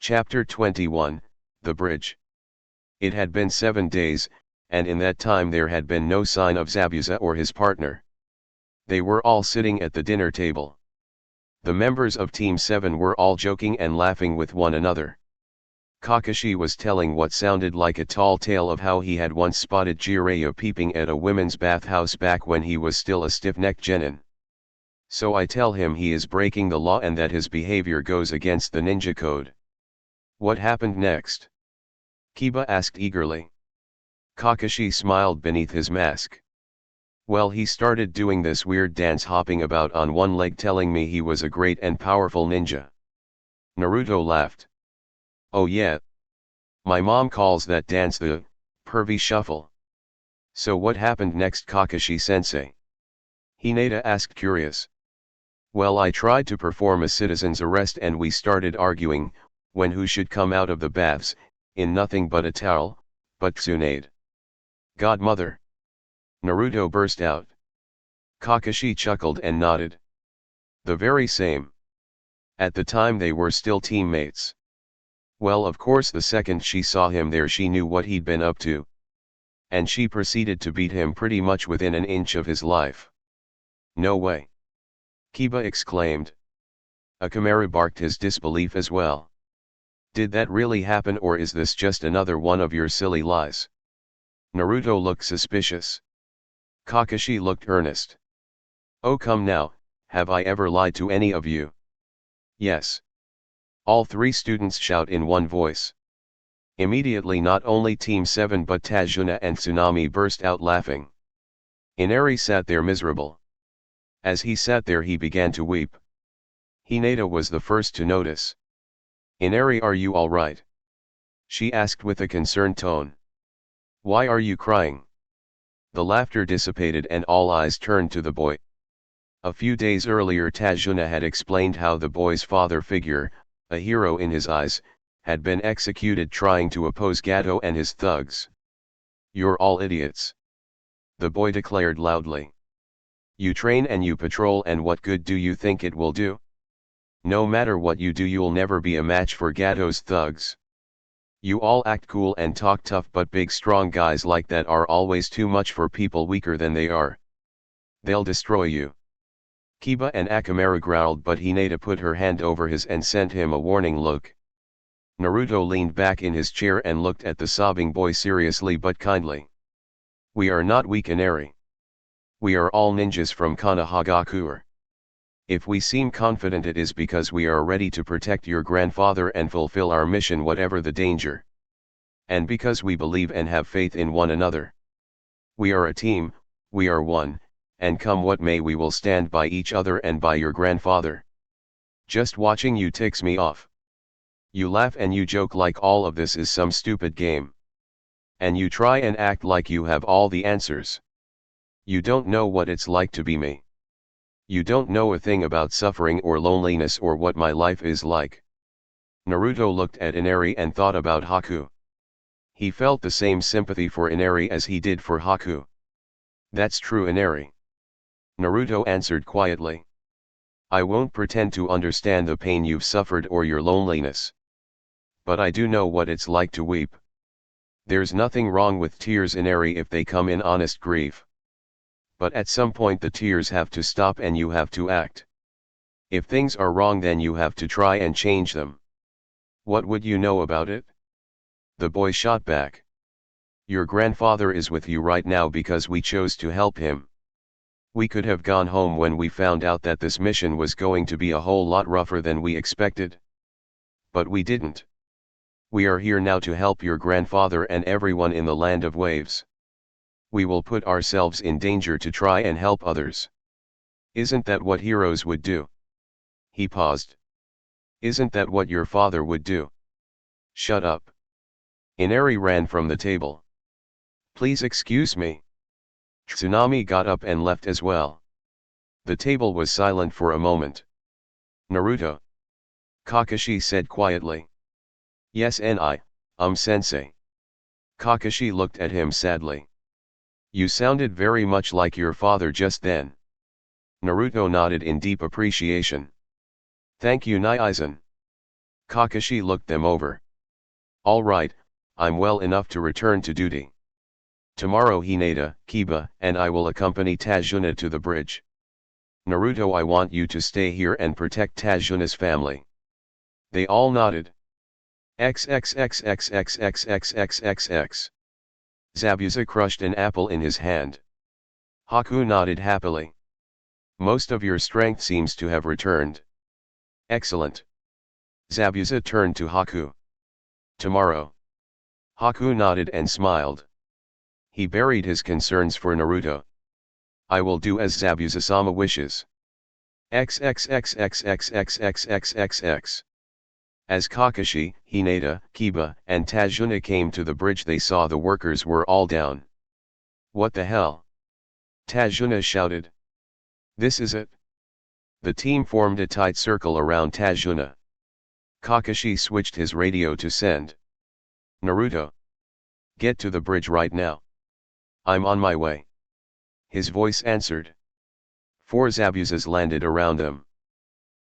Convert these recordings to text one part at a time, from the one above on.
Chapter 21, The Bridge. It had been 7 days, and in that time there had been no sign of Zabuza or his partner. They were all sitting at the dinner table. The members of Team 7 were all joking and laughing with one another. Kakashi was telling what sounded like a tall tale of how he had once spotted Jiraiya peeping at a women's bathhouse back when he was still a stiff-necked genin. So I tell him he is breaking the law and that his behavior goes against the ninja code. What happened next? Kiba asked eagerly. Kakashi smiled beneath his mask. Well, he started doing this weird dance, hopping about on one leg, telling me he was a great and powerful ninja. Naruto laughed. Oh yeah. My mom calls that dance the pervy shuffle. So what happened next, Kakashi-sensei? Hinata asked, curious. Well, I tried to perform a citizen's arrest and we started arguing, when who should come out of the baths, in nothing but a towel, but Tsunade. Godmother. Naruto burst out. Kakashi chuckled and nodded. The very same. At the time they were still teammates. Well, of course the second she saw him there she knew what he'd been up to. And she proceeded to beat him pretty much within an inch of his life. No way. Kiba exclaimed. Akamaru barked his disbelief as well. Did that really happen, or is this just another one of your silly lies? Naruto looked suspicious. Kakashi looked earnest. Oh come now, have I ever lied to any of you? Yes. All three students shout in one voice. Immediately not only Team 7 but Tajuna and Tsunami burst out laughing. Inari sat there miserable. As he sat there he began to weep. Hinata was the first to notice. Inari, are you all right? She asked with a concerned tone. Why are you crying? The laughter dissipated and all eyes turned to the boy. A few days earlier Tajuna had explained how the boy's father figure, a hero in his eyes, had been executed trying to oppose Gato and his thugs. You're all idiots. The boy declared loudly. You train and you patrol, and what good do you think it will do? No matter what you do, you'll never be a match for Gato's thugs. You all act cool and talk tough, but big strong guys like that are always too much for people weaker than they are. They'll destroy you. Kiba and Akamaru growled, but Hinata put her hand over his and sent him a warning look. Naruto leaned back in his chair and looked at the sobbing boy seriously but kindly. We are not weak, Inari. We are all ninjas from Konohagakure. If we seem confident, it is because we are ready to protect your grandfather and fulfill our mission whatever the danger. And because we believe and have faith in one another. We are a team, we are one, and come what may we will stand by each other and by your grandfather. Just watching you ticks me off. You laugh and you joke like all of this is some stupid game. And you try and act like you have all the answers. You don't know what it's like to be me. You don't know a thing about suffering or loneliness or what my life is like. Naruto looked at Inari and thought about Haku. He felt the same sympathy for Inari as he did for Haku. That's true, Inari. Naruto answered quietly. I won't pretend to understand the pain you've suffered or your loneliness. But I do know what it's like to weep. There's nothing wrong with tears, Inari, if they come in honest grief. But at some point the tears have to stop and you have to act. If things are wrong, then you have to try and change them. What would you know about it? The boy shot back. Your grandfather is with you right now because we chose to help him. We could have gone home when we found out that this mission was going to be a whole lot rougher than we expected. But we didn't. We are here now to help your grandfather and everyone in the land of waves. We will put ourselves in danger to try and help others. Isn't that what heroes would do? He paused. Isn't that what your father would do? Shut up. Inari ran from the table. Please excuse me. Tsunami got up and left as well. The table was silent for a moment. Naruto. Kakashi said quietly. Yes, sensei. Kakashi looked at him sadly. You sounded very much like your father just then. Naruto nodded in deep appreciation. Thank you, Naizen. Kakashi looked them over. All right, I'm well enough to return to duty. Tomorrow Hinata, Kiba, and I will accompany Tajuna to the bridge. Naruto, I want you to stay here and protect Tajuna's family. They all nodded. XXXXXXXXXX. Zabuza crushed an apple in his hand. Haku nodded happily. Most of your strength seems to have returned. Excellent. Zabuza turned to Haku. Tomorrow. Haku nodded and smiled. He buried his concerns for Naruto. I will do as Zabuza-sama wishes. XXXXXXXXXX. As Kakashi, Hinata, Kiba, and Tajuna came to the bridge, they saw the workers were all down. What the hell? Tajuna shouted. This is it. The team formed a tight circle around Tajuna. Kakashi switched his radio to send. Naruto. Get to the bridge right now. I'm on my way. His voice answered. 4 Zabuzas landed around them.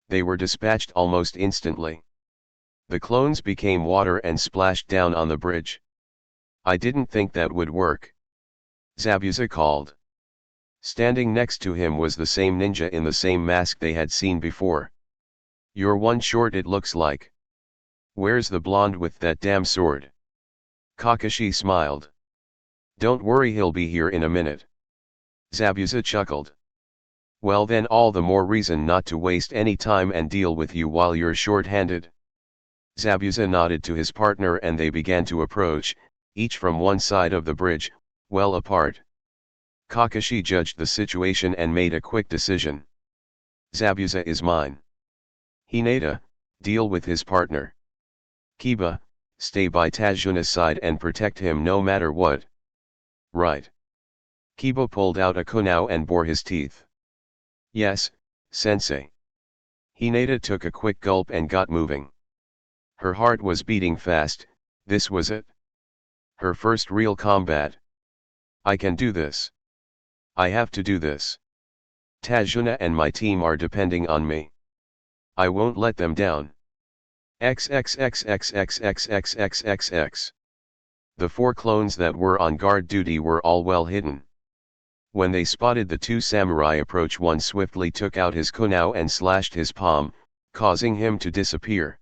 They were dispatched almost instantly. The clones became water and splashed down on the bridge. I didn't think that would work. Zabuza called. Standing next to him was the same ninja in the same mask they had seen before. You're one short, it looks like. Where's the blonde with that damn sword? Kakashi smiled. Don't worry, he'll be here in a minute. Zabuza chuckled. Well then, all the more reason not to waste any time and deal with you while you're short-handed. Zabuza nodded to his partner and they began to approach, each from one side of the bridge, well apart. Kakashi judged the situation and made a quick decision. Zabuza is mine. Hinata, deal with his partner. Kiba, stay by Tajuna's side and protect him no matter what. Right. Kiba pulled out a kunao and bore his teeth. Yes, sensei. Hinata took a quick gulp and got moving. Her heart was beating fast. This was it. Her first real combat. I can do this. I have to do this. Tajuna and my team are depending on me. I won't let them down. XXXXXXXXXX. The 4 clones that were on guard duty were all well hidden. When they spotted the 2 samurai approach, one swiftly took out his kunao and slashed his palm, causing him to disappear.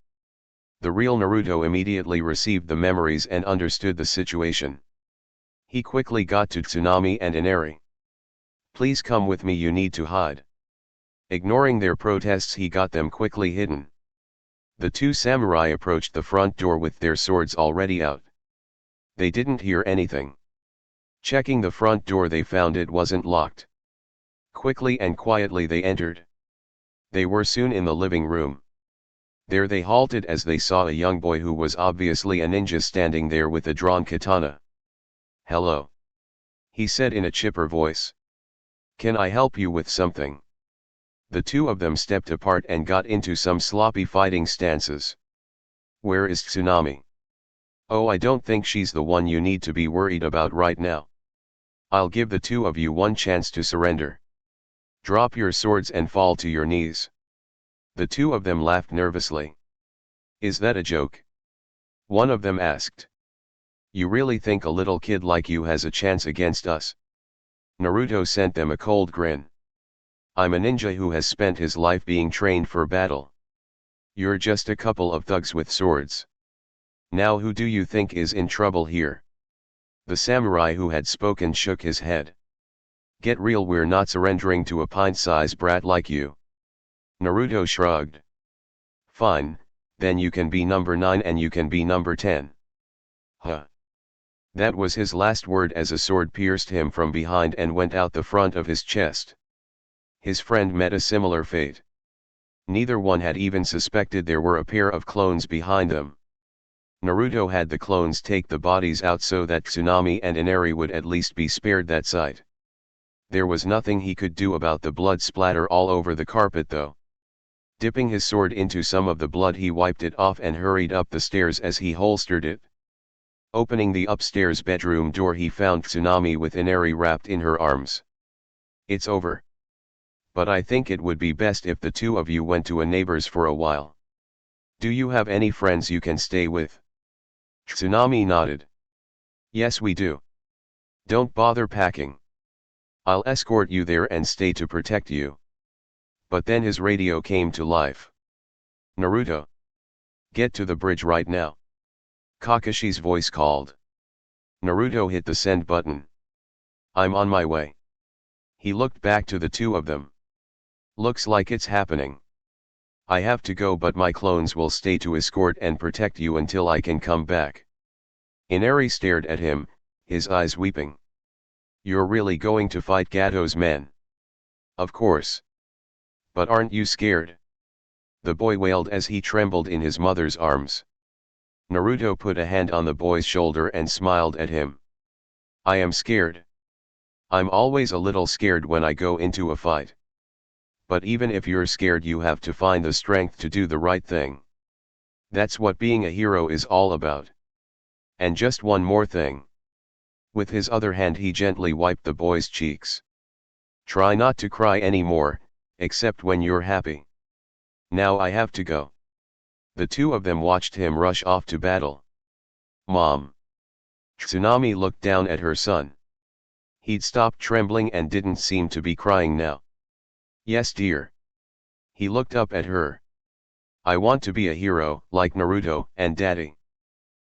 The real Naruto immediately received the memories and understood the situation. He quickly got to Tsunami and Inari. Please come with me, you need to hide. Ignoring their protests, he got them quickly hidden. The 2 samurai approached the front door with their swords already out. They didn't hear anything. Checking the front door, they found it wasn't locked. Quickly and quietly they entered. They were soon in the living room. There they halted as they saw a young boy who was obviously a ninja standing there with a drawn katana. Hello. He said in a chipper voice. Can I help you with something? The 2 of them stepped apart and got into some sloppy fighting stances. Where is Tsunami? Oh, I don't think she's the one you need to be worried about right now. I'll give the 2 of you one chance to surrender. Drop your swords and fall to your knees. The 2 of them laughed nervously. Is that a joke? One of them asked. You really think a little kid like you has a chance against us? Naruto sent them a cold grin. I'm a ninja who has spent his life being trained for battle. You're just a couple of thugs with swords. Now who do you think is in trouble here? The samurai who had spoken shook his head. Get real, we're not surrendering to a pint-sized brat like you. Naruto shrugged. Fine, then you can be number 9 and you can be number 10. Huh. That was his last word as a sword pierced him from behind and went out the front of his chest. His friend met a similar fate. Neither one had even suspected there were a pair of clones behind them. Naruto had the clones take the bodies out so that Tsunami and Inari would at least be spared that sight. There was nothing he could do about the blood splatter all over the carpet though. Dipping his sword into some of the blood, he wiped it off and hurried up the stairs as he holstered it. Opening the upstairs bedroom door, he found Tsunami with Inari wrapped in her arms. It's over. But I think it would be best if the 2 of you went to a neighbor's for a while. Do you have any friends you can stay with? Tsunami nodded. Yes, we do. Don't bother packing. I'll escort you there and stay to protect you. But then his radio came to life. Naruto. Get to the bridge right now. Kakashi's voice called. Naruto hit the send button. I'm on my way. He looked back to the two of them. Looks like it's happening. I have to go, but my clones will stay to escort and protect you until I can come back. Inari stared at him, his eyes weeping. You're really going to fight Gato's men? Of course. But aren't you scared? The boy wailed as he trembled in his mother's arms. Naruto put a hand on the boy's shoulder and smiled at him. I am scared. I'm always a little scared when I go into a fight. But even if you're scared, you have to find the strength to do the right thing. That's what being a hero is all about. And just one more thing. With his other hand he gently wiped the boy's cheeks. Try not to cry anymore, except when you're happy. Now I have to go. The two of them watched him rush off to battle. Mom. Tsunami looked down at her son. He'd stopped trembling and didn't seem to be crying now. Yes, dear. He looked up at her. I want to be a hero, like Naruto and Daddy.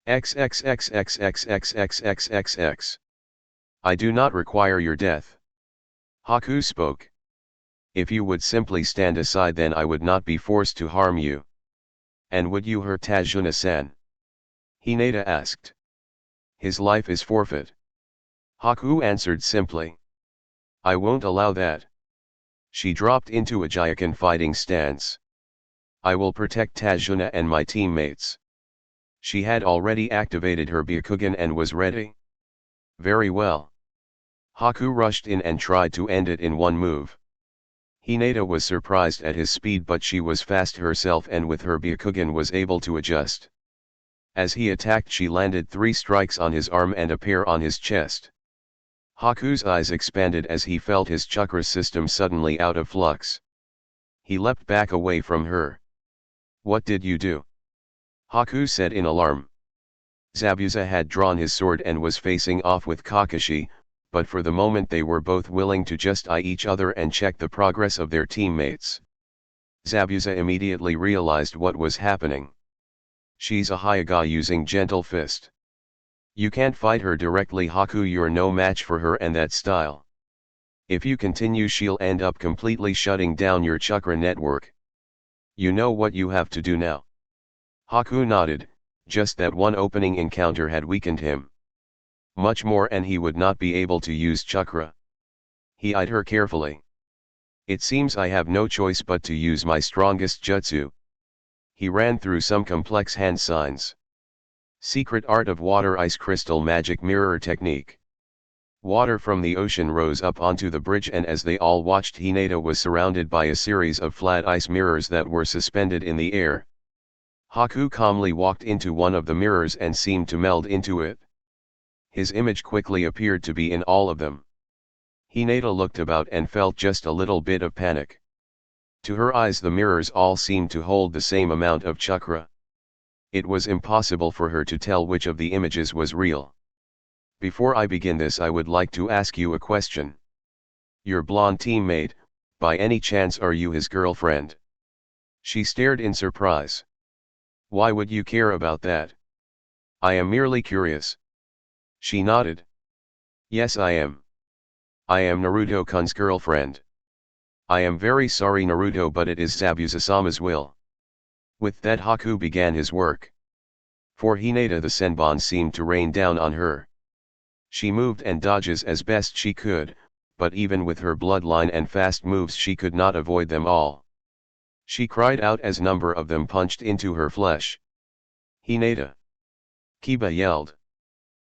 XXXXXXXXXXX. I do not require your death. Haku spoke. If you would simply stand aside, then I would not be forced to harm you. And would you hurt Tajuna-san? Hinata asked. His life is forfeit. Haku answered simply. I won't allow that. She dropped into a Jyoken fighting stance. I will protect Tajuna and my teammates. She had already activated her Byakugan and was ready. Very well. Haku rushed in and tried to end it in one move. Hinata was surprised at his speed, but she was fast herself and with her Byakugan was able to adjust. As he attacked, she landed 3 strikes on his arm and a pair on his chest. Haku's eyes expanded as he felt his chakra system suddenly out of flux. He leapt back away from her. What did you do? Haku said in alarm. Zabuza had drawn his sword and was facing off with Kakashi, but for the moment they were both willing to just eye each other and check the progress of their teammates. Zabuza immediately realized what was happening. She's a Hyuga using Gentle Fist. You can't fight her directly, Haku, you're no match for her and that style. If you continue, she'll end up completely shutting down your chakra network. You know what you have to do now. Haku nodded, just that one opening encounter had weakened him. Much more and he would not be able to use chakra. He eyed her carefully. It seems I have no choice but to use my strongest jutsu. He ran through some complex hand signs. Secret art of water ice crystal magic mirror technique. Water from the ocean rose up onto the bridge, and as they all watched, Hinata was surrounded by a series of flat ice mirrors that were suspended in the air. Haku calmly walked into one of the mirrors and seemed to meld into it. His image quickly appeared to be in all of them. Hinata looked about and felt just a little bit of panic. To her eyes, the mirrors all seemed to hold the same amount of chakra. It was impossible for her to tell which of the images was real. Before I begin this, I would like to ask you a question. Your blonde teammate, by any chance are you his girlfriend? She stared in surprise. Why would you care about that? I am merely curious. She nodded. Yes, I am. I am Naruto-kun's girlfriend. I am very sorry, Naruto, but it is Zabuza-sama's will. With that, Haku began his work. For Hinata, the Senbon seemed to rain down on her. She moved and dodges as best she could, but even with her bloodline and fast moves she could not avoid them all. She cried out as a number of them punched into her flesh. Hinata! Kiba yelled.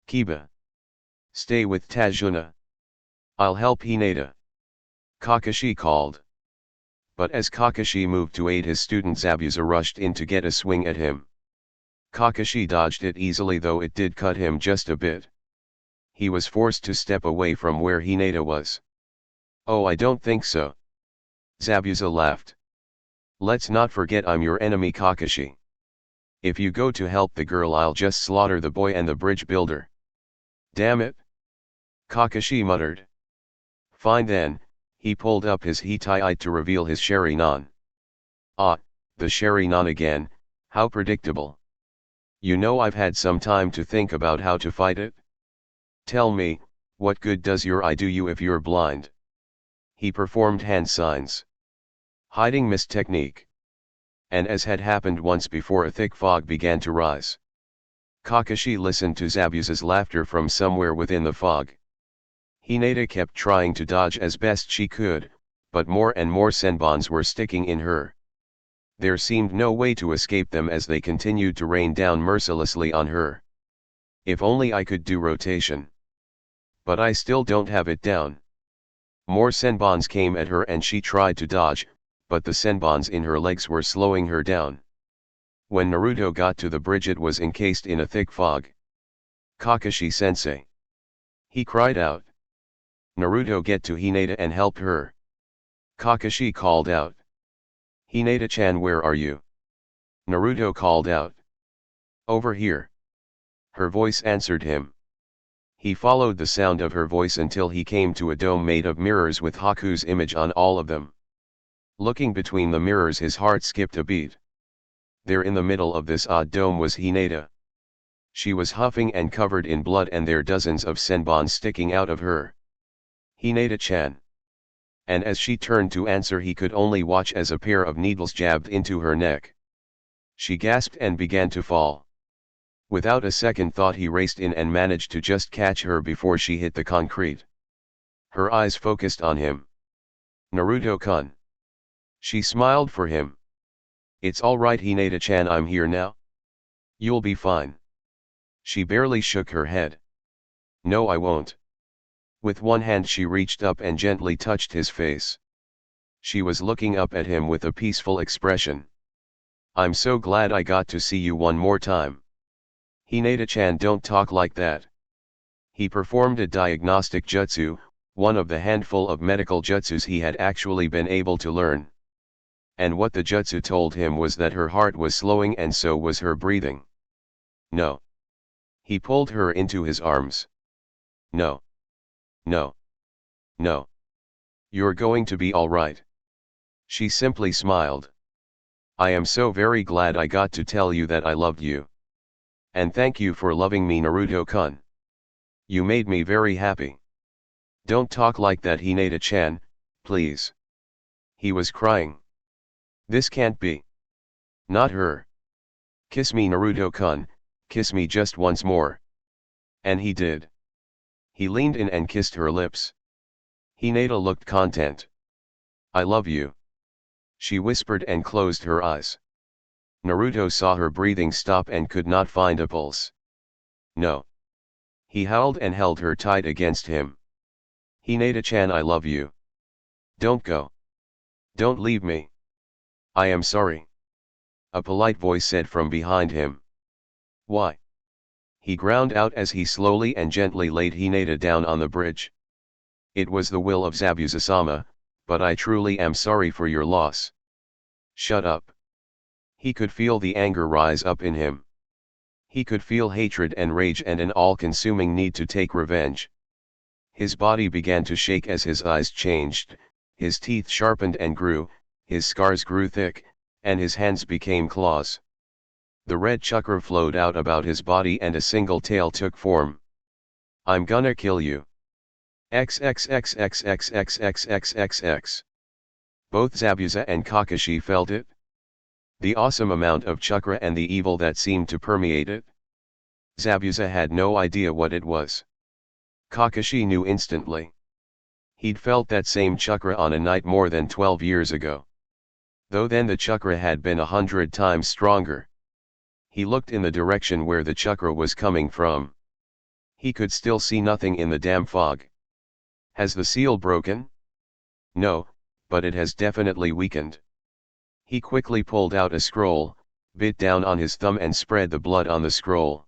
Kiba! Stay with Tajuna. I'll help Hinata. Kakashi called. But as Kakashi moved to aid his student, Zabuza rushed in to get a swing at him. Kakashi dodged it easily, though it did cut him just a bit. He was forced to step away from where Hinata was. Oh, I don't think so. Zabuza laughed. Let's not forget I'm your enemy, Kakashi. If you go to help the girl, I'll just slaughter the boy and the bridge builder. Damn it! Kakashi muttered. Fine then, he pulled up his Hittite to reveal his Sharingan. Ah, the Sharingan again, how predictable. You know I've had some time to think about how to fight it. Tell me, what good does your eye do you if you're blind? He performed hand signs. Hiding mist technique. And as had happened once before, a thick fog began to rise. Kakashi listened to Zabuza's laughter from somewhere within the fog. Hinata kept trying to dodge as best she could, but more and more senbons were sticking in her. There seemed no way to escape them as they continued to rain down mercilessly on her. If only I could do rotation. But I still don't have it down. More senbons came at her and she tried to dodge, but the senbons in her legs were slowing her down. When Naruto got to the bridge, it was encased in a thick fog. Kakashi-sensei! He cried out. Naruto, get to Hinata and help her. Kakashi called out. Hinata-chan, where are you? Naruto called out. Over here. Her voice answered him. He followed the sound of her voice until he came to a dome made of mirrors with Haku's image on all of them. Looking between the mirrors, his heart skipped a beat. There in the middle of this odd dome was Hinata. She was huffing and covered in blood, and there dozens of senbons sticking out of her. Hinata-chan. And as she turned to answer, he could only watch as a pair of needles jabbed into her neck. She gasped and began to fall. Without a second thought, he raced in and managed to just catch her before she hit the concrete. Her eyes focused on him. Naruto-kun. She smiled for him. It's all right, Hinata-chan, I'm here now. You'll be fine. She barely shook her head. No, I won't. With one hand she reached up and gently touched his face. She was looking up at him with a peaceful expression. I'm so glad I got to see you one more time. Hinata-chan, don't talk like that. He performed a diagnostic jutsu, one of the handful of medical jutsus he had actually been able to learn. And what the jutsu told him was that her heart was slowing and so was her breathing. No. He pulled her into his arms. No. No. No. You're going to be all right. She simply smiled. I am so very glad I got to tell you that I loved you. And thank you for loving me, Naruto-kun. You made me very happy. Don't talk like that, Hinata-chan, please. He was crying. This can't be. Not her. Kiss me, Naruto-kun, kiss me just once more. And he did. He leaned in and kissed her lips. Hinata looked content. I love you. She whispered and closed her eyes. Naruto saw her breathing stop and could not find a pulse. No. He howled and held her tight against him. Hinata-chan, I love you. Don't go. Don't leave me. I am sorry. A polite voice said from behind him. Why? He ground out as he slowly and gently laid Hinata down on the bridge. It was the will of Zabuza-sama, but I truly am sorry for your loss. Shut up. He could feel the anger rise up in him. He could feel hatred and rage and an all-consuming need to take revenge. His body began to shake as his eyes changed, his teeth sharpened and grew, his scars grew thick, and his hands became claws. The red chakra flowed out about his body and a single tail took form. I'm gonna kill you. XXXXXXXXXXX. Both Zabuza and Kakashi felt it. The awesome amount of chakra and the evil that seemed to permeate it. Zabuza had no idea what it was. Kakashi knew instantly. He'd felt that same chakra on a night more than 12 years ago. Though then the chakra had been 100 times stronger. He looked in the direction where the chakra was coming from. He could still see nothing in the damn fog. Has the seal broken? No, but it has definitely weakened. He quickly pulled out a scroll, bit down on his thumb and spread the blood on the scroll.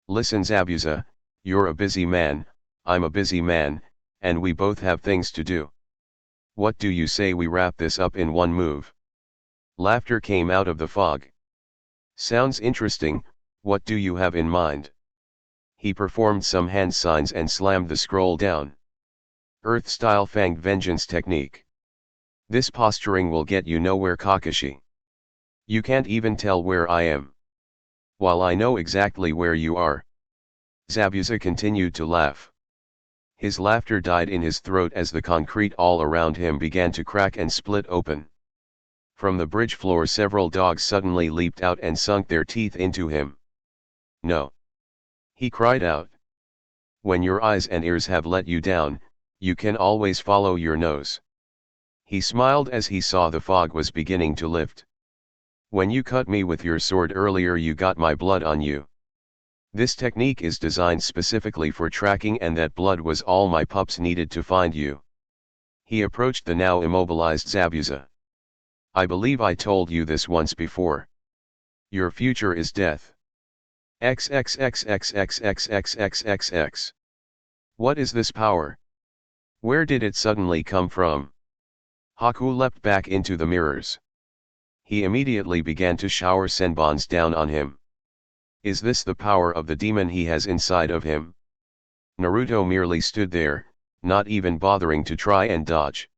Listen, Zabuza, you're a busy man, I'm a busy man, and we both have things to do. What do you say we wrap this up in one move? Laughter came out of the fog. Sounds interesting, what do you have in mind? He performed some hand signs and slammed the scroll down. Earth-style fanged vengeance technique. This posturing will get you nowhere, Kakashi. You can't even tell where I am. While I know exactly where you are. Zabuza continued to laugh. His laughter died in his throat as the concrete all around him began to crack and split open. From the bridge floor several dogs suddenly leaped out and sunk their teeth into him. No! He cried out. When your eyes and ears have let you down, you can always follow your nose. He smiled as he saw the fog was beginning to lift. When you cut me with your sword earlier, you got my blood on you. This technique is designed specifically for tracking, and that blood was all my pups needed to find you. He approached the now immobilized Zabuza. I believe I told you this once before. Your future is death. XXXXXXXXXX. What is this power? Where did it suddenly come from? Haku leapt back into the mirrors. He immediately began to shower senbons down on him. Is this the power of the demon he has inside of him? Naruto merely stood there, not even bothering to try and dodge.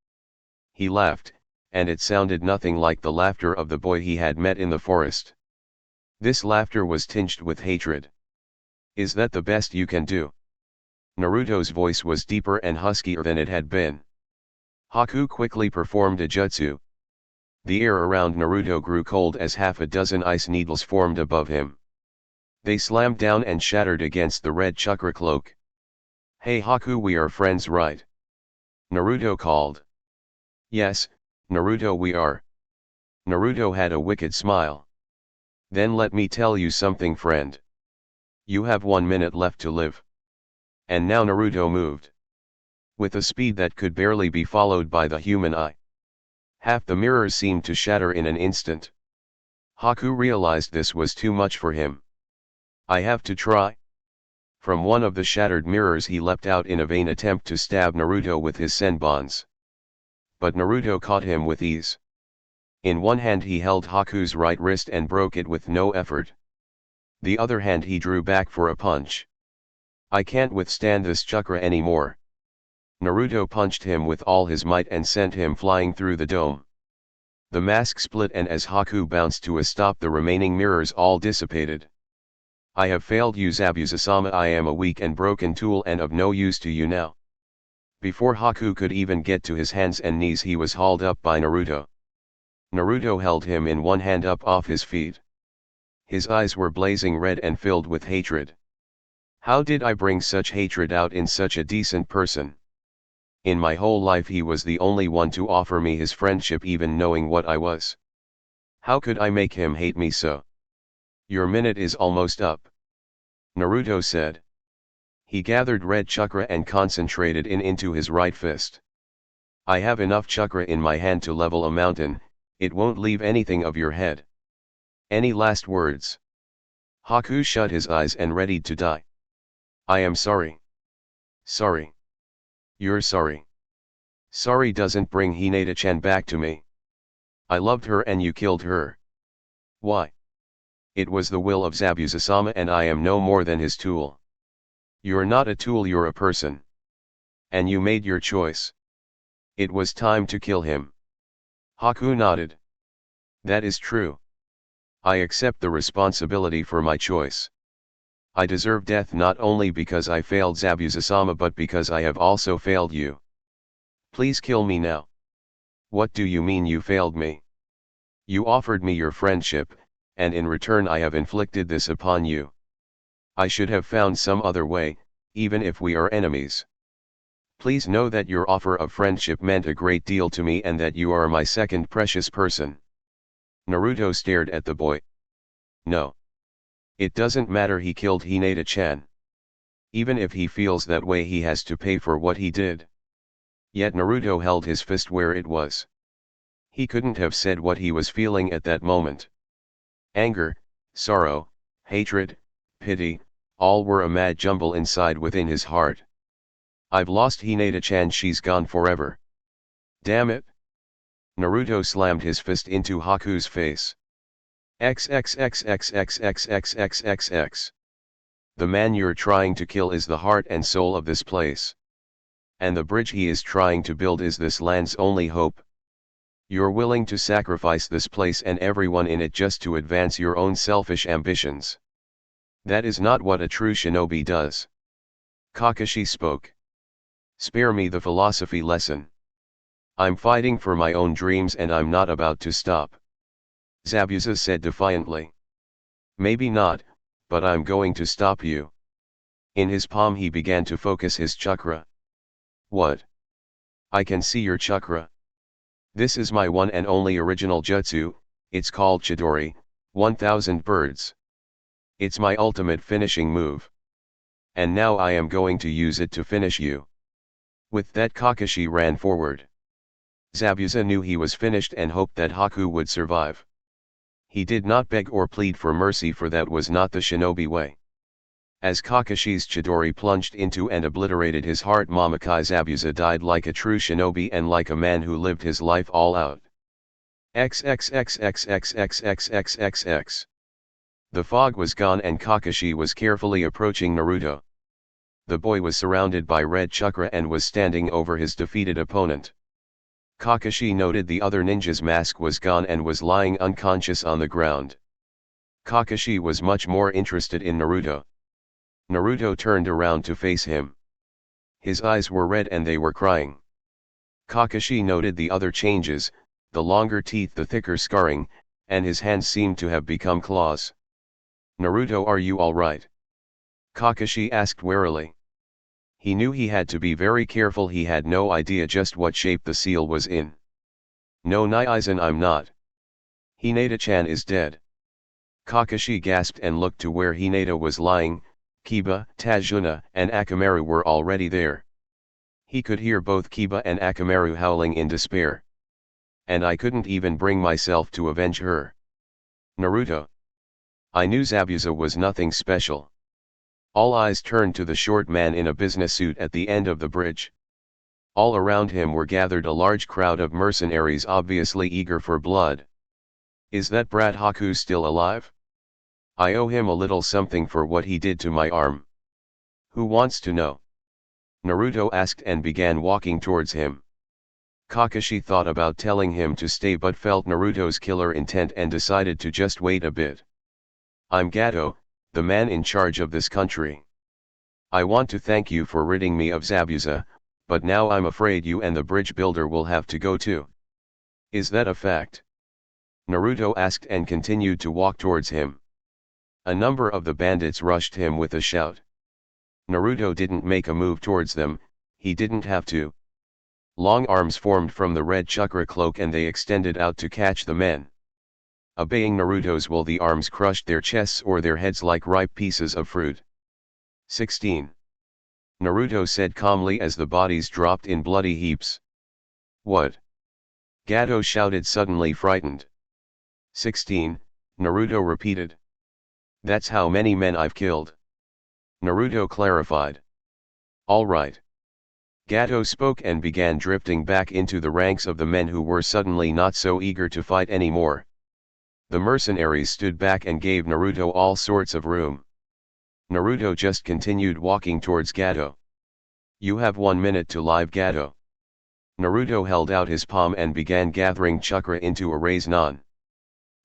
He laughed, and it sounded nothing like the laughter of the boy he had met in the forest. This laughter was tinged with hatred. Is that the best you can do? Naruto's voice was deeper and huskier than it had been. Haku quickly performed a jutsu. The air around Naruto grew cold as half a dozen ice needles formed above him. They slammed down and shattered against the red chakra cloak. Hey Haku, we are friends, right? Naruto called. Yes, Naruto, we are. Naruto had a wicked smile. Then let me tell you something, friend. You have 1 minute left to live. And now Naruto moved. With a speed that could barely be followed by the human eye. Half the mirrors seemed to shatter in an instant. Haku realized this was too much for him. I have to try. From one of the shattered mirrors he leapt out in a vain attempt to stab Naruto with his senbons. But Naruto caught him with ease. In one hand he held Haku's right wrist and broke it with no effort. The other hand he drew back for a punch. I can't withstand this chakra anymore. Naruto punched him with all his might and sent him flying through the dome. The mask split, and as Haku bounced to a stop, the remaining mirrors all dissipated. I have failed you, Zabuza-sama. I am a weak and broken tool and of no use to you now. Before Haku could even get to his hands and knees, he was hauled up by Naruto. Naruto held him in one hand up off his feet. His eyes were blazing red and filled with hatred. How did I bring such hatred out in such a decent person? In my whole life he was the only one to offer me his friendship, even knowing what I was. How could I make him hate me so? Your minute is almost up. Naruto said. He gathered red chakra and concentrated into his right fist. I have enough chakra in my hand to level a mountain, it won't leave anything of your head. Any last words? Haku shut his eyes and readied to die. I am sorry. Sorry. You're sorry. Sorry doesn't bring Hinata-chan back to me. I loved her and you killed her. Why? It was the will of Zabuza-sama and I am no more than his tool. You're not a tool, you're a person. And you made your choice. It was time to kill him. Haku nodded. That is true. I accept the responsibility for my choice. I deserve death not only because I failed Zabuza-sama but because I have also failed you. Please kill me now. What do you mean you failed me? You offered me your friendship, and in return I have inflicted this upon you. I should have found some other way, even if we are enemies. Please know that your offer of friendship meant a great deal to me and that you are my second precious person. Naruto stared at the boy. No. It doesn't matter, he killed Hinata-chan. Even if he feels that way, he has to pay for what he did. Yet Naruto held his fist where it was. He couldn't have said what he was feeling at that moment. Anger, sorrow, hatred, pity, all were a mad jumble inside within his heart. I've lost Hinata-chan, she's gone forever. Damn it! Naruto slammed his fist into Haku's face. XXXXXXXXXX. The man you're trying to kill is the heart and soul of this place. And the bridge he is trying to build is this land's only hope. You're willing to sacrifice this place and everyone in it just to advance your own selfish ambitions. That is not what a true shinobi does. Kakashi spoke. Spare me the philosophy lesson. I'm fighting for my own dreams and I'm not about to stop. Zabuza said defiantly. Maybe not, but I'm going to stop you. In his palm he began to focus his chakra. What? I can see your chakra. This is my one and only original jutsu, it's called Chidori, 1000 birds. It's my ultimate finishing move. And now I am going to use it to finish you. With that Kakashi ran forward. Zabuza knew he was finished and hoped that Haku would survive. He did not beg or plead for mercy, for that was not the shinobi way. As Kakashi's Chidori plunged into and obliterated his heart, Mamakai Zabuza died like a true shinobi and like a man who lived his life all out. XXXXXXXXXX. The fog was gone and Kakashi was carefully approaching Naruto. The boy was surrounded by red chakra and was standing over his defeated opponent. Kakashi noted the other ninja's mask was gone and was lying unconscious on the ground. Kakashi was much more interested in Naruto. Naruto turned around to face him. His eyes were red and they were crying. Kakashi noted the other changes, the longer teeth, the thicker scarring, and his hands seemed to have become claws. Naruto, are you all right? Kakashi asked warily. He knew he had to be very careful. He had no idea just what shape the seal was in. No, Naizen, I'm not. Hinata-chan is dead. Kakashi gasped and looked to where Hinata was lying. Kiba, Tajuna, and Akamaru were already there. He could hear both Kiba and Akamaru howling in despair. And I couldn't even bring myself to avenge her. Naruto. I knew Zabuza was nothing special. All eyes turned to the short man in a business suit at the end of the bridge. All around him were gathered a large crowd of mercenaries, obviously eager for blood. Is that brat Haku still alive? I owe him a little something for what he did to my arm. Who wants to know? Naruto asked and began walking towards him. Kakashi thought about telling him to stay but felt Naruto's killer intent and decided to just wait a bit. I'm Gato, the man in charge of this country. I want to thank you for ridding me of Zabuza, but now I'm afraid you and the bridge builder will have to go too. Is that a fact? Naruto asked and continued to walk towards him. A number of the bandits rushed him with a shout. Naruto didn't make a move towards them, he didn't have to. Long arms formed from the red chakra cloak and they extended out to catch the men. Obeying Naruto's will, the arms crushed their chests or their heads like ripe pieces of fruit. 16. Naruto said calmly as the bodies dropped in bloody heaps. What? Gato shouted, suddenly frightened. 16, Naruto repeated. That's how many men I've killed. Naruto clarified. All right. Gato spoke and began drifting back into the ranks of the men who were suddenly not so eager to fight anymore. The mercenaries stood back and gave Naruto all sorts of room. Naruto just continued walking towards Gato. You have 1 minute to live, Gato. Naruto held out his palm and began gathering chakra into a raise-non.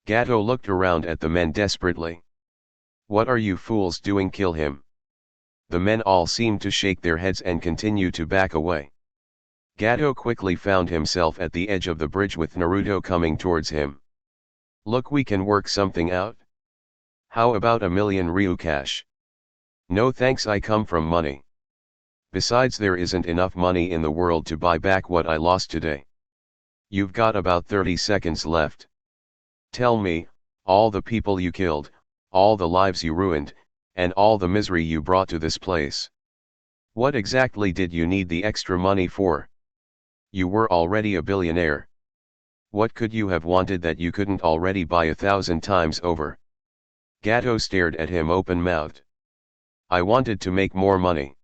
Gato looked around at the men desperately. What are you fools doing? Kill him. The men all seemed to shake their heads and continue to back away. Gato quickly found himself at the edge of the bridge with Naruto coming towards him. Look, we can work something out. How about 1,000,000 Ryu cash? No thanks, I come from money. Besides, there isn't enough money in the world to buy back what I lost today. You've got about 30 seconds left. Tell me, all the people you killed, all the lives you ruined, and all the misery you brought to this place. What exactly did you need the extra money for? You were already a billionaire. What could you have wanted that you couldn't already buy 1,000 times over? Gato stared at him open-mouthed. I wanted to make more money,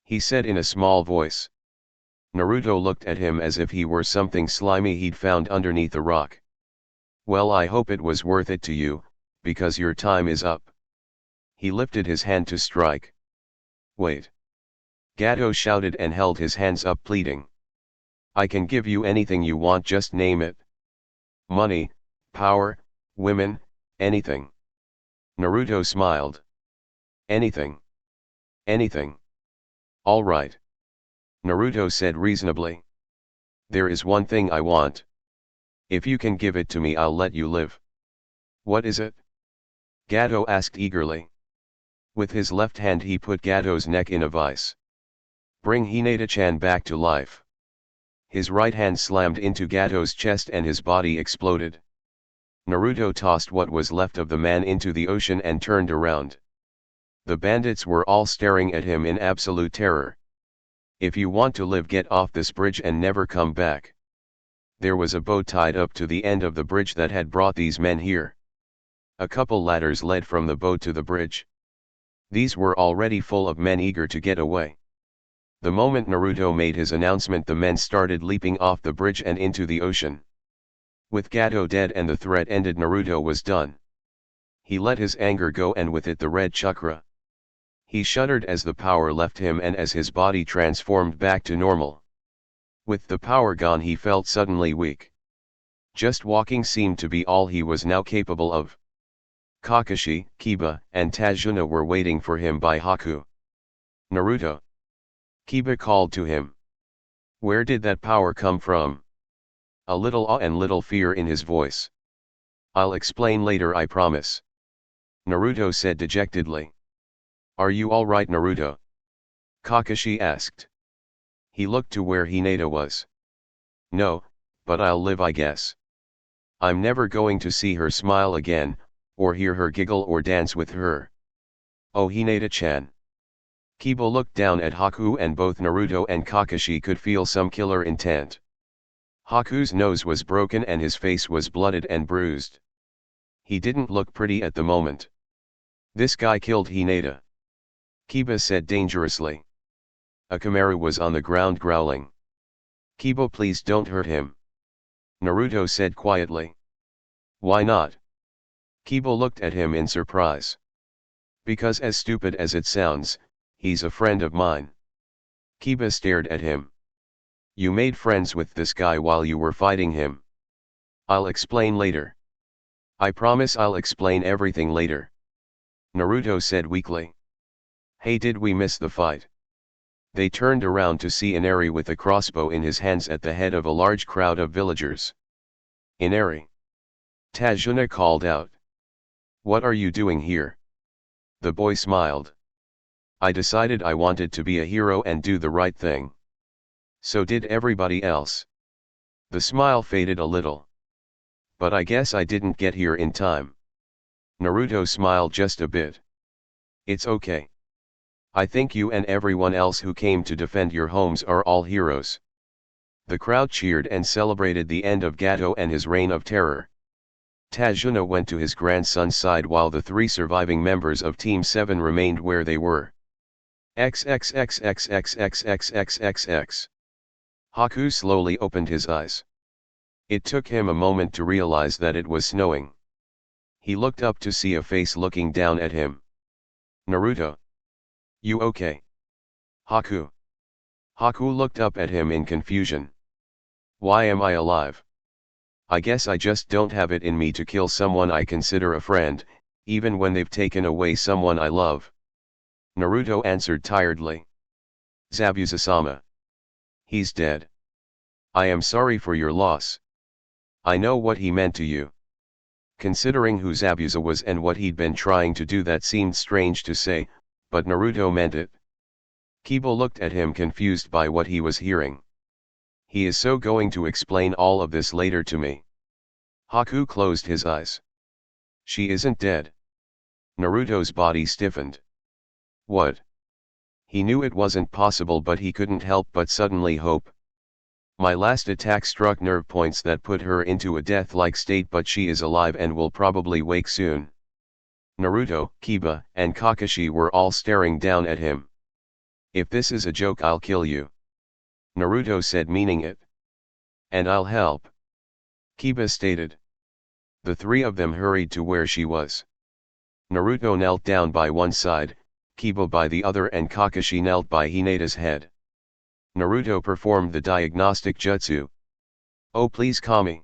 he said in a small voice. Naruto looked at him as if he were something slimy he'd found underneath a rock. Well, I hope it was worth it to you, because your time is up. He lifted his hand to strike. Wait. Gato shouted and held his hands up pleading. I can give you anything you want, just name it. Money, power, women, anything. Naruto smiled. Anything. Anything. All right. Naruto said reasonably. There is one thing I want. If you can give it to me, I'll let you live. What is it? Gato asked eagerly. With his left hand he put Gato's neck in a vice. Bring Hinata-chan back to life. His right hand slammed into Gato's chest and his body exploded. Naruto tossed what was left of the man into the ocean and turned around. The bandits were all staring at him in absolute terror. If you want to live, get off this bridge and never come back. There was a boat tied up to the end of the bridge that had brought these men here. A couple ladders led from the boat to the bridge. These were already full of men eager to get away. The moment Naruto made his announcement, the men started leaping off the bridge and into the ocean. With Gato dead and the threat ended, Naruto was done. He let his anger go, and with it the red chakra. He shuddered as the power left him and as his body transformed back to normal. With the power gone, he felt suddenly weak. Just walking seemed to be all he was now capable of. Kakashi, Kiba, and Tajuna were waiting for him by Haku. Naruto. Kiba called to him. Where did that power come from? A little awe and little fear in his voice. I'll explain later, I promise. Naruto said dejectedly. Are you all right, Naruto? Kakashi asked. He looked to where Hinata was. No, but I'll live, I guess. I'm never going to see her smile again, or hear her giggle or dance with her. Oh, Hinata-chan. Kiba looked down at Haku, and both Naruto and Kakashi could feel some killer intent. Haku's nose was broken and his face was blooded and bruised. He didn't look pretty at the moment. This guy killed Hinata. Kiba said dangerously. Akamaru was on the ground growling. Kiba, please don't hurt him. Naruto said quietly. Why not? Kiba looked at him in surprise. Because, as stupid as it sounds, he's a friend of mine. Kiba stared at him. You made friends with this guy while you were fighting him. I'll explain later. I promise I'll explain everything later. Naruto said weakly. Hey, did we miss the fight? They turned around to see Inari with a crossbow in his hands at the head of a large crowd of villagers. Inari. Tajuna called out. What are you doing here? The boy smiled. I decided I wanted to be a hero and do the right thing. So did everybody else. The smile faded a little. But I guess I didn't get here in time. Naruto smiled just a bit. It's okay. I think you and everyone else who came to defend your homes are all heroes. The crowd cheered and celebrated the end of Gato and his reign of terror. Tajuna went to his grandson's side while the three surviving members of Team 7 remained where they were. XXXXXXXXXX. Haku slowly opened his eyes. It took him a moment to realize that it was snowing. He looked up to see a face looking down at him. Naruto. You okay? Haku. Haku looked up at him in confusion. Why am I alive? I guess I just don't have it in me to kill someone I consider a friend, even when they've taken away someone I love. Naruto answered tiredly. Zabuza-sama. He's dead. I am sorry for your loss. I know what he meant to you. Considering who Zabuza was and what he'd been trying to do, that seemed strange to say, but Naruto meant it. Kiba looked at him confused by what he was hearing. He is so going to explain all of this later to me. Haku closed his eyes. She isn't dead. Naruto's body stiffened. What? He knew it wasn't possible, but he couldn't help but suddenly hope. My last attack struck nerve points that put her into a death-like state, but she is alive and will probably wake soon. Naruto, Kiba, and Kakashi were all staring down at him. If this is a joke, I'll kill you. Naruto said, meaning it. And I'll help. Kiba stated. The three of them hurried to where she was. Naruto knelt down by one side, Kiba by the other, and Kakashi knelt by Hinata's head. Naruto performed the diagnostic jutsu. "Oh please Kami.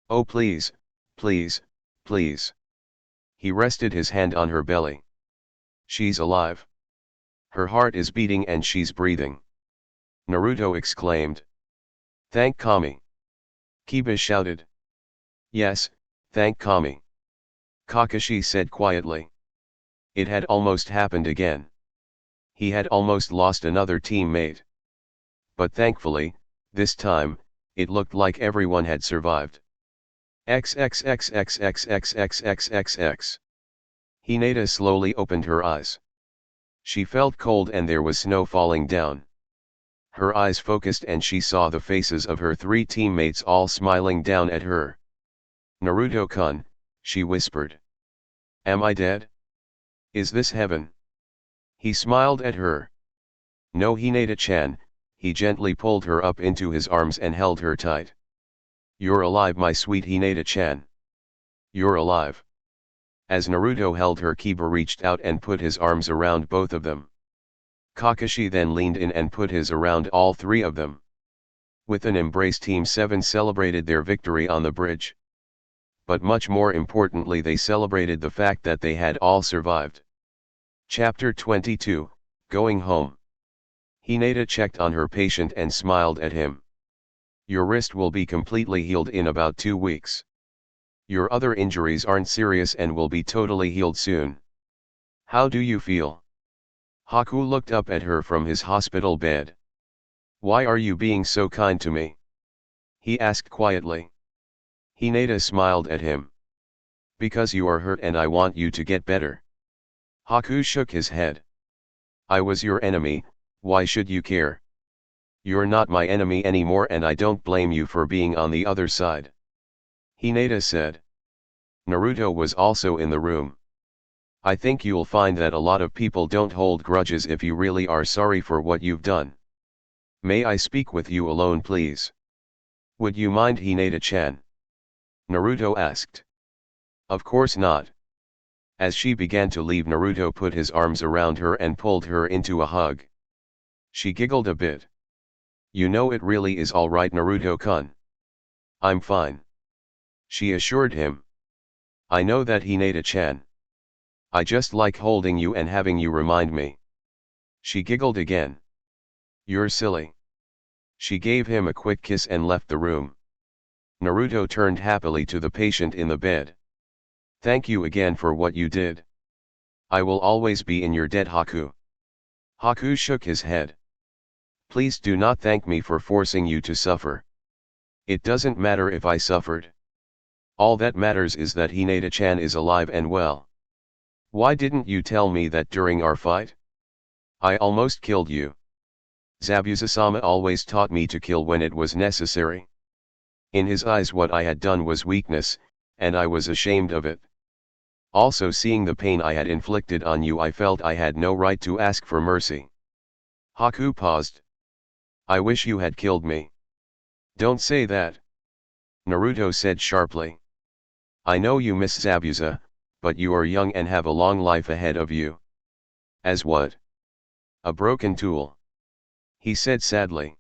Oh please, please, please." He rested his hand on her belly. "She's alive. Her heart is beating and she's breathing," Naruto exclaimed. "Thank Kami." Kiba shouted. "Yes, thank Kami," Kakashi said quietly. It had almost happened again. He had almost lost another teammate. But thankfully, this time, it looked like everyone had survived. XXXXXXXXXX. Hinata slowly opened her eyes. She felt cold and there was snow falling down. Her eyes focused and she saw the faces of her three teammates all smiling down at her. "Naruto-kun," she whispered. "Am I dead? Is this heaven?" He smiled at her. "No Hinata-chan," he gently pulled her up into his arms and held her tight. "You're alive, my sweet Hinata-chan. You're alive." As Naruto held her, Kiba reached out and put his arms around both of them. Kakashi then leaned in and put his around all three of them. With an embrace, Team 7 celebrated their victory on the bridge. But much more importantly, they celebrated the fact that they had all survived. Chapter 22, Going Home. Hinata checked on her patient and smiled at him. "Your wrist will be completely healed in about 2 weeks. Your other injuries aren't serious and will be totally healed soon. How do you feel?" Haku looked up at her from his hospital bed. "Why are you being so kind to me?" he asked quietly. Hinata smiled at him. "Because you are hurt and I want you to get better." Haku shook his head. "I was your enemy, why should you care? You're not my enemy anymore and I don't blame you for being on the other side," Hinata said. Naruto was also in the room. "I think you'll find that a lot of people don't hold grudges if you really are sorry for what you've done. May I speak with you alone, please?" "Would you mind, Hinata-chan?" Naruto asked. "Of course not." As she began to leave, Naruto put his arms around her and pulled her into a hug. She giggled a bit. "You know it really is all right, Naruto-kun. I'm fine," she assured him. "I know that, Hinata-chan. I just like holding you and having you remind me." She giggled again. "You're silly." She gave him a quick kiss and left the room. Naruto turned happily to the patient in the bed. "Thank you again for what you did. I will always be in your debt, Haku." Haku shook his head. "Please do not thank me for forcing you to suffer. It doesn't matter if I suffered. All that matters is that Hinata-chan is alive and well. Why didn't you tell me that during our fight? I almost killed you. Zabuza-sama always taught me to kill when it was necessary. In his eyes what I had done was weakness, and I was ashamed of it. Also, seeing the pain I had inflicted on you, I felt I had no right to ask for mercy." Haku paused. "I wish you had killed me." "Don't say that," Naruto said sharply. "I know you miss Zabuza, but you are young and have a long life ahead of you." "As what? A broken tool," he said sadly.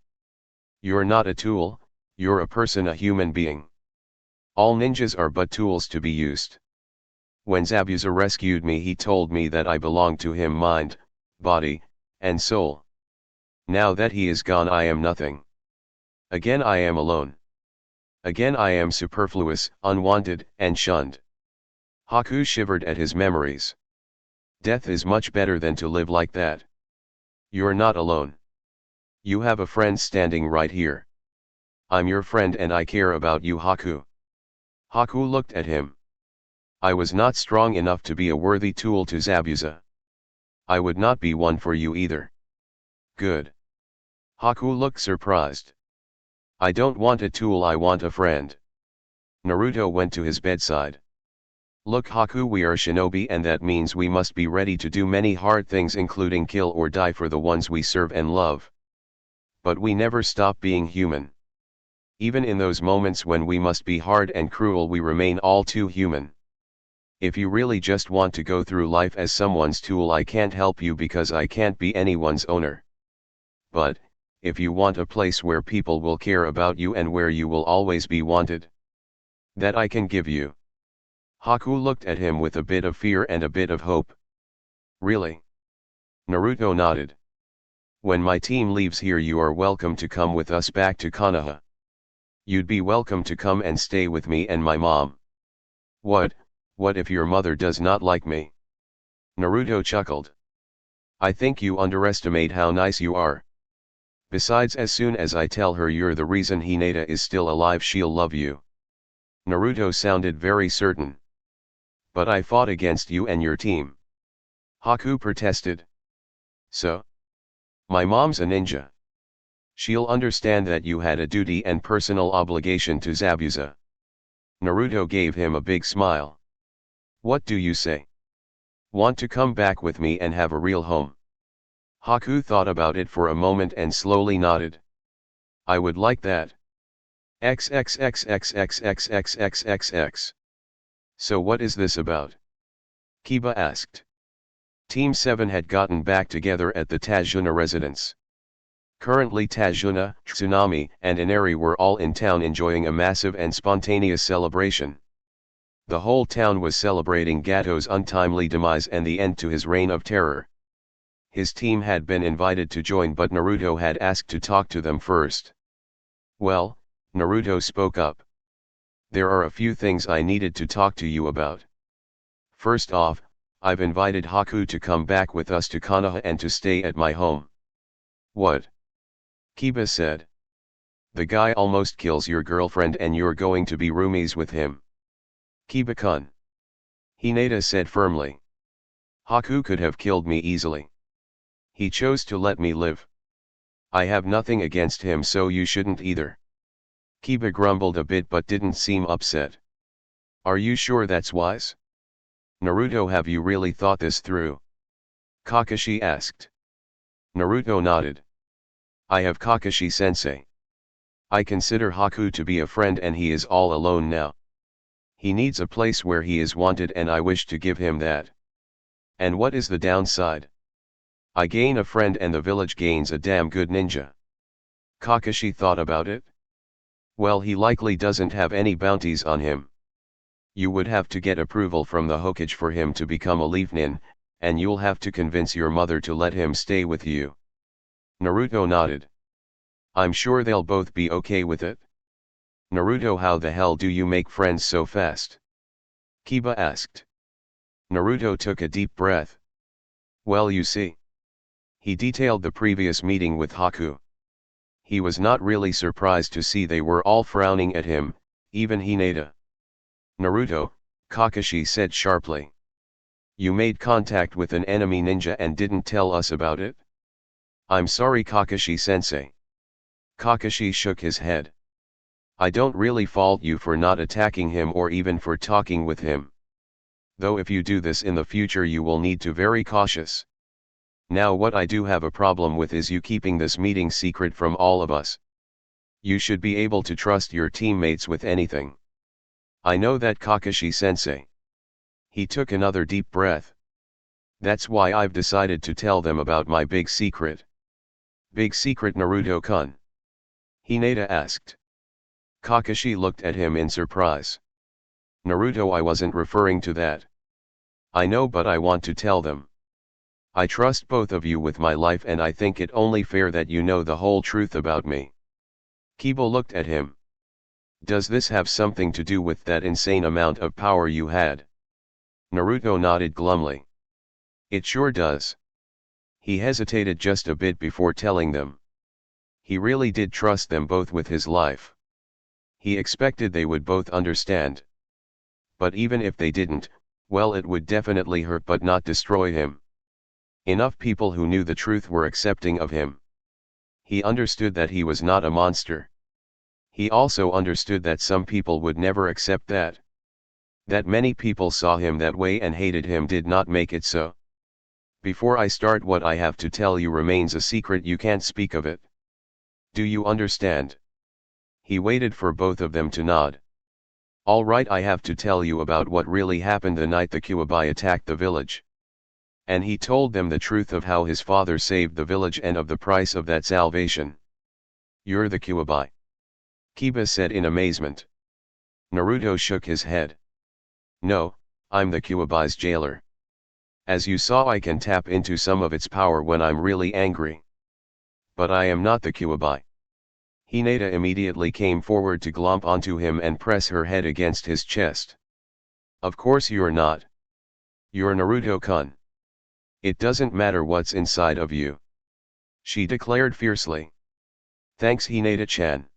"You're not a tool, you're a person, a human being. All ninjas are but tools to be used. When Zabuza rescued me, he told me that I belonged to him, mind, body, and soul. Now that he is gone, I am nothing. Again I am alone. Again I am superfluous, unwanted, and shunned." Haku shivered at his memories. "Death is much better than to live like that. You're not alone. You have a friend standing right here. I'm your friend and I care about you, Haku." Haku looked at him. "I was not strong enough to be a worthy tool to Zabuza. I would not be one for you either." "Good." Haku looked surprised. "I don't want a tool, I want a friend." Naruto went to his bedside. "Look, Haku, we are shinobi and that means we must be ready to do many hard things, including kill or die for the ones we serve and love. But we never stop being human. Even in those moments when we must be hard and cruel, we remain all too human. If you really just want to go through life as someone's tool, I can't help you because I can't be anyone's owner. But, if you want a place where people will care about you and where you will always be wanted, that I can give you. Haku looked at him with a bit of fear and a bit of hope. Really? Naruto nodded. When my team leaves here, you are welcome to come with us back to Konoha. You'd be welcome to come and stay with me and my mom. What if your mother does not like me? Naruto chuckled. I think you underestimate how nice you are. Besides, as soon as I tell her you're the reason Hinata is still alive, she'll love you. Naruto sounded very certain. But I fought against you and your team. Haku protested. So? My mom's a ninja. She'll understand that you had a duty and personal obligation to Zabuza. Naruto gave him a big smile. What do you say? Want to come back with me and have a real home? Haku thought about it for a moment and slowly nodded. I would like that. XXXXXXXXXXX. So what is this about? Kiba asked. Team 7 had gotten back together at the Tajuna residence. Currently Tajuna, Tsunami, and Inari were all in town enjoying a massive and spontaneous celebration. The whole town was celebrating Gato's untimely demise and the end to his reign of terror. His team had been invited to join, but Naruto had asked to talk to them first. Well, Naruto spoke up. There are a few things I needed to talk to you about. First off, I've invited Haku to come back with us to Konoha and to stay at my home. What? Kiba said. The guy almost kills your girlfriend and you're going to be roomies with him. Kiba-kun. Hinata said firmly. Haku could have killed me easily. He chose to let me live. I have nothing against him, so you shouldn't either. Kiba grumbled a bit but didn't seem upset. Are you sure that's wise? Naruto, have you really thought this through? Kakashi asked. Naruto nodded. I have, Kakashi-sensei. I consider Haku to be a friend and he is all alone now. He needs a place where he is wanted and I wish to give him that. And what is the downside? I gain a friend and the village gains a damn good ninja. Kakashi thought about it. Well, he likely doesn't have any bounties on him. You would have to get approval from the Hokage for him to become a leaf nin, and you'll have to convince your mother to let him stay with you. Naruto nodded. I'm sure they'll both be okay with it. Naruto, how the hell do you make friends so fast? Kiba asked. Naruto took a deep breath. Well, you see. He detailed the previous meeting with Haku. He was not really surprised to see they were all frowning at him, even Hinata. Naruto, Kakashi said sharply. You made contact with an enemy ninja and didn't tell us about it? I'm sorry, Kakashi-sensei. Kakashi shook his head. I don't really fault you for not attacking him or even for talking with him. Though if you do this in the future you will need to be very cautious. Now what I do have a problem with is you keeping this meeting secret from all of us. You should be able to trust your teammates with anything. I know that, Kakashi-sensei. He took another deep breath. That's why I've decided to tell them about my big secret. Big secret, Naruto-kun? Hinata asked. Kakashi looked at him in surprise. Naruto, I wasn't referring to that. I know, but I want to tell them. I trust both of you with my life and I think it only fair that you know the whole truth about me. Kiba looked at him. Does this have something to do with that insane amount of power you had? Naruto nodded glumly. It sure does. He hesitated just a bit before telling them. He really did trust them both with his life. He expected they would both understand. But even if they didn't, well, it would definitely hurt but not destroy him. Enough people who knew the truth were accepting of him. He understood that he was not a monster. He also understood that some people would never accept that. That many people saw him that way and hated him did not make it so. Before I start, what I have to tell you remains a secret. You can't speak of it. Do you understand? He waited for both of them to nod. Alright, I have to tell you about what really happened the night the Kyuubi attacked the village. And he told them the truth of how his father saved the village and of the price of that salvation. You're the Kyuubi? Kiba said in amazement. Naruto shook his head. No, I'm the Kyuubi's jailer. As you saw, I can tap into some of its power when I'm really angry. But I am not the Kyuubi. Hinata immediately came forward to glomp onto him and press her head against his chest. Of course you're not. You're Naruto-kun. It doesn't matter what's inside of you, she declared fiercely. Thanks, Hinata-chan.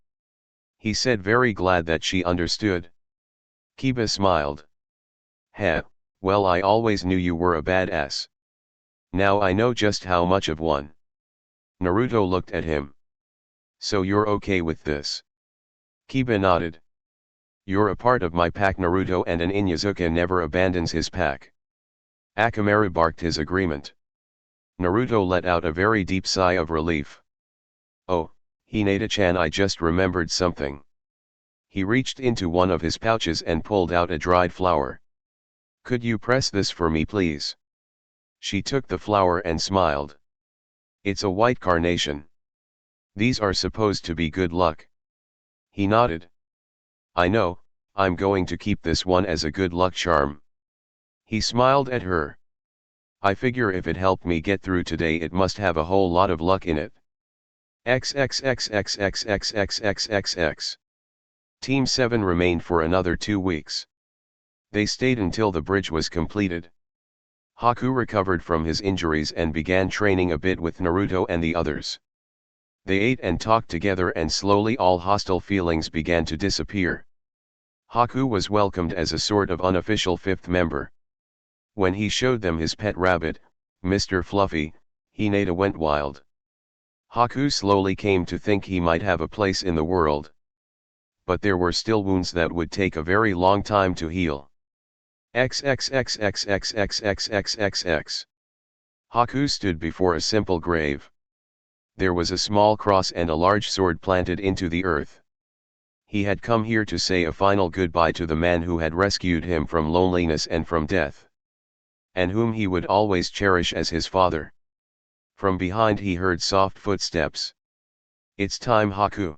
He said, very glad that she understood. Kiba smiled. Heh, well, I always knew you were a badass. Now I know just how much of one. Naruto looked at him. So you're okay with this? Kiba nodded. You're a part of my pack, Naruto, and an Inuzuka never abandons his pack. Akamaru barked his agreement. Naruto let out a very deep sigh of relief. Oh, Hinata-chan, I just remembered something. He reached into one of his pouches and pulled out a dried flower. Could you press this for me, please? She took the flower and smiled. It's a white carnation. These are supposed to be good luck. He nodded. I know, I'm going to keep this one as a good luck charm. He smiled at her. I figure if it helped me get through today, it must have a whole lot of luck in it. XXXXXXXXXX. Team 7 remained for another 2 weeks. They stayed until the bridge was completed. Haku recovered from his injuries and began training a bit with Naruto and the others. They ate and talked together, and slowly all hostile feelings began to disappear. Haku was welcomed as a sort of unofficial fifth member. When he showed them his pet rabbit, Mr. Fluffy, Hinata went wild. Haku slowly came to think he might have a place in the world. But there were still wounds that would take a very long time to heal. XXXXXXXXXXX. Haku stood before a simple grave. There was a small cross and a large sword planted into the earth. He had come here to say a final goodbye to the man who had rescued him from loneliness and from death, and whom he would always cherish as his father. From behind he heard soft footsteps. It's time, Haku.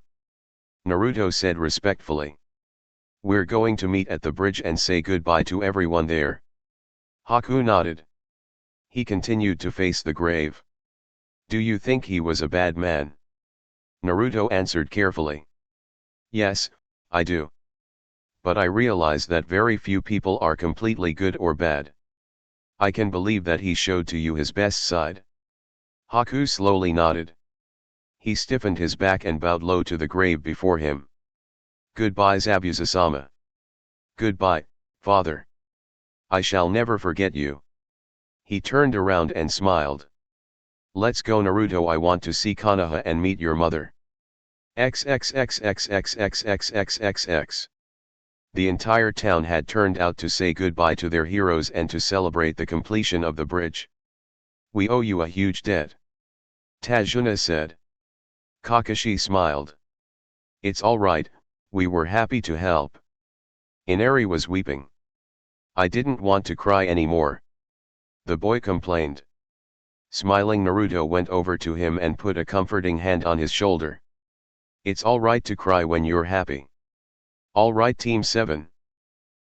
Naruto said respectfully. We're going to meet at the bridge and say goodbye to everyone there. Haku nodded. He continued to face the grave. Do you think he was a bad man? Naruto answered carefully. Yes, I do. But I realize that very few people are completely good or bad. I can believe that he showed to you his best side. Haku slowly nodded. He stiffened his back and bowed low to the grave before him. Goodbye, Zabuza-sama. Goodbye, father. I shall never forget you. He turned around and smiled. Let's go, Naruto, I want to see Konoha and meet your mother. XXXXXXXXXXX. The entire town had turned out to say goodbye to their heroes and to celebrate the completion of the bridge. We owe you a huge debt, Tajuna said. Kakashi smiled. It's all right, we were happy to help. Inari was weeping. I didn't want to cry anymore, the boy complained. Smiling, Naruto went over to him and put a comforting hand on his shoulder. It's all right to cry when you're happy. All right, Team 7.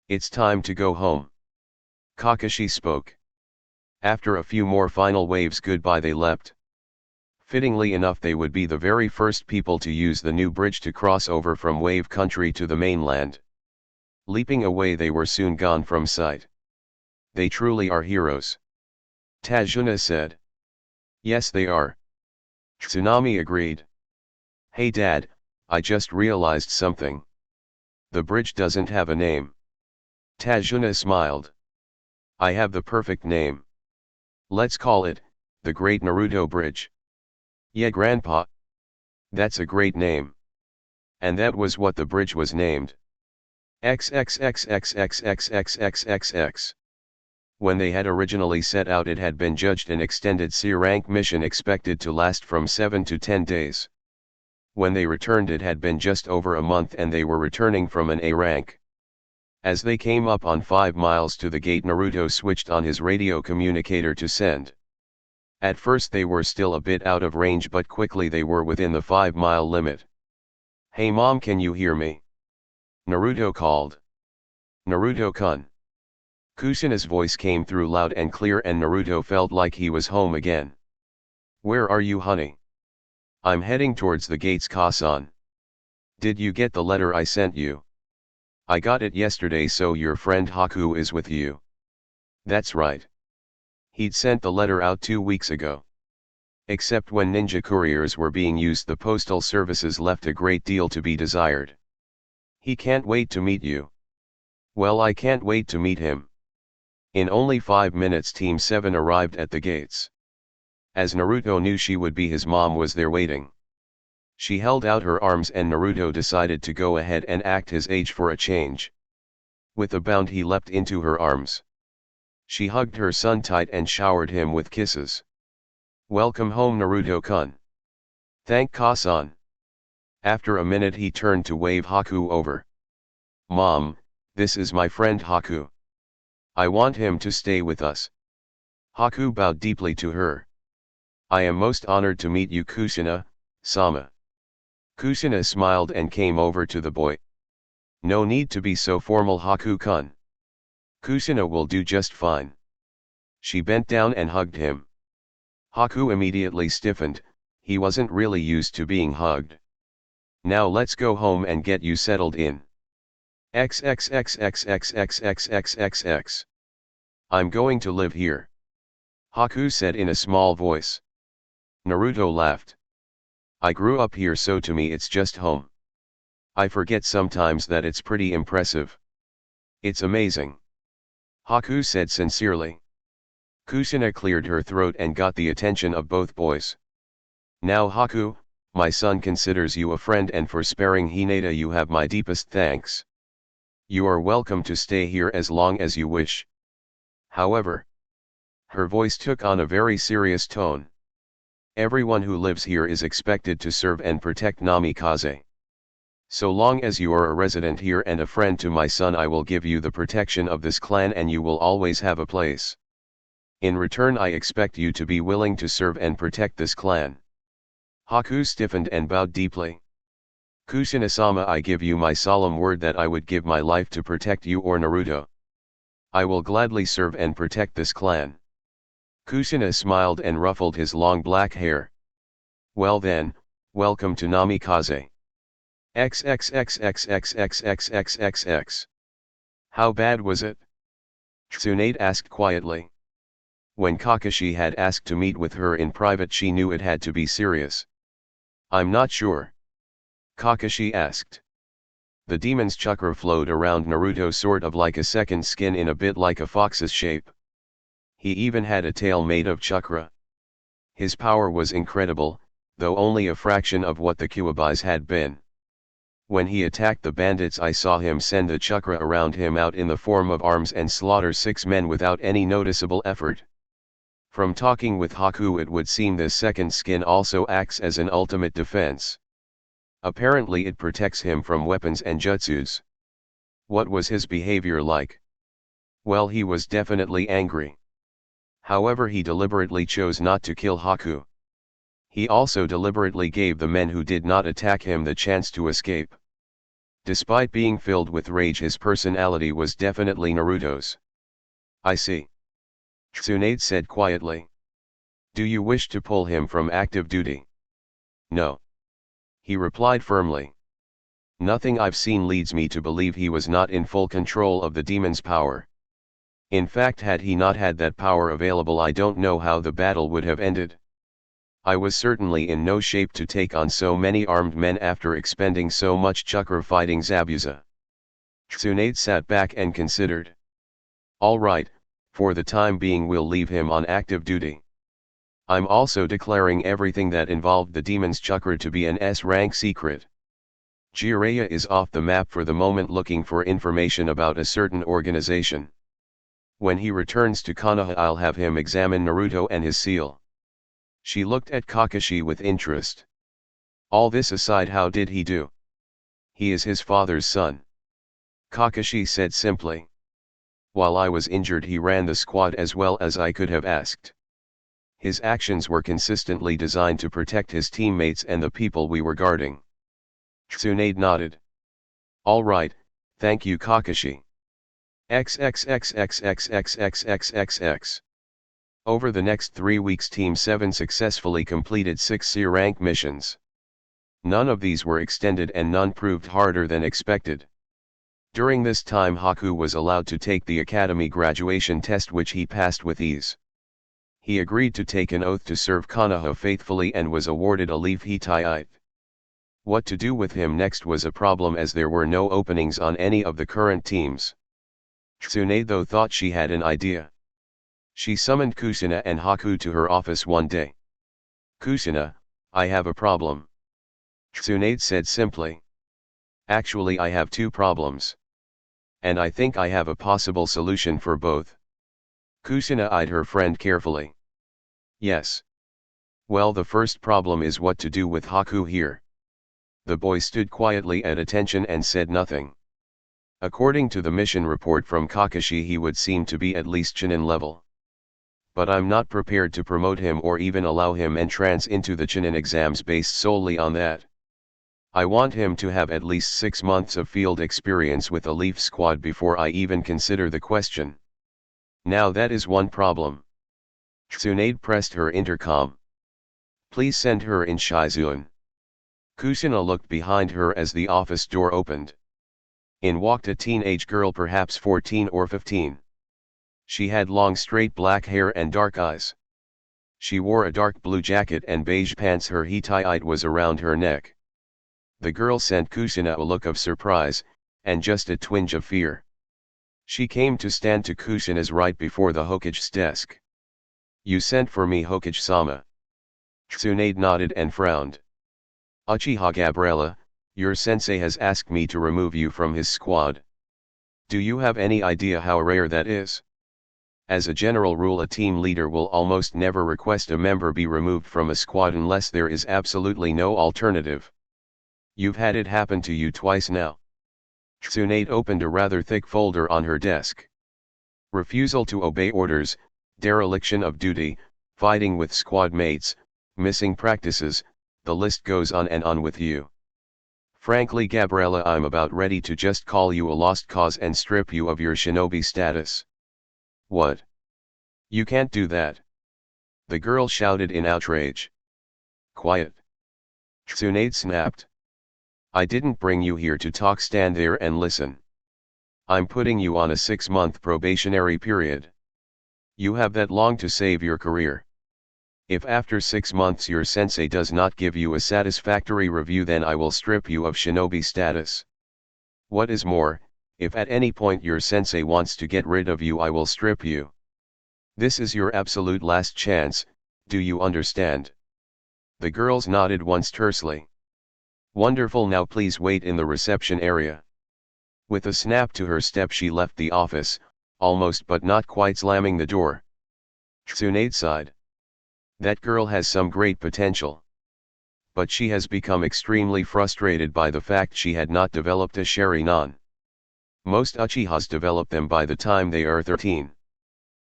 It's time to go home. Kakashi spoke. After a few more final waves goodbye, they leapt. Fittingly enough, they would be the very first people to use the new bridge to cross over from Wave Country to the mainland. Leaping away, they were soon gone from sight. They truly are heroes, Tajuna said. Yes, they are. Tsunami agreed. Hey Dad, I just realized something. The bridge doesn't have a name. Tajuna smiled. I have the perfect name. Let's call it, the Great Naruto Bridge. Yeah, Grandpa. That's a great name. And that was what the bridge was named. XXXXXXXXXXX. When they had originally set out, it had been judged an extended C rank mission expected to last from 7 to 10 days. When they returned it had been just over a month and they were returning from an A rank. As they came up on 5 miles to the gate, Naruto switched on his radio communicator to send. At first they were still a bit out of range, but quickly they were within the 5-mile limit. "Hey mom, can you hear me?" Naruto called. "Naruto-kun." Kushina's voice came through loud and clear and Naruto felt like he was home again. "Where are you, honey?" "I'm heading towards the gates, Kasan." "Did you get the letter I sent you?" "I got it yesterday, so your friend Haku is with you." "That's right. He'd sent the letter out 2 weeks ago. Except when ninja couriers were being used, the postal services left a great deal to be desired. He can't wait to meet you." "Well, I can't wait to meet him." In only 5 minutes Team 7 arrived at the gates. As Naruto knew she would be, his mom was there waiting. She held out her arms and Naruto decided to go ahead and act his age for a change. With a bound he leapt into her arms. She hugged her son tight and showered him with kisses. "Welcome home, Naruto-kun." "Thank Kasan." After a minute he turned to wave Haku over. "Mom, this is my friend Haku. I want him to stay with us." Haku bowed deeply to her. "I am most honored to meet you, Kushina-sama." Kushina smiled and came over to the boy. "No need to be so formal, Haku-kun. Kushina will do just fine." She bent down and hugged him. Haku immediately stiffened. He wasn't really used to being hugged. "Now let's go home and get you settled in." XXXXXXXXXX. "I'm going to live here," Haku said in a small voice. Naruto laughed. "I grew up here, so to me it's just home. I forget sometimes that it's pretty impressive. It's amazing," Haku said sincerely. Kushina cleared her throat and got the attention of both boys. "Now Haku, my son considers you a friend, and for sparing Hinata you have my deepest thanks. You are welcome to stay here as long as you wish. However," her voice took on a very serious tone, "everyone who lives here is expected to serve and protect Namikaze. So long as you are a resident here and a friend to my son, I will give you the protection of this clan and you will always have a place. In return, I expect you to be willing to serve and protect this clan." Haku stiffened and bowed deeply. "Kushina-sama, I give you my solemn word that I would give my life to protect you or Naruto. I will gladly serve and protect this clan." Kushina smiled and ruffled his long black hair. "Well then, welcome to Namikaze." XXXXXXXXXX. "How bad was it?" Tsunade asked quietly. When Kakashi had asked to meet with her in private, she knew it had to be serious. "I'm not sure," Kakashi asked. The demon's chakra flowed around Naruto sort of like a second skin, in a bit like a fox's shape. He even had a tail made of chakra. His power was incredible, though only a fraction of what the Kyuubi's had been. When he attacked the bandits, I saw him send the chakra around him out in the form of arms and slaughter 6 men without any noticeable effort. From talking with Haku, it would seem this second skin also acts as an ultimate defense. Apparently it protects him from weapons and jutsus. What was his behavior like? Well, he was definitely angry. However, he deliberately chose not to kill Haku. He also deliberately gave the men who did not attack him the chance to escape. Despite being filled with rage, his personality was definitely Naruto's. "I see," Tsunade said quietly. "Do you wish to pull him from active duty?" "No," he replied firmly. "Nothing I've seen leads me to believe he was not in full control of the demon's power. In fact, had he not had that power available, I don't know how the battle would have ended. I was certainly in no shape to take on so many armed men after expending so much chakra fighting Zabuza." Tsunade sat back and considered. "All right, for the time being we'll leave him on active duty. I'm also declaring everything that involved the demon's chakra to be an S-rank secret. Jiraiya is off the map for the moment, looking for information about a certain organization. When he returns to Konoha, I'll have him examine Naruto and his seal." She looked at Kakashi with interest. All this aside, how did he do? He is his father's son. Kakashi said simply. While I was injured, he ran the squad as well as I could have asked. His actions were consistently designed to protect his teammates and the people we were guarding. Tsunade nodded. All right, thank you Kakashi. XXXXXXXXXX. Over the next 3 weeks Team 7 successfully completed 6 C-rank missions. None of these were extended and none proved harder than expected. During this time Haku was allowed to take the academy graduation test, which he passed with ease. He agreed to take an oath to serve Konoha faithfully and was awarded a leave Hittite. What to do with him next was a problem, as there were no openings on any of the current teams. Tsunade though thought she had an idea. She summoned Kusina and Haku to her office one day. Kusina, I have a problem. Tsunade said simply. Actually I have 2 problems. And I think I have a possible solution for both. Kusina eyed her friend carefully. Yes. Well, the first problem is what to do with Haku here. The boy stood quietly at attention and said nothing. According to the mission report from Kakashi, he would seem to be at least Chunin level. But I'm not prepared to promote him or even allow him entrance into the Chunin exams based solely on that. I want him to have at least 6 months of field experience with a Leaf squad before I even consider the question. Now that is one problem. Tsunade pressed her intercom. Please send her in, Shizuan. Kusina looked behind her as the office door opened. In walked a teenage girl, perhaps 14 or 15. She had long straight black hair and dark eyes. She wore a dark blue jacket and beige pants. Her Hittite was around her neck. The girl sent Kusina a look of surprise, and just a twinge of fear. She came to stand to Kusina's right before the Hokage's desk. You sent for me, Hokage-sama. Tsunade nodded and frowned. Uchiha Gabriella, your sensei has asked me to remove you from his squad. Do you have any idea how rare that is? As a general rule, a team leader will almost never request a member be removed from a squad unless there is absolutely no alternative. You've had it happen to you twice now. Tsunade opened a rather thick folder on her desk. Refusal to obey orders, dereliction of duty, fighting with squad mates, missing practices, the list goes on and on with you. Frankly, Gabriella, I'm about ready to just call you a lost cause and strip you of your shinobi status. What? You can't do that. The girl shouted in outrage. Quiet. Tsunade snapped. I didn't bring you here to talk, stand there and listen. I'm putting you on a 6-month probationary period. You have that long to save your career. If after 6 months your sensei does not give you a satisfactory review, then I will strip you of shinobi status. What is more, if at any point your sensei wants to get rid of you, I will strip you. This is your absolute last chance, do you understand? The girls nodded once tersely. Wonderful, now please wait in the reception area. With a snap to her step she left the office, almost but not quite slamming the door. Tsunade sighed. That girl has some great potential. But she has become extremely frustrated by the fact she had not developed a Sharingan. Most Uchihas develop them by the time they are 13.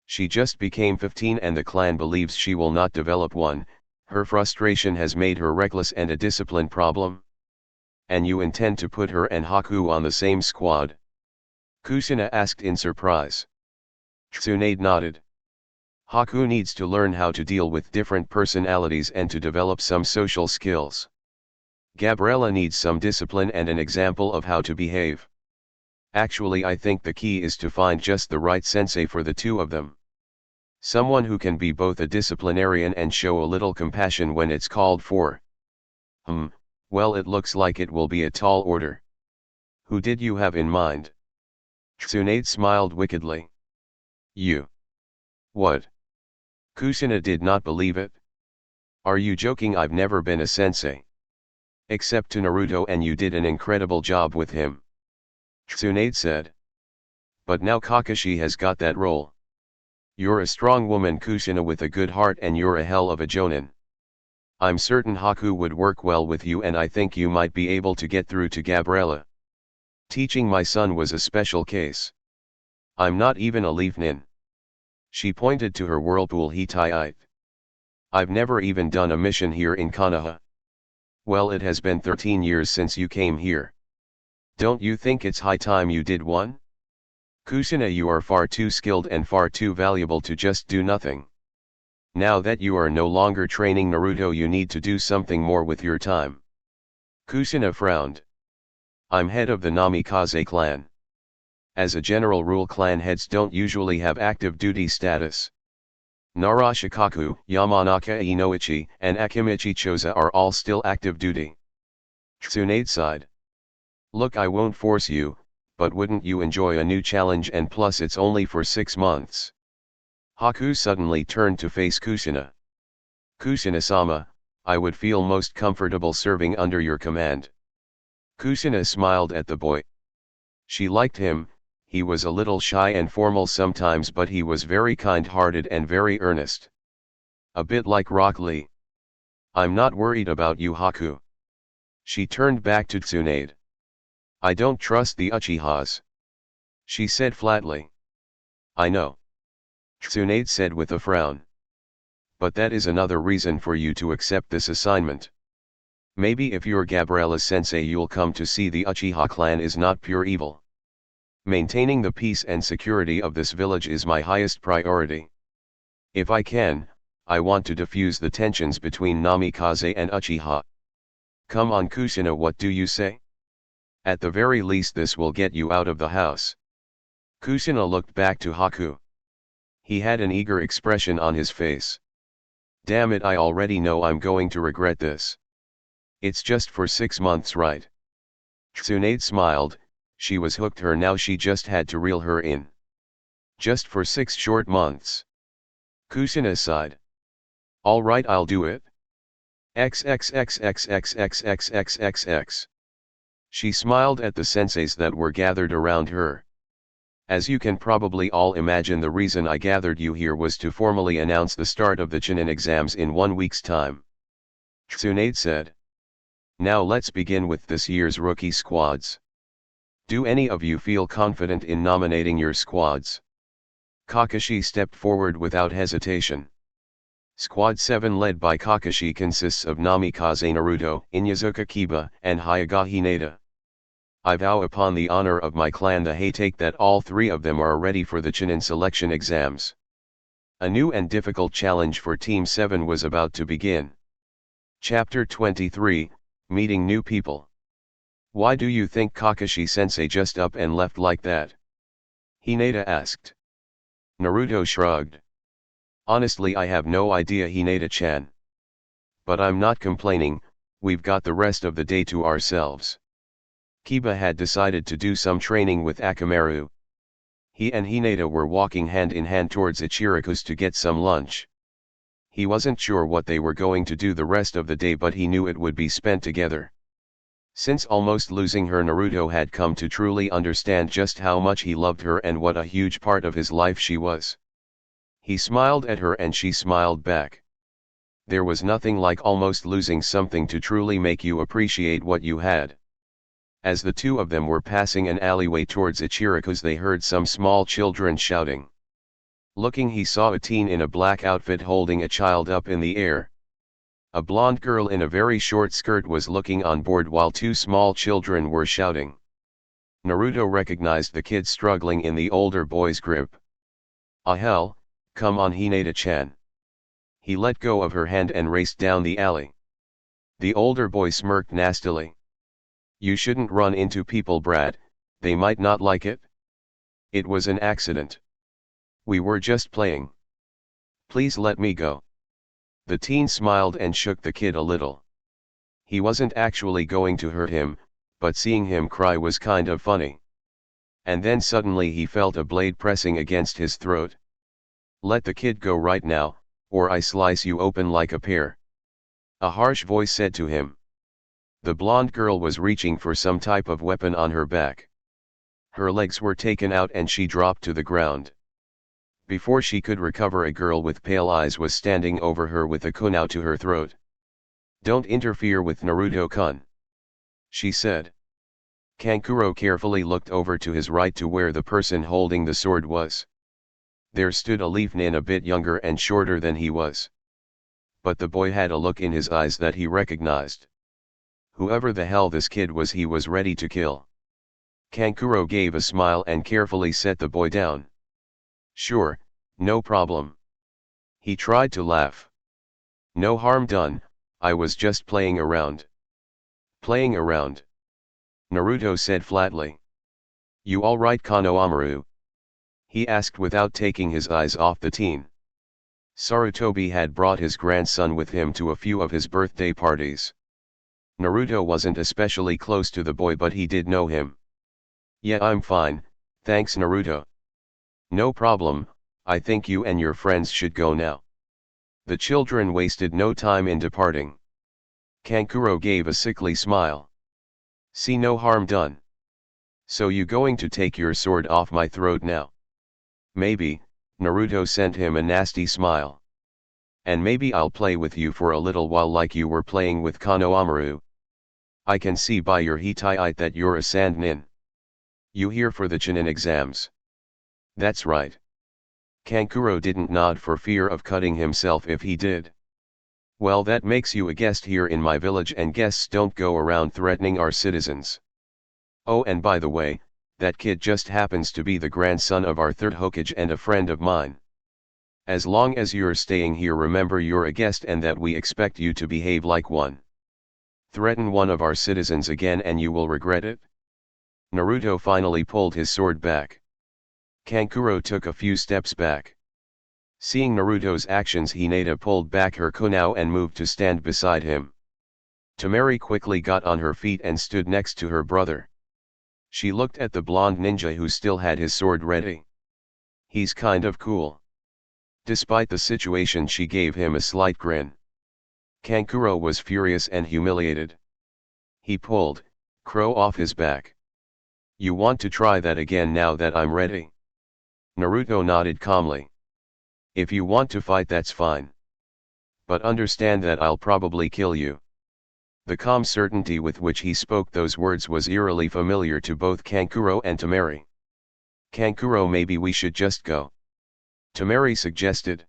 She just became 15 and the clan believes she will not develop one. Her frustration has made her reckless and a discipline problem. And you intend to put her and Haku on the same squad? Kusina asked in surprise. Tsunade nodded. Haku needs to learn how to deal with different personalities and to develop some social skills. Gabriella needs some discipline and an example of how to behave. Actually, I think the key is to find just the right sensei for the two of them. Someone who can be both a disciplinarian and show a little compassion when it's called for. Well, it looks like it will be a tall order. Who did you have in mind? Tsunade smiled wickedly. You. What? Kusina did not believe it. Are you joking? I've never been a sensei. Except to Naruto, and you did an incredible job with him. Tsunade said. But now Kakashi has got that role. You're a strong woman, Kusina, with a good heart, and you're a hell of a jonin. I'm certain Haku would work well with you and I think you might be able to get through to Gabriella. Teaching my son was a special case. I'm not even a leaf nin. She pointed to her whirlpool Hittite. I've never even done a mission here in Konoha. Well, it has been 13 years since you came here. Don't you think it's high time you did one? Kushina, you are far too skilled and far too valuable to just do nothing. Now that you are no longer training Naruto, you need to do something more with your time. Kushina frowned. I'm head of the Namikaze clan. As a general rule, clan heads don't usually have active duty status. Narashikaku, Yamanaka Inoichi, and Akimichi Choza are all still active duty. Tsunade sighed. Look, I won't force you, but wouldn't you enjoy a new challenge, and plus it's only for 6 months. Haku suddenly turned to face Kushina. Kushina-sama, I would feel most comfortable serving under your command. Kushina smiled at the boy. She liked him. He was a little shy and formal sometimes, but he was very kind-hearted and very earnest. A bit like Rock Lee. I'm not worried about you, Haku. She turned back to Tsunade. I don't trust the Uchihas. She said flatly. I know. Tsunade said with a frown. But that is another reason for you to accept this assignment. Maybe if you're Gabriella-sensei, you'll come to see the Uchiha clan is not pure evil. Maintaining the peace and security of this village is my highest priority. If I can, I want to diffuse the tensions between Namikaze and Uchiha. Come on, Kushina, what do you say? At the very least this will get you out of the house. Kushina looked back to Haku. He had an eager expression on his face. Damn it, I already know I'm going to regret this. It's just for 6 months, right? Tsunade smiled. She was hooked her now, she just had to reel her in. Just for 6 short months. Kushina sighed. All right, I'll do it. XXXXXXXXXX. She smiled at the senseis that were gathered around her. As you can probably all imagine, the reason I gathered you here was to formally announce the start of the Chunin exams in 1 week's time. Tsunade said. Now let's begin with this year's rookie squads. Do any of you feel confident in nominating your squads? Kakashi stepped forward without hesitation. Squad 7 led by Kakashi consists of Namikaze Naruto, Inyazuka Kiba, and Hyuga Hinata. I vow upon the honor of my clan the Haytake that all 3 of them are ready for the Chunin selection exams. A new and difficult challenge for Team 7 was about to begin. Chapter 23, Meeting New People. Why do you think Kakashi-sensei just up and left like that? Hinata asked. Naruto shrugged. Honestly, I have no idea, Hinata-chan. But I'm not complaining, we've got the rest of the day to ourselves. Kiba had decided to do some training with Akamaru. He and Hinata were walking hand in hand towards Ichiraku's to get some lunch. He wasn't sure what they were going to do the rest of the day, but he knew it would be spent together. Since almost losing her, Naruto had come to truly understand just how much he loved her and what a huge part of his life she was. He smiled at her and she smiled back. There was nothing like almost losing something to truly make you appreciate what you had. As the two of them were passing an alleyway towards Ichiraku's, they heard some small children shouting. Looking, he saw a teen in a black outfit holding a child up in the air. A blonde girl in a very short skirt was looking on board while 2 small children were shouting. Naruto recognized the kid struggling in the older boy's grip. Ah hell, come on Hinata-chan. He let go of her hand and raced down the alley. The older boy smirked nastily. You shouldn't run into people, brat, they might not like it. It was an accident. We were just playing. Please let me go. The teen smiled and shook the kid a little. He wasn't actually going to hurt him, but seeing him cry was kind of funny. And then suddenly he felt a blade pressing against his throat. Let the kid go right now, or I slice you open like a pear. A harsh voice said to him. The blonde girl was reaching for some type of weapon on her back. Her legs were taken out and she dropped to the ground. Before she could recover, a girl with pale eyes was standing over her with a kunai to her throat. Don't interfere with Naruto-kun, she said. Kankuro carefully looked over to his right to where the person holding the sword was. There stood a leaf nin a bit younger and shorter than he was. But the boy had a look in his eyes that he recognized. Whoever the hell this kid was, he was ready to kill. Kankuro gave a smile and carefully set the boy down. Sure, no problem. He tried to laugh. No harm done, I was just playing around. Playing around? Naruto said flatly. You alright, Konohamaru? He asked without taking his eyes off the teen. Sarutobi had brought his grandson with him to a few of his birthday parties. Naruto wasn't especially close to the boy, but he did know him. Yeah, I'm fine, thanks Naruto. No problem, I think you and your friends should go now. The children wasted no time in departing. Kankuro gave a sickly smile. See, no harm done. So you going to take your sword off my throat now? Maybe, Naruto sent him a nasty smile. And maybe I'll play with you for a little while like you were playing with Konohamaru. I can see by your Hittite that you're a sand nin. You here for the Chunin exams? That's right. Kankuro didn't nod for fear of cutting himself if he did. Well, that makes you a guest here in my village, and guests don't go around threatening our citizens. Oh, and by the way, that kid just happens to be the grandson of our third Hokage and a friend of mine. As long as you're staying here, remember you're a guest and that we expect you to behave like one. Threaten one of our citizens again and you will regret it. Naruto finally pulled his sword back. Kankuro took a few steps back. Seeing Naruto's actions, Hinata pulled back her kunao and moved to stand beside him. Temari quickly got on her feet and stood next to her brother. She looked at the blonde ninja who still had his sword ready. He's kind of cool. Despite the situation, she gave him a slight grin. Kankuro was furious and humiliated. He pulled Crow off his back. You want to try that again now that I'm ready? Naruto nodded calmly. If you want to fight, that's fine. But understand that I'll probably kill you. The calm certainty with which he spoke those words was eerily familiar to both Kankuro and Temari. Kankuro, maybe we should just go, Temari suggested.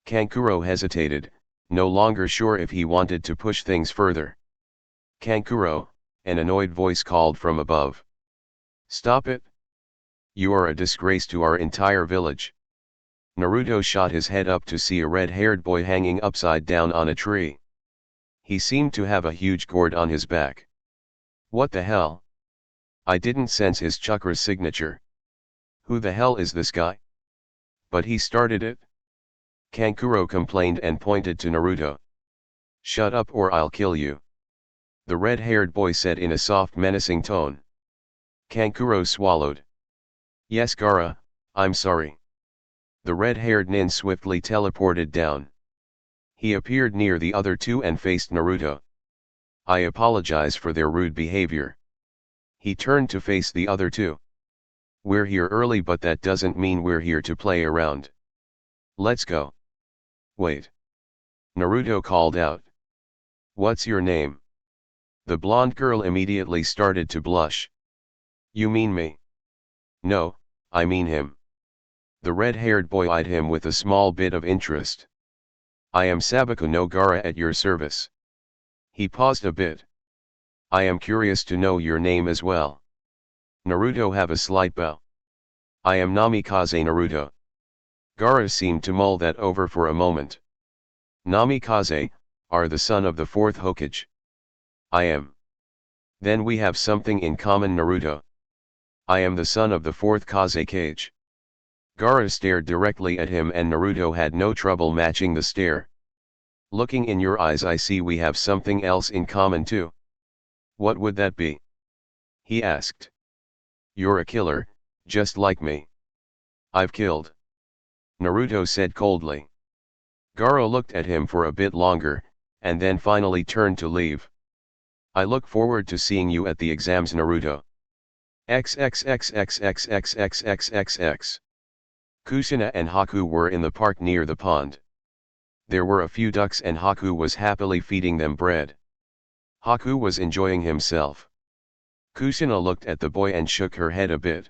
Kankuro hesitated, no longer sure if he wanted to push things further. Kankuro, an annoyed voice called from above. Stop it! You are a disgrace to our entire village. Naruto shot his head up to see a red-haired boy hanging upside down on a tree. He seemed to have a huge gourd on his back. What the hell? I didn't sense his chakra signature. Who the hell is this guy? But he started it? Kankuro complained and pointed to Naruto. Shut up or I'll kill you, the red-haired boy said in a soft, menacing tone. Kankuro swallowed. Yes, Gaara, I'm sorry. The red-haired nin swiftly teleported down. He appeared near the other two and faced Naruto. I apologize for their rude behavior. He turned to face the other two. We're here early, but that doesn't mean we're here to play around. Let's go. Wait. Naruto called out. What's your name? The blonde girl immediately started to blush. You mean me? No, I mean him. The red-haired boy eyed him with a small bit of interest. I am Sabaku no Gaara, at your service. He paused a bit. I am curious to know your name as well. Naruto have a slight bow. I am Namikaze Naruto. Gaara seemed to mull that over for a moment. Namikaze, are the son of the fourth Hokage. I am. Then we have something in common, Naruto. I am the son of the fourth Kazekage. Gaara stared directly at him and Naruto had no trouble matching the stare. Looking in your eyes, I see we have something else in common too. What would that be? He asked. You're a killer, just like me. I've killed. Naruto said coldly. Gaara looked at him for a bit longer, and then finally turned to leave. I look forward to seeing you at the exams, Naruto. XXXXXXXXXX. Kusina and Haku were in the park near the pond. There were a few ducks and Haku was happily feeding them bread. Haku was enjoying himself. Kusina looked at the boy and shook her head a bit.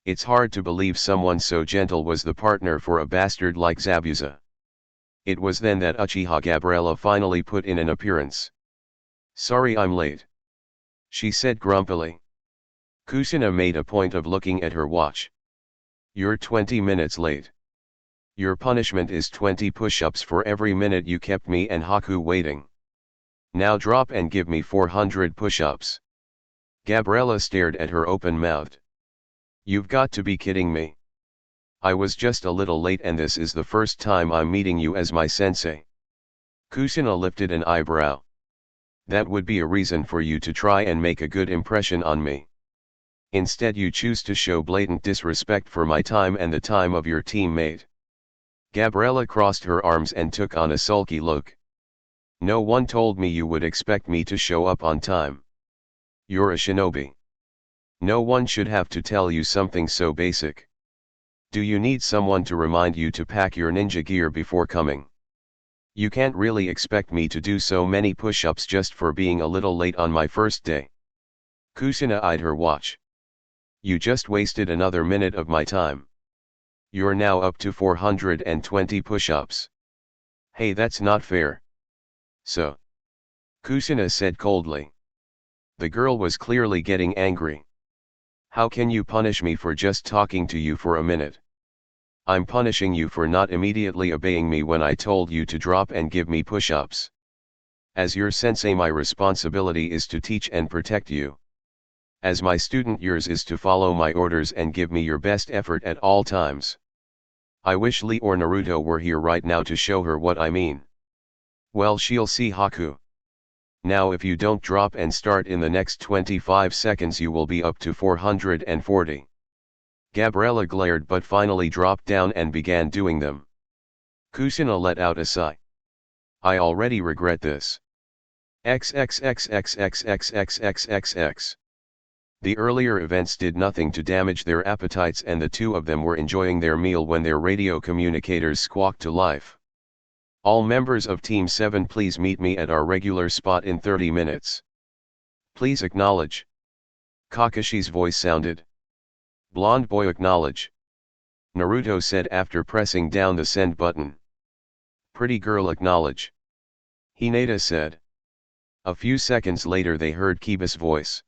It's hard to believe someone so gentle was the partner for a bastard like Zabuza. It was then that Uchiha Gabriella finally put in an appearance. "Sorry I'm late," she said grumpily. Kusina made a point of looking at her watch. "You're 20 minutes late. Your punishment is 20 push-ups for every minute you kept me and Haku waiting. Now drop and give me 400 push-ups." Gabriella stared at her open-mouthed. "You've got to be kidding me. I was just a little late and this is the first time I'm meeting you as my sensei." Kusina lifted an eyebrow. "That would be a reason for you to try and make a good impression on me. Instead you choose to show blatant disrespect for my time and the time of your teammate." Gabriella crossed her arms and took on a sulky look. "No one told me you would expect me to show up on time. You're a shinobi. No one should have to tell you something so basic. Do you need someone to remind you to pack your ninja gear before coming? You can't really expect me to do so many push-ups just for being a little late on my first day." Kusina eyed her watch. "You just wasted another minute of my time. You're now up to 420 push-ups. Hey, that's not fair." "So?" Kusina said coldly. The girl was clearly getting angry. "How can you punish me for just talking to you for a minute? I'm punishing you for not immediately obeying me when I told you to drop and give me push-ups. As your sensei, my responsibility is to teach and protect you. As my student, yours is to follow my orders and give me your best effort at all times. I wish Lee or Naruto were here right now to show her what I mean." "Well, she'll see, Haku. Now if you don't drop and start in the next 25 seconds you will be up to 440. Gabriella glared but finally dropped down and began doing them. Kusina let out a sigh. "I already regret this. XXXXXXXXXX." The earlier events did nothing to damage their appetites and the two of them were enjoying their meal when their radio communicators squawked to life. "All members of Team 7 please meet me at our regular spot in 30 minutes. Please acknowledge." Kakashi's voice sounded. "Blonde boy acknowledge," Naruto said after pressing down the send button. "Pretty girl acknowledge," Hinata said. A few seconds later they heard Kiba's voice.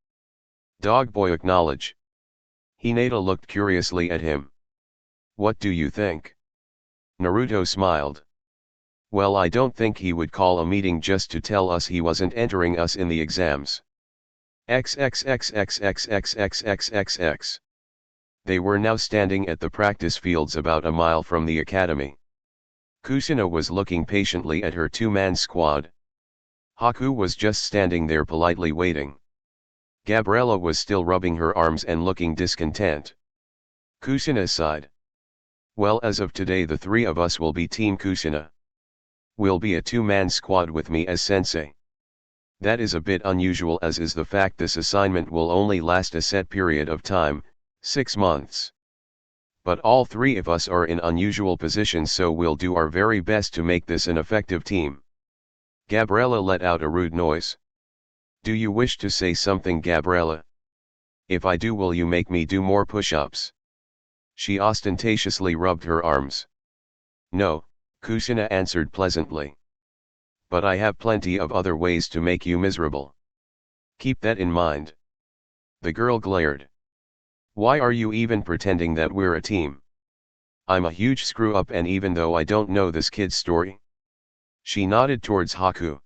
"Dog boy acknowledge." Hinata looked curiously at him. "What do you think?" Naruto smiled. "Well, I don't think he would call a meeting just to tell us he wasn't entering us in the exams. XXXXXXXXXX." They were now standing at the practice fields about a mile from the academy. Kusina was looking patiently at her two-man squad. Haku was just standing there politely waiting. Gabriella was still rubbing her arms and looking discontent. Kusina sighed. "Well, as of today the three of us will be Team Kusina. We'll be a two-man squad with me as sensei. That is a bit unusual, as is the fact this assignment will only last a set period of time, 6 months. But all three of us are in unusual positions, so we'll do our very best to make this an effective team." Gabriella let out a rude noise. "Do you wish to say something, Gabriella? If I do, will you make me do more push-ups?" She ostentatiously rubbed her arms. "No," Kusina answered pleasantly. "But I have plenty of other ways to make you miserable. Keep that in mind." The girl glared. "Why are you even pretending that we're a team? I'm a huge screw-up, and even though I don't know this kid's story." She nodded towards Haku.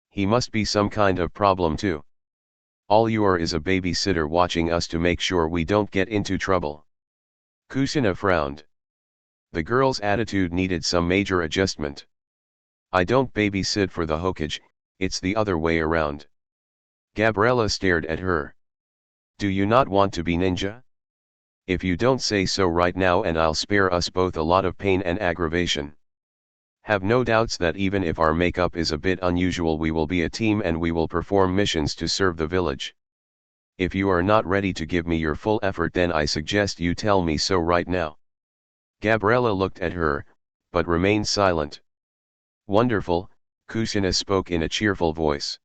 "He must be some kind of problem too. All you are is a babysitter watching us to make sure we don't get into trouble." Kusina frowned. The girl's attitude needed some major adjustment. "I don't babysit for the Hokage, it's the other way around." Gabriella stared at her. "Do you not want to be ninja? If you don't, say so right now and I'll spare us both a lot of pain and aggravation. Have no doubts that even if our makeup is a bit unusual, we will be a team and we will perform missions to serve the village. If you are not ready to give me your full effort, then I suggest you tell me so right now." Gabriella looked at her, but remained silent. Wonderful, Kushina spoke in a cheerful voice.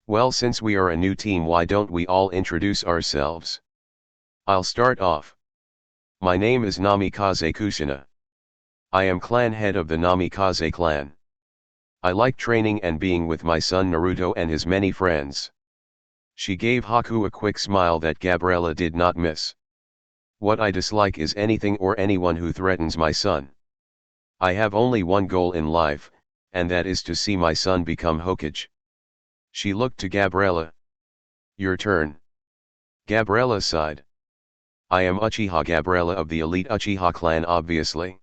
Well, since we are a new team, why don't we all introduce ourselves? I'll start off. My name is Namikaze Kushina. I am clan head of the Namikaze clan. I like training and being with my son Naruto and his many friends. She gave Haku a quick smile that Gabriella did not miss. What I dislike is anything or anyone who threatens my son. I have only one goal in life, and that is to see my son become Hokage. She looked to Gabriella. Your turn. Gabriella sighed. I am Uchiha Gabriella of the elite Uchiha clan, obviously.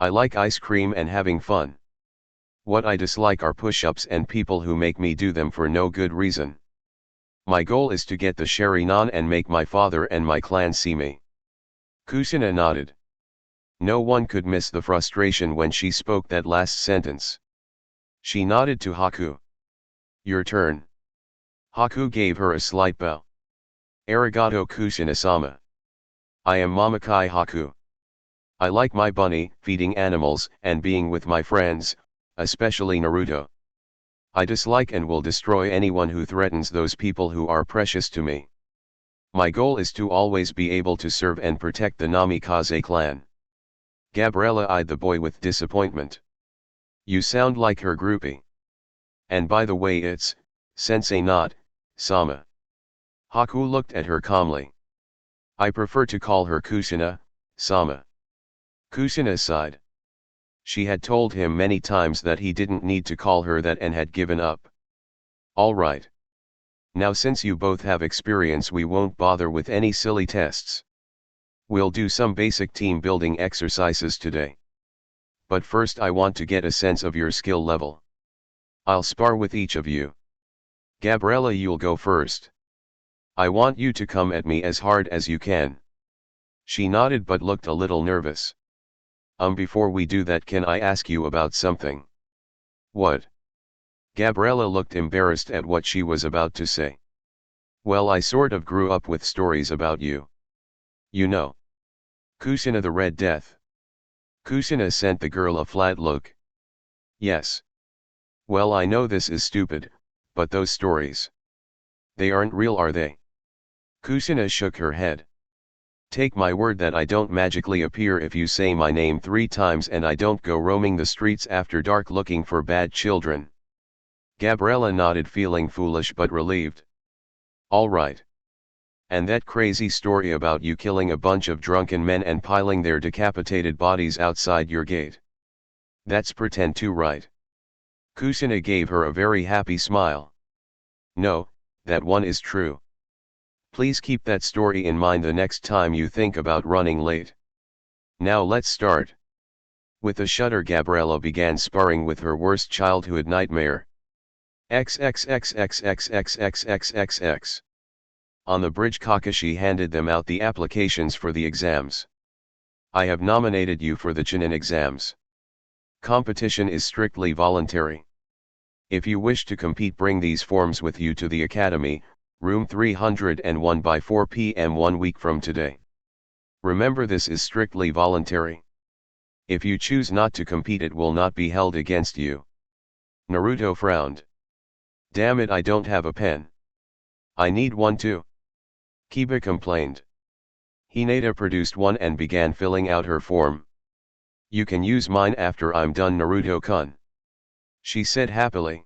I like ice cream and having fun. What I dislike are push-ups and people who make me do them for no good reason. My goal is to get the Sharingan and make my father and my clan see me. Kushina nodded. No one could miss the frustration when she spoke that last sentence. She nodded to Haku. Your turn. Haku gave her a slight bow. Arigato Kushina-sama. I am Mamakai Haku. I like my bunny, feeding animals, and being with my friends, especially Naruto. I dislike and will destroy anyone who threatens those people who are precious to me. My goal is to always be able to serve and protect the Namikaze clan. Gabriella eyed the boy with disappointment. You sound like her groupie. And by the way, it's Sensei, not Sama. Haku looked at her calmly. I prefer to call her Kushina, Sama. Kushina sighed. She had told him many times that he didn't need to call her that and had given up. All right. Now, since you both have experience, we won't bother with any silly tests. We'll do some basic team building exercises today. But first I want to get a sense of your skill level. I'll spar with each of you. Gabriella, you'll go first. I want you to come at me as hard as you can. She nodded but looked a little nervous. Before we do that, can I ask you about something? What? Gabriella looked embarrassed at what she was about to say. Well, I sort of grew up with stories about you. You know. Kushina the Red Death. Kushina sent the girl a flat look. Yes. Well, I know this is stupid, but those stories. They aren't real, are they? Kushina shook her head. Take my word that I don't magically appear if you say my name 3 times, and I don't go roaming the streets after dark looking for bad children. Gabriella nodded, feeling foolish but relieved. All right. And that crazy story about you killing a bunch of drunken men and piling their decapitated bodies outside your gate. That's pretend too, right? Kushina gave her a very happy smile. No, that one is true. Please keep that story in mind the next time you think about running late. Now let's start. With a shudder, Gabriella began sparring with her worst childhood nightmare. XXXXXXXXXX. On the bridge, Kakashi handed them out the applications for the exams. I have nominated you for the Chunin exams. Competition is strictly voluntary. If you wish to compete, bring these forms with you to the academy, room 301 by 4 p.m. 1 week from today. Remember, this is strictly voluntary. If you choose not to compete, it will not be held against you. Naruto frowned. Damn it, I don't have a pen. I need one too. Kiba complained. Hinata produced one and began filling out her form. You can use mine after I'm done, Naruto-kun. She said happily.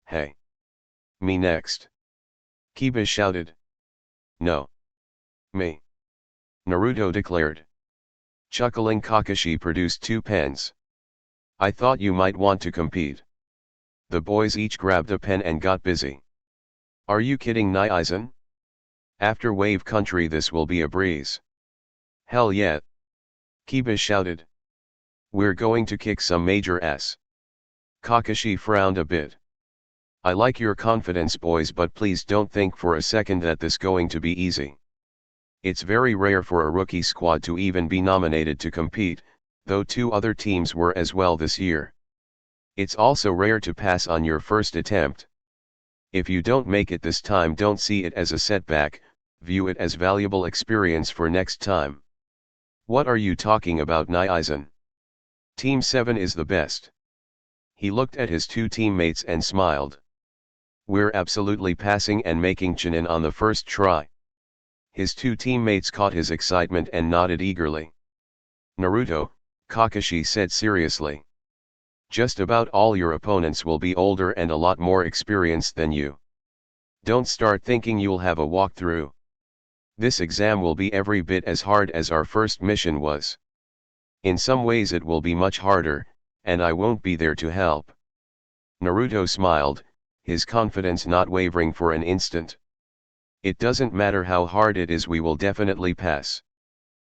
Hey. Me next. Kiba shouted. No. Me. Naruto declared. Chuckling, Kakashi produced 2 pens. I thought you might want to compete. The boys each grabbed a pen and got busy. Are you kidding, Naizen? After Wave Country this will be a breeze. Hell yeah. Kiba shouted. We're going to kick some major ass. Kakashi frowned a bit. I like your confidence, boys, but please don't think for a second that this going to be easy. It's very rare for a rookie squad to even be nominated to compete, though 2 other teams were as well this year. It's also rare to pass on your first attempt. If you don't make it this time, don't see it as a setback, view it as valuable experience for next time. What are you talking about, Naizen? Team 7 is the best. He looked at his two teammates and smiled. We're absolutely passing and making Chunin on the first try. His two teammates caught his excitement and nodded eagerly. Naruto, Kakashi said seriously. Just about all your opponents will be older and a lot more experienced than you. Don't start thinking you'll have a walkthrough. This exam will be every bit as hard as our first mission was. In some ways it will be much harder, and I won't be there to help. Naruto smiled, his confidence not wavering for an instant. It doesn't matter how hard it is, we will definitely pass.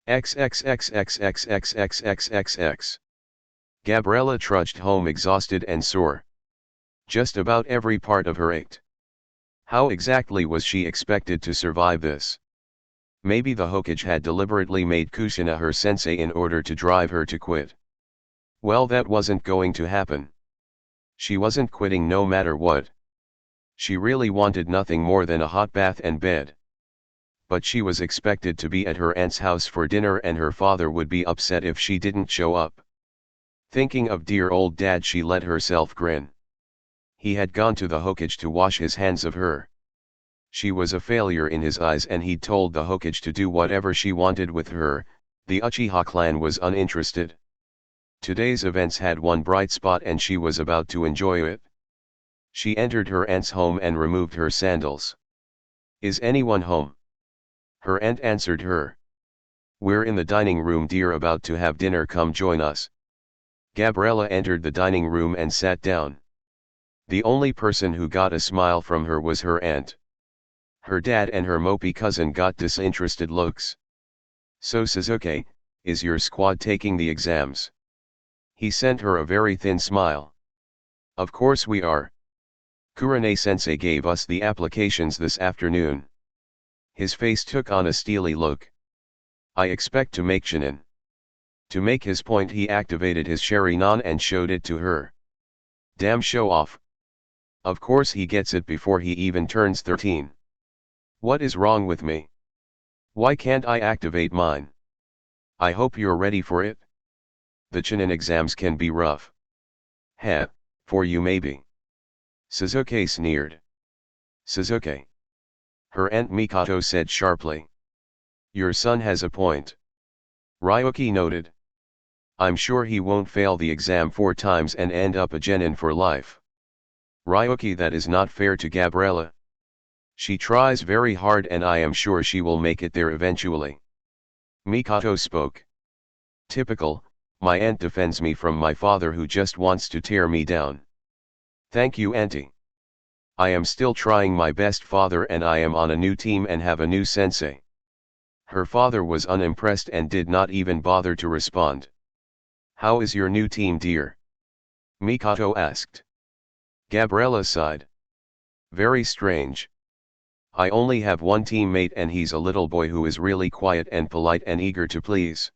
XXXXXXXXXX. Gabriella trudged home exhausted and sore. Just about every part of her ached. How exactly was she expected to survive this? Maybe the Hokage had deliberately made Kushina her sensei in order to drive her to quit. Well, that wasn't going to happen. She wasn't quitting no matter what. She really wanted nothing more than a hot bath and bed. But she was expected to be at her aunt's house for dinner and her father would be upset if she didn't show up. Thinking of dear old dad, she let herself grin. He had gone to the Hokage to wash his hands of her. She was a failure in his eyes and he'd told the Hokage to do whatever she wanted with her. The Uchiha clan was uninterested. Today's events had one bright spot and she was about to enjoy it. She entered her aunt's home and removed her sandals. Is anyone home? Her aunt answered her. We're in the dining room, dear, about to have dinner, come join us. Gabriella entered the dining room and sat down. The only person who got a smile from her was her aunt. Her dad and her mopey cousin got disinterested looks. So Sasuke, is your squad taking the exams? He sent her a very thin smile. Of course we are. Kurane-sensei gave us the applications this afternoon. His face took on a steely look. I expect to make Chunin. To make his point, he activated his Sharingan and showed it to her. Damn show off. Of course he gets it before he even turns 13. What is wrong with me? Why can't I activate mine? I hope you're ready for it. The Chunin exams can be rough. Heh, for you maybe. Sasuke sneered. Sasuke. Her aunt Mikoto said sharply. Your son has a point. Ryuki noted. I'm sure he won't fail the exam 4 times and end up a genin for life. Ryuki, that is not fair to Gabriella. She tries very hard and I am sure she will make it there eventually. Mikoto spoke. Typical, my aunt defends me from my father who just wants to tear me down. Thank you, auntie. I am still trying my best, father, and I am on a new team and have a new sensei. Her father was unimpressed and did not even bother to respond. How is your new team, dear? Mikoto asked. Gabriella sighed. Very strange. I only have one teammate and he's a little boy who is really quiet and polite and eager to please.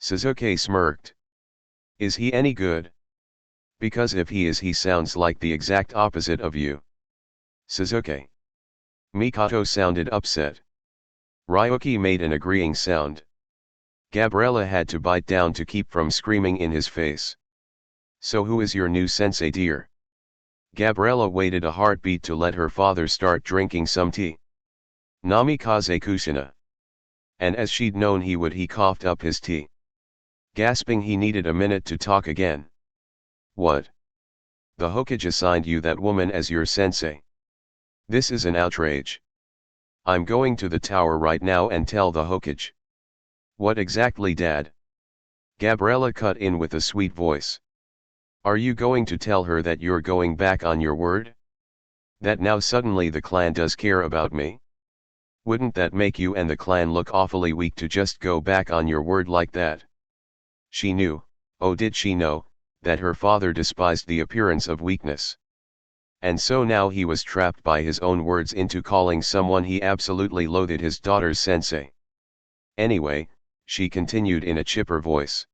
Sasuke smirked. Is he any good? Because if he is, he sounds like the exact opposite of you. Sasuke. Mikoto sounded upset. Ryuki made an agreeing sound. Gabriella had to bite down to keep from screaming in his face. So who is your new sensei, dear? Gabriella waited a heartbeat to let her father start drinking some tea. Namikaze Kushina. And as she'd known he would, he coughed up his tea. Gasping, he needed a minute to talk again. What? The Hokage assigned you that woman as your sensei? This is an outrage. I'm going to the tower right now and tell the Hokage. What exactly, Dad? Gabriella cut in with a sweet voice. Are you going to tell her that you're going back on your word? That now suddenly the clan does care about me? Wouldn't that make you and the clan look awfully weak to just go back on your word like that? She knew, oh did she know, that her father despised the appearance of weakness. And so now he was trapped by his own words into calling someone he absolutely loathed his daughter's sensei. Anyway, she continued in a chipper voice.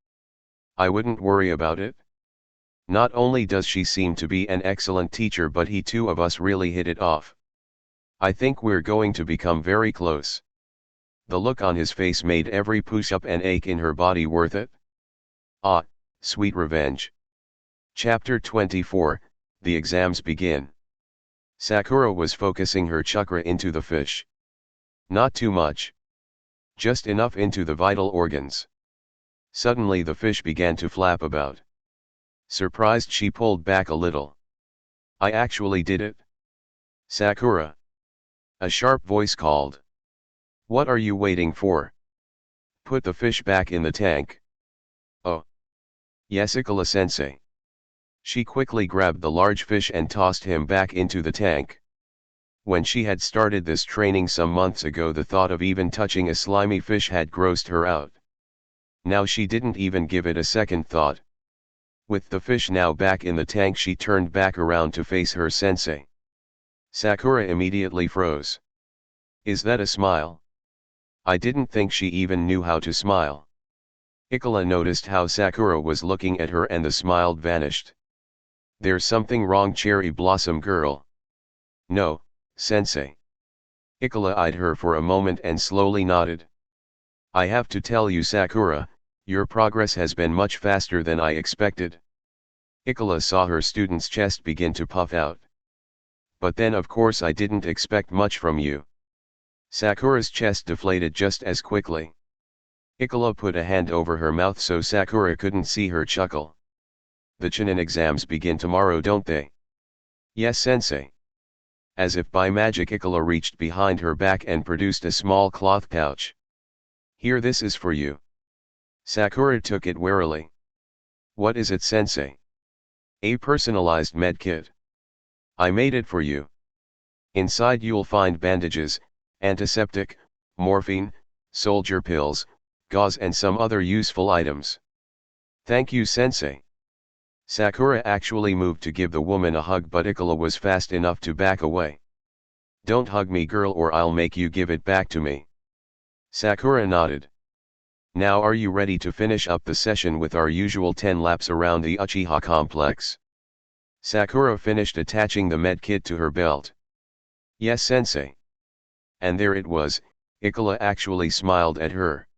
I wouldn't worry about it. Not only does she seem to be an excellent teacher, but he two of us really hit it off. I think we're going to become very close. The look on his face made every push-up and ache in her body worth it. Ah, sweet revenge. Chapter 24, The exams begin. Sakura was focusing her chakra into the fish. Not too much. Just enough into the vital organs. Suddenly the fish began to flap about. Surprised, she pulled back a little. I actually did it. Sakura. A sharp voice called. What are you waiting for? Put the fish back in the tank. Oh. Yes, Ikula-sensei. She quickly grabbed the large fish and tossed him back into the tank. When she had started this training some months ago, the thought of even touching a slimy fish had grossed her out. Now she didn't even give it a second thought. With the fish now back in the tank, she turned back around to face her sensei. Sakura immediately froze. Is that a smile? I didn't think she even knew how to smile. Ikula noticed how Sakura was looking at her and the smile vanished. There's something wrong, cherry blossom girl. No, sensei. Ikula eyed her for a moment and slowly nodded. I have to tell you, Sakura, your progress has been much faster than I expected. Ikula saw her student's chest begin to puff out. But then of course I didn't expect much from you. Sakura's chest deflated just as quickly. Ikula put a hand over her mouth so Sakura couldn't see her chuckle. The Chunin exams begin tomorrow, don't they? Yes, sensei. As if by magic, Ikula reached behind her back and produced a small cloth pouch. Here, this is for you. Sakura took it warily. What is it, sensei? A personalized med kit. I made it for you. Inside you'll find bandages, antiseptic, morphine, soldier pills, gauze and some other useful items. Thank you, sensei. Sakura actually moved to give the woman a hug, but Ikula was fast enough to back away. Don't hug me, girl, or I'll make you give it back to me. Sakura nodded. Now are you ready to finish up the session with our usual 10 laps around the Uchiha complex? Sakura finished attaching the med kit to her belt. Yes, sensei. And there it was, Ikula actually smiled at her.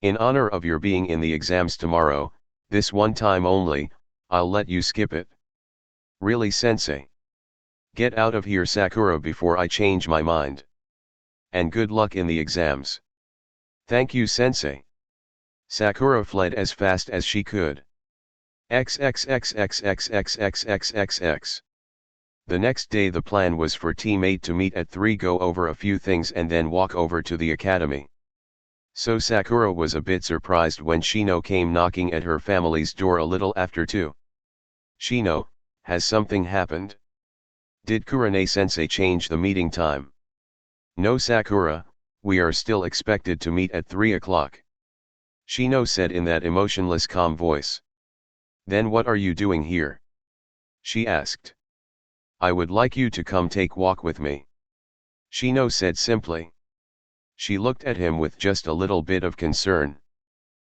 In honor of your being in the exams tomorrow, this one time only, I'll let you skip it. Really, sensei? Get out of here, Sakura, before I change my mind. And good luck in the exams. Thank you, sensei. Sakura fled as fast as she could. XXXXXXXXXX. The next day the plan was for Team 8 to meet at 3, go over a few things and then walk over to the academy. So Sakura was a bit surprised when Shino came knocking at her family's door a little after 2. Shino, has something happened? Did Kurane-sensei change the meeting time? No, Sakura, we are still expected to meet at 3 o'clock. Shino said in that emotionless, calm voice. Then what are you doing here? She asked. I would like you to come take walk with me. Shino said simply. She looked at him with just a little bit of concern.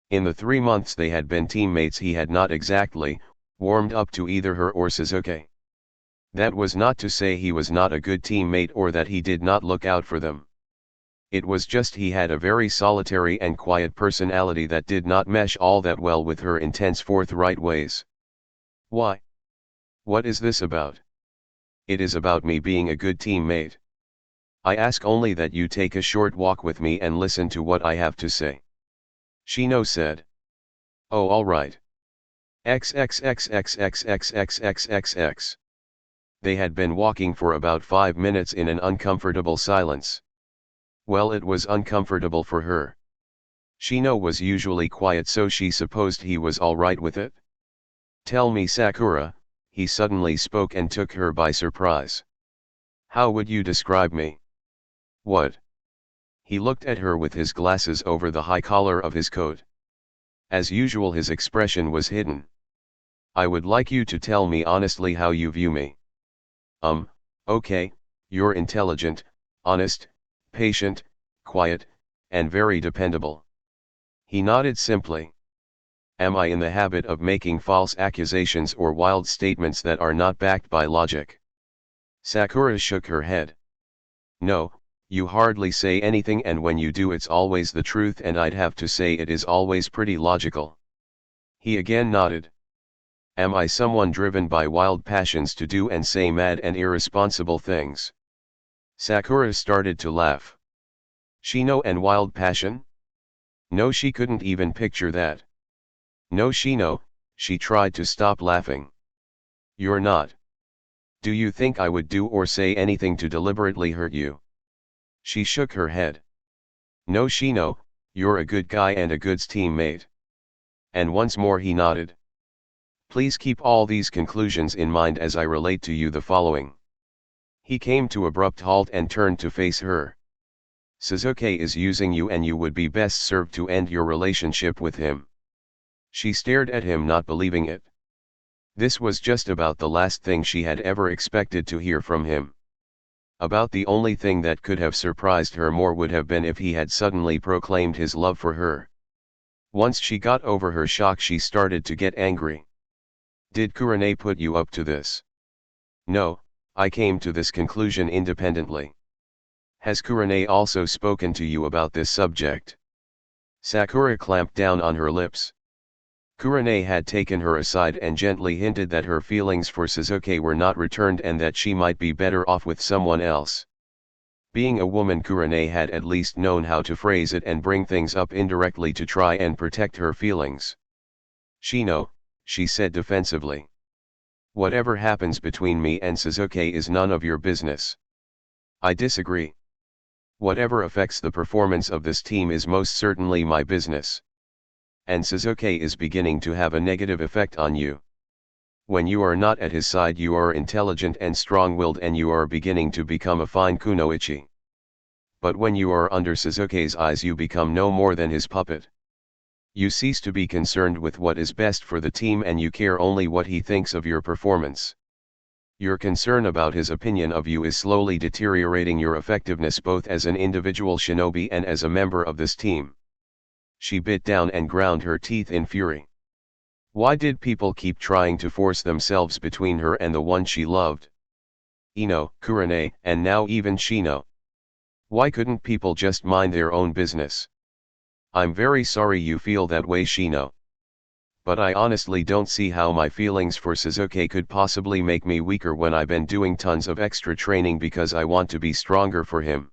In the 3 months they had been teammates, he had not exactly warmed up to either her or Suzuki. That was not to say he was not a good teammate or that he did not look out for them. It was just he had a very solitary and quiet personality that did not mesh all that well with her intense, forthright ways. Why? What is this about? It is about me being a good teammate. I ask only that you take a short walk with me and listen to what I have to say. Shino said. Oh, all right. XXXXXXXXXX. They had been walking for about 5 minutes in an uncomfortable silence. Well, it was uncomfortable for her. Shino was usually quiet, so she supposed he was all right with it. Tell me, Sakura, he suddenly spoke and took her by surprise. How would you describe me? What? He looked at her with his glasses over the high collar of his coat. As usual, his expression was hidden. I would like you to tell me honestly how you view me. Okay, you're intelligent, honest, patient, quiet, and very dependable. He nodded simply. Am I in the habit of making false accusations or wild statements that are not backed by logic? Sakura shook her head. No, you hardly say anything, and when you do it's always the truth, and I'd have to say it is always pretty logical. He again nodded. Am I someone driven by wild passions to do and say mad and irresponsible things? Sakura started to laugh. Shino and wild passion? No, she couldn't even picture that. No, Shino, she tried to stop laughing. You're not. Do you think I would do or say anything to deliberately hurt you? She shook her head. No, Shino, you're a good guy and a good teammate. And once more he nodded. Please keep all these conclusions in mind as I relate to you the following. He came to abrupt halt and turned to face her. Sasuke is using you and you would be best served to end your relationship with him. She stared at him, not believing it. This was just about the last thing she had ever expected to hear from him. About the only thing that could have surprised her more would have been if he had suddenly proclaimed his love for her. Once she got over her shock, she started to get angry. Did Kurane put you up to this? No, I came to this conclusion independently. Has Kurane also spoken to you about this subject? Sakura clamped down on her lips. Kurane had taken her aside and gently hinted that her feelings for Sasuke were not returned and that she might be better off with someone else. Being a woman, Kurane had at least known how to phrase it and bring things up indirectly to try and protect her feelings. Shino, she said defensively. Whatever happens between me and Sasuke is none of your business. I disagree. Whatever affects the performance of this team is most certainly my business. And Sasuke is beginning to have a negative effect on you. When you are not at his side, you are intelligent and strong-willed and you are beginning to become a fine kunoichi. But when you are under Sasuke's eyes, you become no more than his puppet. You cease to be concerned with what is best for the team and you care only what he thinks of your performance. Your concern about his opinion of you is slowly deteriorating your effectiveness both as an individual shinobi and as a member of this team. She bit down and ground her teeth in fury. Why did people keep trying to force themselves between her and the one she loved? Ino, Kurane, and now even Shino. Why couldn't people just mind their own business? I'm very sorry you feel that way, Shino. But I honestly don't see how my feelings for Sasuke could possibly make me weaker when I've been doing tons of extra training because I want to be stronger for him.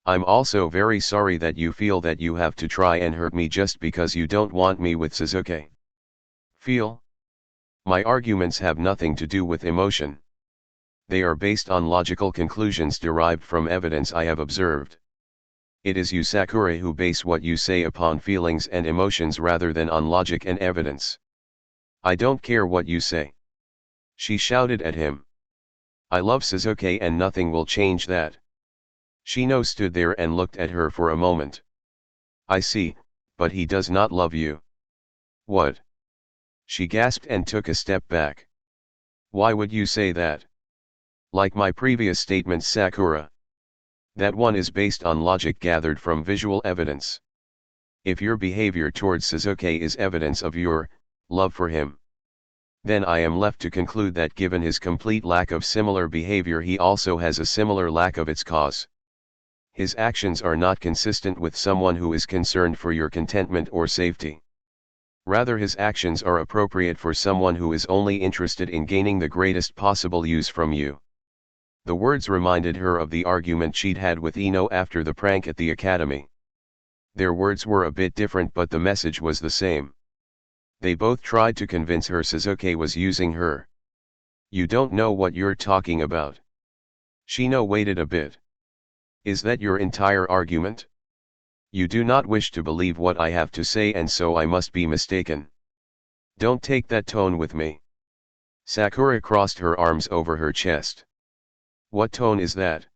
I'm also very sorry that you feel that you have to try and hurt me just because you don't want me with Sasuke. Feel? My arguments have nothing to do with emotion. They are based on logical conclusions derived from evidence I have observed. It is you, Sakura, who base what you say upon feelings and emotions rather than on logic and evidence. I don't care what you say. She shouted at him. I love Sasuke and nothing will change that. Shino stood there and looked at her for a moment. I see, but he does not love you. What? She gasped and took a step back. Why would you say that? Like my previous statements, Sakura. That one is based on logic gathered from visual evidence. If your behavior towards Sasuke is evidence of your love for him, then I am left to conclude that given his complete lack of similar behavior, he also has a similar lack of its cause. His actions are not consistent with someone who is concerned for your contentment or safety. Rather, his actions are appropriate for someone who is only interested in gaining the greatest possible use from you. The words reminded her of the argument she'd had with Ino after the prank at the academy. Their words were a bit different, but the message was the same. They both tried to convince her Sasuke was using her. You don't know what you're talking about. Shino waited a bit. Is that your entire argument? You do not wish to believe what I have to say, and so I must be mistaken. Don't take that tone with me. Sakura crossed her arms over her chest. What tone is that?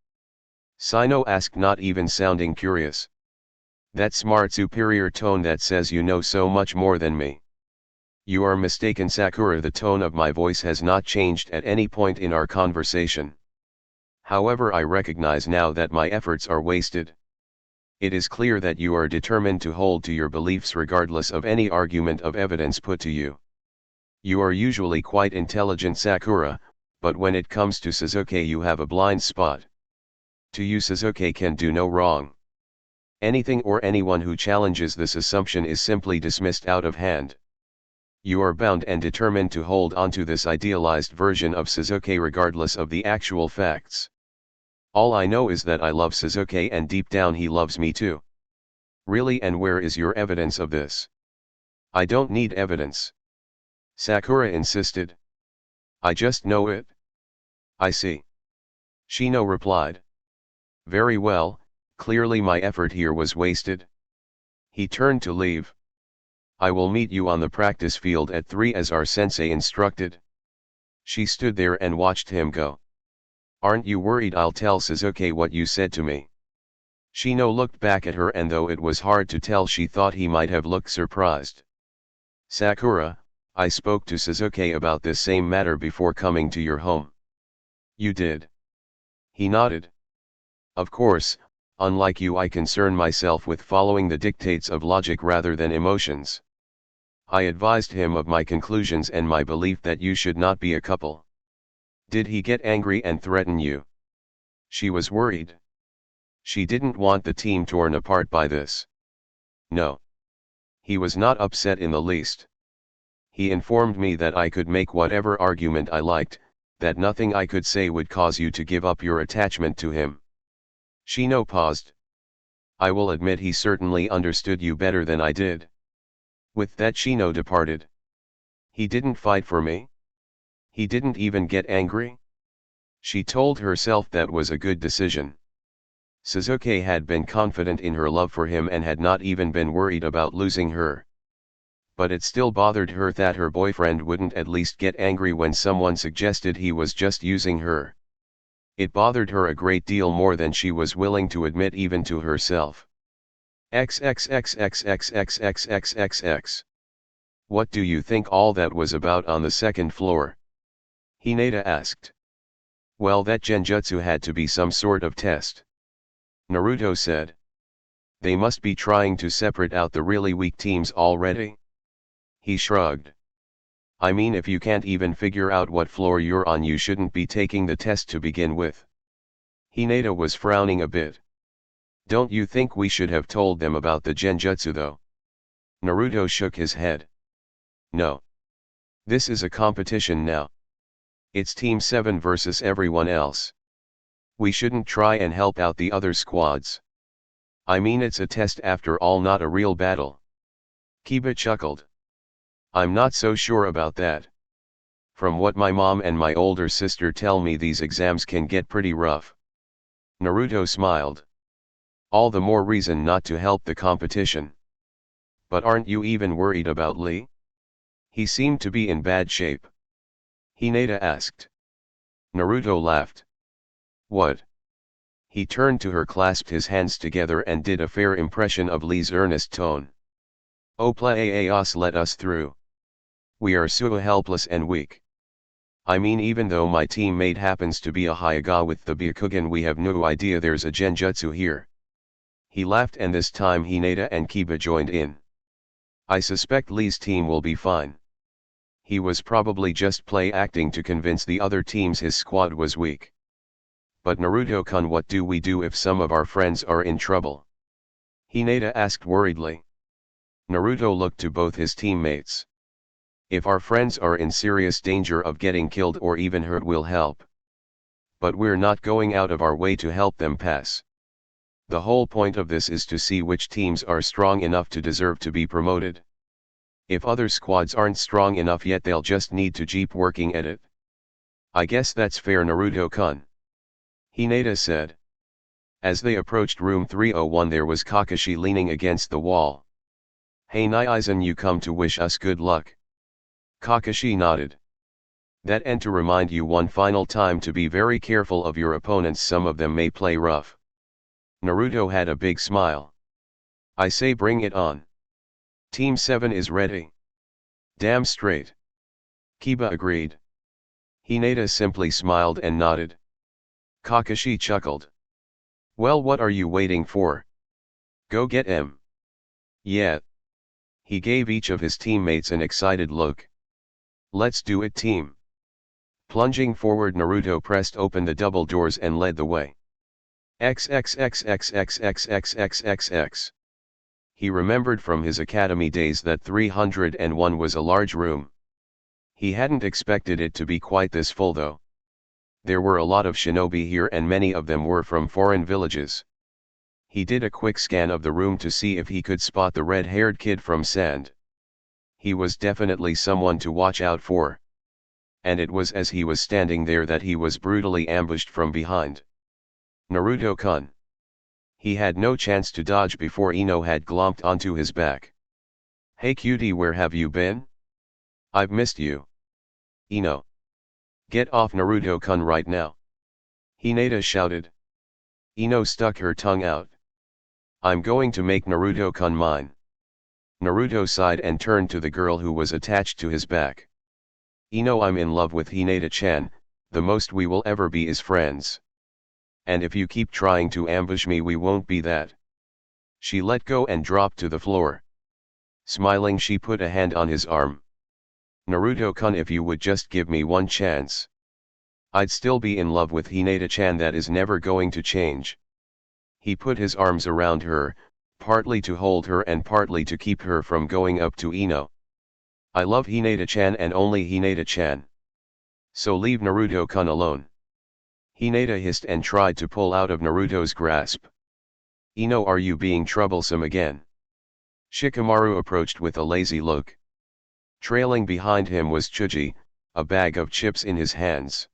Sino asked, not even sounding curious. That smart, superior tone that says you know so much more than me. You are mistaken, Sakura. The tone of my voice has not changed at any point in our conversation. However, I recognize now that my efforts are wasted. It is clear that you are determined to hold to your beliefs regardless of any argument of evidence put to you. You are usually quite intelligent, Sakura, but when it comes to Sasuke you have a blind spot. To you, Sasuke can do no wrong. Anything or anyone who challenges this assumption is simply dismissed out of hand. You are bound and determined to hold onto this idealized version of Sasuke regardless of the actual facts. All I know is that I love Sasuke and deep down he loves me too. Really, and where is your evidence of this? I don't need evidence. Sakura insisted. I just know it. I see. Shino replied. Very well, clearly my effort here was wasted. He turned to leave. I will meet you on the practice field at 3 as our sensei instructed. She stood there and watched him go. Aren't you worried I'll tell Sasuke what you said to me? Shino looked back at her, and though it was hard to tell, she thought he might have looked surprised. Sakura, I spoke to Sasuke about this same matter before coming to your home. You did? He nodded. Of course, unlike you, I concern myself with following the dictates of logic rather than emotions. I advised him of my conclusions and my belief that you should not be a couple. Did he get angry and threaten you? She was worried. She didn't want the team torn apart by this. No. He was not upset in the least. He informed me that I could make whatever argument I liked, that nothing I could say would cause you to give up your attachment to him. Shino paused. I will admit he certainly understood you better than I did. With that, Shino departed. He didn't fight for me? He didn't even get angry? She told herself that was a good decision. Sasuke had been confident in her love for him and had not even been worried about losing her. But it still bothered her that her boyfriend wouldn't at least get angry when someone suggested he was just using her. It bothered her a great deal more than she was willing to admit even to herself. XXXXXXXXXXX. What do you think all that was about on the second floor? Hinata asked. Well, that genjutsu had to be some sort of test. Naruto said. They must be trying to separate out the really weak teams already? He shrugged. I mean, if you can't even figure out what floor you're on, you shouldn't be taking the test to begin with. Hinata was frowning a bit. Don't you think we should have told them about the genjutsu though? Naruto shook his head. No. This is a competition now. It's Team 7 versus everyone else. We shouldn't try and help out the other squads. I mean, it's a test after all, not a real battle. Kiba chuckled. I'm not so sure about that. From what my mom and my older sister tell me, these exams can get pretty rough. Naruto smiled. All the more reason not to help the competition. But aren't you even worried about Lee? He seemed to be in bad shape. Hinata asked. Naruto laughed. What? He turned to her, clasped his hands together, and did a fair impression of Lee's earnest tone. Oh, please let us through. We are so helpless and weak. I mean, even though my teammate happens to be a Hyuga with the Byakugan, we have no idea there's a genjutsu here. He laughed, and this time Hinata and Kiba joined in. I suspect Lee's team will be fine. He was probably just play acting to convince the other teams his squad was weak. But Naruto-kun, what do we do if some of our friends are in trouble? Hinata asked worriedly. Naruto looked to both his teammates. If our friends are in serious danger of getting killed or even hurt, we'll help. But we're not going out of our way to help them pass. The whole point of this is to see which teams are strong enough to deserve to be promoted. If other squads aren't strong enough yet, they'll just need to keep working at it. I guess that's fair, Naruto-kun. Hinata said. As they approached room 301, there was Kakashi leaning against the wall. Hey Naizen, you come to wish us good luck? Kakashi nodded. That, and to remind you one final time to be very careful of your opponents, some of them may play rough. Naruto had a big smile. I say, bring it on. Team 7 is ready. Damn straight. Kiba agreed. Hinata simply smiled and nodded. Kakashi chuckled. Well, what are you waiting for? Go get him. Yeah. He gave each of his teammates an excited look. Let's do it, team. Plunging forward, Naruto pressed open the double doors and led the way. XXXXXXXXXX. He remembered from his academy days that 301 was a large room. He hadn't expected it to be quite this full though. There were a lot of shinobi here and many of them were from foreign villages. He did a quick scan of the room to see if he could spot the red-haired kid from Sand. He was definitely someone to watch out for. And it was as he was standing there that he was brutally ambushed from behind. Naruto-kun. He had no chance to dodge before Ino had glomped onto his back. Hey cutie, where have you been? I've missed you. Ino. Get off Naruto-kun right now. Hinata shouted. Ino stuck her tongue out. I'm going to make Naruto-kun mine. Naruto sighed and turned to the girl who was attached to his back. Ino, I'm in love with Hinata-chan, the most we will ever be is friends. And if you keep trying to ambush me, we won't be that. She let go and dropped to the floor. Smiling, she put a hand on his arm. Naruto-kun, if you would just give me one chance. I'd still be in love with Hinata-chan, that is never going to change. He put his arms around her, partly to hold her and partly to keep her from going up to Ino. I love Hinata-chan and only Hinata-chan. So leave Naruto-kun alone. Hinata hissed and tried to pull out of Naruto's grasp. Ino, are you being troublesome again? Shikamaru approached with a lazy look. Trailing behind him was Chuji, a bag of chips in his hands.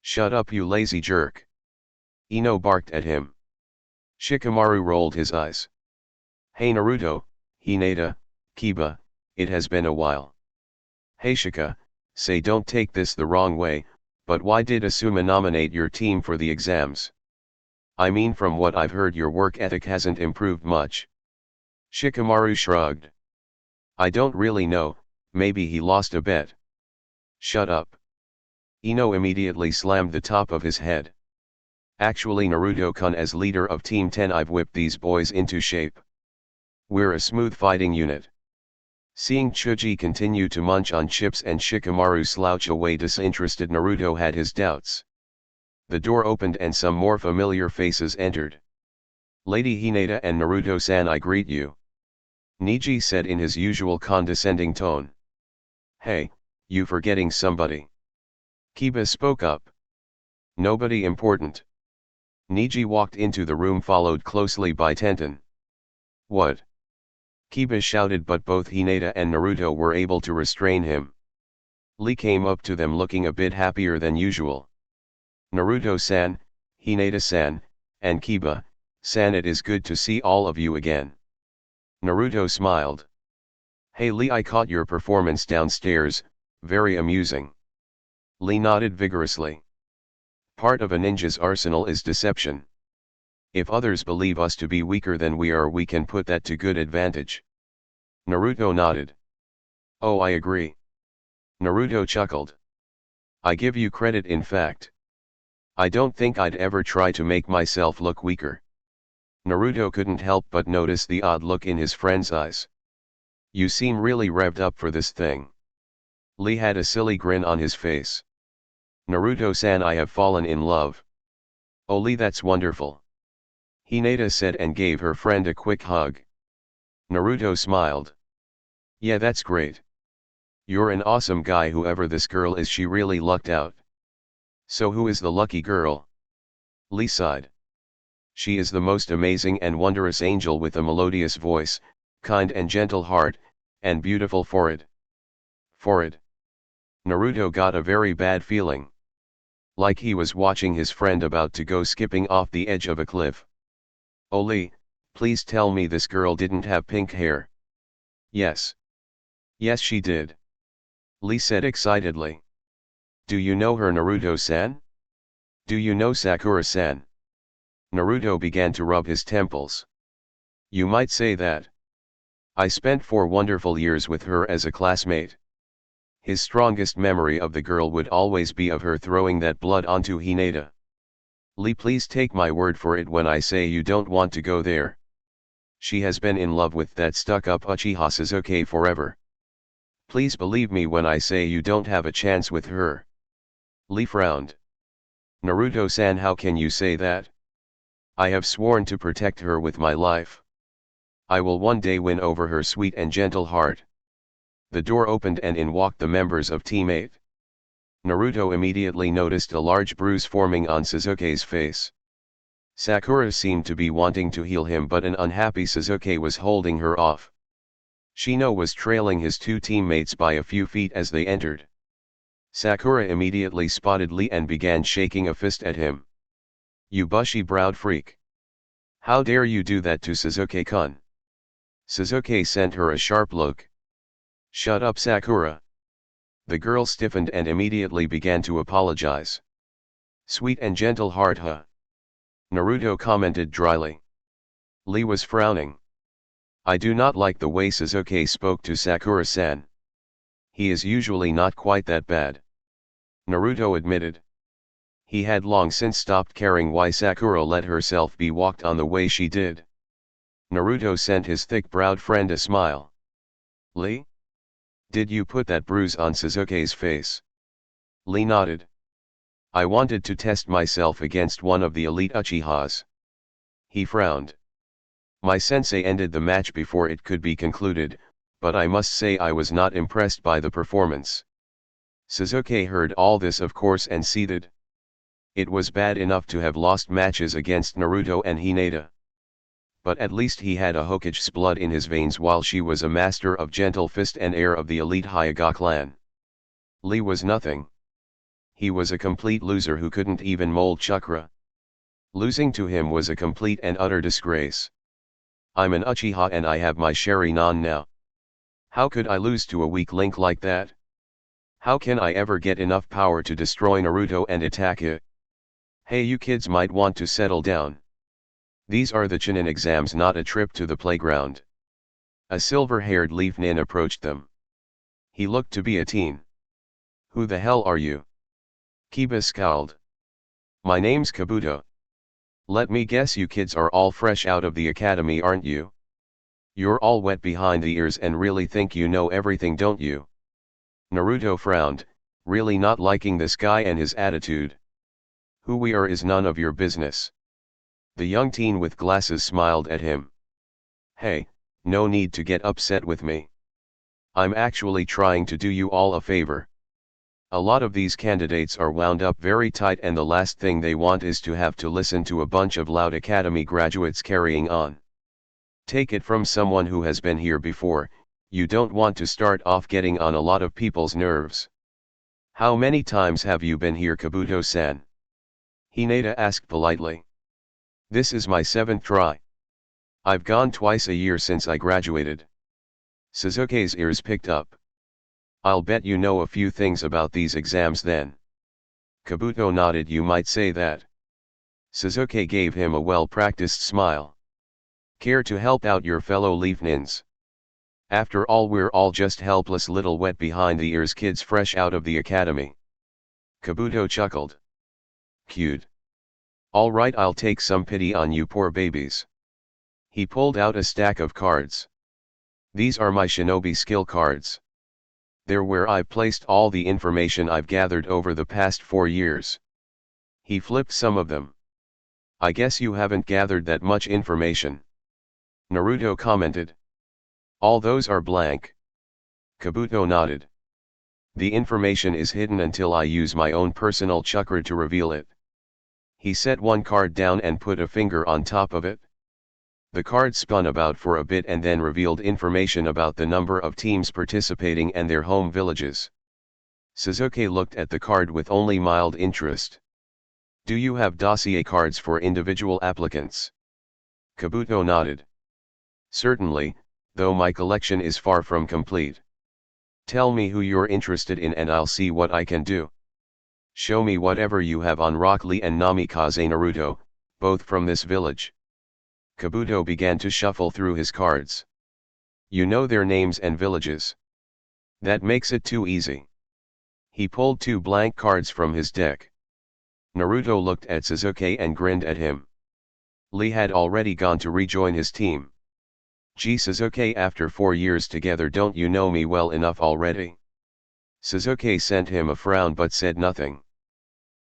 Shut up, you lazy jerk. Ino barked at him. Shikamaru rolled his eyes. Hey Naruto, Hinata, Kiba, it has been a while. Hey Shika, say don't take this the wrong way, but why did Asuma nominate your team for the exams? I mean, from what I've heard, your work ethic hasn't improved much. Shikamaru shrugged. I don't really know, maybe he lost a bet. Shut up. Ino immediately slammed the top of his head. Actually, Naruto-kun, as leader of Team 10, I've whipped these boys into shape. We're a smooth fighting unit. Seeing Chuji continue to munch on chips and Shikamaru slouch away disinterested, Naruto had his doubts. The door opened and some more familiar faces entered. Lady Hinata and Naruto-san, I greet you. Niji said in his usual condescending tone. Hey, you forgetting somebody. Kiba spoke up. Nobody important. Niji walked into the room, followed closely by Tenten. What? Kiba shouted, but both Hinata and Naruto were able to restrain him. Lee came up to them looking a bit happier than usual. Naruto-san, Hinata-san, and Kiba-san, it is good to see all of you again. Naruto smiled. Hey Lee, I caught your performance downstairs, very amusing. Lee nodded vigorously. Part of a ninja's arsenal is deception. If others believe us to be weaker than we are, we can put that to good advantage. Naruto nodded. Oh, I agree. Naruto chuckled. I give you credit, in fact. I don't think I'd ever try to make myself look weaker. Naruto couldn't help but notice the odd look in his friend's eyes. You seem really revved up for this thing. Lee had a silly grin on his face. Naruto-san, I have fallen in love. Oh Lee, that's wonderful. Hinata said and gave her friend a quick hug. Naruto smiled. Yeah, that's great. You're an awesome guy, whoever this girl is, she really lucked out. So who is the lucky girl? Lee sighed. She is the most amazing and wondrous angel with a melodious voice, kind and gentle heart, and beautiful forehead. Forehead. Naruto got a very bad feeling. Like he was watching his friend about to go skipping off the edge of a cliff. Oh Lee, please tell me this girl didn't have pink hair. Yes. Yes, she did. Lee said excitedly. Do you know her, Naruto-san? Do you know Sakura-san? Naruto began to rub his temples. You might say that. I spent 4 wonderful years with her as a classmate. His strongest memory of the girl would always be of her throwing that blood onto Hinata. Lee, please take my word for it when I say you don't want to go there. She has been in love with that stuck-up Uchiha Sasuke forever. Please believe me when I say you don't have a chance with her. Lee frowned. Naruto-san, how can you say that? I have sworn to protect her with my life. I will one day win over her sweet and gentle heart. The door opened and in walked the members of Team 8. Naruto immediately noticed a large bruise forming on Sasuke's face. Sakura seemed to be wanting to heal him, but an unhappy Sasuke was holding her off. Shino was trailing his two teammates by a few feet as they entered. Sakura immediately spotted Lee and began shaking a fist at him. "You bushy-browed freak! How dare you do that to Sasuke-kun?" Sasuke sent her a sharp look. "Shut up, Sakura." The girl stiffened and immediately began to apologize. "Sweet and gentle heart, huh?" Naruto commented dryly. Lee was frowning. "I do not like the way Sasuke spoke to Sakura-san. He is usually not quite that bad," Naruto admitted. He had long since stopped caring why Sakura let herself be walked on the way she did. Naruto sent his thick-browed friend a smile. "Lee? Did you put that bruise on Sasuke's face?" Lee nodded. "I wanted to test myself against one of the elite Uchihas." He frowned. "My sensei ended the match before it could be concluded, but I must say I was not impressed by the performance." Sasuke heard all this of course and seethed. It was bad enough to have lost matches against Naruto and Hinata. But at least he had a Hokage's blood in his veins, while she was a master of gentle fist and heir of the elite Hyuga clan. Lee was nothing. He was a complete loser who couldn't even mold chakra. Losing to him was a complete and utter disgrace. "I'm an Uchiha and I have my Sharingan now. How could I lose to a weak link like that? How can I ever get enough power to destroy Naruto and attack it? Hey, you kids might want to settle down. These are the Chunin exams, not a trip to the playground." A silver-haired leaf nin approached them. He looked to be a teen. "Who the hell are you?" Kiba scowled. "My name's Kabuto. Let me guess, you kids are all fresh out of the academy, aren't you? You're all wet behind the ears and really think you know everything, don't you?" Naruto frowned, really not liking this guy and his attitude. "Who we are is none of your business." The young teen with glasses smiled at him. "Hey, no need to get upset with me. I'm actually trying to do you all a favor. A lot of these candidates are wound up very tight and the last thing they want is to have to listen to a bunch of loud academy graduates carrying on. Take it from someone who has been here before, you don't want to start off getting on a lot of people's nerves. How many times have you been here, Kabuto-san?" Hinata asked politely. "This is my 7th try. I've gone twice a year since I graduated." Sasuke's ears picked up. "I'll bet you know a few things about these exams then." Kabuto nodded. "You might say that." Sasuke gave him a well-practiced smile. "Care to help out your fellow leaf nins? After all, we're all just helpless little wet behind the ears kids fresh out of the academy." Kabuto chuckled. "Cute. All right, I'll take some pity on you poor babies." He pulled out a stack of cards. "These are my shinobi skill cards. They're where I've placed all the information I've gathered over the past 4 years." He flipped some of them. "I guess you haven't gathered that much information," Naruto commented. "All those are blank." Kabuto nodded. "The information is hidden until I use my own personal chakra to reveal it." He set one card down and put a finger on top of it. The card spun about for a bit and then revealed information about the number of teams participating and their home villages. Sasuke looked at the card with only mild interest. "Do you have dossier cards for individual applicants?" Kabuto nodded. "Certainly, though my collection is far from complete. Tell me who you're interested in and I'll see what I can do. Show me whatever you have on Rock Lee and Namikaze Naruto, both from this village." Kabuto began to shuffle through his cards. "You know their names and villages. That makes it too easy." He pulled 2 blank cards from his deck. Naruto looked at Sasuke and grinned at him. Lee had already gone to rejoin his team. "Gee Sasuke, after 4 years together, don't you know me well enough already?" Sasuke sent him a frown but said nothing.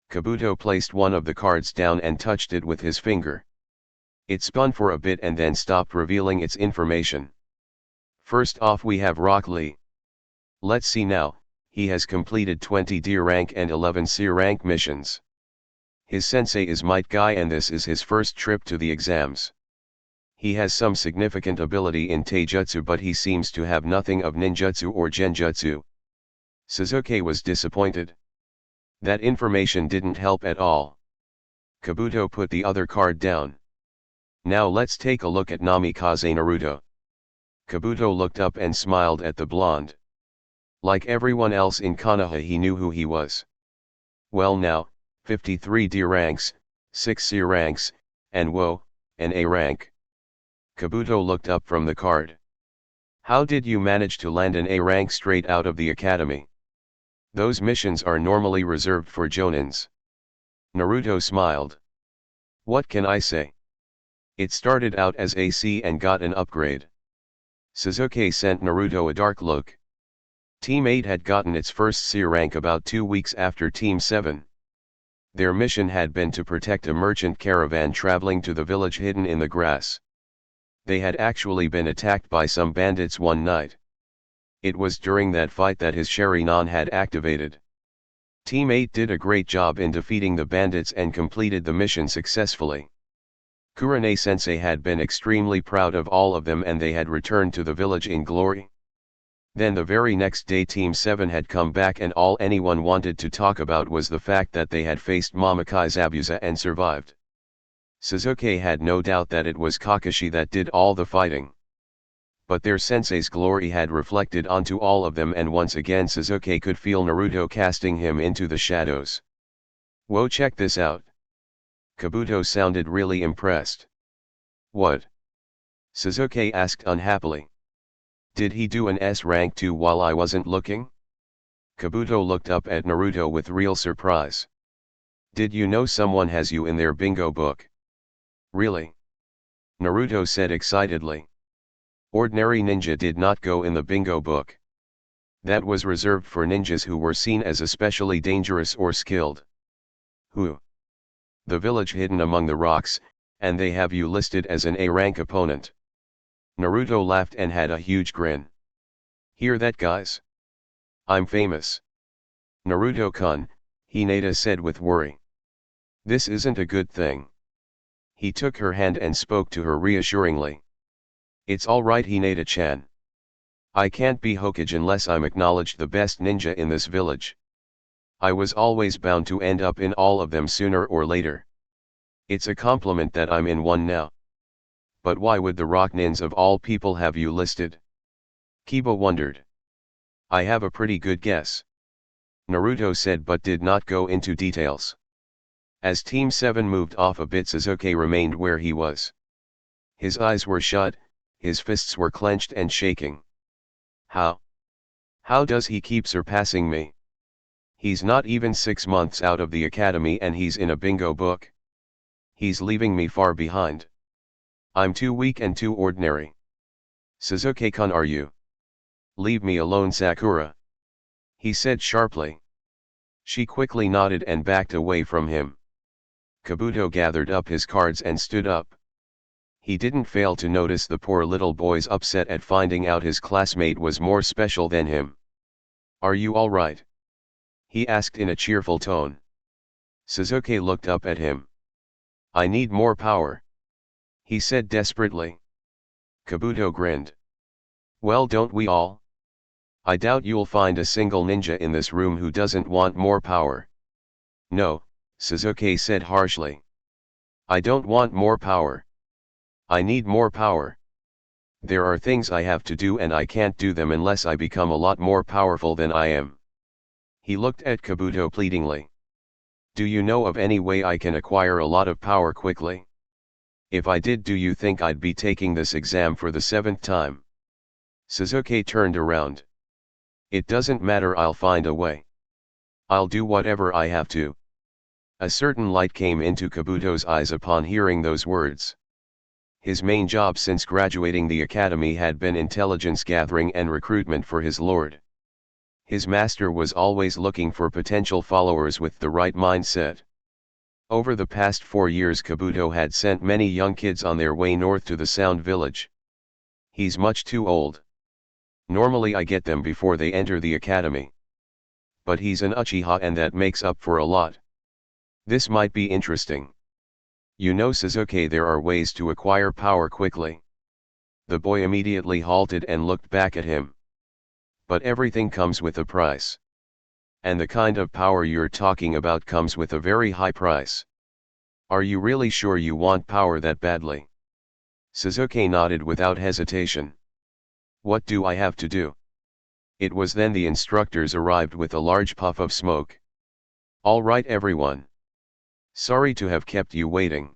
Kabuto placed one of the cards down and touched it with his finger. It spun for a bit and then stopped revealing its information. First off we have Rock Lee. Let's see now, he has completed 20 D rank and 11 C rank missions. His sensei is Might Guy and this is his first trip to the exams. He has some significant ability in taijutsu but he seems to have nothing of ninjutsu or genjutsu. Suzuki was disappointed. That information didn't help at all. Kabuto put the other card down. Now let's take a look at Namikaze Naruto. Kabuto looked up and smiled at the blonde. Like everyone else in Konoha he knew who he was. Well now, 53 D ranks, 6 C ranks, and whoa, an A rank. Kabuto looked up from the card. How did you manage to land an A rank straight out of the academy? Those missions are normally reserved for jonins. Naruto smiled. What can I say? It started out as AC and got an upgrade. Suzuki sent Naruto a dark look. Team 8 had gotten its first C rank about 2 weeks after Team 7. Their mission had been to protect a merchant caravan traveling to the village hidden in the grass. They had actually been attacked by some bandits one night. It was during that fight that his Sharingan had activated. Team 8 did a great job in defeating the bandits and completed the mission successfully. Kurane-sensei had been extremely proud of all of them and they had returned to the village in glory. Then the very next day Team 7 had come back and all anyone wanted to talk about was the fact that they had faced Mamakai Zabuza and survived. Suzuki had no doubt that it was Kakashi that did all the fighting. But their sensei's glory had reflected onto all of them and once again Suzuki could feel Naruto casting him into the shadows. Whoa, check this out. Kabuto sounded really impressed. What? Suzuki asked unhappily. Did he do an S rank too while I wasn't looking? Kabuto looked up at Naruto with real surprise. Did you know someone has you in their bingo book? Really? Naruto said excitedly. Ordinary ninja did not go in the bingo book. That was reserved for ninjas who were seen as especially dangerous or skilled. Who? The village hidden among the rocks, and they have you listed as an A-rank opponent. Naruto laughed and had a huge grin. Hear that, guys? I'm famous. Naruto-kun, Hinata said with worry. This isn't a good thing. He took her hand and spoke to her reassuringly. It's alright, Hinata-chan. I can't be Hokage unless I'm acknowledged the best ninja in this village. I was always bound to end up in all of them sooner or later. It's a compliment that I'm in one now. But why would the rock nins of all people have you listed? Kiba wondered. I have a pretty good guess. Naruto said but did not go into details. As Team 7 moved off a bit, Suzuki remained where he was. His eyes were shut, his fists were clenched and shaking. How? How does he keep surpassing me? He's not even 6 months out of the academy and he's in a bingo book. He's leaving me far behind. I'm too weak and too ordinary. Suzuki-kun, are you? Leave me alone, Sakura. He said sharply. She quickly nodded and backed away from him. Kabuto gathered up his cards and stood up. He didn't fail to notice the poor little boy's upset at finding out his classmate was more special than him. Are you all right? He asked in a cheerful tone. Suzuki looked up at him. I need more power, he said desperately. Kabuto grinned. Well, don't we all? I doubt you'll find a single ninja in this room who doesn't want more power. No, Suzuki said harshly. I don't want more power. I need more power. There are things I have to do and I can't do them unless I become a lot more powerful than I am. He looked at Kabuto pleadingly. Do you know of any way I can acquire a lot of power quickly? If I did, do you think I'd be taking this exam for the 7th time? Suzuki turned around. It doesn't matter, I'll find a way. I'll do whatever I have to. A certain light came into Kabuto's eyes upon hearing those words. His main job since graduating the academy had been intelligence gathering and recruitment for his lord. His master was always looking for potential followers with the right mindset. Over the past 4 years Kabuto had sent many young kids on their way north to the Sound Village. He's much too old. Normally I get them before they enter the academy. But he's an Uchiha and that makes up for a lot. This might be interesting. You know Sasuke, there are ways to acquire power quickly. The boy immediately halted and looked back at him. But everything comes with a price. And the kind of power you're talking about comes with a very high price. Are you really sure you want power that badly? Sasuke nodded without hesitation. What do I have to do? It was then the instructors arrived with a large puff of smoke. All right everyone. Sorry to have kept you waiting.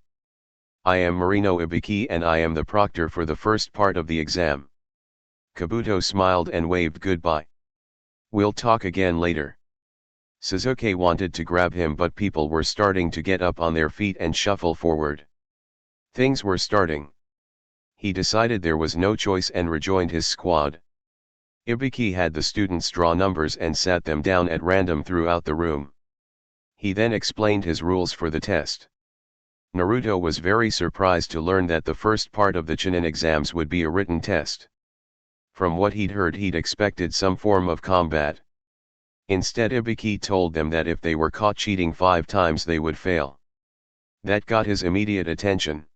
I am Marino Ibiki and I am the proctor for the first part of the exam. Kabuto smiled and waved goodbye. We'll talk again later. Sasuke wanted to grab him but people were starting to get up on their feet and shuffle forward. Things were starting. He decided there was no choice and rejoined his squad. Ibiki had the students draw numbers and sat them down at random throughout the room. He then explained his rules for the test. Naruto was very surprised to learn that the first part of the Chunin exams would be a written test. From what he'd heard, he'd expected some form of combat. Instead, Ibiki told them that if they were caught cheating 5 times they would fail. That got his immediate attention.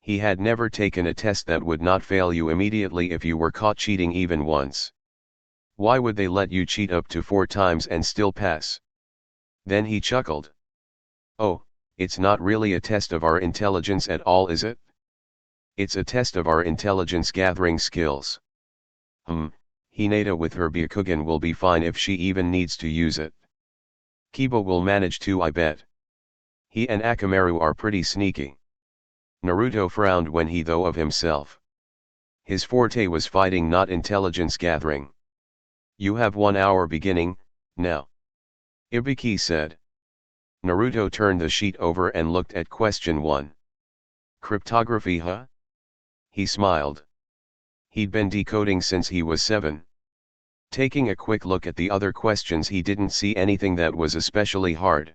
He had never taken a test that would not fail you immediately if you were caught cheating even once. Why would they let you cheat up to 4 times and still pass? Then he chuckled. Oh, it's not really a test of our intelligence at all, is it? It's a test of our intelligence gathering skills. Hinata with her Byakugan will be fine if she even needs to use it. Kiba will manage too, I bet. He and Akamaru are pretty sneaky. Naruto frowned when he thought of himself. His forte was fighting, not intelligence gathering. You have 1 hour beginning, now. Ibiki said. Naruto turned the sheet over and looked at question 1. Cryptography, huh? He smiled. He'd been decoding since he was 7. Taking a quick look at the other questions, he didn't see anything that was especially hard.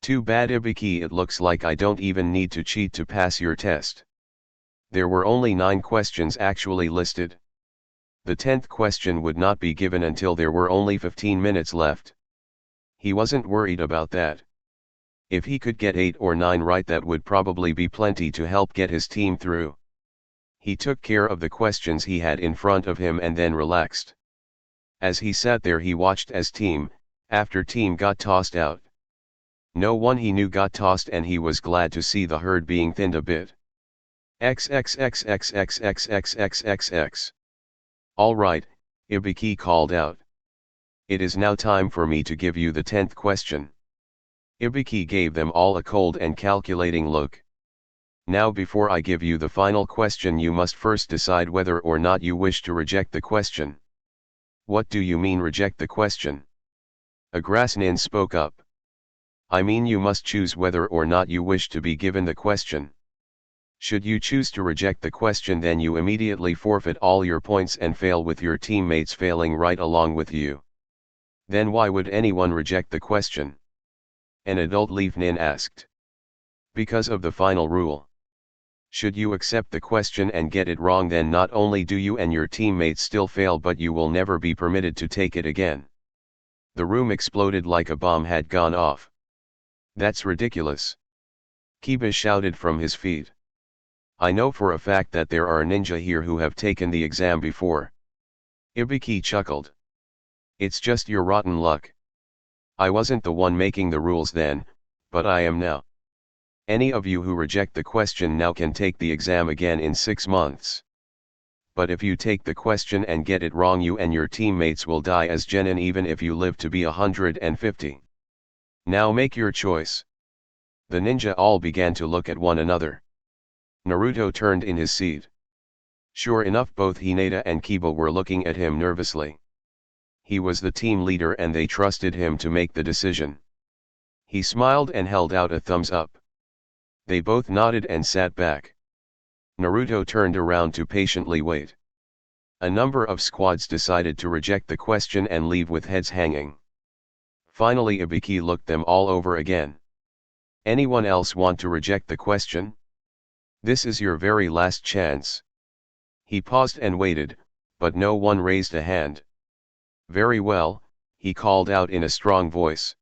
Too bad, Ibiki, it looks like I don't even need to cheat to pass your test. There were only 9 questions actually listed. The 10th question would not be given until there were only 15 minutes left. He wasn't worried about that. If he could get 8 or 9 right, that would probably be plenty to help get his team through. He took care of the questions he had in front of him and then relaxed. As he sat there, he watched as team after team got tossed out. No one he knew got tossed, and he was glad to see the herd being thinned a bit. XXXXXXXXXX. All right, Ibiki called out. It is now time for me to give you the 10th question. Ibiki gave them all a cold and calculating look. Now, before I give you the final question, you must first decide whether or not you wish to reject the question. What do you mean reject the question? A grass nin spoke up. I mean you must choose whether or not you wish to be given the question. Should you choose to reject the question, then you immediately forfeit all your points and fail, with your teammates failing right along with you. Then why would anyone reject the question? An adult leaf nin asked. Because of the final rule. Should you accept the question and get it wrong, then not only do you and your teammates still fail, but you will never be permitted to take it again. The room exploded like a bomb had gone off. That's ridiculous. Kiba shouted from his feet. I know for a fact that there are ninja here who have taken the exam before. Ibiki chuckled. It's just your rotten luck. I wasn't the one making the rules then, but I am now. Any of you who reject the question now can take the exam again in 6 months. But if you take the question and get it wrong, you and your teammates will die as genin even if you live to be 150. Now make your choice. The ninja all began to look at one another. Naruto turned in his seat. Sure enough, both Hinata and Kiba were looking at him nervously. He was the team leader and they trusted him to make the decision. He smiled and held out a thumbs up. They both nodded and sat back. Naruto turned around to patiently wait. A number of squads decided to reject the question and leave with heads hanging. Finally, Ibiki looked them all over again. Anyone else want to reject the question? This is your very last chance. He paused and waited, but no one raised a hand. Very well, he called out in a strong voice.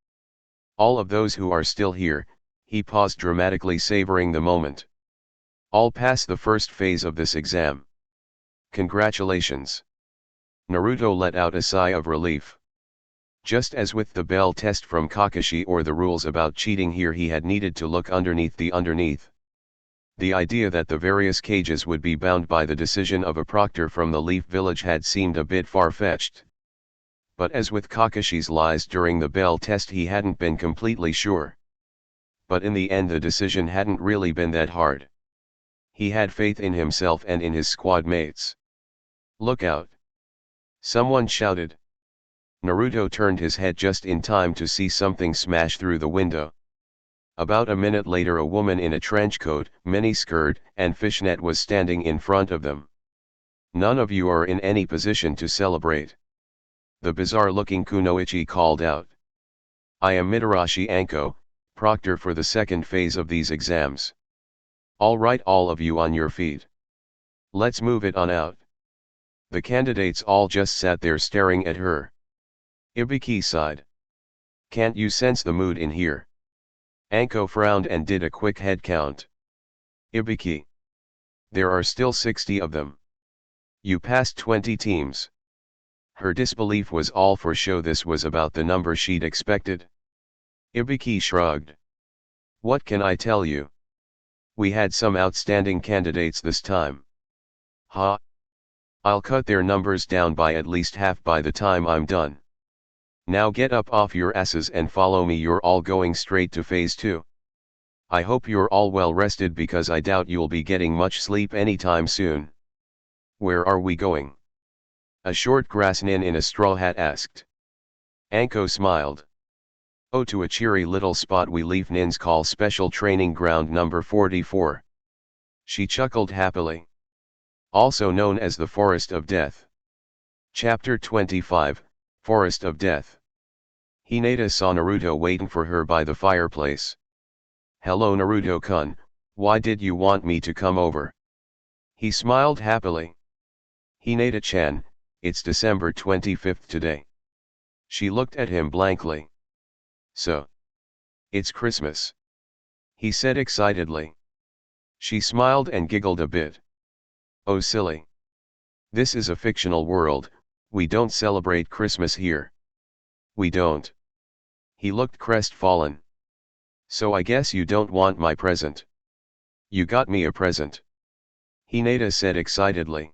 All of those who are still here, he paused dramatically, savoring the moment. All pass the first phase of this exam. Congratulations. Naruto let out a sigh of relief. Just as with the bell test from Kakashi or the rules about cheating, here he had needed to look underneath the underneath. The idea that the various cages would be bound by the decision of a proctor from the Leaf Village had seemed a bit far-fetched. But as with Kakashi's lies during the bell test, he hadn't been completely sure. But in the end the decision hadn't really been that hard. He had faith in himself and in his squad mates. Look out! Someone shouted. Naruto turned his head just in time to see something smash through the window. About a minute later, a woman in a trench coat, miniskirt, and fishnet was standing in front of them. None of you are in any position to celebrate. The bizarre-looking Kunoichi called out. I am Mitarashi Anko, proctor for the second phase of these exams. All right, all of you on your feet. Let's move it on out. The candidates all just sat there staring at her. Ibiki sighed. Can't you sense the mood in here? Anko frowned and did a quick head count. Ibiki. There are still 60 of them. You passed 20 teams. Her disbelief was all for show. This was about the number she'd expected. Ibiki shrugged. What can I tell you? We had some outstanding candidates this time. Ha! I'll cut their numbers down by at least half by the time I'm done. Now get up off your asses and follow me. You're all going straight to phase 2. I hope you're all well rested, because I doubt you'll be getting much sleep anytime soon. Where are we going? A short grass nin in a straw hat asked. Anko smiled. Oh, to a cheery little spot we leave nins call Special Training Ground number 44. She chuckled happily. Also known as the Forest of Death. Chapter 25, Forest of Death. Hinata saw Naruto waiting for her by the fireplace. Hello Naruto-kun, why did you want me to come over? He smiled happily. Hinata-chan, it's December 25th today. She looked at him blankly. So? It's Christmas. He said excitedly. She smiled and giggled a bit. Oh silly. This is a fictional world, we don't celebrate Christmas here. We don't. He looked crestfallen. So I guess you don't want my present. You got me a present. Hinata said excitedly.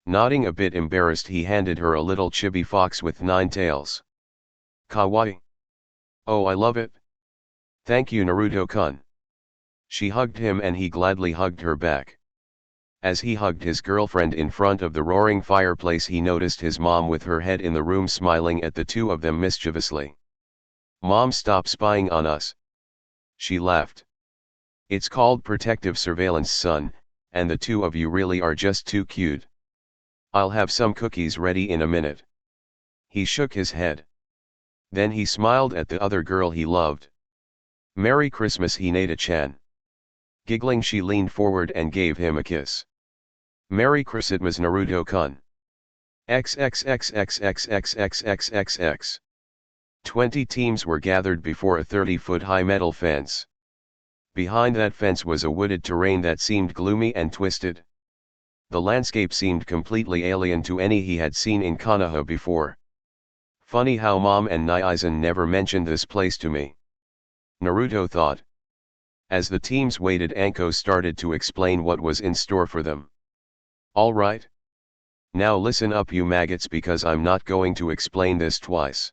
Nodding a bit embarrassed, he handed her a little chibi fox with 9 tails. Kawaii. Oh, I love it. Thank you Naruto-kun. She hugged him and he gladly hugged her back. As he hugged his girlfriend in front of the roaring fireplace, he noticed his mom with her head in the room smiling at the two of them mischievously. Mom, stop spying on us. She laughed. It's called protective surveillance, son, and the two of you really are just too cute. I'll have some cookies ready in a minute. He shook his head. Then he smiled at the other girl he loved. Merry Christmas Hinata-chan. Giggling, she leaned forward and gave him a kiss. Merry Christmas Naruto-kun. XXXXXXXXXX. 20 teams were gathered before a 30-foot high metal fence. Behind that fence was a wooded terrain that seemed gloomy and twisted. The landscape seemed completely alien to any he had seen in Konoha before. Funny how Mom and Naizen never mentioned this place to me. Naruto thought. As the teams waited, Anko started to explain what was in store for them. All right. Now listen up you maggots, because I'm not going to explain this twice.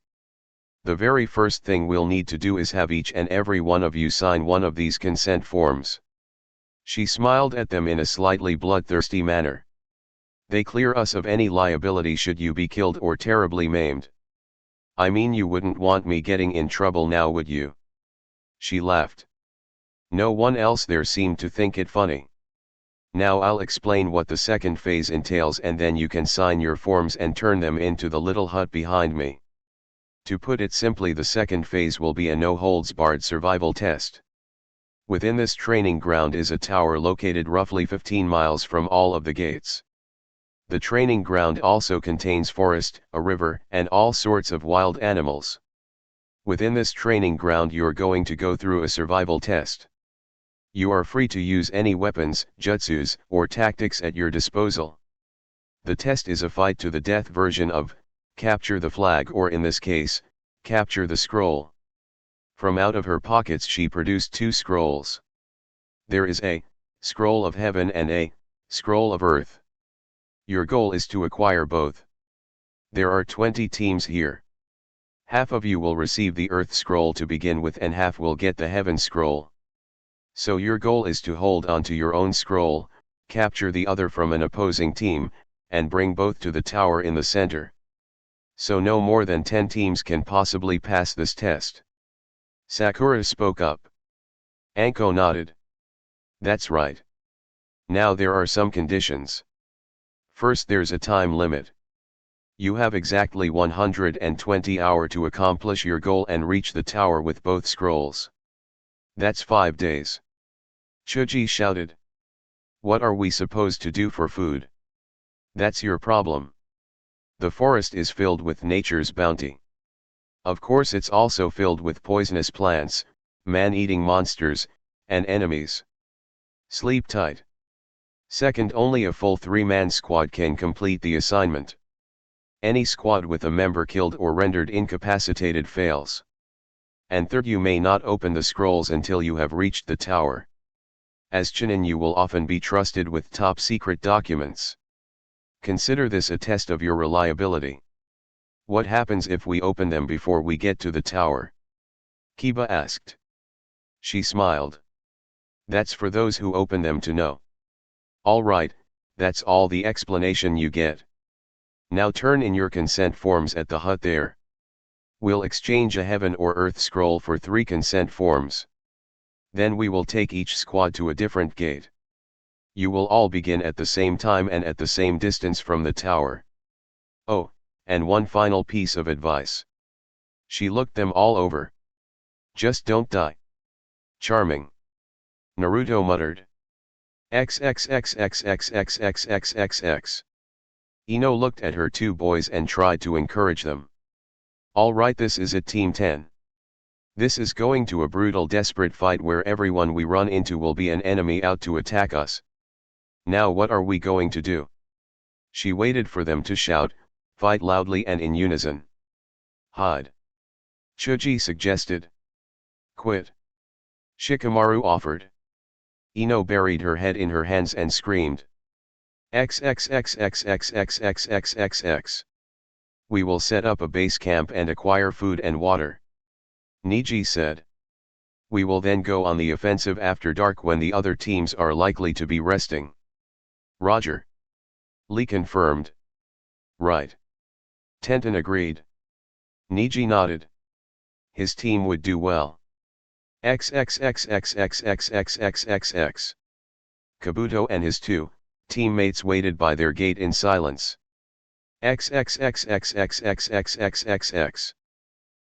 The very first thing we'll need to do is have each and every one of you sign one of these consent forms. She smiled at them in a slightly bloodthirsty manner. They clear us of any liability should you be killed or terribly maimed. I mean, you wouldn't want me getting in trouble now, would you? She laughed. No one else there seemed to think it funny. Now I'll explain what the second phase entails, and then you can sign your forms and turn them into the little hut behind me. To put it simply, the second phase will be a no-holds-barred survival test. Within this training ground is a tower located roughly 15 miles from all of the gates. The training ground also contains forest, a river, and all sorts of wild animals. Within this training ground you're going to go through a survival test. You are free to use any weapons, jutsus, or tactics at your disposal. The test is a fight to the death version of, capture the flag, or in this case, capture the scroll. From out of her pockets she produced 2 scrolls. There is a scroll of heaven and a scroll of earth. Your goal is to acquire both. There are 20 teams here. Half of you will receive the earth scroll to begin with and half will get the heaven scroll. So your goal is to hold on to your own scroll, capture the other from an opposing team, and bring both to the tower in the center. So no more than 10 teams can possibly pass this test. Sakura spoke up. Anko nodded. That's right. Now there are some conditions. First, there's a time limit. You have exactly 120 hours to accomplish your goal and reach the tower with both scrolls. That's 5 days. Chuji shouted. What are we supposed to do for food? That's your problem. The forest is filled with nature's bounty. Of course it's also filled with poisonous plants, man-eating monsters, and enemies. Sleep tight. Second, only a full 3-man squad can complete the assignment. Any squad with a member killed or rendered incapacitated fails. And third, you may not open the scrolls until you have reached the tower. As Chunin, you will often be trusted with top secret documents. Consider this a test of your reliability. What happens if we open them before we get to the tower? Kiba asked. She smiled. That's for those who open them to know. All right, that's all the explanation you get. Now turn in your consent forms at the hut there. We'll exchange a heaven or earth scroll for 3 consent forms. Then we will take each squad to a different gate. You will all begin at the same time and at the same distance from the tower. Oh, and one final piece of advice. She looked them all over. Just don't die. Charming. Naruto muttered. XXXXXXXXXX. Ino looked at her 2 boys and tried to encourage them. All right, this is it, Team 10. This is going to a brutal, desperate fight where everyone we run into will be an enemy out to attack us. Now what are we going to do? She waited for them to shout, fight loudly and in unison. Hide. Chuji suggested. Quit. Shikamaru offered. Ino buried her head in her hands and screamed. XXXXXXXXXXX. We will set up a base camp and acquire food and water. Niji said. We will then go on the offensive after dark when the other teams are likely to be resting. Roger. Lee confirmed. Right. Tenten agreed. Niji nodded. His team would do well. XXXXXXXXXX. Kabuto and his 2 teammates waited by their gate in silence. XXXXXXXXXX.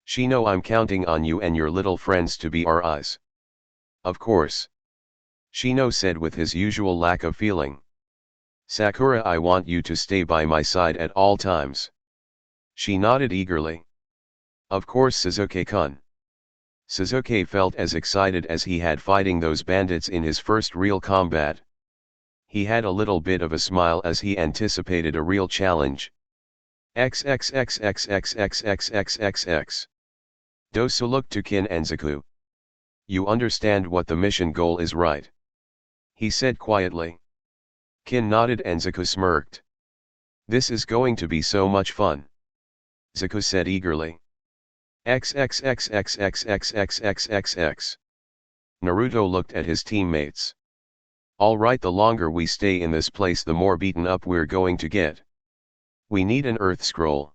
Shino, I'm counting on you and your little friends to be our eyes. Of course. Shino said with his usual lack of feeling. Sakura, I want you to stay by my side at all times. She nodded eagerly. Of course, Sasuke-kun. Sasuke felt as excited as he had fighting those bandits in his first real combat. He had a little bit of a smile as he anticipated a real challenge. XXXXXXXXXX. Dosu looked to Kin and Zaku. You understand what the mission goal is, right? He said quietly. Kin nodded and Zaku smirked. This is going to be so much fun. Zaku said eagerly. XXXXXXXXXX. Naruto looked at his teammates. Alright, the longer we stay in this place the more beaten up we're going to get. We need an earth scroll.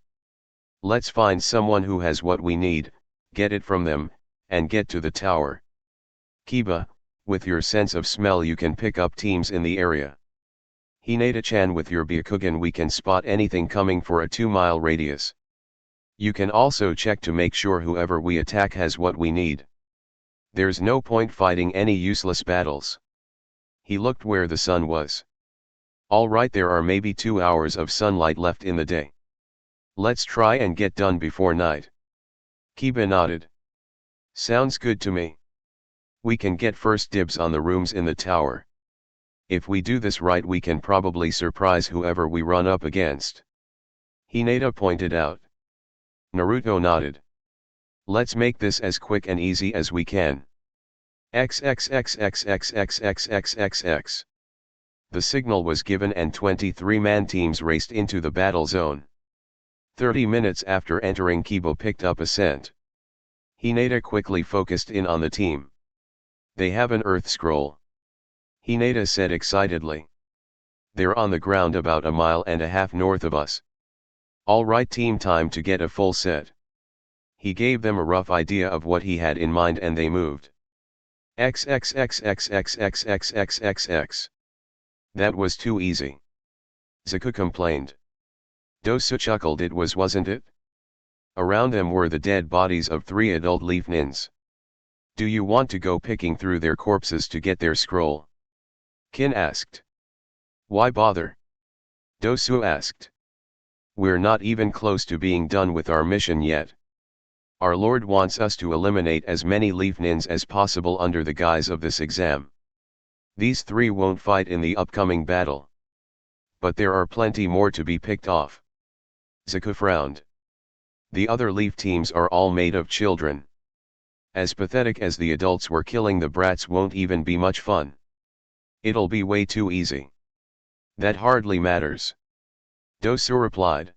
Let's find someone who has what we need, get it from them, and get to the tower. Kiba, with your sense of smell you can pick up teams in the area. Hinata-chan, with your Byakugan we can spot anything coming for a 2-mile radius. You can also check to make sure whoever we attack has what we need. There's no point fighting any useless battles. He looked where the sun was. All right, there are maybe 2 hours of sunlight left in the day. Let's try and get done before night. Kiba nodded. Sounds good to me. We can get first dibs on the rooms in the tower. If we do this right, we can probably surprise whoever we run up against. Hinata pointed out. Naruto nodded. Let's make this as quick and easy as we can. XXXXXXXXXX. The signal was given and 23-man teams raced into the battle zone. 30 minutes after entering, Kiba picked up a scent. Hinata quickly focused in on the team. They have an earth scroll. Hinata said excitedly. They're on the ground about 1.5 miles north of us. All right team, time to get a full set. He gave them a rough idea of what he had in mind and they moved. XXXXXXXXXX. That was too easy. Zaku complained. Dosu chuckled. It was, wasn't it? Around them were the dead bodies of 3 adult leaf nins. Do you want to go picking through their corpses to get their scroll? Kin asked. Why bother? Dosu asked. We're not even close to being done with our mission yet. Our Lord wants us to eliminate as many leaf nins as possible under the guise of this exam. These 3 won't fight in the upcoming battle. But there are plenty more to be picked off. Zaku frowned. The other leaf teams are all made of children. As pathetic as the adults were, killing the brats won't even be much fun. It'll be way too easy. That hardly matters. Dosu replied.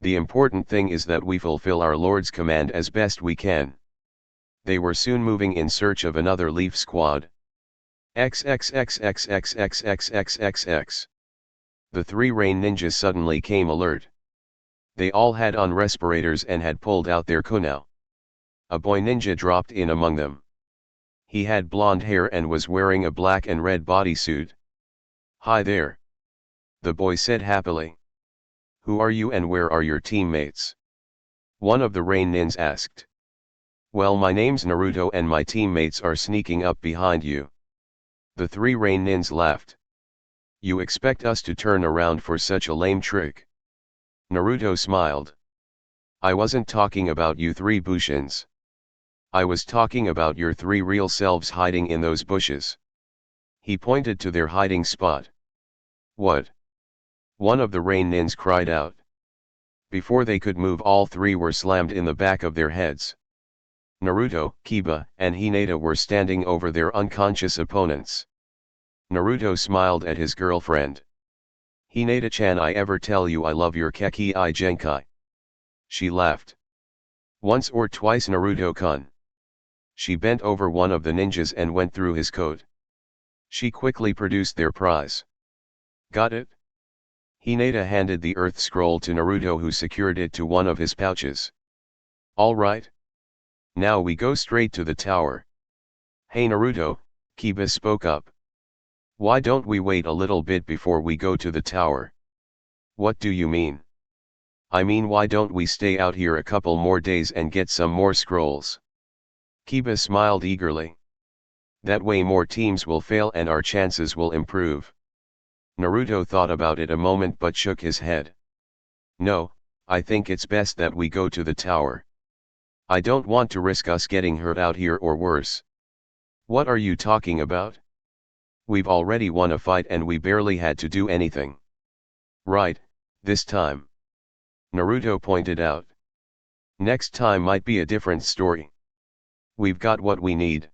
The important thing is that we fulfill our Lord's command as best we can. They were soon moving in search of another leaf squad. XXXXXXXXXX. The 3 rain ninjas suddenly came alert. They all had on respirators and had pulled out their kunai. A boy ninja dropped in among them. He had blonde hair and was wearing a black and red bodysuit. Hi there. The boy said happily. Who are you and where are your teammates? One of the rain nins asked. Well, my name's Naruto and my teammates are sneaking up behind you. The 3 rain nins laughed. You expect us to turn around for such a lame trick? Naruto smiled. I wasn't talking about you 3 Bushins. I was talking about your 3 real selves hiding in those bushes. He pointed to their hiding spot. What? One of the rain nins cried out. Before they could move, all 3 were slammed in the back of their heads. Naruto, Kiba, and Hinata were standing over their unconscious opponents. Naruto smiled at his girlfriend. Hinata-chan, I ever tell you I love your Kekii Genkai? She laughed. Once or twice, Naruto-kun. She bent over one of the ninjas and went through his coat. She quickly produced their prize. Got it? Hinata handed the earth scroll to Naruto, who secured it to one of his pouches. All right. Now we go straight to the tower. Hey Naruto, Kiba spoke up. Why don't we wait a little bit before we go to the tower? What do you mean? I mean, why don't we stay out here a couple more days and get some more scrolls? Kiba smiled eagerly. That way more teams will fail and our chances will improve. Naruto thought about it a moment but shook his head. No, I think it's best that we go to the tower. I don't want to risk us getting hurt out here or worse. What are you talking about? We've already won a fight and we barely had to do anything. Right, this time. Naruto pointed out. Next time might be a different story. We've got what we need.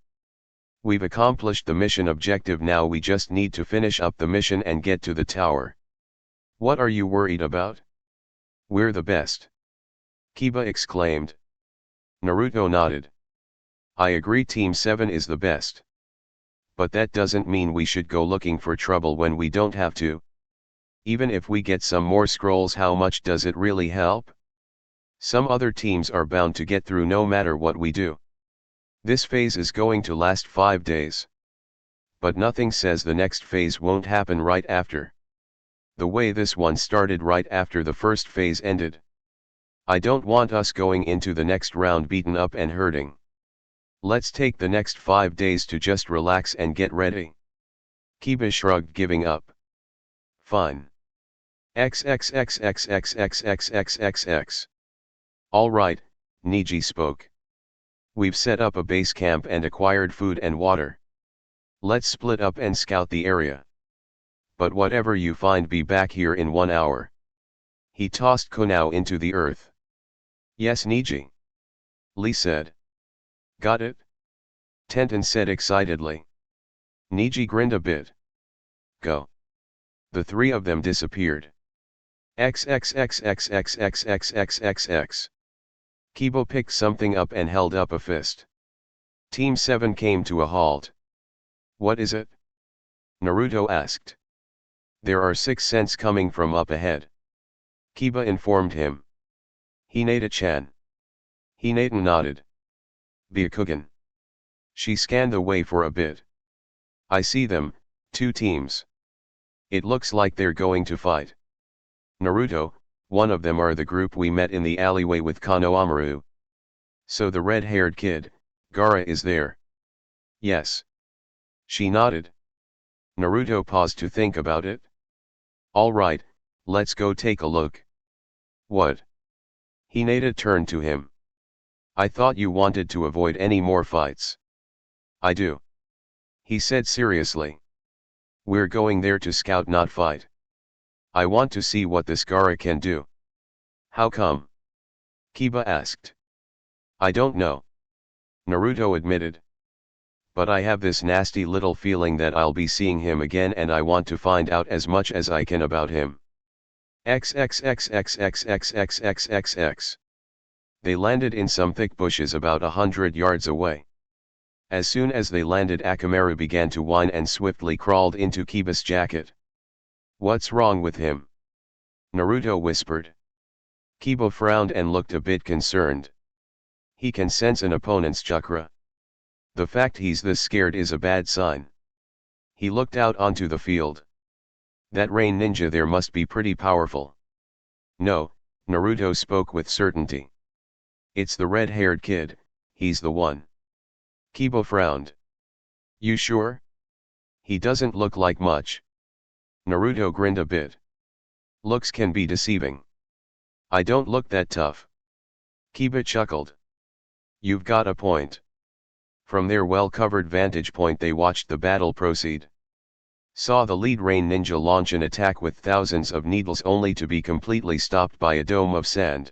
We've accomplished the mission objective, now we just need to finish up the mission and get to the tower. What are you worried about? We're the best. Kiba exclaimed. Naruto nodded. I agree, Team 7 is the best. But that doesn't mean we should go looking for trouble when we don't have to. Even if we get some more scrolls, how much does it really help? Some other teams are bound to get through no matter what we do. This phase is going to last 5 days. But nothing says the next phase won't happen right after. The way this one started right after the first phase ended. I don't want us going into the next round beaten up and hurting. Let's take the next 5 days to just relax and get ready. Kiba shrugged, giving up. Fine. XXXXXXXXXX. All right, Niji spoke. We've set up a base camp and acquired food and water. Let's split up and scout the area. But whatever you find, be back here in 1 hour. He tossed Konao into the earth. Yes, Niji. Lee said. Got it? Tenten said excitedly. Niji grinned a bit. Go. The three of them disappeared. XXXXXXXXXX. Kiba picked something up and held up a fist. Team 7 came to a halt. What is it? Naruto asked. There are 6 cents coming from up ahead. Kiba informed him. Hinata-chan. Hinata nodded. Byakugan. She scanned the way for a bit. I see them, 2 teams. It looks like they're going to fight. Naruto, one of them are the group we met in the alleyway with Konohamaru. So the red-haired kid, Gaara, is there. Yes. She nodded. Naruto paused to think about it. All right, let's go take a look. What? Hinata turned to him. I thought you wanted to avoid any more fights. I do. He said seriously. We're going there to scout, not fight. I want to see what this Gaara can do. How come? Kiba asked. I don't know. Naruto admitted. But I have this nasty little feeling that I'll be seeing him again, and I want to find out as much as I can about him. XXXXXXXXXX. They landed in some thick bushes about 100 yards away. As soon as they landed, Akamaru began to whine and swiftly crawled into Kiba's jacket. What's wrong with him? Naruto whispered. Kiba frowned and looked a bit concerned. He can sense an opponent's chakra. The fact he's this scared is a bad sign. He looked out onto the field. That rain ninja there must be pretty powerful. No, Naruto spoke with certainty. It's the red-haired kid, he's the one. Kiba frowned. You sure? He doesn't look like much. Naruto grinned a bit. Looks can be deceiving. I don't look that tough. Kiba chuckled. You've got a point. From their well-covered vantage point they watched the battle proceed. Saw the lead rain ninja launch an attack with thousands of needles only to be completely stopped by a dome of sand.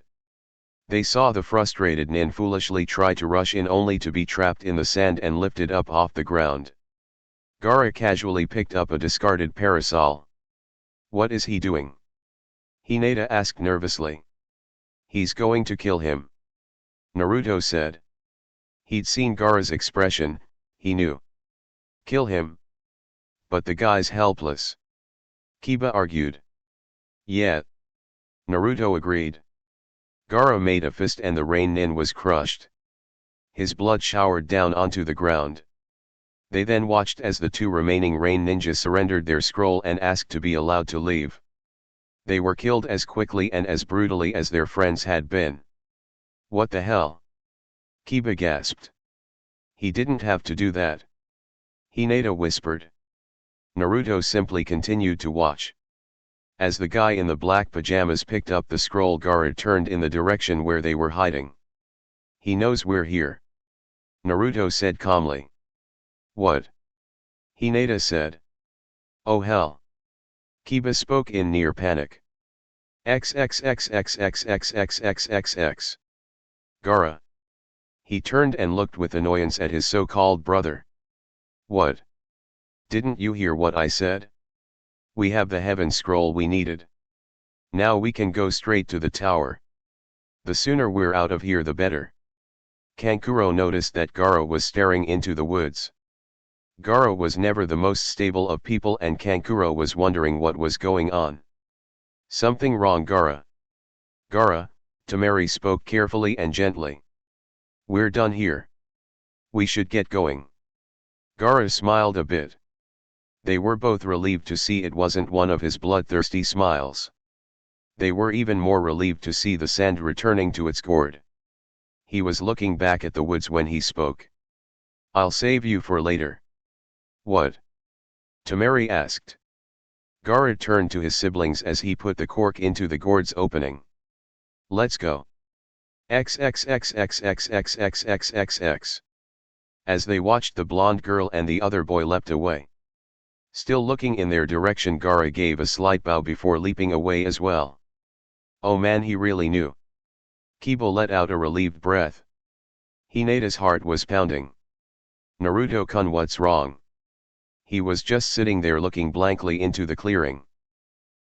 They saw the frustrated nin foolishly try to rush in only to be trapped in the sand and lifted up off the ground. Gaara casually picked up a discarded parasol. What is he doing? Hinata asked nervously. He's going to kill him. Naruto said. He'd seen Gaara's expression, he knew. Kill him? But the guy's helpless. Kiba argued. Yeah. Naruto agreed. Gaara made a fist and the rain nin was crushed. His blood showered down onto the ground. They then watched as the 2 remaining rain ninjas surrendered their scroll and asked to be allowed to leave. They were killed as quickly and as brutally as their friends had been. What the hell? Kiba gasped. He didn't have to do that. Hinata whispered. Naruto simply continued to watch. As the guy in the black pajamas picked up the scroll, Gaara turned in the direction where they were hiding. He knows we're here. Naruto said calmly. What? Hinata said. Oh hell. Kiba spoke in near panic. XXXXXXXXXX. Gaara. He turned and looked with annoyance at his so-called brother. What? Didn't you hear what I said? We have the heaven scroll we needed. Now we can go straight to the tower. The sooner we're out of here the better. Kankuro noticed that Gaara was staring into the woods. Gaara was never the most stable of people and Kankuro was wondering what was going on. Something wrong, Gaara? Gaara, Temari spoke carefully and gently. We're done here. We should get going. Gaara smiled a bit. They were both relieved to see it wasn't one of his bloodthirsty smiles. They were even more relieved to see the sand returning to its gourd. He was looking back at the woods when he spoke. I'll save you for later. What? Tamari asked. Gaara turned to his siblings as he put the cork into the gourd's opening. Let's go. XXXXXXXXXX. As they watched, the blonde girl and the other boy leapt away. Still looking in their direction, Gaara gave a slight bow before leaping away as well. Oh man, he really knew. Kiba let out a relieved breath. Hinata's heart was pounding. Naruto-kun, what's wrong? He was just sitting there looking blankly into the clearing.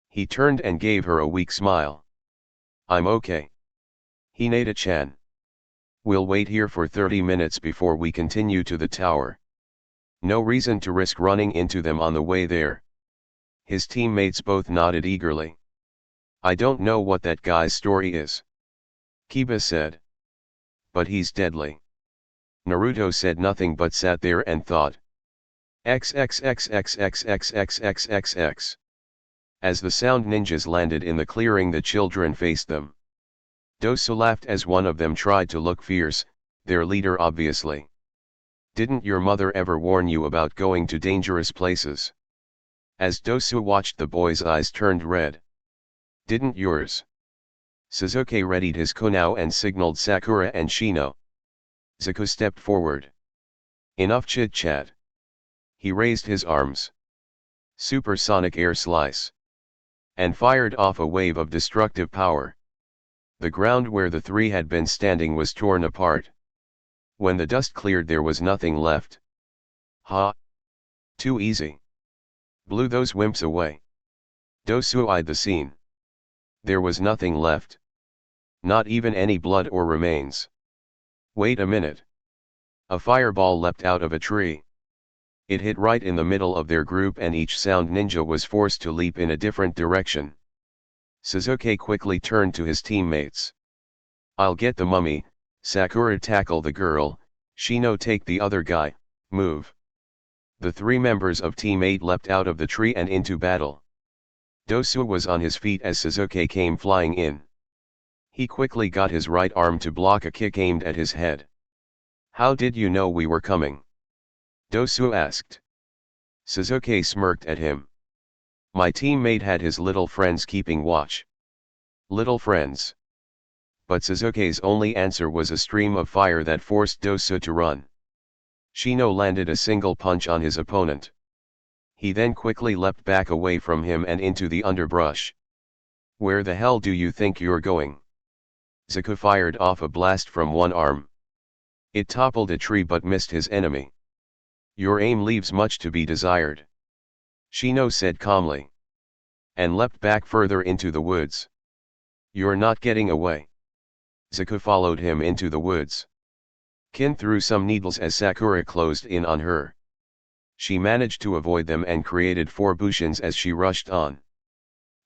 He turned and gave her a weak smile. I'm okay. Hinata-chan. We'll wait here for 30 minutes before we continue to the tower. No reason to risk running into them on the way there. His teammates both nodded eagerly. I don't know what that guy's story is, Kiba said. But he's deadly. Naruto said nothing but sat there and thought. XXXXXXXXXX. As the sound ninjas landed in the clearing, the children faced them. Dosu laughed as one of them tried to look fierce, their leader obviously. Didn't your mother ever warn you about going to dangerous places? As Dosu watched, the boy's eyes turned red. Didn't yours? Sasuke readied his kunao and signaled Sakura and Shino. Zaku stepped forward. Enough chit-chat. He raised his arms. Supersonic air slice. And fired off a wave of destructive power. The ground where the three had been standing was torn apart. When the dust cleared, there was nothing left. Ha! Too easy. Blew those wimps away. Dosu eyed the scene. There was nothing left. Not even any blood or remains. Wait a minute. A fireball leapt out of a tree. It hit right in the middle of their group, and each sound ninja was forced to leap in a different direction. Sasuke quickly turned to his teammates. I'll get the mummy, Sakura tackle the girl, Shino take the other guy, move. The three members of Team 8 leapt out of the tree and into battle. Dosu was on his feet as Sasuke came flying in. He quickly got his right arm to block a kick aimed at his head. How did you know we were coming? Dosu asked. Sasuke smirked at him. My teammate had his little friends keeping watch. Little friends. But Sasuke's only answer was a stream of fire that forced Dosu to run. Shino landed a single punch on his opponent. He then quickly leapt back away from him and into the underbrush. Where the hell do you think you're going? Zaku fired off a blast from one arm. It toppled a tree but missed his enemy. Your aim leaves much to be desired, Shino said calmly. And leapt back further into the woods. You're not getting away. Zaku followed him into the woods. Kin threw some needles as Sakura closed in on her. She managed to avoid them and created 4 bushins as she rushed on.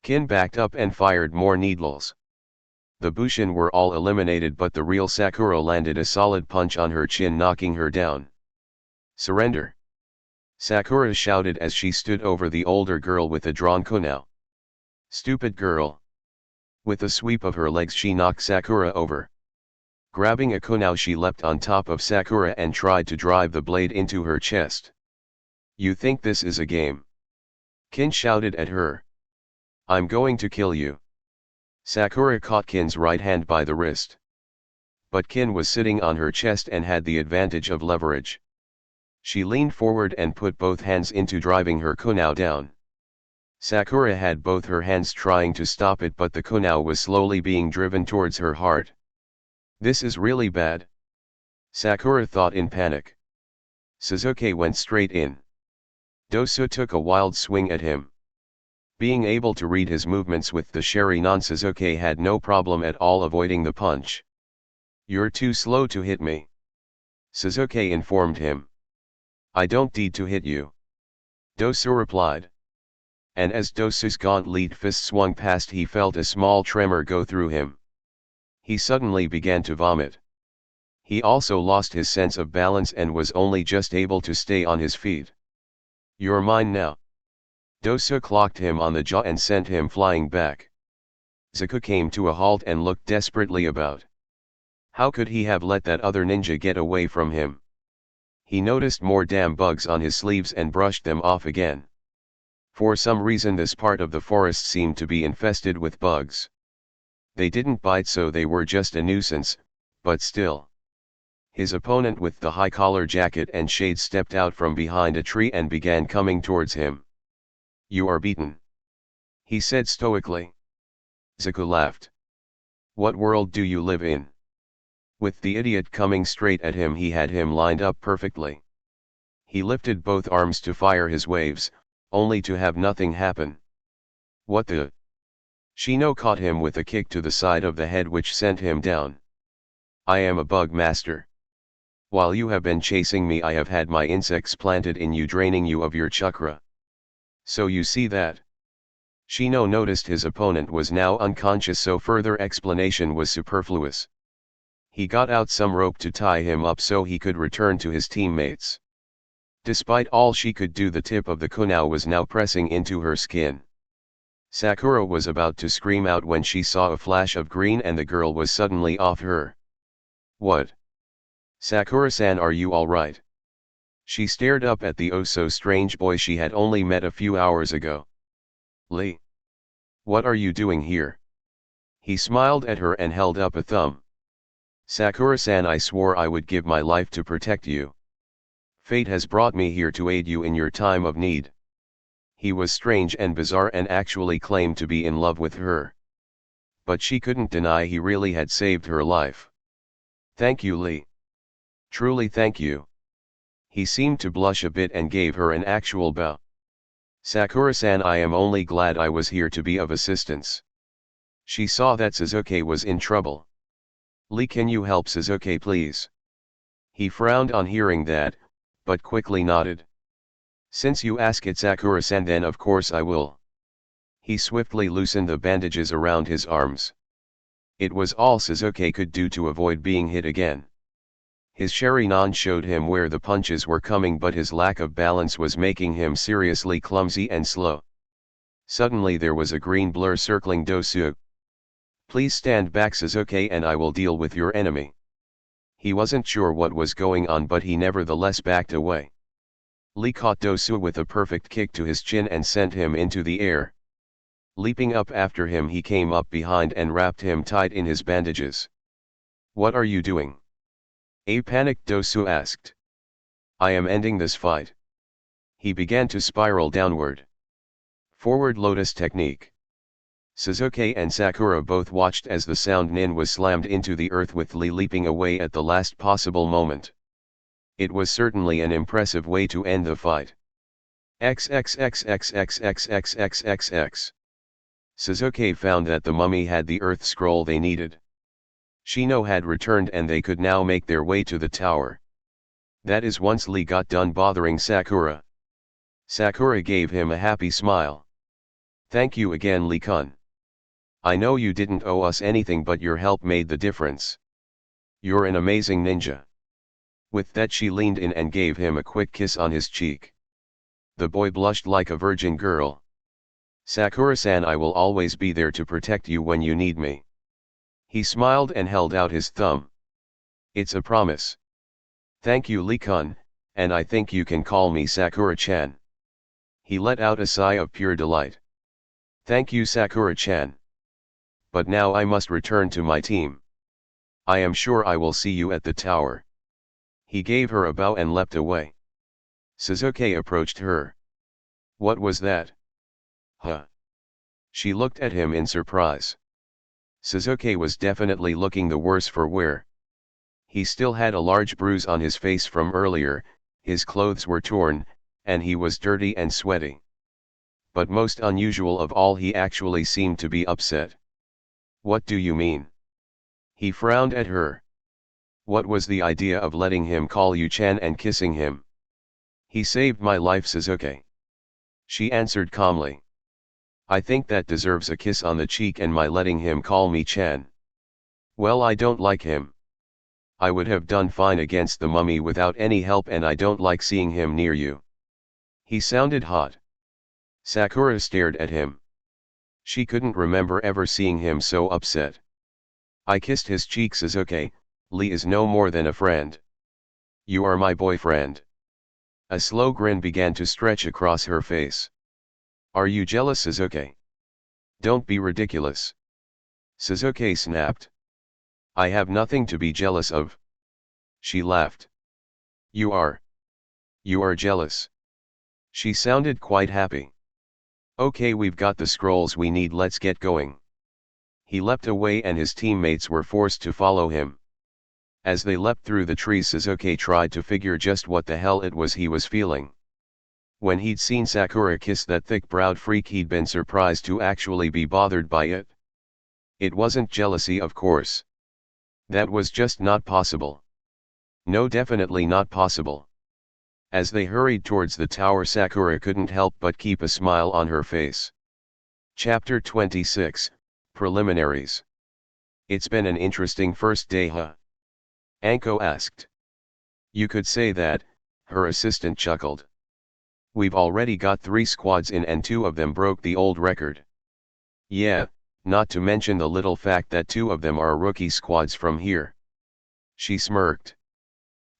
Kin backed up and fired more needles. The bushin were all eliminated, but the real Sakura landed a solid punch on her chin, knocking her down. Surrender! Sakura shouted as she stood over the older girl with a drawn kunao. Stupid girl! With a sweep of her legs she knocked Sakura over. Grabbing a kunao, she leapt on top of Sakura and tried to drive the blade into her chest. You think this is a game? Kin shouted at her. I'm going to kill you. Sakura caught Kin's right hand by the wrist. But Kin was sitting on her chest and had the advantage of leverage. She leaned forward and put both hands into driving her kunao down. Sakura had both her hands trying to stop it, but the kunao was slowly being driven towards her heart. This is really bad, Sakura thought in panic. Sasuke went straight in. Dosu took a wild swing at him. Being able to read his movements with the Sharingan, Sasuke had no problem at all avoiding the punch. You're too slow to hit me, Sasuke informed him. I don't need to hit you, Dosu replied. And as Dosu's gauntlet fist swung past, he felt a small tremor go through him. He suddenly began to vomit. He also lost his sense of balance and was only just able to stay on his feet. You're mine now. Dosu clocked him on the jaw and sent him flying back. Zaku came to a halt and looked desperately about. How could he have let that other ninja get away from him? He noticed more damn bugs on his sleeves and brushed them off again. For some reason this part of the forest seemed to be infested with bugs. They didn't bite, so they were just a nuisance, but still. His opponent with the high collar jacket and shades stepped out from behind a tree and began coming towards him. "You are beaten," he said stoically. Zuko laughed. "What world do you live in?" With the idiot coming straight at him, he had him lined up perfectly. He lifted both arms to fire his waves, only to have nothing happen. "What the?" Shino caught him with a kick to the side of the head which sent him down. "I am a bug master. While you have been chasing me, I have had my insects planted in you, draining you of your chakra. So you see that." Shino noticed his opponent was now unconscious, so further explanation was superfluous. He got out some rope to tie him up so he could return to his teammates. Despite all she could do, the tip of the kunai was now pressing into her skin. Sakura was about to scream out when she saw a flash of green and the girl was suddenly off her. "What? Sakura-san, are you alright?" She stared up at the oh-so-strange boy she had only met a few hours ago. "Lee. What are you doing here?" He smiled at her and held up a thumb. "Sakura-san, I swore I would give my life to protect you. Fate has brought me here to aid you in your time of need." He was strange and bizarre and actually claimed to be in love with her. But she couldn't deny he really had saved her life. "Thank you, Lee. Truly thank you." He seemed to blush a bit and gave her an actual bow. "Sakura-san, I am only glad I was here to be of assistance." She saw that Sasuke was in trouble. "Lee, can you help Sasuke please?" He frowned on hearing that, but quickly nodded. "Since you ask it, Sakura-san, then of course I will." He swiftly loosened the bandages around his arms. It was all Sasuke could do to avoid being hit again. His Sharingan showed him where the punches were coming, but his lack of balance was making him seriously clumsy and slow. Suddenly there was a green blur circling Dosu. "Please stand back, Sasuke, and I will deal with your enemy." He wasn't sure what was going on, but he nevertheless backed away. Lee caught Dosu with a perfect kick to his chin and sent him into the air. Leaping up after him, he came up behind and wrapped him tight in his bandages. "What are you doing?" a panicked Dosu asked. "I am ending this fight." He began to spiral downward. Forward lotus technique. Sasuke and Sakura both watched as the sound nin was slammed into the earth, with Lee leaping away at the last possible moment. It was certainly an impressive way to end the fight. XXXXXXXXXXX. Sasuke found that the mummy had the earth scroll they needed. Shino had returned and they could now make their way to the tower. That is, once Lee got done bothering Sakura. Sakura gave him a happy smile. "Thank you again, Lee-kun. I know you didn't owe us anything, but your help made the difference. You're an amazing ninja." With that she leaned in and gave him a quick kiss on his cheek. The boy blushed like a virgin girl. "Sakura-san, I will always be there to protect you when you need me." He smiled and held out his thumb. "It's a promise." "Thank you, Lee-kun, and I think you can call me Sakura-chan." He let out a sigh of pure delight. "Thank you, Sakura-chan. But now I must return to my team. I am sure I will see you at the tower." He gave her a bow and leapt away. Sasuke approached her. "What was that?" "Huh?" She looked at him in surprise. Sasuke was definitely looking the worse for wear. He still had a large bruise on his face from earlier, his clothes were torn, and he was dirty and sweaty. But most unusual of all, he actually seemed to be upset. "What do you mean?" He frowned at her. "What was the idea of letting him call you Chan and kissing him?" "He saved my life, Sasuke," she answered calmly. "I think that deserves a kiss on the cheek, and my letting him call me Chan. Well, I don't like him. I would have done fine against the mummy without any help, and I don't like seeing him near you." He sounded hot. Sakura stared at him. She couldn't remember ever seeing him so upset. "I kissed his cheek, Sasuke. Lee is no more than a friend." You are my boyfriend. A slow grin began to stretch across her face. Are you jealous, Suzuki? Don't be ridiculous. Suzuki snapped. I have nothing to be jealous of. She laughed. You are. You are jealous. She sounded quite happy. Okay, we've got the scrolls we need, let's get going. He leapt away and his teammates were forced to follow him. As they leapt through the trees, Suzuki tried to figure just what the hell it was he was feeling. When he'd seen Sakura kiss that thick-browed freak, he'd been surprised to actually be bothered by it. It wasn't jealousy, of course. That was just not possible. No, definitely not possible. As they hurried towards the tower, Sakura couldn't help but keep a smile on her face. Chapter 26, Preliminaries. It's been an interesting first day, huh? Anko asked. You could say that, her assistant chuckled. We've already got 3 squads in and 2 of them broke the old record. Yeah, not to mention the little fact that 2 of them are rookie squads from here. She smirked.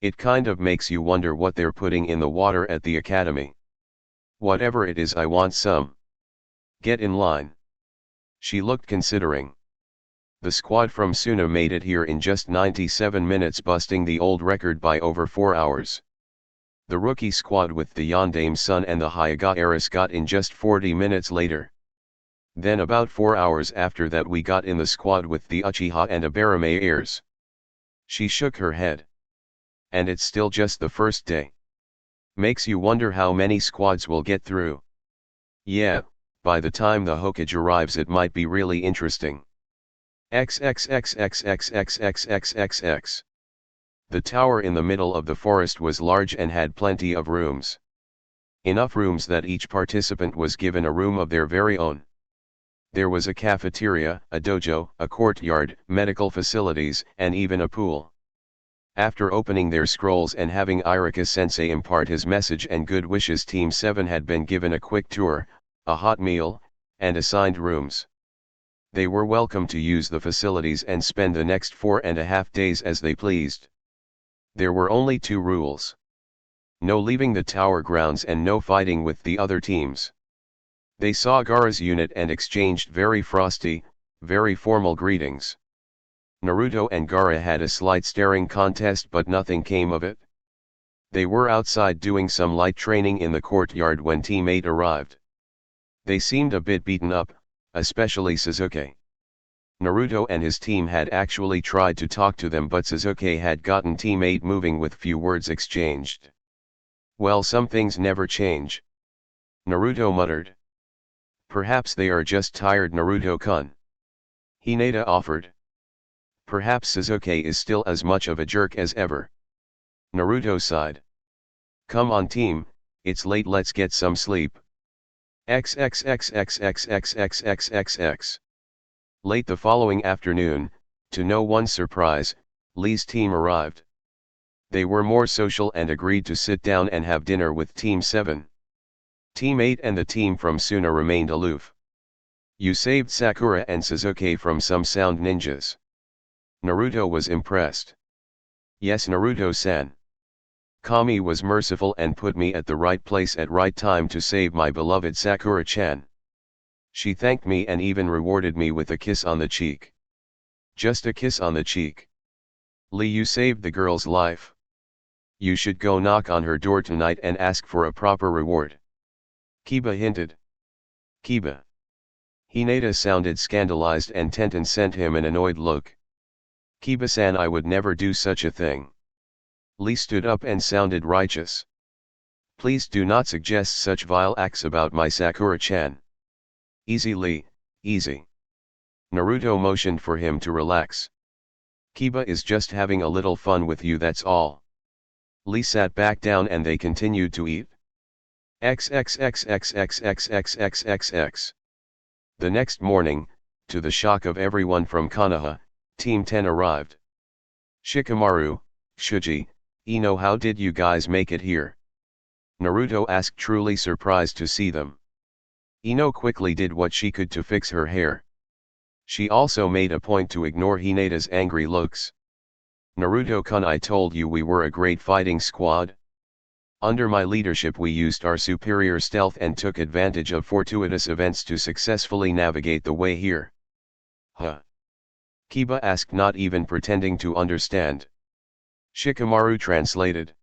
It kind of makes you wonder what they're putting in the water at the academy. Whatever it is, I want some. Get in line. She looked considering. The squad from Suna made it here in just 97 minutes, busting the old record by over 4 hours. The rookie squad with the Yondaime Sun and the Hyuga Eris got in just 40 minutes later. Then about 4 hours after that we got in the squad with the Uchiha and Abarame Heirs. She shook her head. And it's still just the first day. Makes you wonder how many squads will get through. Yeah, by the time the Hokage arrives it might be really interesting. XXXXXXXXXXX. The tower in the middle of the forest was large and had plenty of rooms. Enough rooms that each participant was given a room of their very own. There was a cafeteria, a dojo, a courtyard, medical facilities, and even a pool. After opening their scrolls and having Irika-sensei impart his message and good wishes, Team 7 had been given a quick tour, a hot meal, and assigned rooms. They were welcome to use the facilities and spend the next 4.5 days as they pleased. There were only 2 rules. No leaving the tower grounds and no fighting with the other teams. They saw Gaara's unit and exchanged very frosty, very formal greetings. Naruto and Gaara had a slight staring contest, but nothing came of it. They were outside doing some light training in the courtyard when Team 8 arrived. They seemed a bit beaten up, especially Suzuki. Naruto and his team had actually tried to talk to them, but Suzuki had gotten Team 8 moving with few words exchanged. Well, some things never change. Naruto muttered. Perhaps they are just tired, Naruto-kun. Hinata offered. Perhaps Suzuki is still as much of a jerk as ever. Naruto sighed. Come on team, it's late, let's get some sleep. XXXXXXXXXX. Late the following afternoon, to no one's surprise, Lee's team arrived. They were more social and agreed to sit down and have dinner with Team 7. Team 8 and the team from Suna remained aloof. You saved Sakura and Suzuki from some sound ninjas. Naruto was impressed. Yes, Naruto-san. Kami was merciful and put me at the right place at right time to save my beloved Sakura-chan. She thanked me and even rewarded me with a kiss on the cheek. Just a kiss on the cheek. Lee, you saved the girl's life. You should go knock on her door tonight and ask for a proper reward. Kiba hinted. Kiba. Hinata sounded scandalized and Tenten sent him an annoyed look. Kiba-san, I would never do such a thing. Lee stood up and sounded righteous. Please do not suggest such vile acts about my Sakura-chan. Easy Lee, easy. Naruto motioned for him to relax. Kiba is just having a little fun with you, that's all. Lee sat back down and they continued to eat. XXXXXXXXXX. The next morning, to the shock of everyone from Konoha, Team 10 arrived. Shikamaru, Shuji, Ino, how did you guys make it here? Naruto asked, truly surprised to see them. Ino quickly did what she could to fix her hair. She also made a point to ignore Hinata's angry looks. Naruto-kun, I told you we were a great fighting squad. Under my leadership we used our superior stealth and took advantage of fortuitous events to successfully navigate the way here. Huh? Kiba asked, not even pretending to understand. Shikamaru translated.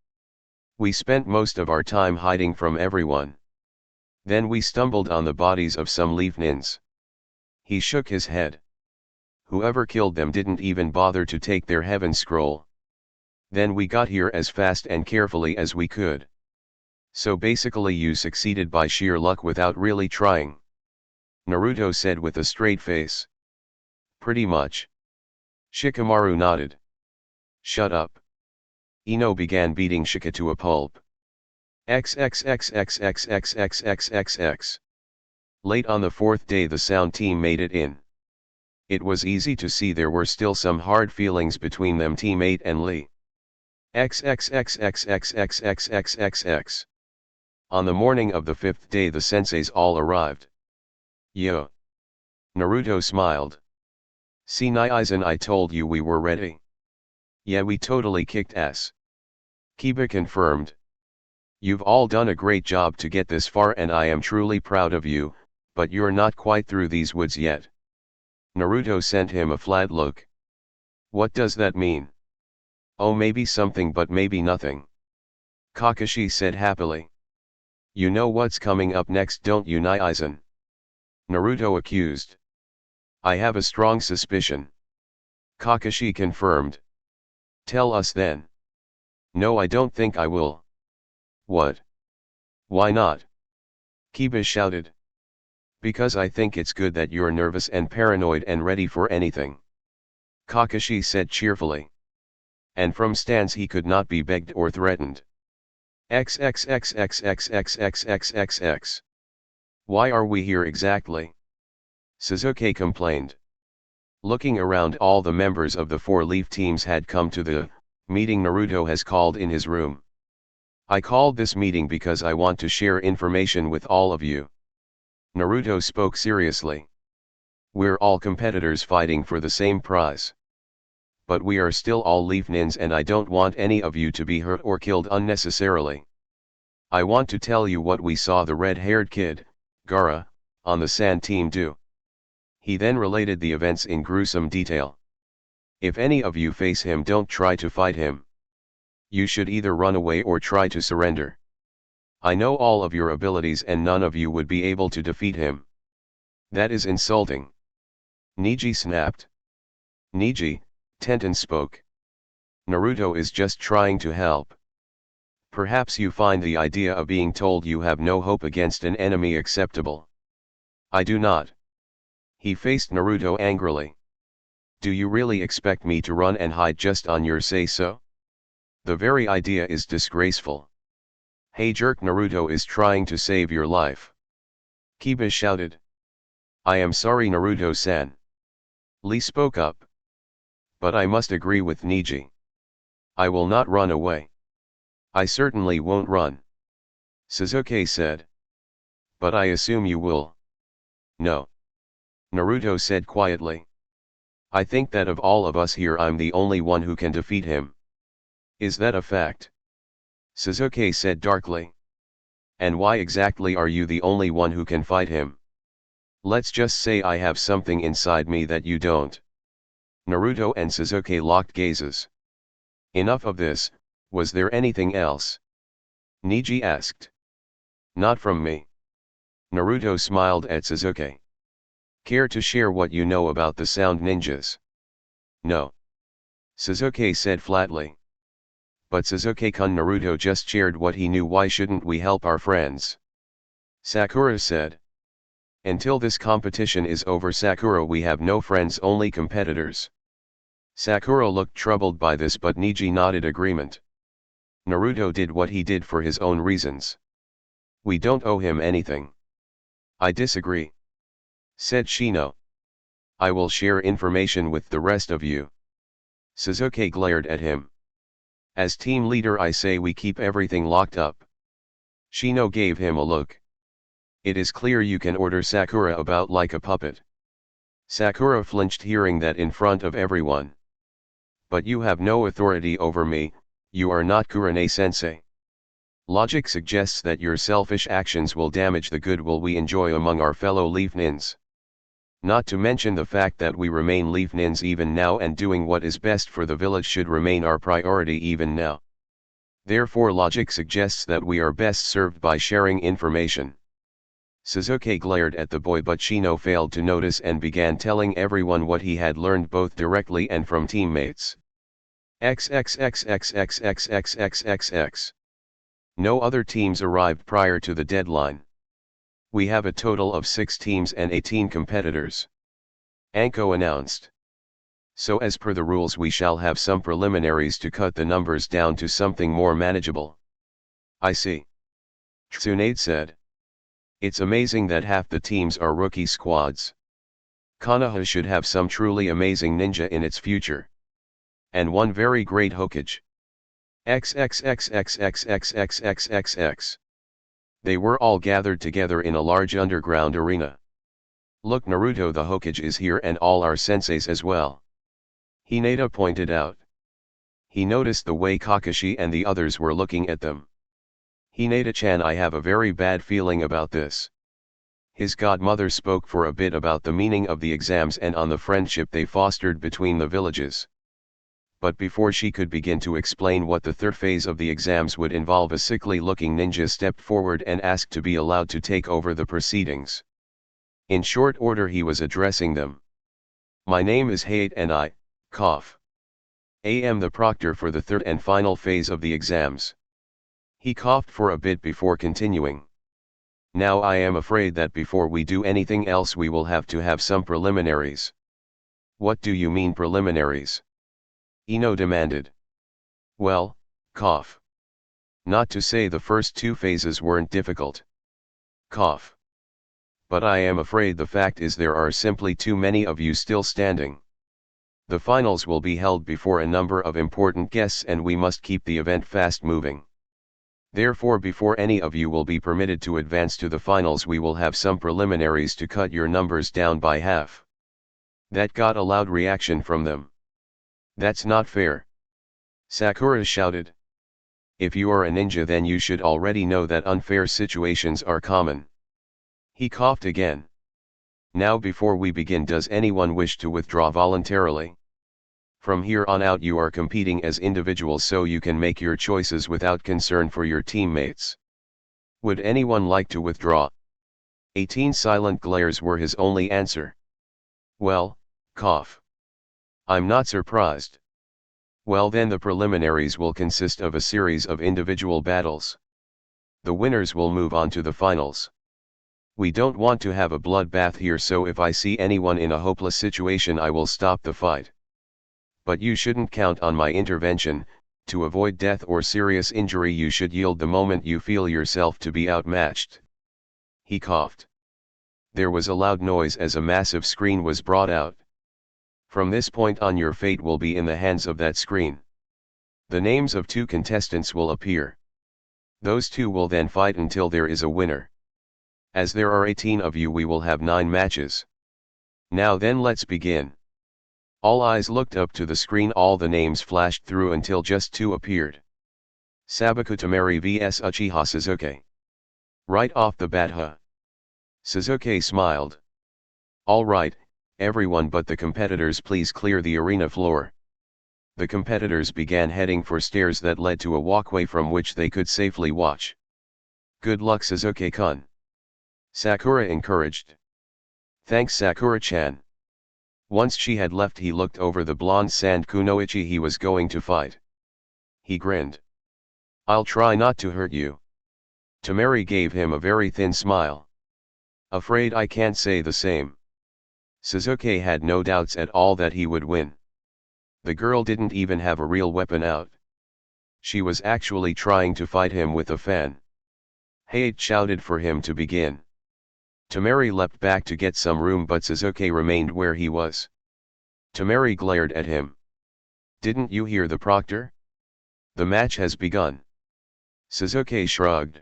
We spent most of our time hiding from everyone. Then we stumbled on the bodies of some leaf nins. He shook his head. Whoever killed them didn't even bother to take their heaven scroll. Then we got here as fast and carefully as we could. So basically you succeeded by sheer luck without really trying. Naruto said with a straight face. Pretty much. Shikamaru nodded. Shut up. Ino began beating Shika to a pulp. XXXXXXXXXX. Late on the fourth day the sound team made it in. It was easy to see there were still some hard feelings between them, teammate and Lee. XXXXXXXXXXX. On the morning of the fifth day the senseis all arrived. Yo. Naruto smiled. See Naizen, I told you we were ready. Yeah, we totally kicked ass. Kiba confirmed. You've all done a great job to get this far and I am truly proud of you, but you're not quite through these woods yet. Naruto sent him a flat look. What does that mean? Oh, maybe something but maybe nothing. Kakashi said happily. You know what's coming up next, don't you, Naizen? Naruto accused. I have a strong suspicion. Kakashi confirmed. Tell us then. No, I don't think I will. What? Why not? Kiba shouted. Because I think it's good that you're nervous and paranoid and ready for anything. Kakashi said cheerfully. And from stance he could not be begged or threatened. XXXXXXXXXXX. Why are we here exactly? Sasuke complained. Looking around, all the members of the four-leaf teams had come to the meeting Naruto has called in his room. I called this meeting because I want to share information with all of you. Naruto spoke seriously. We're all competitors fighting for the same prize. But we are still all leaf nins and I don't want any of you to be hurt or killed unnecessarily. I want to tell you what we saw the red-haired kid, Gaara, on the sand team do. He then related the events in gruesome detail. If any of you face him, don't try to fight him. You should either run away or try to surrender. I know all of your abilities and none of you would be able to defeat him. That is insulting. Neji snapped. Neji, Tenten spoke. Naruto is just trying to help. Perhaps you find the idea of being told you have no hope against an enemy acceptable. I do not. He faced Naruto angrily. Do you really expect me to run and hide just on your say-so? The very idea is disgraceful. Hey jerk, Naruto is trying to save your life. Kiba shouted. I am sorry, Naruto-san. Lee spoke up. But I must agree with Neji. I will not run away. I certainly won't run. Sasuke said. But I assume you will. No. Naruto said quietly. I think that of all of us here I'm the only one who can defeat him. Is that a fact? Sasuke said darkly. And why exactly are you the only one who can fight him? Let's just say I have something inside me that you don't. Naruto and Sasuke locked gazes. Enough of this, was there anything else? Neji asked. Not from me. Naruto smiled at Sasuke. Care to share what you know about the sound ninjas? No. Sasuke said flatly. But Sasuke-kun, Naruto just shared what he knew, why shouldn't we help our friends? Sakura said. Until this competition is over, Sakura, we have no friends, only competitors. Sakura looked troubled by this, but Neji nodded agreement. Naruto did what he did for his own reasons. We don't owe him anything. I disagree, said Shino. I will share information with the rest of you. Sasuke glared at him. As team leader, I say we keep everything locked up. Shino gave him a look. It is clear you can order Sakura about like a puppet. Sakura flinched hearing that in front of everyone. But you have no authority over me, you are not Kurane-sensei. Logic suggests that your selfish actions will damage the goodwill we enjoy among our fellow Leaf Nins. Not to mention the fact that we remain Leaf Nins even now, and doing what is best for the village should remain our priority even now. Therefore logic suggests that we are best served by sharing information. Suzuki glared at the boy, but Shino failed to notice and began telling everyone what he had learned both directly and from teammates. XXXXXXXXXX. No other teams arrived prior to the deadline. We have a total of 6 teams and 18 competitors. Anko announced. So as per the rules we shall have some preliminaries to cut the numbers down to something more manageable. I see. Tsunade said. It's amazing that half the teams are rookie squads. Konoha should have some truly amazing ninja in its future. And one very great Hokage. XXXXXXXXXX. They were all gathered together in a large underground arena. Look, Naruto the Hokage is here and all our senseis as well. Hinata pointed out. He noticed the way Kakashi and the others were looking at them. Hinata-chan, I have a very bad feeling about this. His godmother spoke for a bit about the meaning of the exams and on the friendship they fostered between the villages. But before she could begin to explain what the third phase of the exams would involve, a sickly-looking ninja stepped forward and asked to be allowed to take over the proceedings. In short order he was addressing them. My name is Hate and I, am the proctor for the third and final phase of the exams. He coughed for a bit before continuing. Now I am afraid that before we do anything else we will have to have some preliminaries. What do you mean preliminaries? Ino demanded. Well, not to say the first 2 phases weren't difficult. But I am afraid the fact is there are simply too many of you still standing. The finals will be held before a number of important guests and we must keep the event fast moving. Therefore before any of you will be permitted to advance to the finals we will have some preliminaries to cut your numbers down by half. That got a loud reaction from them. That's not fair. Sakura shouted. If you are a ninja then you should already know that unfair situations are common. He coughed again. Now before we begin, does anyone wish to withdraw voluntarily? From here on out you are competing as individuals so you can make your choices without concern for your teammates. Would anyone like to withdraw? 18 silent glares were his only answer. Well, I'm not surprised. Well then the preliminaries will consist of a series of individual battles. The winners will move on to the finals. We don't want to have a bloodbath here, so if I see anyone in a hopeless situation I will stop the fight. But you shouldn't count on my intervention. To avoid death or serious injury you should yield the moment you feel yourself to be outmatched. He coughed. There was a loud noise as a massive screen was brought out. From this point on your fate will be in the hands of that screen. The names of 2 contestants will appear. Those 2 will then fight until there is a winner. As there are 18 of you we will have 9 matches. Now then let's begin. All eyes looked up to the screen, all the names flashed through until just 2 appeared. Sabaku Tamari vs Uchiha Suzuki. Right off the bat, huh? Suzuki smiled. All right, everyone but the competitors please clear the arena floor. The competitors began heading for stairs that led to a walkway from which they could safely watch. Good luck Suzuki-kun. Sakura encouraged. Thanks Sakura-chan. Once she had left he looked over the blonde sand kunoichi he was going to fight. He grinned. I'll try not to hurt you. Tamari gave him a very thin smile. Afraid I can't say the same. Suzuki had no doubts at all that he would win. The girl didn't even have a real weapon out. She was actually trying to fight him with a fan. Hayate shouted for him to begin. Tamari leapt back to get some room but Suzuki remained where he was. Tamari glared at him. Didn't you hear the proctor? The match has begun. Suzuki shrugged.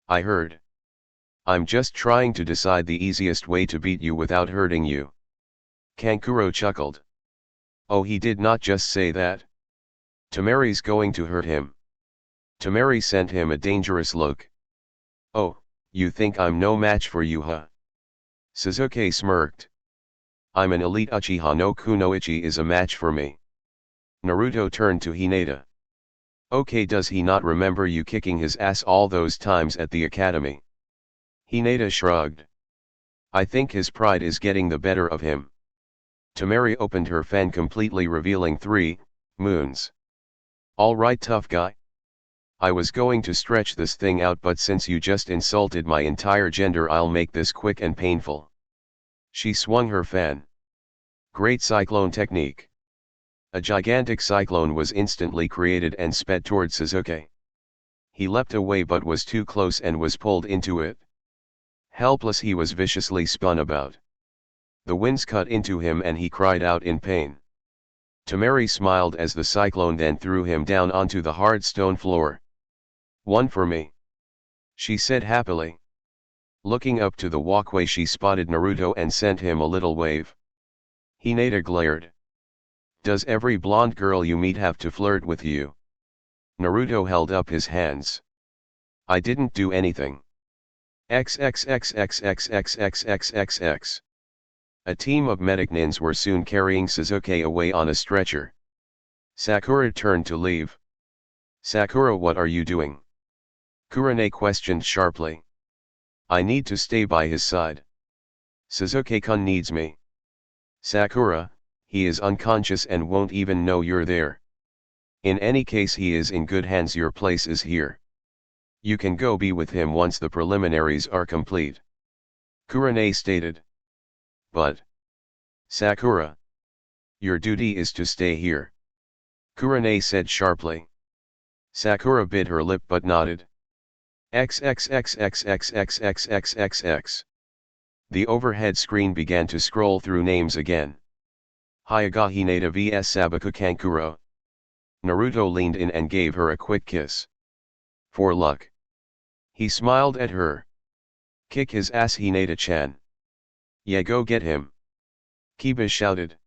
I heard. I'm just trying to decide the easiest way to beat you without hurting you. Kankuro chuckled. Oh, he did not just say that. Tamari's going to hurt him. Tamari sent him a dangerous look. Oh, you think I'm no match for you, huh? Sasuke smirked. I'm an elite Uchiha no Kunoichi is a match for me. Naruto turned to Hinata. Okay, does he not remember you kicking his ass all those times at the academy? Hinata shrugged. I think his pride is getting the better of him. Tamari opened her fan completely revealing 3 moons. Alright, tough guy. I was going to stretch this thing out, but since you just insulted my entire gender, I'll make this quick and painful. She swung her fan. Great cyclone technique. A gigantic cyclone was instantly created and sped toward Sasuke. He leapt away but was too close and was pulled into it. Helpless, he was viciously spun about. The winds cut into him and he cried out in pain. Tamari smiled as the cyclone then threw him down onto the hard stone floor. One for me, she said happily. Looking up to the walkway, she spotted Naruto and sent him a little wave. Hinata glared. Does every blonde girl you meet have to flirt with you? Naruto held up his hands. I didn't do anything. XXXXXXXXXX. A team of medic nins were soon carrying Sasuke away on a stretcher. Sakura turned to leave. Sakura, what are you doing? Kurane questioned sharply. I need to stay by his side. Sasuke-kun needs me. Sakura, he is unconscious and won't even know you're there. In any case, he is in good hands. Your place is here. You can go be with him once the preliminaries are complete. Kurane stated. But Sakura, your duty is to stay here. Kurane said sharply. Sakura bit her lip but nodded. XXXXXXXXXX. The overhead screen began to scroll through names again. Hyuga Hinata vs Sabaku Kankuro. Naruto leaned in and gave her a quick kiss. For luck. He smiled at her. Kick his ass, Hinata-chan. Yeah, go get him. Kiba shouted.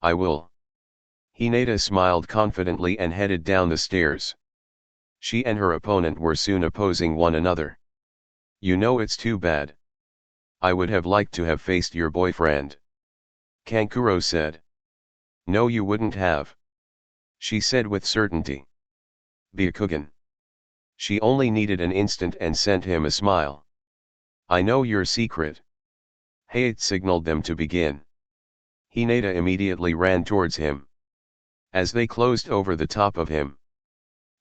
I will. Hinata smiled confidently and headed down the stairs. She and her opponent were soon opposing one another. You know, it's too bad. I would have liked to have faced your boyfriend. Kankuro said. No, you wouldn't have. She said with certainty. Byakugan. She only needed an instant and sent him a smile. I know your secret. Hayate signaled them to begin. Hinata immediately ran towards him. As they closed over the top of him.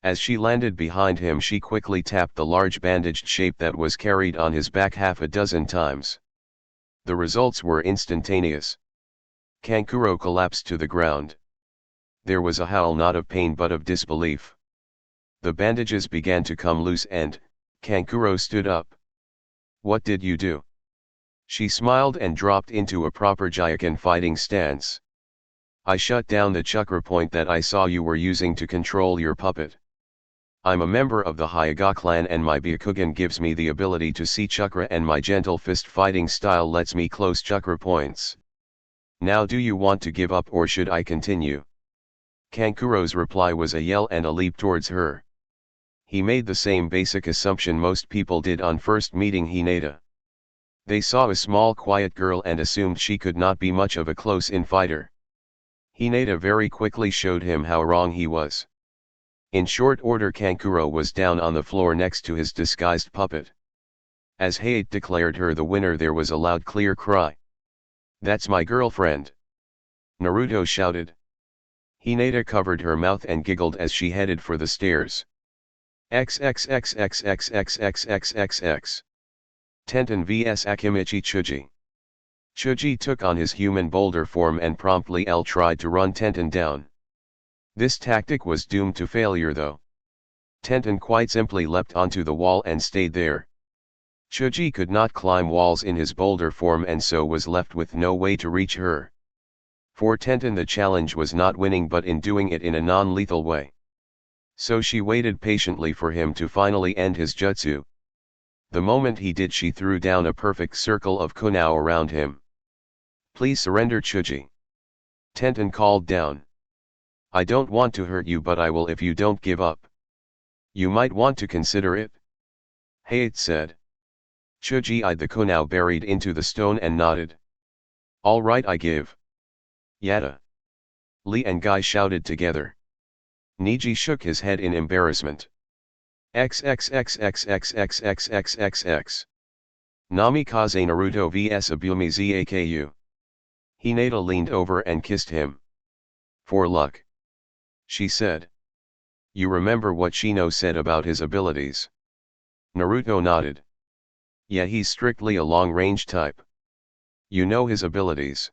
As she landed behind him, she quickly tapped the large bandaged shape that was carried on his back half a dozen times. The results were instantaneous. Kankuro collapsed to the ground. There was a howl, not of pain but of disbelief. The bandages began to come loose and Kankuro stood up. What did you do? She smiled and dropped into a proper Gyuken fighting stance. I shut down the chakra point that I saw you were using to control your puppet. I'm a member of the Hyuga clan and my Byakugan gives me the ability to see chakra, and my gentle fist fighting style lets me close chakra points. Now do you want to give up or should I continue? Kankuro's reply was a yell and a leap towards her. He made the same basic assumption most people did on first meeting Hinata. They saw a small quiet girl and assumed she could not be much of a close-in fighter. Hinata very quickly showed him how wrong he was. In short order, Kankuro was down on the floor next to his disguised puppet. As Hayate declared her the winner, there was a loud clear cry. That's my girlfriend! Naruto shouted. Hinata covered her mouth and giggled as she headed for the stairs. XXXXXXXXXXX. Tenten vs Akimichi Chuji. Chuji took on his human boulder form and promptly tried to run Tenten down. This tactic was doomed to failure though. Tenten quite simply leapt onto the wall and stayed there. Chuji could not climb walls in his boulder form and so was left with no way to reach her. For Tenten, the challenge was not winning but in doing it in a non-lethal way. So she waited patiently for him to finally end his jutsu. The moment he did, she threw down a perfect circle of kunao around him. Please surrender, Chuji. Tenten called down. I don't want to hurt you, but I will if you don't give up. You might want to consider it. Hayate said. Chuji eyed the kunao buried into the stone and nodded. All right, I give. Yada. Lee and Guy shouted together. Niji shook his head in embarrassment. XXXXXXXXXXX. Namikaze Naruto vs Abumi Zaku. Hinata leaned over and kissed him. For luck. She said. You remember what Shino said about his abilities? Naruto nodded. Yeah, he's strictly a long-range type. You know his abilities?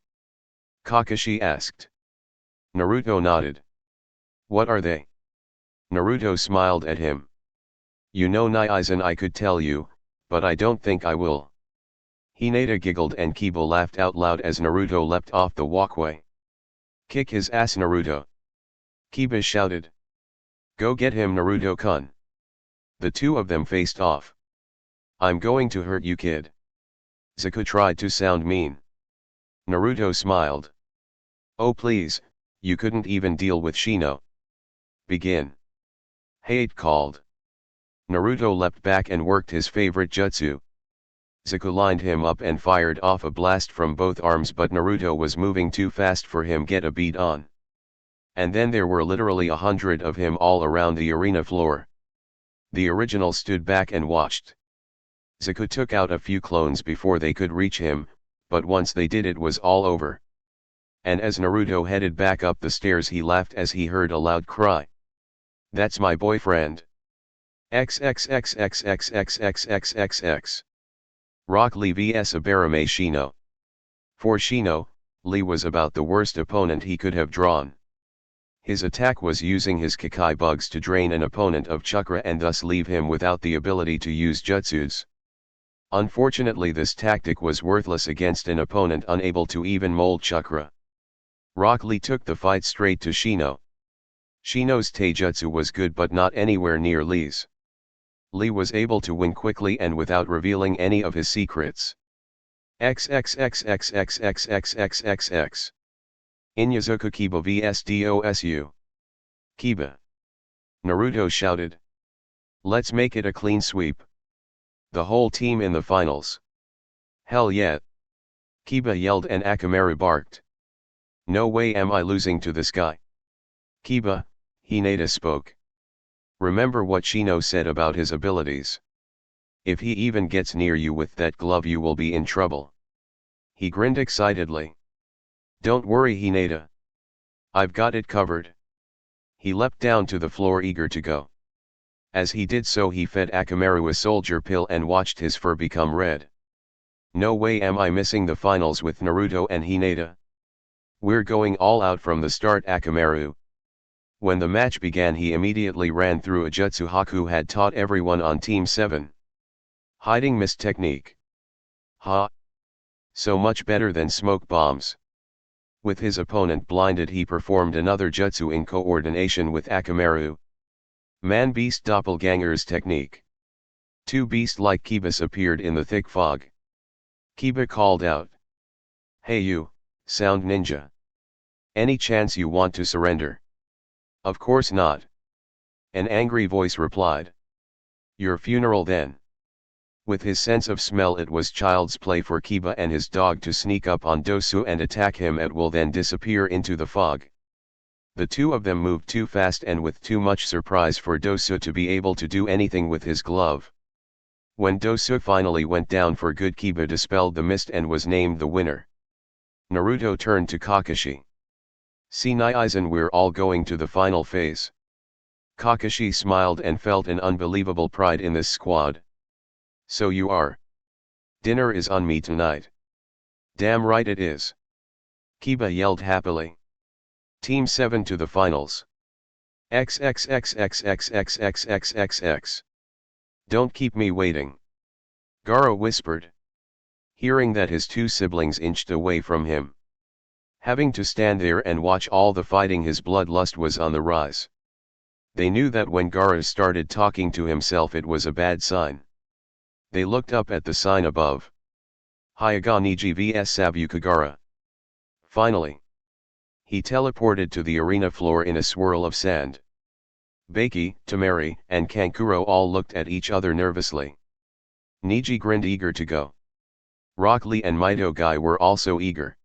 Kakashi asked. Naruto nodded. What are they? Naruto smiled at him. You know Naizen, I could tell you, but I don't think I will. Hinata giggled and Kiba laughed out loud as Naruto leapt off the walkway. Kick his ass, Naruto. Kiba shouted. Go get him, Naruto-kun. The two of them faced off. I'm going to hurt you, kid. Zaku tried to sound mean. Naruto smiled. Oh please, you couldn't even deal with Shino. Begin. Hayate called. Naruto leapt back and worked his favorite jutsu. Zaku lined him up and fired off a blast from both arms, but Naruto was moving too fast for him get a beat on. And then there were literally 100 of him all around the arena floor. The original stood back and watched. Zaku took out a few clones before they could reach him, but once they did it was all over. And as Naruto headed back up the stairs he laughed as he heard a loud cry. That's my boyfriend. XXXXXXXXXXX. Rock Lee vs Abarame Shino. For Shino, Lee was about the worst opponent he could have drawn. His attack was using his Kakai bugs to drain an opponent of chakra and thus leave him without the ability to use jutsus. Unfortunately, this tactic was worthless against an opponent unable to even mold chakra. Rock Lee took the fight straight to Shino. Shino's taijutsu was good but not anywhere near Lee's. Lee was able to win quickly and without revealing any of his secrets. XXXXXXXXXXX. Inyazuka Kiba vs Dosu. Kiba. Naruto shouted. Let's make it a clean sweep. The whole team in the finals. Hell yeah. Kiba yelled and Akamaru barked. No way am I losing to this guy. Kiba, Hinata spoke. Remember what Shino said about his abilities. If he even gets near you with that glove you will be in trouble. He grinned excitedly. Don't worry, Hinata. I've got it covered. He leapt down to the floor eager to go. As he did so he fed Akamaru a soldier pill and watched his fur become red. No way am I missing the finals with Naruto and Hinata. We're going all out from the start, Akamaru. When the match began he immediately ran through a jutsu Haku had taught everyone on Team 7. Hiding mist technique. Ha! So much better than smoke bombs. With his opponent blinded he performed another jutsu in coordination with Akamaru. Man-beast doppelgangers technique. Two beast-like Kibas appeared in the thick fog. Kiba called out. Hey you, sound ninja. Any chance you want to surrender? Of course not. An angry voice replied. Your funeral then. With his sense of smell it was child's play for Kiba and his dog to sneak up on Dosu and attack him at will then disappear into the fog. The two of them moved too fast and with too much surprise for Dosu to be able to do anything with his glove. When Dosu finally went down for good Kiba dispelled the mist and was named the winner. Naruto turned to Kakashi. See Naizen, we're all going to the final phase. Kakashi smiled and felt an unbelievable pride in this squad. So you are. Dinner is on me tonight. Damn right it is. Kiba yelled happily. Team 7 to the finals. XXXXXXXXXX. Don't keep me waiting. Gaara whispered. Hearing that his two siblings inched away from him. Having to stand there and watch all the fighting his bloodlust was on the rise. They knew that when Gaara started talking to himself it was a bad sign. They looked up at the sign above. Hyuga Niji vs Sabuka Gaara. Finally. He teleported to the arena floor in a swirl of sand. Baki, Tamari, and Kankuro all looked at each other nervously. Niji grinned, eager to go. Rock Lee and Mito Guy were also eager.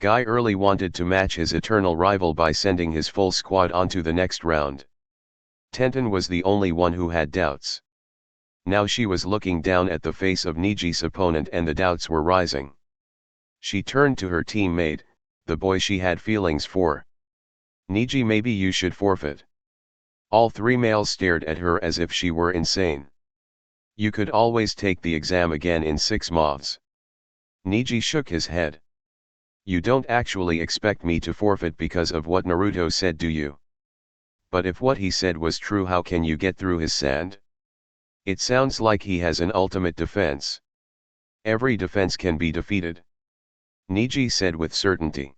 Guy early wanted to match his eternal rival by sending his full squad onto the next round. Tenten was the only one who had doubts. Now she was looking down at the face of Niji's opponent and the doubts were rising. She turned to her teammate, the boy she had feelings for. Niji, maybe you should forfeit. All three males stared at her as if she were insane. You could always take the exam again in 6 months. Niji shook his head. You don't actually expect me to forfeit because of what Naruto said, do you? But if what he said was true, how can you get through his sand? It sounds like he has an ultimate defense. Every defense can be defeated. Niji said with certainty.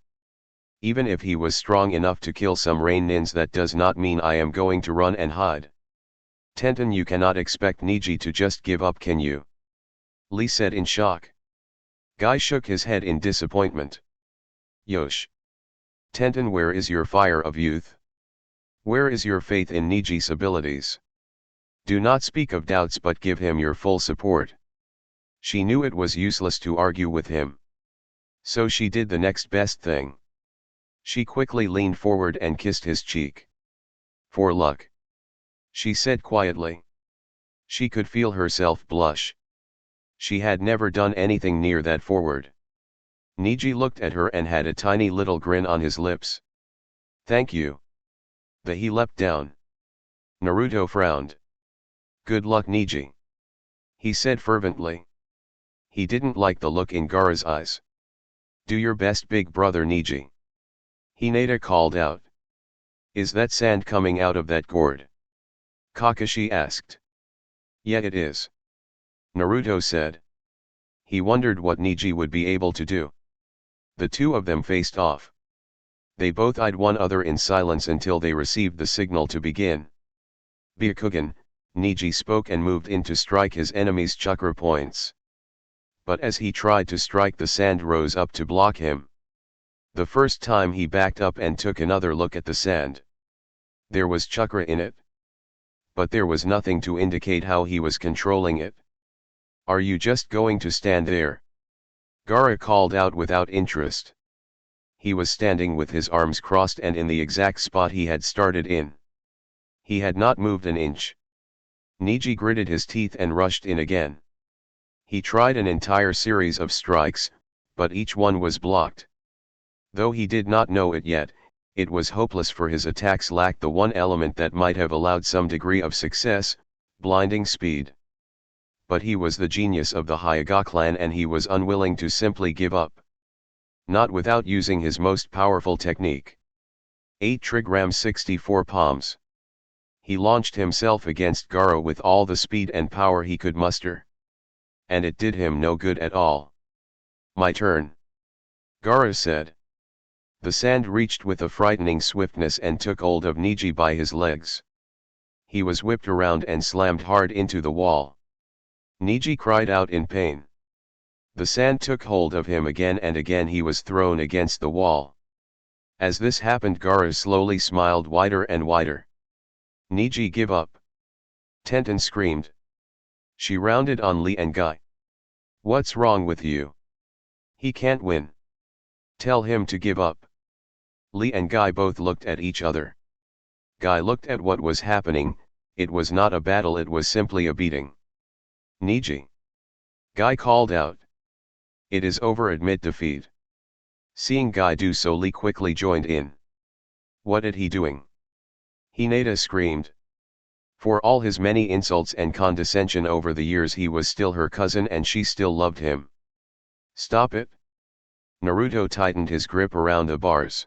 Even if he was strong enough to kill some rain nins, that does not mean I am going to run and hide. Tenten, you cannot expect Niji to just give up, can you? Lee said in shock. Guy shook his head in disappointment. Yosh. Tenten, where is your fire of youth? Where is your faith in Niji's abilities? Do not speak of doubts but give him your full support. She knew it was useless to argue with him. So she did the next best thing. She quickly leaned forward and kissed his cheek. For luck, she said quietly. She could feel herself blush. She had never done anything near that forward. Niji looked at her and had a tiny little grin on his lips. Thank you. He leapt down. Naruto frowned. Good luck, Niji, he said fervently. He didn't like the look in Gaara's eyes. Do your best, big brother Niji, Hinata called out. Is that sand coming out of that gourd? Kakashi asked. Yeah, it is, Naruto said. He wondered what Niji would be able to do. The two of them faced off. They both eyed one another in silence until they received the signal to begin. Byakugan, Niji spoke and moved in to strike his enemy's chakra points. But as he tried to strike, the sand rose up to block him. The first time he backed up and took another look at the sand. There was chakra in it. But there was nothing to indicate how he was controlling it. Are you just going to stand there? Gaara called out without interest. He was standing with his arms crossed and in the exact spot he had started in. He had not moved an inch. Niji gritted his teeth and rushed in again. He tried an entire series of strikes, but each one was blocked. Though he did not know it yet, it was hopeless, for his attacks lacked the one element that might have allowed some degree of success: blinding speed. But he was the genius of the Hyuga clan and he was unwilling to simply give up. Not without using his most powerful technique. 8 trigrams 64 palms. He launched himself against Gaara with all the speed and power he could muster. And it did him no good at all. My turn, Gaara said. The sand reached with a frightening swiftness and took hold of Niji by his legs. He was whipped around and slammed hard into the wall. Niji cried out in pain. The sand took hold of him again and again. He was thrown against the wall. As this happened, Gaara slowly smiled wider and wider. Niji, give up, Tenten screamed. She rounded on Lee and Guy. What's wrong with you? He can't win. Tell him to give up. Lee and Guy both looked at each other. Guy looked at what was happening. It was not a battle, it was simply a beating. Niji, Guy called out. It is over, admit defeat. Seeing Guy do so, Lee quickly joined in. What is he doing? Hinata screamed. For all his many insults and condescension over the years, he was still her cousin and she still loved him. Stop it. Naruto tightened his grip around the bars.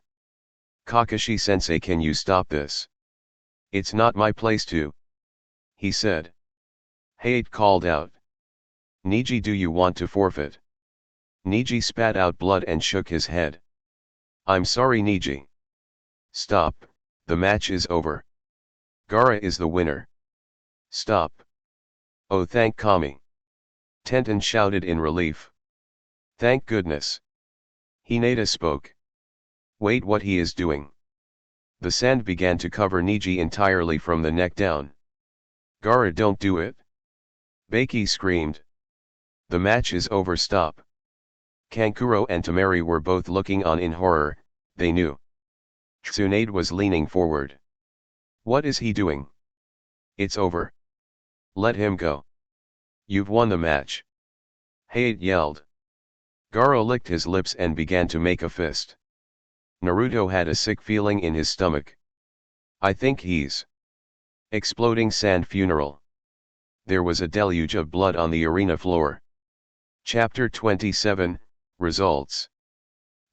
Kakashi-sensei, can you stop this? It's not my place to, he said. Hayate called out. Niji, do you want to forfeit? Niji spat out blood and shook his head. I'm sorry, Niji. Stop, the match is over. Gaara is the winner. Stop. Oh, thank Kami. Tenten shouted in relief. Thank goodness. Hinata spoke. Wait, what he is doing? The sand began to cover Niji entirely from the neck down. Gaara, don't do it. Baki screamed. The match is over, stop. Kankuro and Tamari were both looking on in horror, they knew. Tsunade was leaning forward. What is he doing? It's over. Let him go. You've won the match. Hayate yelled. Gaara licked his lips and began to make a fist. Naruto had a sick feeling in his stomach. I think he's exploding. Sand funeral. There was a deluge of blood on the arena floor. Chapter 27, Results.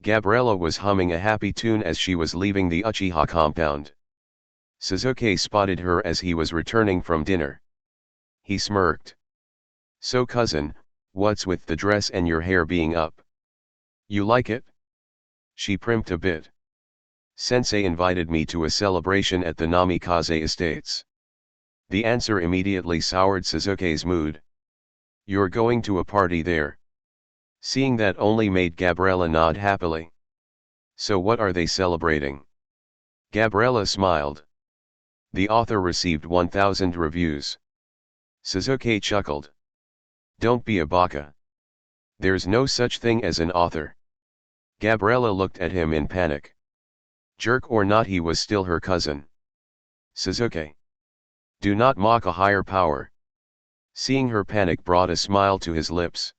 Gabriella was humming a happy tune as she was leaving the Uchiha compound. Sasuke spotted her as he was returning from dinner. He smirked. So cousin, what's with the dress and your hair being up? You like it? She primped a bit. Sensei invited me to a celebration at the Namikaze estates. The answer immediately soured Sasuke's mood. You're going to a party there? Seeing that only made Gabriella nod happily. So what are they celebrating? Gabriella smiled. The author received 1,000 reviews. Sasuke chuckled. Don't be a baka. There's no such thing as an author. Gabriella looked at him in panic. Jerk or not, he was still her cousin. Sasuke. Do not mock a higher power. Seeing her panic brought a smile to his lips.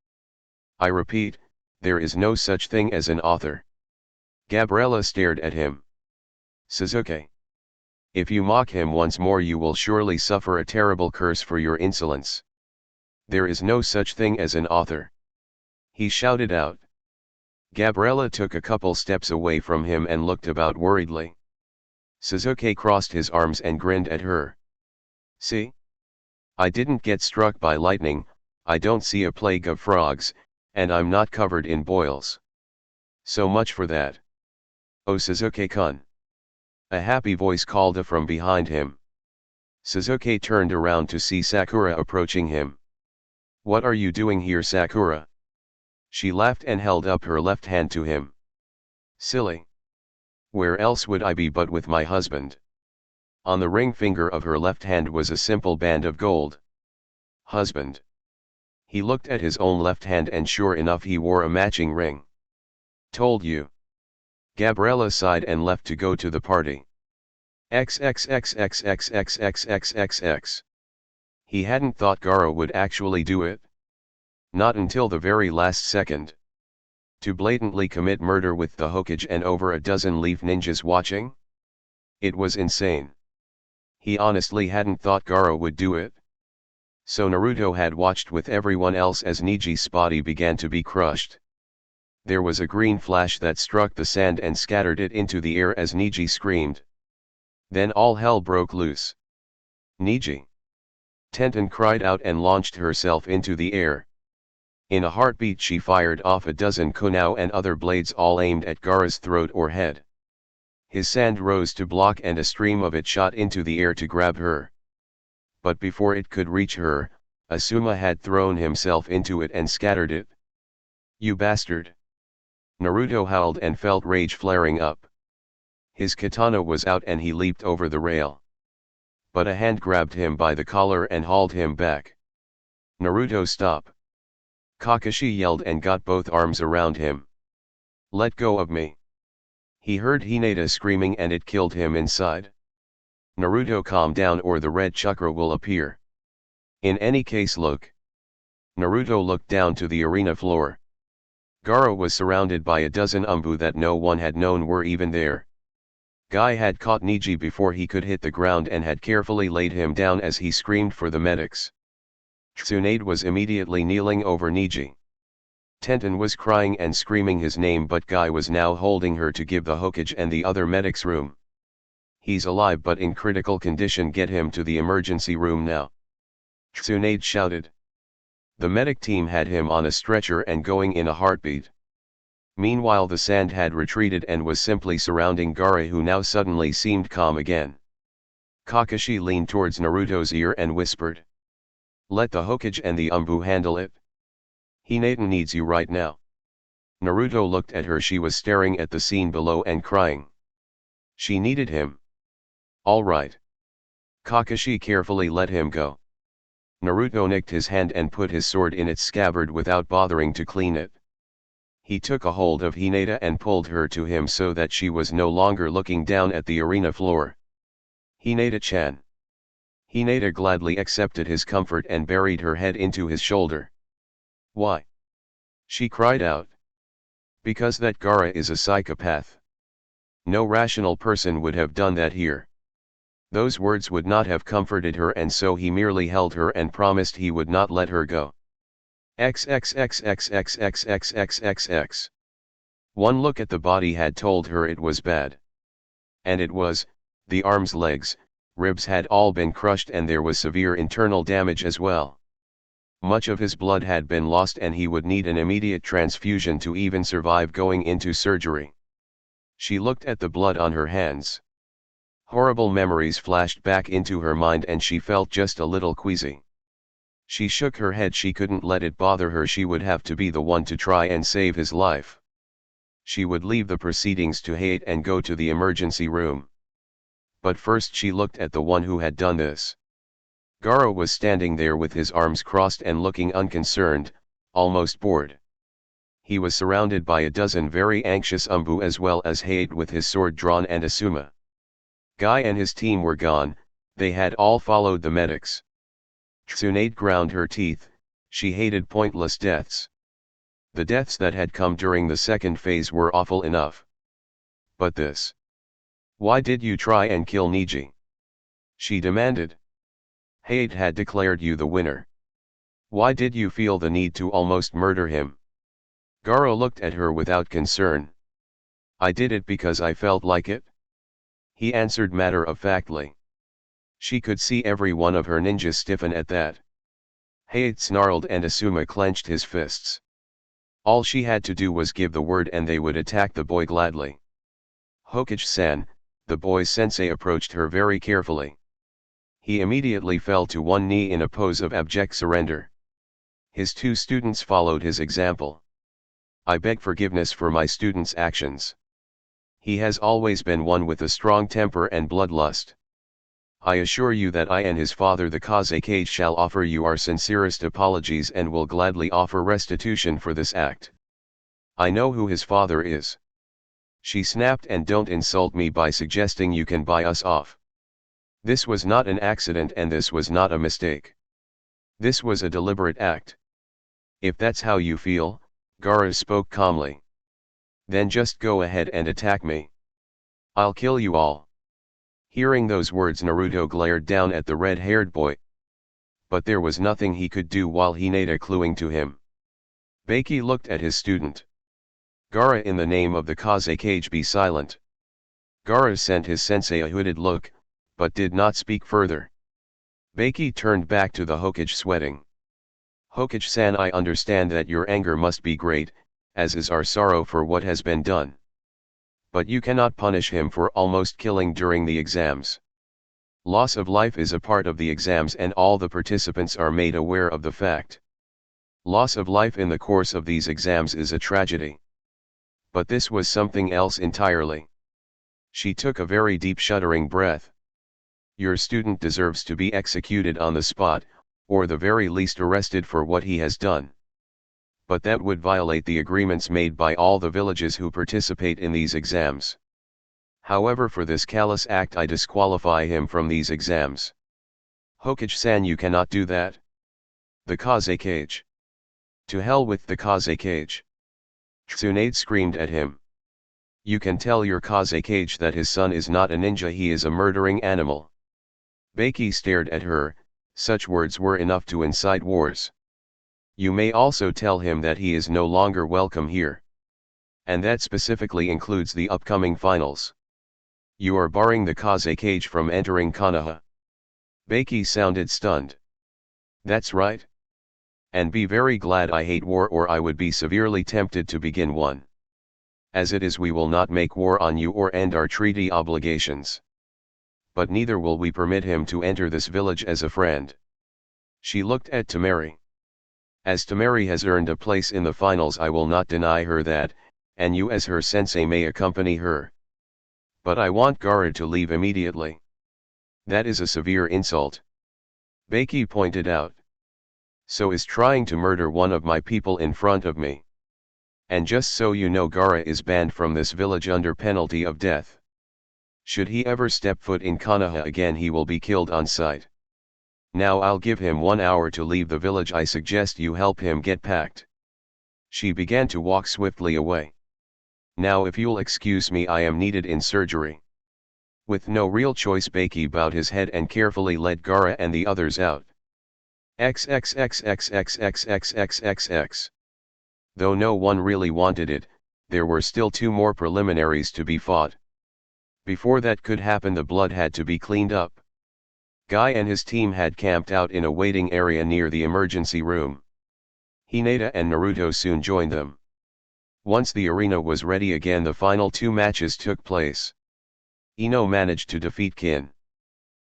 I repeat, there is no such thing as an author. Gabriella stared at him. Sasuke. If you mock him once more, you will surely suffer a terrible curse for your insolence. There is no such thing as an author. He shouted out. Gabriella took a couple steps away from him and looked about worriedly. Sasuke crossed his arms and grinned at her. See? I didn't get struck by lightning, I don't see a plague of frogs, and I'm not covered in boils. So much for that. Oh Sasuke-kun. A happy voice called from behind him. Sasuke turned around to see Sakura approaching him. What are you doing here, Sakura? She laughed and held up her left hand to him. Silly. Where else would I be but with my husband? On the ring finger of her left hand was a simple band of gold. Husband. He looked at his own left hand and sure enough he wore a matching ring. Told you. Gabriella sighed and left to go to the party. XXXXXXXXXX. He hadn't thought Gaara would actually do it. Not until the very last second. To blatantly commit murder with the Hokage and over a dozen leaf ninjas watching? It was insane. He honestly hadn't thought Gaara would do it. So Naruto had watched with everyone else as Niji's body began to be crushed. There was a green flash that struck the sand and scattered it into the air as Niji screamed. Then all hell broke loose. Niji! Tenten cried out and launched herself into the air. In a heartbeat she fired off a dozen kunao and other blades all aimed at Gaara's throat or head. His sand rose to block and a stream of it shot into the air to grab her. But before it could reach her, Asuma had thrown himself into it and scattered it. You bastard! Naruto howled and felt rage flaring up. His katana was out and he leaped over the rail. But a hand grabbed him by the collar and hauled him back. Naruto, stop! Kakashi yelled and got both arms around him. Let go of me. He heard Hinata screaming and it killed him inside. Naruto, calm down or the red chakra will appear. In any case, look. Naruto looked down to the arena floor. Gaara was surrounded by a dozen umbu that no one had known were even there. Guy had caught Niji before he could hit the ground and had carefully laid him down as he screamed for the medics. Tsunade was immediately kneeling over Niji. Tenten was crying and screaming his name, but Guy was now holding her to give the Hokage and the other medics room. He's alive but in critical condition, get him to the emergency room now. Tsunade shouted. The medic team had him on a stretcher and going in a heartbeat. Meanwhile the sand had retreated and was simply surrounding Gaara, who now suddenly seemed calm again. Kakashi leaned towards Naruto's ear and whispered. Let the Hokage and the umbu handle it. Hinata needs you right now. Naruto looked at her. She was staring at the scene below and crying. She needed him. All right. Kakashi carefully let him go. Naruto nicked his hand and put his sword in its scabbard without bothering to clean it. He took a hold of Hinata and pulled her to him so that she was no longer looking down at the arena floor. Hinata-chan. Hinata gladly accepted his comfort and buried her head into his shoulder. Why? She cried out. Because that Gaara is a psychopath. No rational person would have done that here. Those words would not have comforted her, and so he merely held her and promised he would not let her go. XXXXXXXXXX. One look at the body had told her it was bad. And it was. The arms, legs, ribs had all been crushed and there was severe internal damage as well. Much of his blood had been lost and he would need an immediate transfusion to even survive going into surgery. She looked at the blood on her hands. Horrible memories flashed back into her mind and she felt just a little queasy. She shook her head. She couldn't let it bother her. She would have to be the one to try and save his life. She would leave the proceedings to Hate and go to the emergency room. But first she looked at the one who had done this. Gaara was standing there with his arms crossed and looking unconcerned, almost bored. He was surrounded by a dozen very anxious Umbu as well as Hate with his sword drawn and Asuma. Guy and his team were gone. They had all followed the medics. Tsunade ground her teeth. She hated pointless deaths. The deaths that had come during the second phase were awful enough. But this. Why did you try and kill Neji? She demanded. Hate had declared you the winner. Why did you feel the need to almost murder him? Gaara looked at her without concern. I did it because I felt like it. He answered matter-of-factly. She could see every one of her ninjas stiffen at that. Hate snarled and Asuma clenched his fists. All she had to do was give the word and they would attack the boy gladly. Hokage-san, the boy's sensei approached her very carefully. He immediately fell to one knee in a pose of abject surrender. His two students followed his example. I beg forgiveness for my student's actions. He has always been one with a strong temper and bloodlust. I assure you that I and his father the Kazekage shall offer you our sincerest apologies and will gladly offer restitution for this act. I know who his father is. She snapped, and don't insult me by suggesting you can buy us off. This was not an accident and this was not a mistake. This was a deliberate act. If that's how you feel, Gaara spoke calmly. Then just go ahead and attack me. I'll kill you all. Hearing those words, Naruto glared down at the red-haired boy. But there was nothing he could do while Hinata clung to him. Baki looked at his student. Gaara, in the name of the Kazekage, be silent. Gaara sent his sensei a hooded look, but did not speak further. Baki turned back to the Hokage, sweating. Hokage-san, I understand that your anger must be great, as is our sorrow for what has been done. But you cannot punish him for almost killing during the exams. Loss of life is a part of the exams and all the participants are made aware of the fact. Loss of life in the course of these exams is a tragedy. But this was something else entirely. She took a very deep shuddering breath. Your student deserves to be executed on the spot, or the very least arrested for what he has done. But that would violate the agreements made by all the villages who participate in these exams. However, for this callous act I disqualify him from these exams. Hokage-san, you cannot do that. The Kazekage. To hell with the Kazekage. Tsunade screamed at him. You can tell your Kazekage that his son is not a ninja, he is a murdering animal. Baki stared at her. Such words were enough to incite wars. You may also tell him that he is no longer welcome here. And that specifically includes the upcoming finals. You are barring the Kazekage from entering Konoha. Baki sounded stunned. That's right. And be very glad I hate war, or I would be severely tempted to begin one. As it is, we will not make war on you or end our treaty obligations. But neither will we permit him to enter this village as a friend. She looked at Temari. As Tamari has earned a place in the finals, I will not deny her that, and you as her sensei may accompany her. But I want Gaara to leave immediately. That is a severe insult. Beiki pointed out. So is trying to murder one of my people in front of me. And just so you know, Gaara is banned from this village under penalty of death. Should he ever step foot in Konoha again, he will be killed on sight. Now I'll give him 1 hour to leave the village. I suggest you help him get packed. She began to walk swiftly away. Now if you'll excuse me, I am needed in surgery. With no real choice, Beiki bowed his head and carefully led Gaara and the others out. XXXXXXXXXX. Though no one really wanted it, there were still 2 more preliminaries to be fought. Before that could happen, the blood had to be cleaned up. Guy and his team had camped out in a waiting area near the emergency room. Hinata and Naruto soon joined them. Once the arena was ready again, the final 2 matches took place. Ino managed to defeat Kin,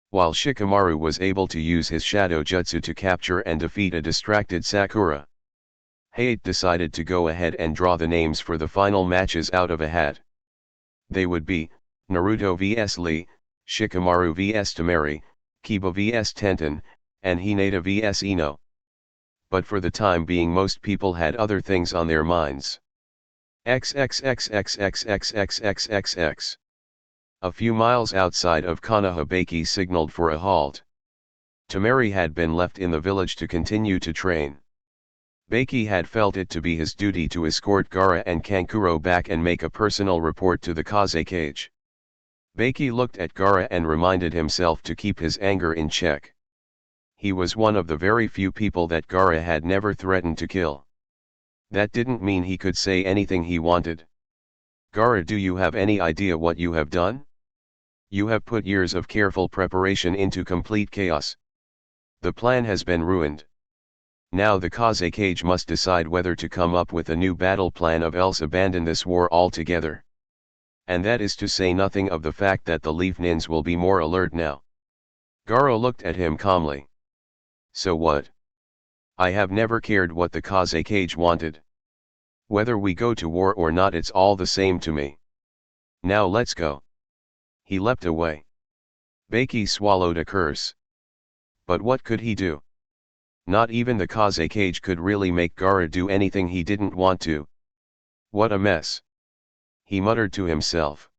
while Shikamaru was able to use his shadow jutsu to capture and defeat a distracted Sakura. Hayate decided to go ahead and draw the names for the final matches out of a hat. They would be Naruto vs Lee, Shikamaru vs Tamari, Kiba vs Tenten, and Hinata vs Ino. But for the time being, most people had other things on their minds. XXXXXXXXXX. A few miles outside of Konoha, Beiki signaled for a halt. Tamari had been left in the village to continue to train. Beiki had felt it to be his duty to escort Gaara and Kankuro back and make a personal report to the Kaze cage. Beiki looked at Gaara and reminded himself to keep his anger in check. He was one of the very few people that Gaara had never threatened to kill. That didn't mean he could say anything he wanted. Gaara, do you have any idea what you have done? You have put years of careful preparation into complete chaos. The plan has been ruined. Now the Kaze cage must decide whether to come up with a new battle plan or else abandon this war altogether. And that is to say nothing of the fact that the Leaf Nins will be more alert now. Gaara looked at him calmly. So what? I have never cared what the Kaze cage wanted. Whether we go to war or not, it's all the same to me. Now let's go. He leapt away. Beiki swallowed a curse. But what could he do? Not even the Kaze cage could really make Gaara do anything he didn't want to. What a mess. He muttered to himself.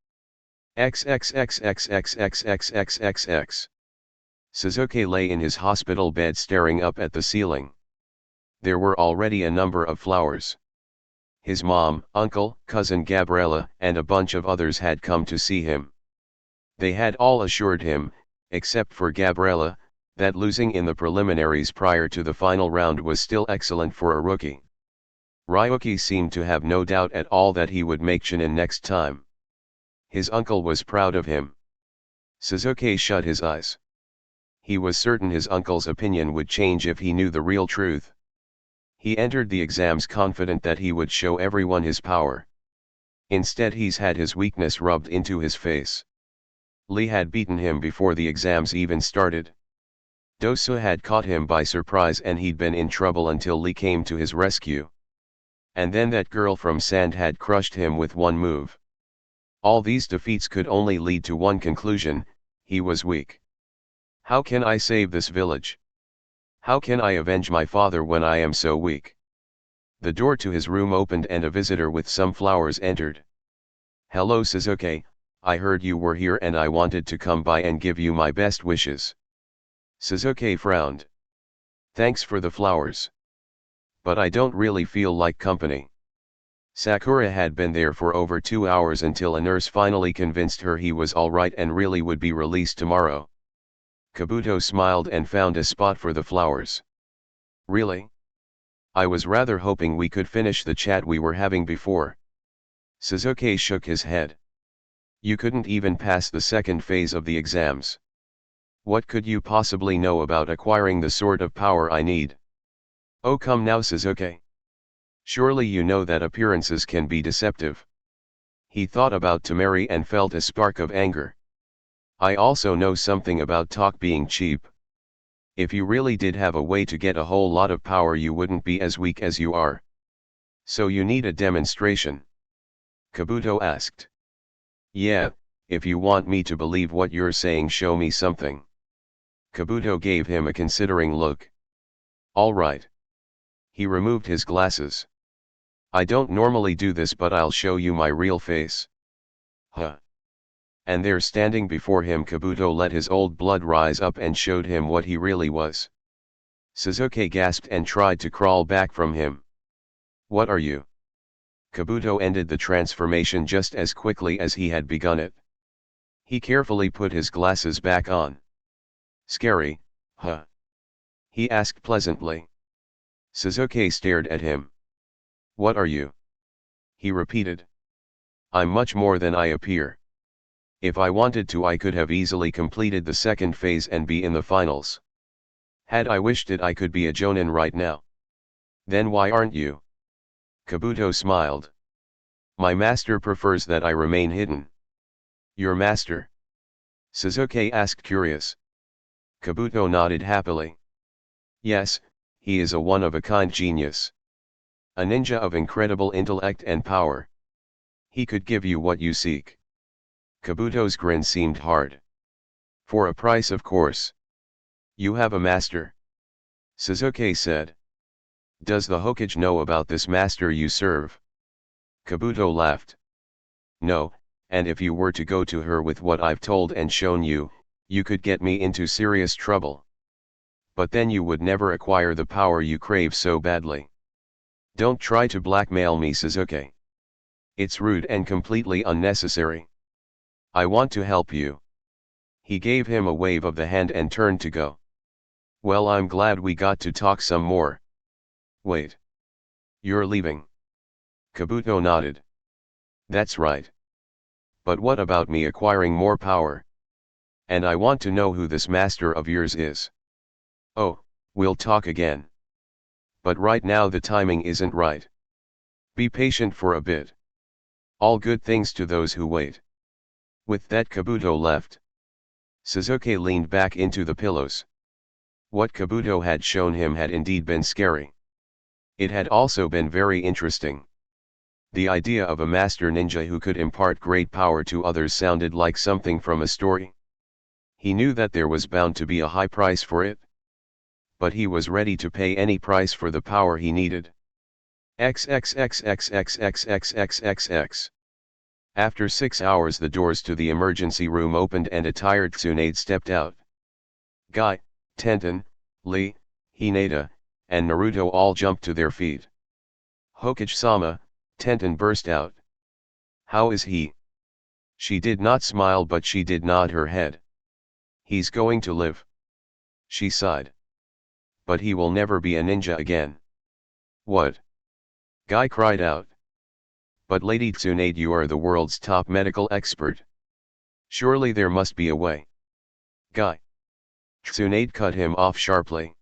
XXXXXXXXXX. Suzuki lay in his hospital bed staring up at the ceiling. There were already a number of flowers. His mom, uncle, cousin Gabriella, and a bunch of others had come to see him. They had all assured him, except for Gabriella, that losing in the preliminaries prior to the final round was still excellent for a rookie. Ryuki seemed to have no doubt at all that he would make Chunin next time. His uncle was proud of him. Suzuki shut his eyes. He was certain his uncle's opinion would change if he knew the real truth. He entered the exams confident that he would show everyone his power. Instead, he's had his weakness rubbed into his face. Lee had beaten him before the exams even started. Dosa had caught him by surprise and he'd been in trouble until Lee came to his rescue. And then that girl from Sand had crushed him with one move. All these defeats could only lead to one conclusion: he was weak. How can I save this village? How can I avenge my father when I am so weak? The door to his room opened and a visitor with some flowers entered. Hello Suzuki, I heard you were here and I wanted to come by and give you my best wishes. Suzuki frowned. Thanks for the flowers. But I don't really feel like company. Sakura had been there for over 2 hours until a nurse finally convinced her he was alright and really would be released tomorrow. Kabuto smiled and found a spot for the flowers. Really? I was rather hoping we could finish the chat we were having before. Suzuki shook his head. You couldn't even pass the second phase of the exams. What could you possibly know about acquiring the sort of power I need? Oh come now Suzuki. Surely you know that appearances can be deceptive. He thought about Tamari and felt a spark of anger. I also know something about talk being cheap. If you really did have a way to get a whole lot of power, you wouldn't be as weak as you are. So you need a demonstration? Kabuto asked. Yeah, if you want me to believe what you're saying, show me something. Kabuto gave him a considering look. All right. He removed his glasses. I don't normally do this, but I'll show you my real face. Huh. And there, standing before him, Kabuto let his old blood rise up and showed him what he really was. Sasuke gasped and tried to crawl back from him. What are you? Kabuto ended the transformation just as quickly as he had begun it. He carefully put his glasses back on. Scary, huh? He asked pleasantly. Sasuke stared at him. What are you? He repeated. I'm much more than I appear. If I wanted to, I could have easily completed the second phase and be in the finals. Had I wished it, I could be a Jonin right now. Then why aren't you? Kabuto smiled. My master prefers that I remain hidden. Your master? Sasuke asked, curious. Kabuto nodded happily. Yes, he is a one-of-a-kind genius. A ninja of incredible intellect and power. He could give you what you seek. Kabuto's grin seemed hard. For a price, of course. You have a master? Sasuke said. Does the Hokage know about this master you serve? Kabuto laughed. No, and if you were to go to her with what I've told and shown you, you could get me into serious trouble. But then you would never acquire the power you crave so badly. Don't try to blackmail me, Sasuke. It's rude and completely unnecessary. I want to help you. He gave him a wave of the hand and turned to go. Well, I'm glad we got to talk some more. Wait. You're leaving? Kabuto nodded. That's right. But what about me acquiring more power? And I want to know who this master of yours is. Oh, we'll talk again. But right now the timing isn't right. Be patient for a bit. All good things to those who wait. With that, Kabuto left. Sasuke leaned back into the pillows. What Kabuto had shown him had indeed been scary. It had also been very interesting. The idea of a master ninja who could impart great power to others sounded like something from a story. He knew that there was bound to be a high price for it. But he was ready to pay any price for the power he needed. XXXXXXXXXXX. After 6 hours, the doors to the emergency room opened and a tired Tsunade stepped out. Guy, Tenten, Lee, Hinata, and Naruto all jumped to their feet. Hokage-sama, Tenten burst out. How is he? She did not smile, but she did nod her head. He's going to live. She sighed. But he will never be a ninja again. What? Guy cried out. But Lady Tsunade, you are the world's top medical expert. Surely there must be a way. Guy. Tsunade cut him off sharply.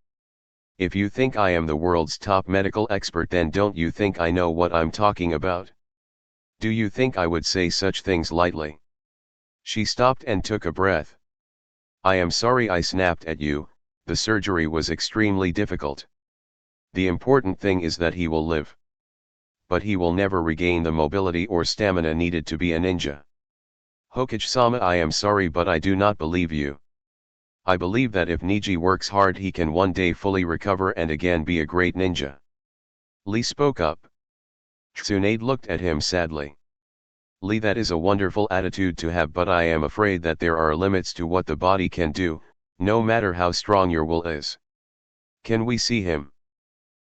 If you think I am the world's top medical expert, then don't you think I know what I'm talking about? Do you think I would say such things lightly? She stopped and took a breath. I am sorry I snapped at you, the surgery was extremely difficult. The important thing is that he will live. But he will never regain the mobility or stamina needed to be a ninja. Hokage-sama, I am sorry, but I do not believe you. I believe that if Niji works hard, he can one day fully recover and again be a great ninja. Lee spoke up. Tsunade looked at him sadly. Lee, that is a wonderful attitude to have, but I am afraid that there are limits to what the body can do, no matter how strong your will is. Can we see him?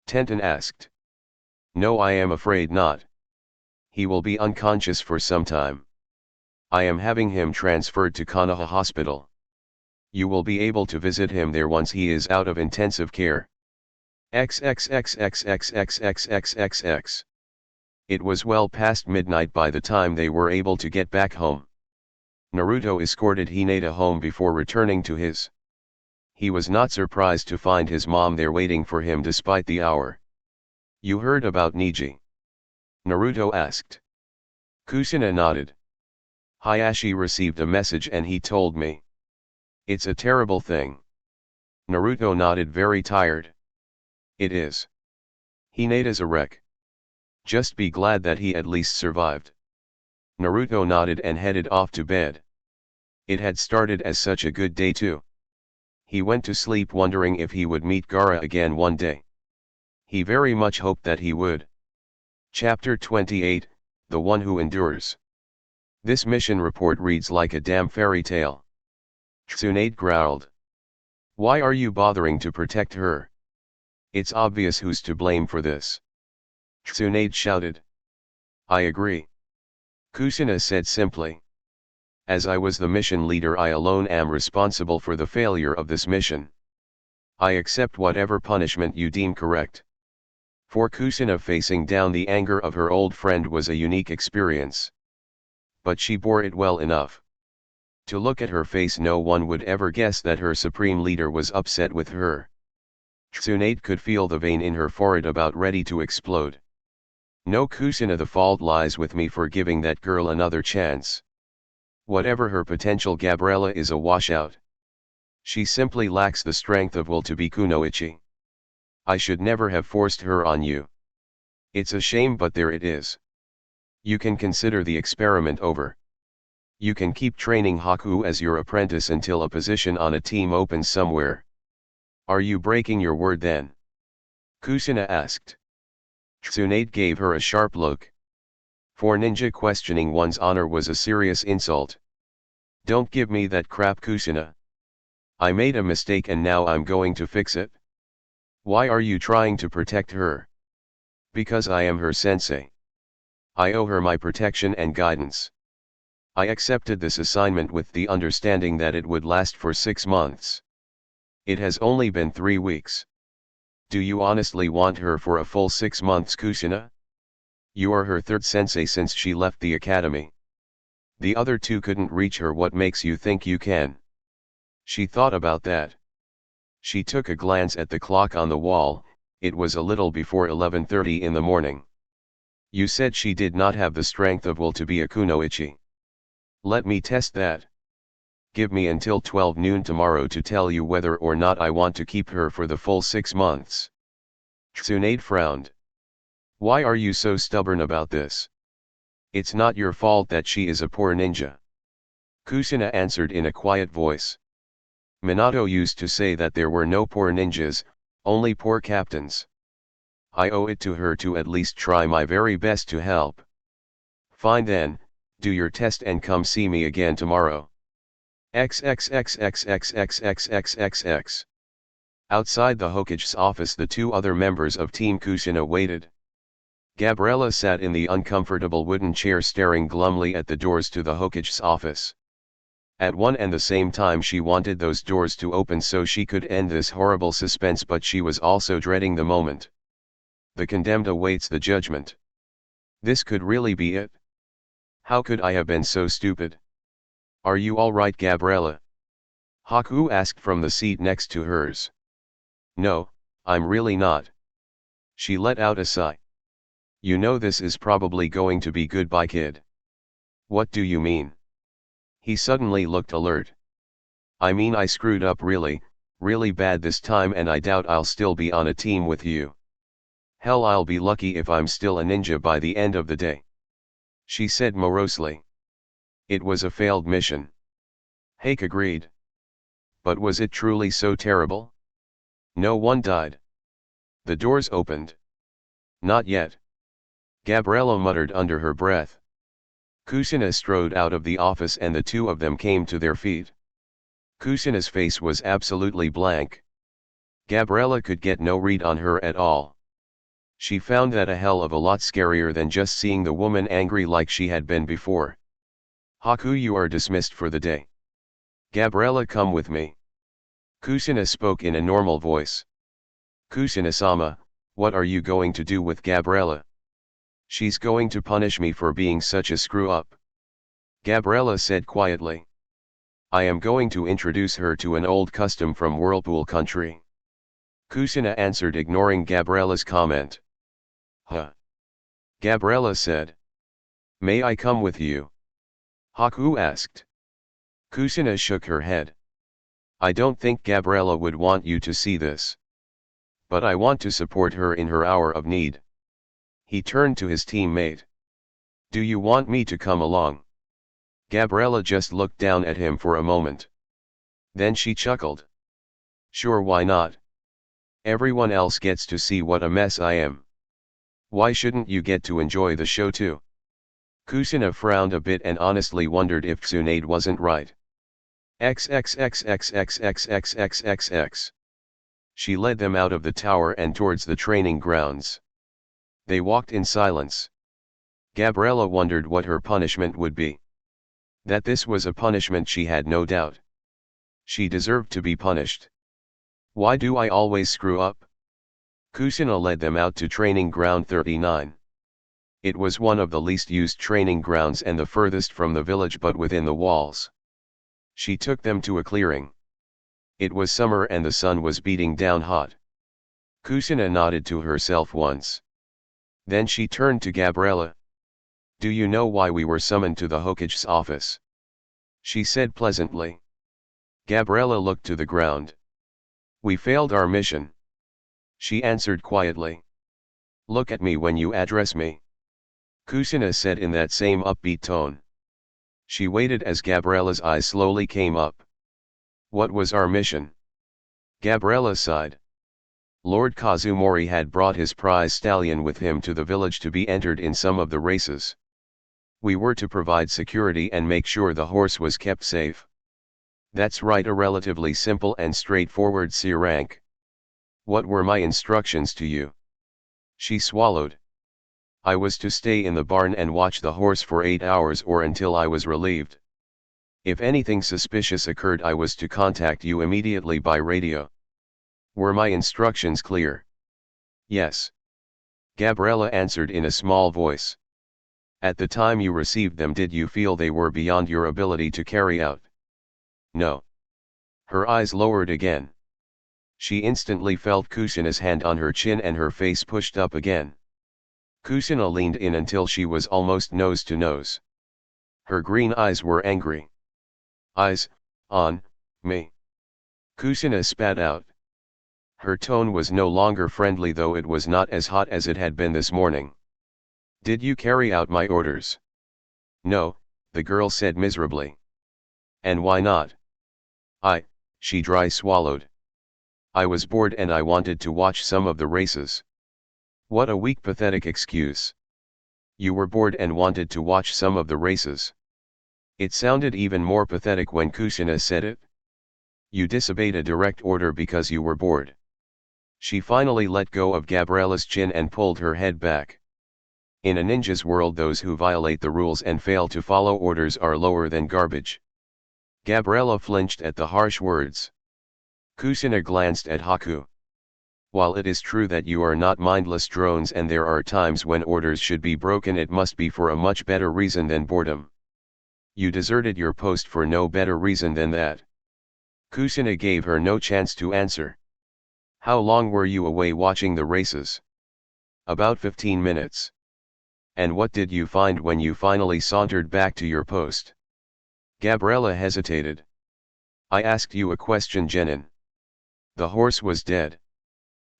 Tenten asked. No, I am afraid not. He will be unconscious for some time. I am having him transferred to Konoha Hospital. You will be able to visit him there once he is out of intensive care. XXXXXXXXXXX. It was well past midnight by the time they were able to get back home. Naruto escorted Hinata home before returning to his. He was not surprised to find his mom there waiting for him despite the hour. You heard about Niji? Naruto asked. Kusina nodded. Hayashi received a message and he told me. It's a terrible thing. Naruto nodded, very tired. It is. Hinata's a wreck. Just be glad that he at least survived. Naruto nodded and headed off to bed. It had started as such a good day too. He went to sleep wondering if he would meet Gaara again one day. He very much hoped that he would. Chapter 28, The One Who Endures. This mission report reads like a damn fairy tale. Tsunade growled. Why are you bothering to protect her? It's obvious who's to blame for this. Tsunade shouted. I agree. Kushina said simply. As I was the mission leader, I alone am responsible for the failure of this mission. I accept whatever punishment you deem correct. For Kushina, facing down the anger of her old friend was a unique experience. But she bore it well enough. To look at her face, no one would ever guess that her supreme leader was upset with her. Tsunade could feel the vein in her forehead about ready to explode. No, Kushina, the fault lies with me for giving that girl another chance. Whatever her potential, Gabriella is a washout. She simply lacks the strength of will to be kunoichi. I should never have forced her on you. It's a shame, but there it is. You can consider the experiment over. You can keep training Haku as your apprentice until a position on a team opens somewhere. Are you breaking your word then? Kushina asked. Tsunade gave her a sharp look. For ninja, questioning one's honor was a serious insult. Don't give me that crap, Kushina. I made a mistake and now I'm going to fix it. Why are you trying to protect her? Because I am her sensei. I owe her my protection and guidance. I accepted this assignment with the understanding that it would last for 6 months. It has only been 3 weeks. Do you honestly want her for a full 6 months, Kushina? You are her third sensei since she left the academy. The other 2 couldn't reach her. What makes you think you can? She thought about that. She took a glance at the clock on the wall. It was a little before 11:30 in the morning. You said she did not have the strength of will to be a kunoichi. Let me test that. Give me until 12 noon tomorrow to tell you whether or not I want to keep her for the full 6 months. Tsunade frowned. Why are you so stubborn about this? It's not your fault that she is a poor ninja. Kushina answered in a quiet voice. Minato used to say that there were no poor ninjas, only poor captains. I owe it to her to at least try my very best to help. Fine then, do your test and come see me again tomorrow. XXXXXXXXXX. Outside the Hokage's office, the 2 other members of Team Kushina waited. Gabriella sat in the uncomfortable wooden chair staring glumly at the doors to the Hokage's office. At one and the same time she wanted those doors to open so she could end this horrible suspense, but she was also dreading the moment. The condemned awaits the judgment. This could really be it. How could I have been so stupid? Are you all right, Gabriella? Haku asked from the seat next to hers. No, I'm really not. She let out a sigh. You know this is probably going to be goodbye, kid. What do you mean? He suddenly looked alert. I mean, I screwed up really, really bad this time, and I doubt I'll still be on a team with you. Hell, I'll be lucky if I'm still a ninja by the end of the day. She said morosely. It was a failed mission. Hake agreed. But was it truly so terrible? No one died. The doors opened. Not yet. Gabriella muttered under her breath. Kushina strode out of the office and the 2 of them came to their feet. Kushina's face was absolutely blank. Gabriella could get no read on her at all. She found that a hell of a lot scarier than just seeing the woman angry like she had been before. Haku, you are dismissed for the day. Gabriella, come with me. Kushina spoke in a normal voice. Kushina-sama, what are you going to do with Gabriella? She's going to punish me for being such a screw-up. Gabriella said quietly. I am going to introduce her to an old custom from Whirlpool Country. Kushina answered, ignoring Gabriella's comment. Huh? Gabriella said. May I come with you? Haku asked. Kushina shook her head. I don't think Gabriella would want you to see this. But I want to support her in her hour of need. He turned to his teammate. Do you want me to come along? Gabriella just looked down at him for a moment. Then she chuckled. Sure, why not? Everyone else gets to see what a mess I am. Why shouldn't you get to enjoy the show too? Kusina frowned a bit and honestly wondered if Tsunade wasn't right. XXXXXXXXXXX. She led them out of the tower and towards the training grounds. They walked in silence. Gabriella wondered what her punishment would be. That this was a punishment she had no doubt. She deserved to be punished. Why do I always screw up? Kusina led them out to training ground 39. It was one of the least used training grounds and the furthest from the village but within the walls. She took them to a clearing. It was summer and the sun was beating down hot. Kusina nodded to herself once. Then she turned to Gabriella. Do you know why we were summoned to the Hokage's office? She said pleasantly. Gabriella looked to the ground. We failed our mission. She answered quietly. Look at me when you address me. Kusina said in that same upbeat tone. She waited as Gabriella's eyes slowly came up. What was our mission? Gabriella sighed. Lord Kazumori had brought his prize stallion with him to the village to be entered in some of the races. We were to provide security and make sure the horse was kept safe. That's right, a relatively simple and straightforward C rank. What were my instructions to you? She swallowed. I was to stay in the barn and watch the horse for 8 hours or until I was relieved. If anything suspicious occurred, I was to contact you immediately by radio. Were my instructions clear? Yes. Gabriella answered in a small voice. At the time you received them, did you feel they were beyond your ability to carry out? No. Her eyes lowered again. She instantly felt Kusina's hand on her chin and her face pushed up again. Kusina leaned in until she was almost nose to nose. Her green eyes were angry. Eyes, on, me. Kusina spat out. Her tone was no longer friendly, though it was not as hot as it had been this morning. Did you carry out my orders? No, the girl said miserably. And why not? She dry swallowed. I was bored and I wanted to watch some of the races. What a weak, pathetic excuse. You were bored and wanted to watch some of the races. It sounded even more pathetic when Kusina said it. You disobeyed a direct order because you were bored. She finally let go of Gabriella's chin and pulled her head back. In a ninja's world, those who violate the rules and fail to follow orders are lower than garbage. Gabriella flinched at the harsh words. Kusina glanced at Haku. While it is true that you are not mindless drones and there are times when orders should be broken, it must be for a much better reason than boredom. You deserted your post for no better reason than that. Kusina gave her no chance to answer. How long were you away watching the races? About 15 minutes. And what did you find when you finally sauntered back to your post? Gabriella hesitated. I asked you a question, Genin. The horse was dead.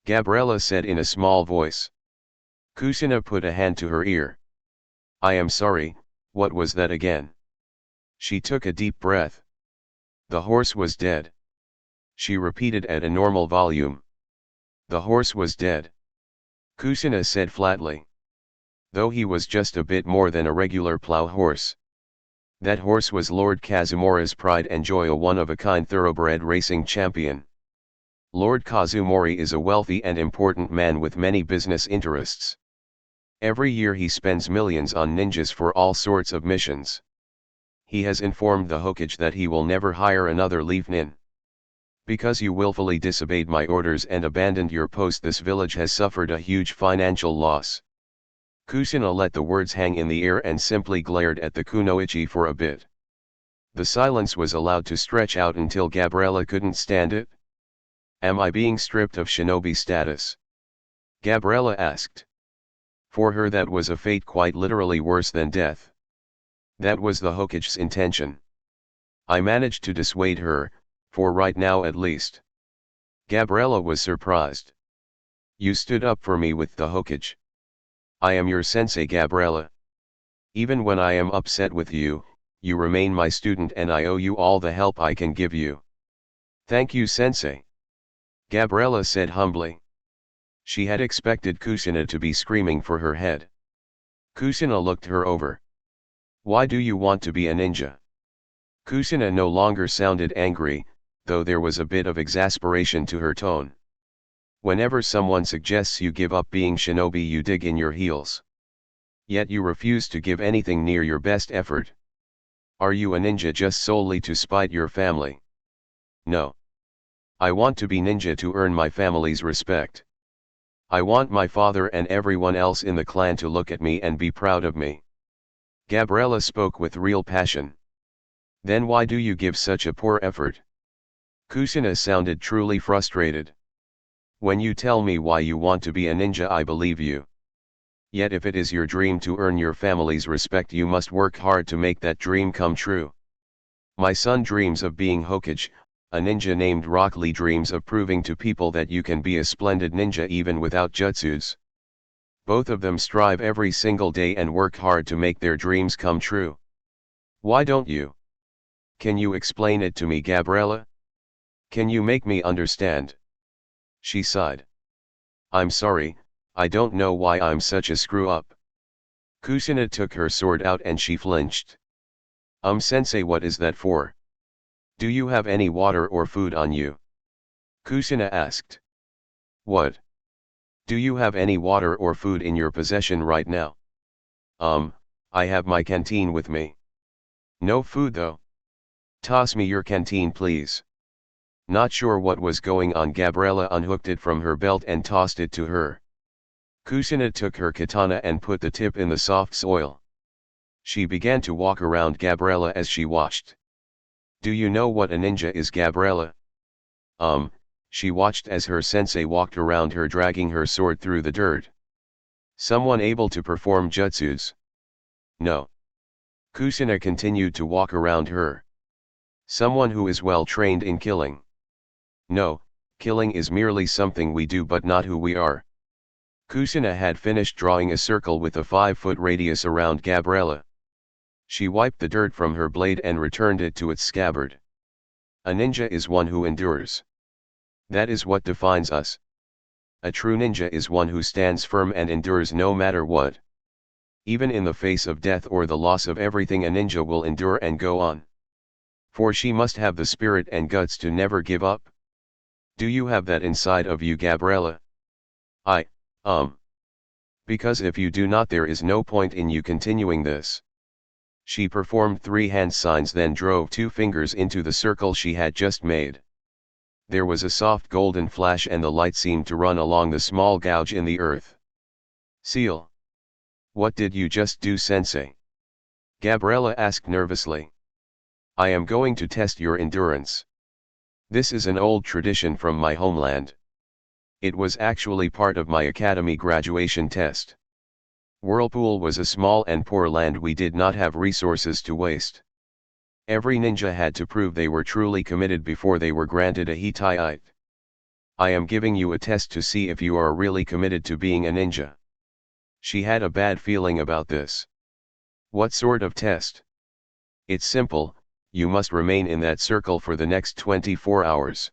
Gabriella said in a small voice. Kusina put a hand to her ear. I am sorry, what was that again? She took a deep breath. The horse was dead. She repeated at a normal volume. The horse was dead. Kusina said flatly. Though he was just a bit more than a regular plow horse. That horse was Lord Kazumori's pride and joy, a one-of-a-kind thoroughbred racing champion. Lord Kazumori is a wealthy and important man with many business interests. Every year he spends millions on ninjas for all sorts of missions. He has informed the Hokage that he will never hire another leaf nin. Because you willfully disobeyed my orders and abandoned your post, this village has suffered a huge financial loss. Kusina let the words hang in the air and simply glared at the kunoichi for a bit. The silence was allowed to stretch out until Gabriella couldn't stand it. Am I being stripped of shinobi status? Gabriella asked. For her that was a fate quite literally worse than death. That was the Hokage's intention. I managed to dissuade her, For right now at least. Gabriella was surprised. You stood up for me with the Hokage. I am your sensei, Gabriella. Even when I am upset with you, you remain my student and I owe you all the help I can give you. Thank you, sensei. Gabriella said humbly. She had expected Kushina to be screaming for her head. Kushina looked her over. Why do you want to be a ninja? Kushina no longer sounded angry, though there was a bit of exasperation to her tone. Whenever someone suggests you give up being shinobi, you dig in your heels. Yet you refuse to give anything near your best effort. Are you a ninja just solely to spite your family? No. I want to be ninja to earn my family's respect. I want my father and everyone else in the clan to look at me and be proud of me. Gabriella spoke with real passion. Then why do you give such a poor effort? Kushina sounded truly frustrated. When you tell me why you want to be a ninja, I believe you. Yet if it is your dream to earn your family's respect, you must work hard to make that dream come true. My son dreams of being Hokage. A ninja named Rock Lee dreams of proving to people that you can be a splendid ninja even without jutsus. Both of them strive every single day and work hard to make their dreams come true. Why don't you? Can you explain it to me, Gabriella? Can you make me understand? She sighed. I'm sorry, I don't know why I'm such a screw-up. Kushina took her sword out and she flinched. Sensei, what is that for? Do you have any water or food on you? Kushina asked. What? Do you have any water or food in your possession right now? I have my canteen with me. No food though. Toss me your canteen, please. Not sure what was going on, Gabriella unhooked it from her belt and tossed it to her. Kushina took her katana and put the tip in the soft soil. She began to walk around Gabriella as she watched. Do you know what a ninja is, Gabriella? She watched as her sensei walked around her dragging her sword through the dirt. Someone able to perform jutsus? No. Kushina continued to walk around her. Someone who is well trained in killing? No, killing is merely something we do but not who we are. Kushina had finished drawing a circle with a 5-foot radius around Gabriella. She wiped the dirt from her blade and returned it to its scabbard. A ninja is one who endures. That is what defines us. A true ninja is one who stands firm and endures no matter what. Even in the face of death or the loss of everything, a ninja will endure and go on. For she must have the spirit and guts to never give up. Do you have that inside of you, Gabriella? Because if you do not, there is no point in you continuing this. She performed 3 hand signs, then drove 2 fingers into the circle she had just made. There was a soft golden flash and the light seemed to run along the small gouge in the earth. Seal. What did you just do, sensei? Gabriella asked nervously. I am going to test your endurance. This is an old tradition from my homeland. It was actually part of my academy graduation test. Whirlpool was a small and poor land. We did not have resources to waste. Every ninja had to prove they were truly committed before they were granted a Hittite. I am giving you a test to see if you are really committed to being a ninja. She had a bad feeling about this. What sort of test? It's simple, you must remain in that circle for the next 24 hours.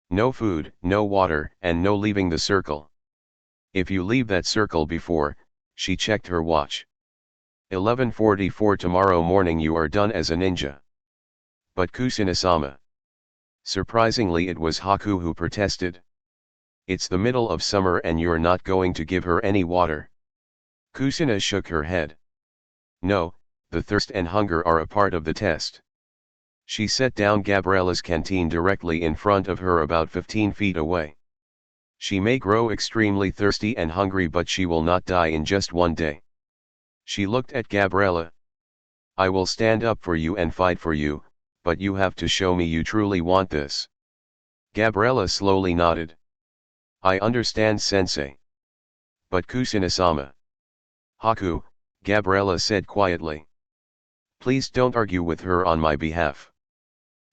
No food, no water, and no leaving the circle. If you leave that circle before, she checked her watch. 11:44 tomorrow morning you are done as a ninja. But Kushina-sama. Surprisingly, it was Haku who protested. It's the middle of summer and you're not going to give her any water. Kushina shook her head. No, the thirst and hunger are a part of the test. She set down Gabriella's canteen directly in front of her about 15 feet away. She may grow extremely thirsty and hungry, but she will not die in just one day. She looked at Gabriella. I will stand up for you and fight for you, but you have to show me you truly want this. Gabriella slowly nodded. I understand, sensei. But Kushina-sama. Haku, Gabriella said quietly. Please don't argue with her on my behalf.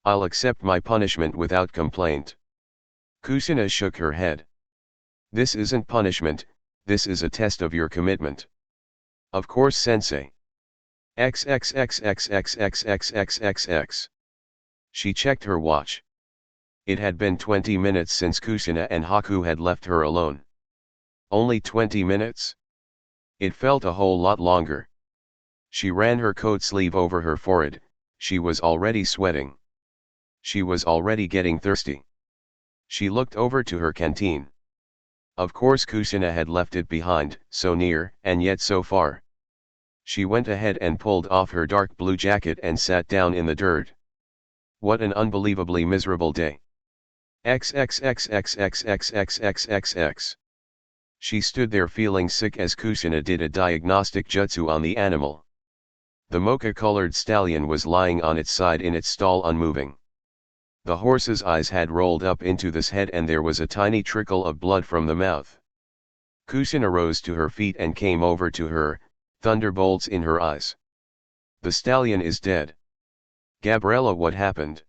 I'll accept my punishment without complaint. Kushina shook her head. This isn't punishment, this is a test of your commitment. Of course, sensei. XXXXXXXXXXX. She checked her watch. It had been 20 minutes since Kushina and Haku had left her alone. Only 20 minutes? It felt a whole lot longer. She ran her coat sleeve over her forehead, she was already sweating. She was already getting thirsty. She looked over to her canteen. Of course Kushina had left it behind, so near, and yet so far. She went ahead and pulled off her dark blue jacket and sat down in the dirt. What an unbelievably miserable day. XXXXXXXXXXX. She stood there feeling sick as Kushina did a diagnostic jutsu on the animal. The mocha-colored stallion was lying on its side in its stall unmoving. The horse's eyes had rolled up into his head and there was a tiny trickle of blood from the mouth. Kushina rose to her feet and came over to her, thunderbolts in her eyes. The stallion is dead. Gabriella, what happened?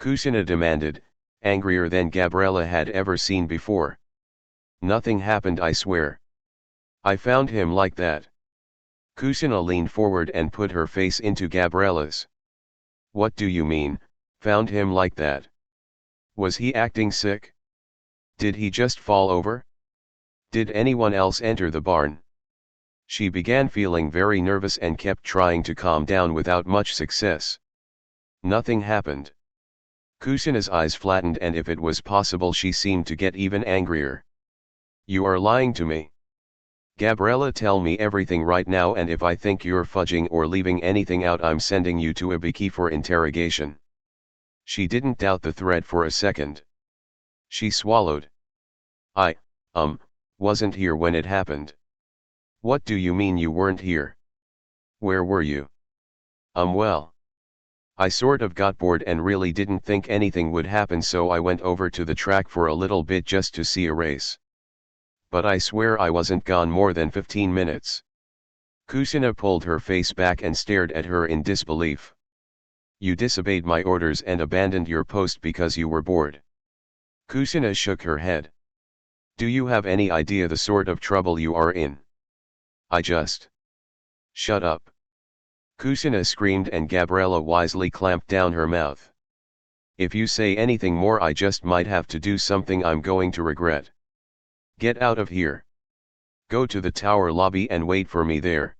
Kushina demanded, angrier than Gabriella had ever seen before. Nothing happened, I swear. I found him like that. Kushina leaned forward and put her face into Gabriella's. What do you mean, found him like that? Was he acting sick? Did he just fall over? Did anyone else enter the barn? She began feeling very nervous and kept trying to calm down without much success. Nothing happened. Kushina's eyes flattened and if it was possible she seemed to get even angrier. You are lying to me. Gabriella, tell me everything right now, and if I think you're fudging or leaving anything out, I'm sending you to Ibiki for interrogation. She didn't doubt the threat for a second. She swallowed. I wasn't here when it happened. What do you mean you weren't here? Where were you? Well. I sort of got bored and really didn't think anything would happen, so I went over to the track for a little bit just to see a race. But I swear I wasn't gone more than 15 minutes. Kushina pulled her face back and stared at her in disbelief. You disobeyed my orders and abandoned your post because you were bored. Kushina shook her head. Do you have any idea the sort of trouble you are in? I just... Shut up. Kushina screamed and Gabriella wisely clamped down her mouth. If you say anything more, I just might have to do something I'm going to regret. Get out of here. Go to the tower lobby and wait for me there.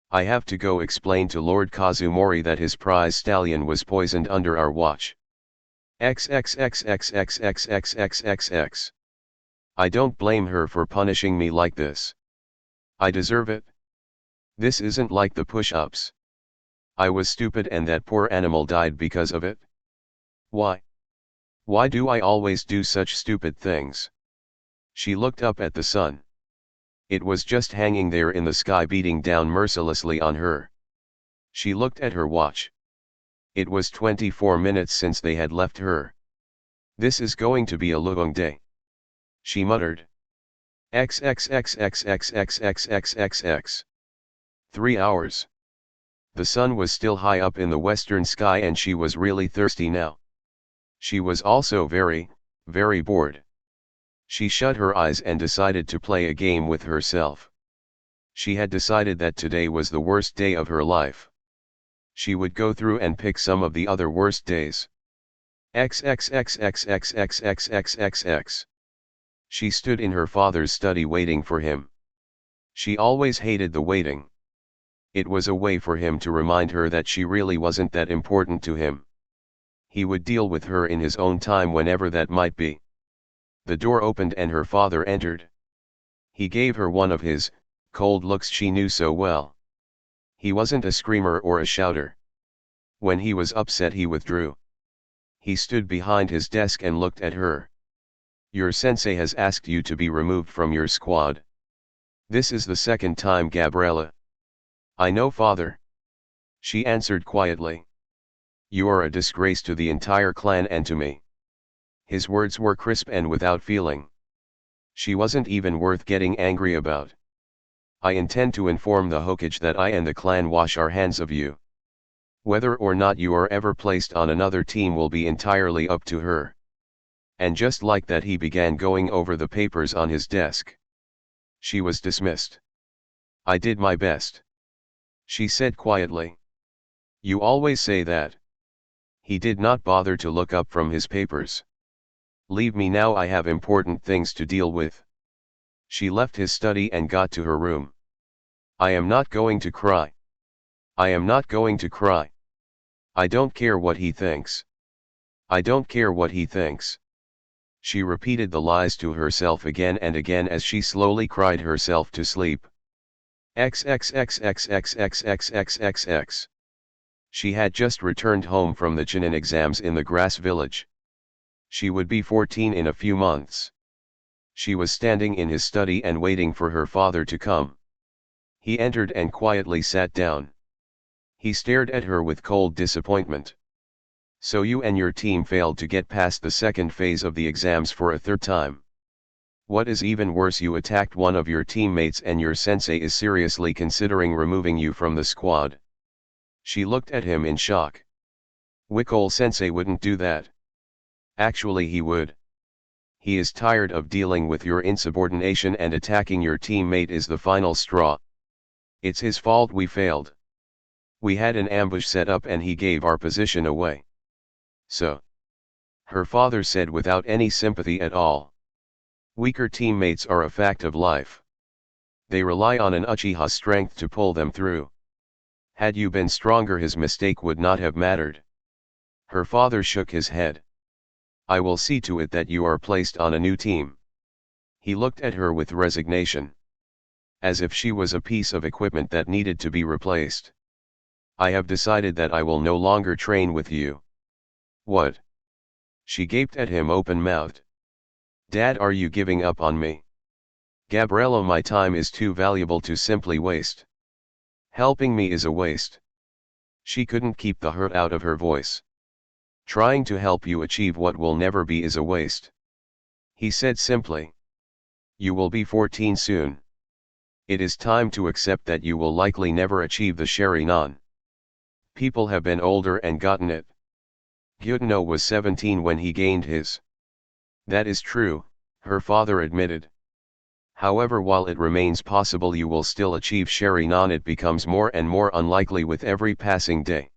I have to go explain to Lord Kazumori that his prize stallion was poisoned under our watch. XXXXXXXXXXX. I don't blame her for punishing me like this. I deserve it. This isn't like the push-ups. I was stupid and that poor animal died because of it. Why? Why do I always do such stupid things? She looked up at the sun. It was just hanging there in the sky, beating down mercilessly on her. She looked at her watch. It was 24 minutes since they had left her. This is going to be a long day. She muttered. XXXXXXXXXX. 3 hours. The sun was still high up in the western sky and she was really thirsty now. She was also very, very bored. She shut her eyes and decided to play a game with herself. She had decided that today was the worst day of her life. She would go through and pick some of the other worst days. XXXXXXXXXXX. She stood in her father's study waiting for him. She always hated the waiting. It was a way for him to remind her that she really wasn't that important to him. He would deal with her in his own time whenever that might be. The door opened and her father entered. He gave her one of his cold looks she knew so well. He wasn't a screamer or a shouter. When he was upset he withdrew. He stood behind his desk and looked at her. Your sensei has asked you to be removed from your squad. This is the second time, Gabriella. I know, father. She answered quietly. You are a disgrace to the entire clan and to me. His words were crisp and without feeling. She wasn't even worth getting angry about. I intend to inform the Hokage that I and the clan wash our hands of you. Whether or not you are ever placed on another team will be entirely up to her. And just like that he began going over the papers on his desk. She was dismissed. I did my best, she said quietly. You always say that. He did not bother to look up from his papers. Leave me now, I have important things to deal with. She left his study and got to her room. I am not going to cry. I am not going to cry. I don't care what he thinks. I don't care what he thinks. She repeated the lies to herself again and again as she slowly cried herself to sleep. XXXXXXXXXX. She had just returned home from the Chunin exams in the grass village. She would be 14 in a few months. She was standing in his study and waiting for her father to come. He entered and quietly sat down. He stared at her with cold disappointment. So you and your team failed to get past the second phase of the exams for a third time. What is even worse, you attacked one of your teammates and your sensei is seriously considering removing you from the squad. She looked at him in shock. Wicole sensei wouldn't do that. Actually he would. He is tired of dealing with your insubordination, and attacking your teammate is the final straw. It's his fault we failed. We had an ambush set up and he gave our position away. So, her father said without any sympathy at all. Weaker teammates are a fact of life. They rely on an Uchiha's strength to pull them through. Had you been stronger, his mistake would not have mattered. Her father shook his head. I will see to it that you are placed on a new team. He looked at her with resignation. As if she was a piece of equipment that needed to be replaced. I have decided that I will no longer train with you. What? She gaped at him open-mouthed. Dad, are you giving up on me? Gabriella, my time is too valuable to simply waste. Helping me is a waste. She couldn't keep the hurt out of her voice. Trying to help you achieve what will never be is a waste. He said simply. You will be 14 soon. It is time to accept that you will likely never achieve the Sharingan. People have been older and gotten it. Gyutenno was 17 when he gained his. That is true, her father admitted. However, while it remains possible you will still achieve Sharingan, it becomes more and more unlikely with every passing day.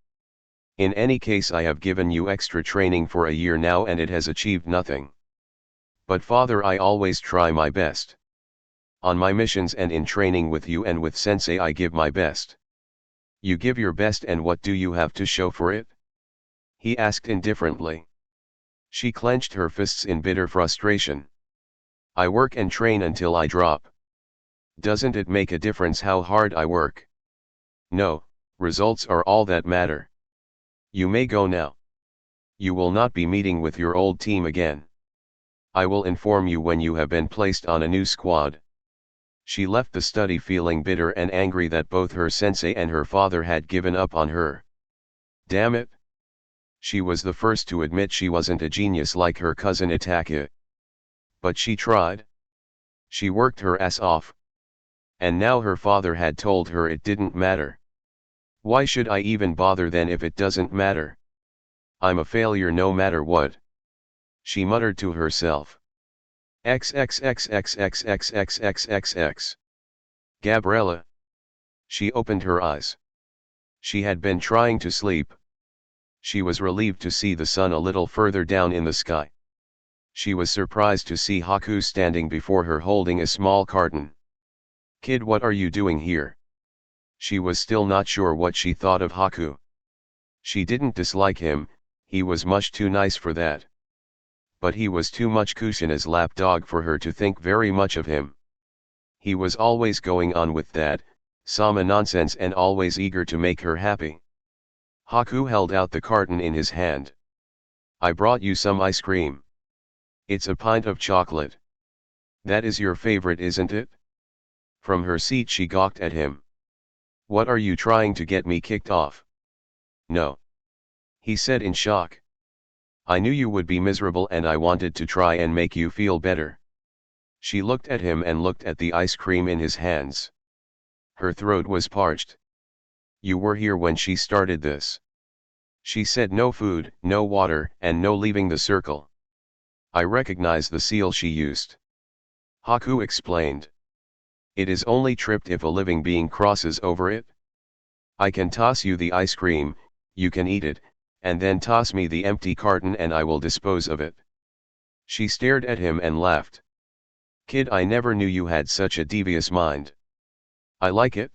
In any case, I have given you extra training for a year now and it has achieved nothing. But father, I always try my best. On my missions and in training with you and with sensei I give my best. You give your best, and what do you have to show for it? He asked indifferently. She clenched her fists in bitter frustration. I work and train until I drop. Doesn't it make a difference how hard I work? No, results are all that matter. You may go now. You will not be meeting with your old team again. I will inform you when you have been placed on a new squad. She left the study feeling bitter and angry that both her sensei and her father had given up on her. Damn it! She was the first to admit she wasn't a genius like her cousin Itake. But she tried. She worked her ass off. And now her father had told her it didn't matter. Why should I even bother then if it doesn't matter? I'm a failure no matter what. She muttered to herself. XXXXXXXXXX. Gabriella. She opened her eyes. She had been trying to sleep. She was relieved to see the sun a little further down in the sky. She was surprised to see Haku standing before her holding a small carton. Kid, what are you doing here? She was still not sure what she thought of Haku. She didn't dislike him, he was much too nice for that. But he was too much Kushina's lapdog for her to think very much of him. He was always going on with that Sama nonsense and always eager to make her happy. Haku held out the carton in his hand. I brought you some ice cream. It's a pint of chocolate. That is your favorite, isn't it? From her seat she gawked at him. What are you trying to get me kicked off? No. He said in shock. I knew you would be miserable and I wanted to try and make you feel better. She looked at him and looked at the ice cream in his hands. Her throat was parched. You were here when she started this. She said no food, no water, and no leaving the circle. I recognize the seal she used. Haku explained. It is only tripped if a living being crosses over it. I can toss you the ice cream, you can eat it, and then toss me the empty carton and I will dispose of it. She stared at him and laughed. Kid, I never knew you had such a devious mind. I like it.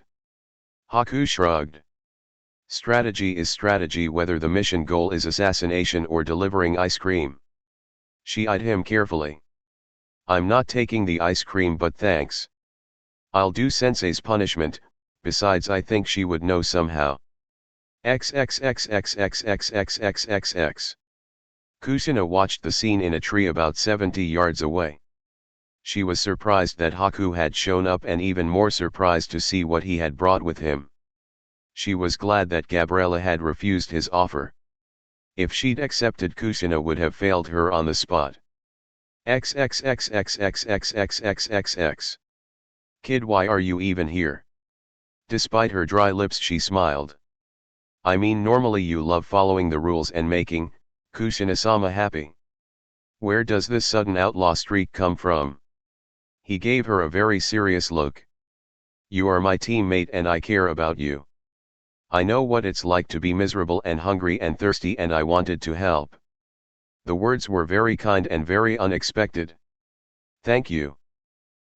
Haku shrugged. Strategy is strategy whether the mission goal is assassination or delivering ice cream. She eyed him carefully. I'm not taking the ice cream but thanks. I'll do sensei's punishment, besides I think she would know somehow. XXXXXXXXXX. Kushina watched the scene in a tree about 70 yards away. She was surprised that Haku had shown up and even more surprised to see what he had brought with him. She was glad that Gabriella had refused his offer. If she'd accepted, Kushina would have failed her on the spot. XXXXXXXXXX. Kid, why are you even here? Despite her dry lips, she smiled. I mean, normally you love following the rules and making Kushina-sama happy. Where does this sudden outlaw streak come from? He gave her a very serious look. You are my teammate and I care about you. I know what it's like to be miserable and hungry and thirsty and I wanted to help. The words were very kind and very unexpected. Thank you.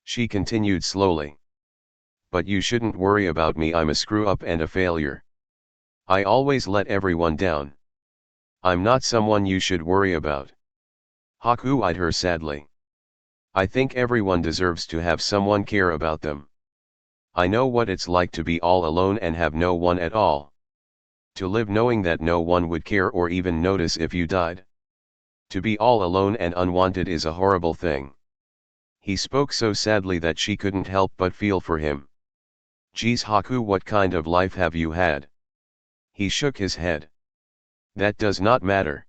She continued slowly. But you shouldn't worry about me, I'm a screw-up and a failure. I always let everyone down. I'm not someone you should worry about. Haku eyed her sadly. I think everyone deserves to have someone care about them. I know what it's like to be all alone and have no one at all. To live knowing that no one would care or even notice if you died. To be all alone and unwanted is a horrible thing. He spoke so sadly that she couldn't help but feel for him. Geez Haku, what kind of life have you had? He shook his head. That does not matter.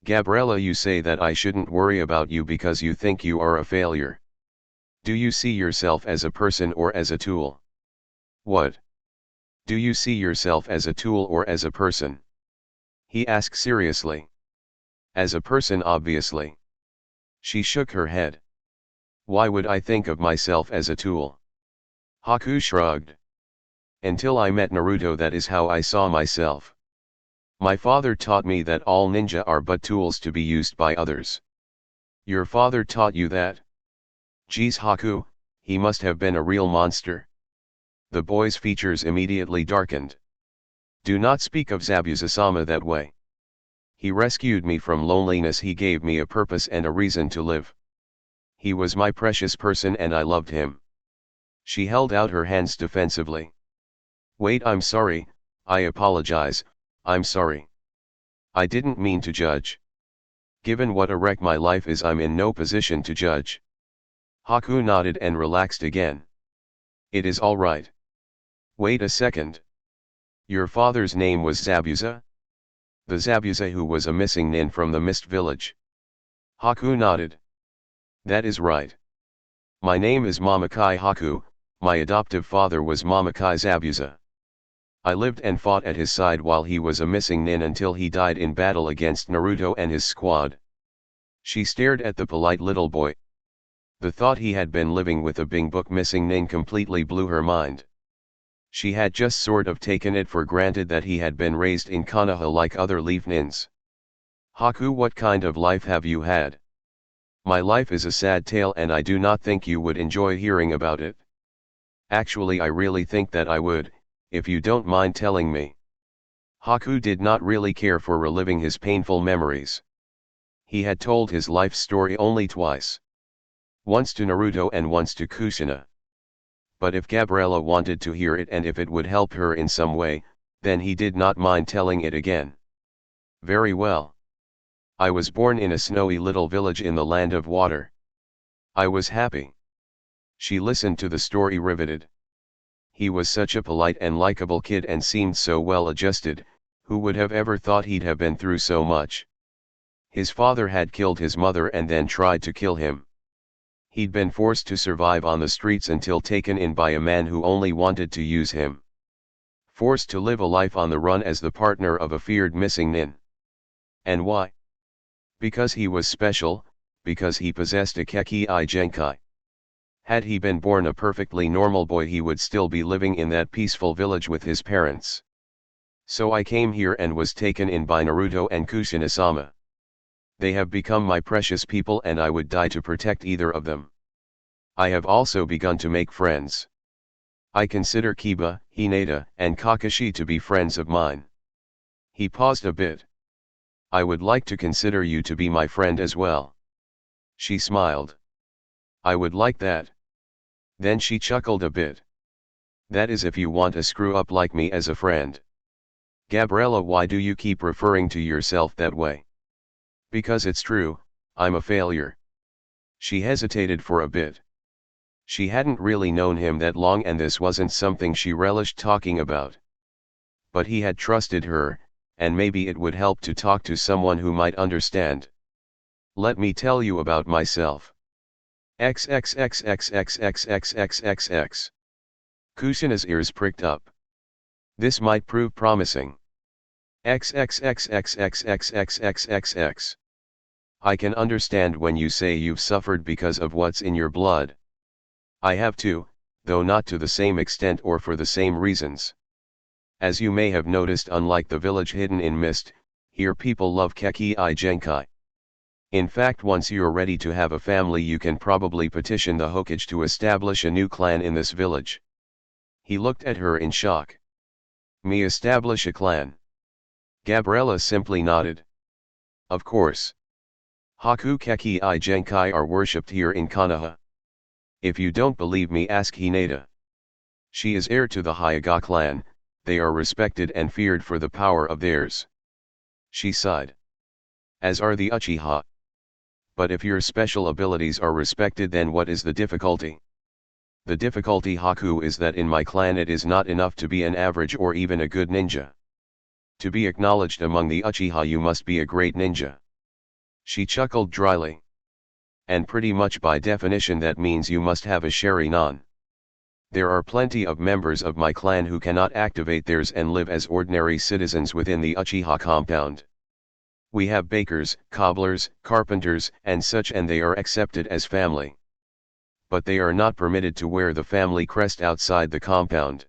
Gabriella, you say that I shouldn't worry about you because you think you are a failure. Do you see yourself as a person or as a tool? What? Do you see yourself as a tool or as a person? He asked seriously. As a person, obviously. She shook her head. Why would I think of myself as a tool? Haku shrugged. Until I met Naruto, that is how I saw myself. My father taught me that all ninja are but tools to be used by others. Your father taught you that? Geez Haku, he must have been a real monster. The boy's features immediately darkened. Do not speak of Zabuza-sama that way. He rescued me from loneliness, he gave me a purpose and a reason to live. He was my precious person and I loved him. She held out her hands defensively. Wait, I'm sorry, I apologize, I'm sorry. I didn't mean to judge. Given what a wreck my life is, I'm in no position to judge. Haku nodded and relaxed again. It is all right. Wait a second. Your father's name was Zabuza? The Zabuza who was a missing nin from the Mist Village. Haku nodded. That is right. My name is Mamakai Haku, my adoptive father was Mamakai Zabuza. I lived and fought at his side while he was a missing nin until he died in battle against Naruto and his squad. She stared at the polite little boy. The thought he had been living with a Bing Book missing nin completely blew her mind. She had just sort of taken it for granted that he had been raised in Konoha like other leaf nins. Haku, what kind of life have you had? My life is a sad tale and I do not think you would enjoy hearing about it. Actually, I really think that I would, if you don't mind telling me. Haku did not really care for reliving his painful memories. He had told his life story only twice. Once to Naruto and once to Kushina. But if Gabriella wanted to hear it and if it would help her in some way, then he did not mind telling it again. Very well. I was born in a snowy little village in the land of water. I was happy. She listened to the story riveted. He was such a polite and likable kid and seemed so well adjusted, who would have ever thought he'd have been through so much? His father had killed his mother and then tried to kill him. He'd been forced to survive on the streets until taken in by a man who only wanted to use him. forced to live a life on the run as the partner of a feared missing nin. And why? Because he was special, because he possessed a keki I genkai. Had he been born a perfectly normal boy, he would still be living in that peaceful village with his parents. So I came here and was taken in by Naruto and Kushina-sama. They have become my precious people and I would die to protect either of them. I have also begun to make friends. I consider Kiba, Hinata, and Kakashi to be friends of mine. He paused a bit. I would like to consider you to be my friend as well. She smiled. I would like that. Then she chuckled a bit. That is if you want a screw-up like me as a friend. Gabriella, why do you keep referring to yourself that way? Because it's true, I'm a failure. She hesitated for a bit. She hadn't really known him that long and this wasn't something she relished talking about. But he had trusted her, and maybe it would help to talk to someone who might understand. Let me tell you about myself. XXXXXXXXXX. Kushina's ears pricked up. This might prove promising. XXXXXXXXXX. I can understand when you say you've suffered because of what's in your blood. I have too, though not to the same extent or for the same reasons. As you may have noticed, unlike the village hidden in mist, here people love keki I genkai. In fact, once you're ready to have a family, you can probably petition the Hokage to establish a new clan in this village. He looked at her in shock. Me establish a clan? Gabriella simply nodded. Of course. Haku keki I genkai are worshipped here in Konoha. If you don't believe me, ask Hinata. She is heir to the Hyuga clan, they are respected and feared for the power of theirs. She sighed. As are the Uchiha. But if your special abilities are respected, then what is the difficulty? The difficulty, Haku, is that in my clan it is not enough to be an average or even a good ninja. To be acknowledged among the Uchiha you must be a great ninja. She chuckled dryly. And pretty much by definition that means you must have a Sharingan. There are plenty of members of my clan who cannot activate theirs and live as ordinary citizens within the Uchiha compound. We have bakers, cobblers, carpenters, and such, and they are accepted as family. But they are not permitted to wear the family crest outside the compound.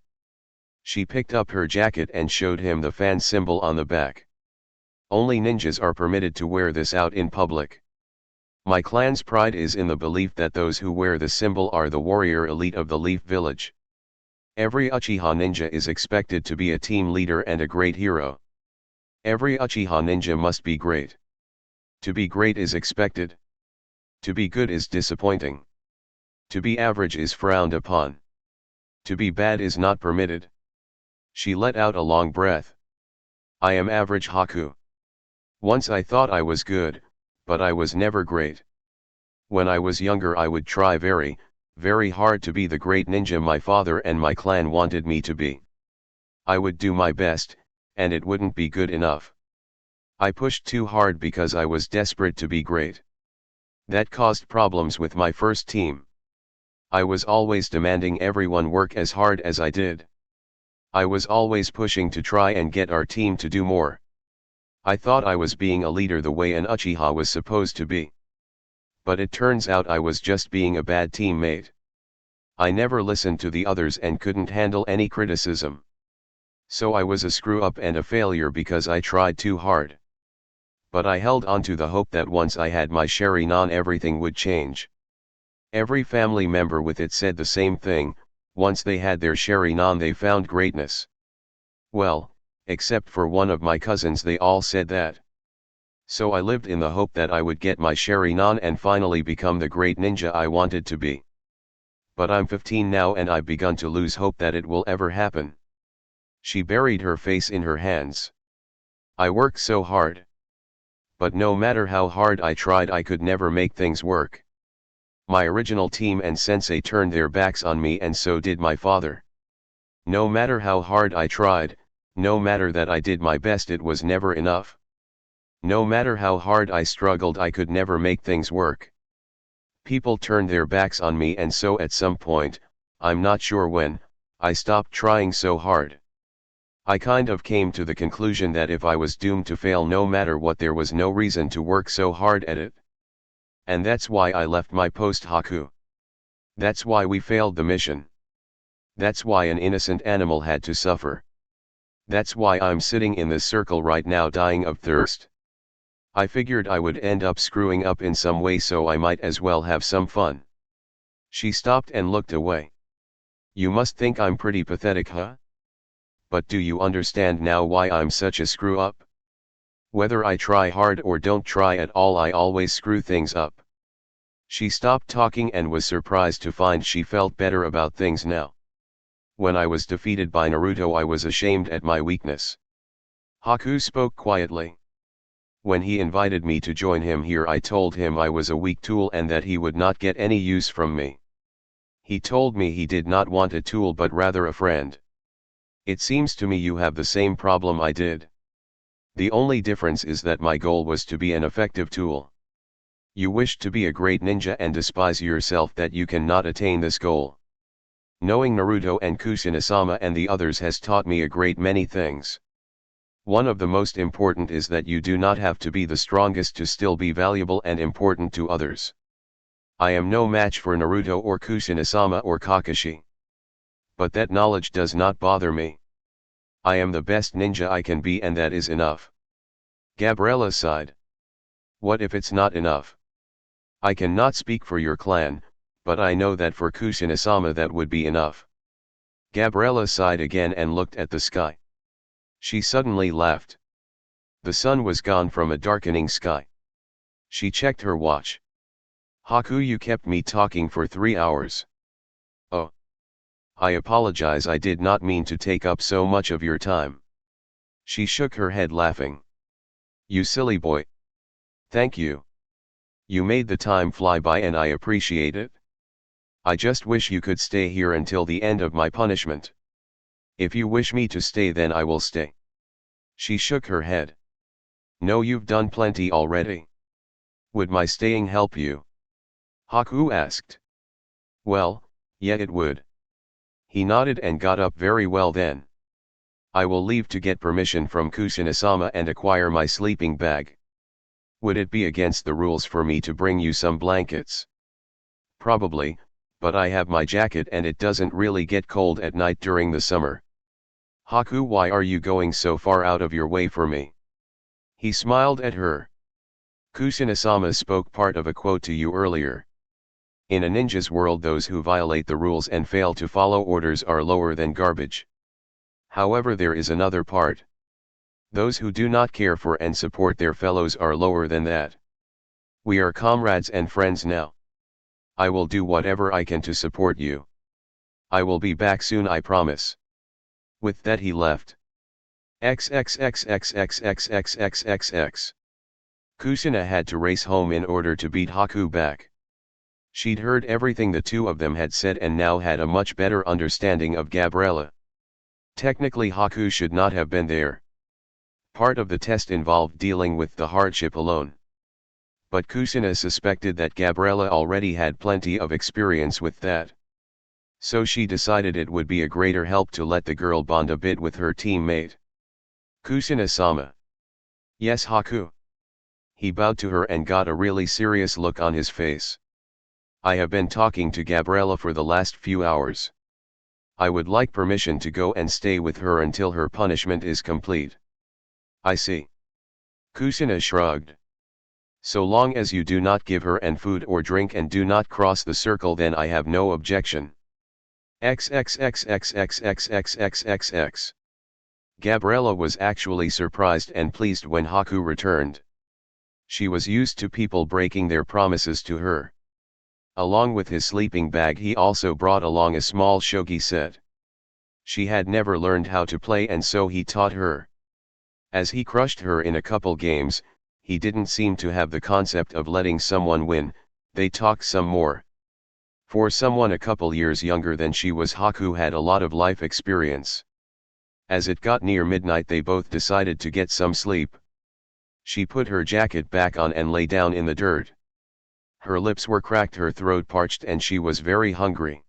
She picked up her jacket and showed him the fan symbol on the back. Only ninjas are permitted to wear this out in public. My clan's pride is in the belief that those who wear the symbol are the warrior elite of the Leaf Village. Every Uchiha ninja is expected to be a team leader and a great hero. Every Uchiha ninja must be great. To be great is expected. To be good is disappointing. To be average is frowned upon. To be bad is not permitted. She let out a long breath. I am average, Haku. Once I thought I was good, but I was never great. When I was younger I would try very, very hard to be the great ninja my father and my clan wanted me to be. I would do my best, and it wouldn't be good enough. I pushed too hard because I was desperate to be great. That caused problems with my first team. I was always demanding everyone work as hard as I did. I was always pushing to try and get our team to do more. I thought I was being a leader the way an Uchiha was supposed to be. But it turns out I was just being a bad teammate. I never listened to the others and couldn't handle any criticism. So I was a screw-up and a failure because I tried too hard. But I held on to the hope that once I had my Sharingan everything would change. Every family member with it said the same thing, once they had their Sharingan they found greatness. Well, except for one of my cousins, they all said that. So I lived in the hope that I would get my Sharingan and finally become the great ninja I wanted to be. But I'm 15 now and I've begun to lose hope that it will ever happen. She buried her face in her hands. I worked so hard. But no matter how hard I tried I could never make things work. My original team and sensei turned their backs on me and so did my father. No matter how hard I tried, no matter that I did my best, it was never enough. No matter how hard I struggled I could never make things work. People turned their backs on me and so at some point, I'm not sure when, I stopped trying so hard. I kind of came to the conclusion that if I was doomed to fail no matter what, there was no reason to work so hard at it. And that's why I left my post, Haku. That's why we failed the mission. That's why an innocent animal had to suffer. That's why I'm sitting in this circle right now dying of thirst. I figured I would end up screwing up in some way, so I might as well have some fun. She stopped and looked away. You must think I'm pretty pathetic, huh? But do you understand now why I'm such a screw up? Whether I try hard or don't try at all, I always screw things up. She stopped talking and was surprised to find she felt better about things now. When I was defeated by Naruto, I was ashamed at my weakness. Haku spoke quietly. When he invited me to join him here, I told him I was a weak tool and that he would not get any use from me. He told me he did not want a tool but rather a friend. It seems to me you have the same problem I did. The only difference is that my goal was to be an effective tool. You wish to be a great ninja and despise yourself that you cannot attain this goal. Knowing Naruto and Kushina-sama and the others has taught me a great many things. One of the most important is that you do not have to be the strongest to still be valuable and important to others. I am no match for Naruto or Kushina-sama or Kakashi. But that knowledge does not bother me. I am the best ninja I can be, and that is enough. Gabriella sighed. What if it's not enough? I cannot speak for your clan, but I know that for Kushina-sama that would be enough. Gabriella sighed again and looked at the sky. She suddenly laughed. The sun was gone from a darkening sky. She checked her watch. Haku, you kept me talking for 3 hours. Oh. I apologize, I did not mean to take up so much of your time. She shook her head laughing. You silly boy. Thank you. You made the time fly by and I appreciate it. I just wish you could stay here until the end of my punishment. If you wish me to stay, then I will stay. She shook her head. No, you've done plenty already. Would my staying help you? Haku asked. Well, yeah, it would. He nodded and got up. Very well then. I will leave to get permission from Kushina-sama and acquire my sleeping bag. Would it be against the rules for me to bring you some blankets? Probably, but I have my jacket and it doesn't really get cold at night during the summer. Haku, why are you going so far out of your way for me? He smiled at her. Kushina-sama spoke part of a quote to you earlier. In a ninja's world, those who violate the rules and fail to follow orders are lower than garbage. However, there is another part. Those who do not care for and support their fellows are lower than that. We are comrades and friends now. I will do whatever I can to support you. I will be back soon, I promise. With that he left. XXXXXXXXXX. Kushina had to race home in order to beat Haku back. She'd heard everything the two of them had said and now had a much better understanding of Gabriella. Technically, Haku should not have been there. Part of the test involved dealing with the hardship alone. But Kushina suspected that Gabriella already had plenty of experience with that. So she decided it would be a greater help to let the girl bond a bit with her teammate. Kushina-sama. Yes, Haku. He bowed to her and got a really serious look on his face. I have been talking to Gabriella for the last few hours. I would like permission to go and stay with her until her punishment is complete. I see. Kushina shrugged. So long as you do not give her an food or drink and do not cross the circle, then I have no objection. XXXXXXXXXX. Gabriella was actually surprised and pleased when Haku returned. She was used to people breaking their promises to her. Along with his sleeping bag, he also brought along a small shogi set. She had never learned how to play and so he taught her. As he crushed her in a couple games, he didn't seem to have the concept of letting someone win. They talked some more. For someone a couple years younger than she was, Haku had a lot of life experience. As it got near midnight, they both decided to get some sleep. She put her jacket back on and lay down in the dirt. Her lips were cracked, her throat parched, and she was very hungry.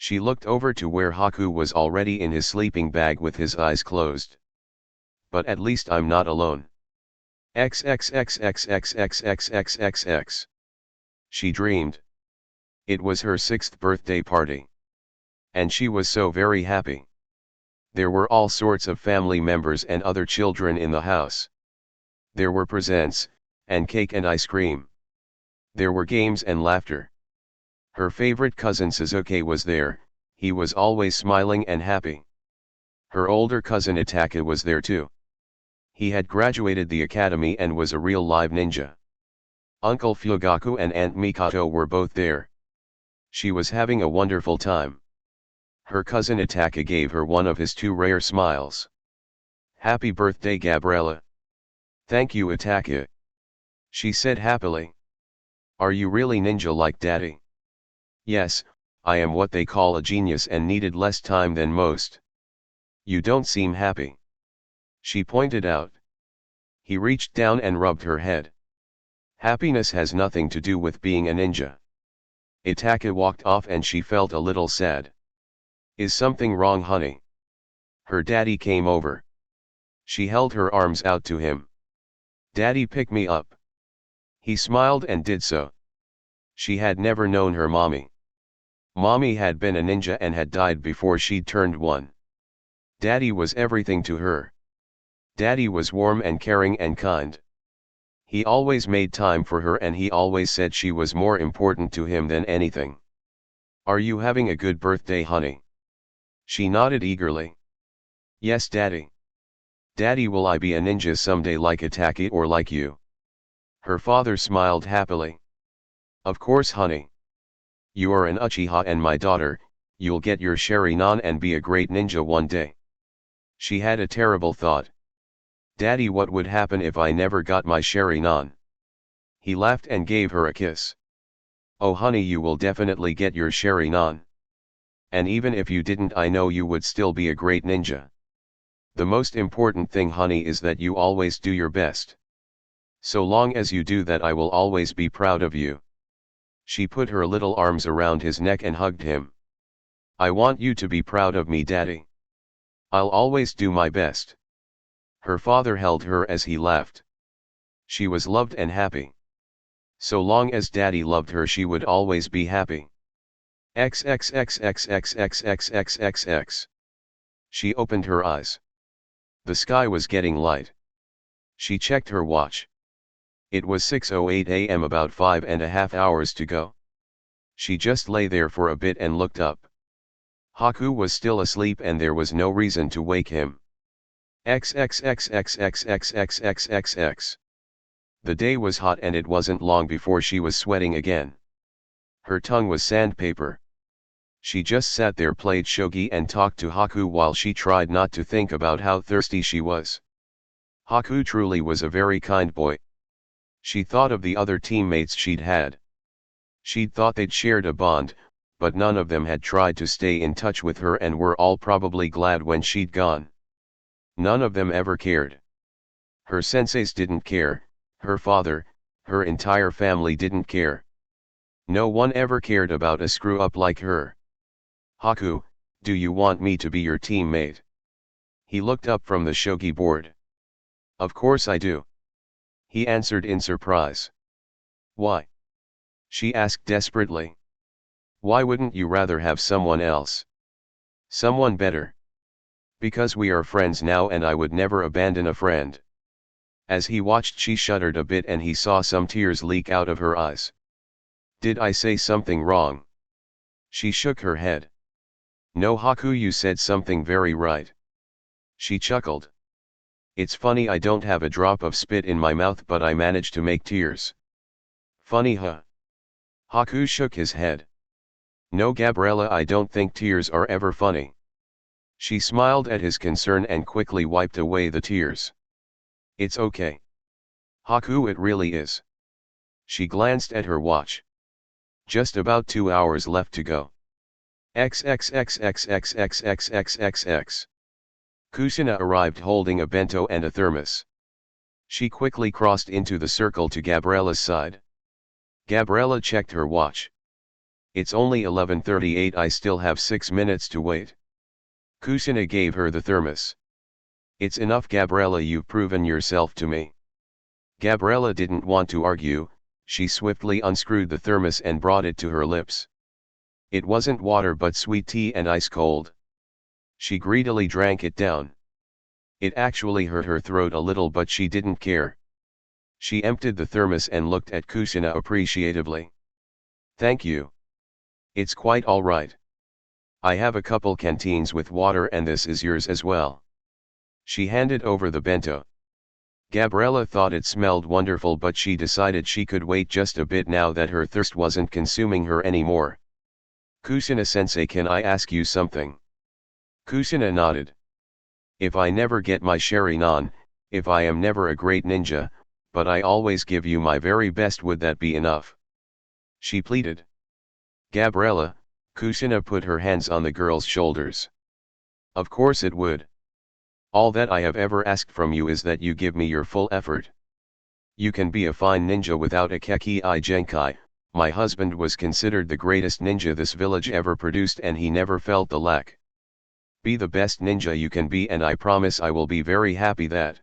She looked over to where Haku was already in his sleeping bag with his eyes closed. But at least I'm not alone. XXXXXXXXXXX. She dreamed. It was her 6th birthday party. And she was so very happy. There were all sorts of family members and other children in the house. There were presents, and cake and ice cream. There were games and laughter. Her favorite cousin Suzuki was there, he was always smiling and happy. Her older cousin Itaka was there too. He had graduated the academy and was a real live ninja. Uncle Fugaku and Aunt Mikoto were both there. She was having a wonderful time. Her cousin Itaka gave her one of his 2 rare smiles. Happy birthday, Gabriella. Thank you, Itaka. She said happily. Are you really ninja like daddy? Yes, I am what they call a genius and needed less time than most. You don't seem happy. She pointed out. He reached down and rubbed her head. Happiness has nothing to do with being a ninja. Itaka walked off and she felt a little sad. Is something wrong, honey? Her daddy came over. She held her arms out to him. Daddy, pick me up. He smiled and did so. She had never known her mommy. Mommy had been a ninja and had died before she'd turned 1. Daddy was everything to her. Daddy was warm and caring and kind. He always made time for her and he always said she was more important to him than anything. Are you having a good birthday, honey? She nodded eagerly. Yes, Daddy. Daddy, will I be a ninja someday like Itaki or like you? Her father smiled happily. Of course, honey. You are an Uchiha and my daughter, you'll get your Sharingan and be a great ninja one day. She had a terrible thought. Daddy, what would happen if I never got my Sharingan? He laughed and gave her a kiss. Oh honey, you will definitely get your Sharingan. And even if you didn't, I know you would still be a great ninja. The most important thing, honey, is that you always do your best. So long as you do that, I will always be proud of you. She put her little arms around his neck and hugged him. I want you to be proud of me, Daddy. I'll always do my best. Her father held her as he laughed. She was loved and happy. So long as Daddy loved her, she would always be happy. XXXXXXXXXX. She opened her eyes. The sky was getting light. She checked her watch. It was 6:08 a.m., about 5.5 hours to go. She just lay there for a bit and looked up. Haku was still asleep and there was no reason to wake him. XXXXXXXXXX. The day was hot and it wasn't long before she was sweating again. Her tongue was sandpaper. She just sat there, played shogi and talked to Haku while she tried not to think about how thirsty she was. Haku truly was a very kind boy. She thought of the other teammates she'd had. She'd thought they'd shared a bond, but none of them had tried to stay in touch with her and were all probably glad when she'd gone. None of them ever cared. Her senseis didn't care, her father, her entire family didn't care. No one ever cared about a screw-up like her. Haku, do you want me to be your teammate? He looked up from the shogi board. Of course I do. He answered in surprise. Why? She asked desperately. Why wouldn't you rather have someone else? Someone better? Because we are friends now and I would never abandon a friend. As he watched, she shuddered a bit and he saw some tears leak out of her eyes. Did I say something wrong? She shook her head. No, Haku, you said something very right. She chuckled. It's funny, I don't have a drop of spit in my mouth but I managed to make tears. Funny, huh? Haku shook his head. No, Gabriella, I don't think tears are ever funny. She smiled at his concern and quickly wiped away the tears. It's okay. Haku, it really is. She glanced at her watch. Just about 2 hours left to go. XXXXXXXXXX. Kusina arrived holding a bento and a thermos. She quickly crossed into the circle to Gabriella's side. Gabriella checked her watch. It's only 11:38. I still have 6 minutes to wait. Kushina gave her the thermos. It's enough, Gabriella, you've proven yourself to me. Gabriella didn't want to argue, she swiftly unscrewed the thermos and brought it to her lips. It wasn't water but sweet tea and ice cold. She greedily drank it down. It actually hurt her throat a little but she didn't care. She emptied the thermos and looked at Kushina appreciatively. Thank you. It's quite all right. I have a couple canteens with water and this is yours as well. She handed over the bento. Gabriella thought it smelled wonderful but she decided she could wait just a bit now that her thirst wasn't consuming her anymore. Kushina-sensei, can I ask you something? Kushina nodded. If I never get my Sharingan, if I am never a great ninja, but I always give you my very best, would that be enough? She pleaded. Gabriella, Kushina put her hands on the girl's shoulders. Of course it would. All that I have ever asked from you is that you give me your full effort. You can be a fine ninja without a Kekkei Genkai. My husband was considered the greatest ninja this village ever produced and he never felt the lack. Be the best ninja you can be and I promise I will be very happy that.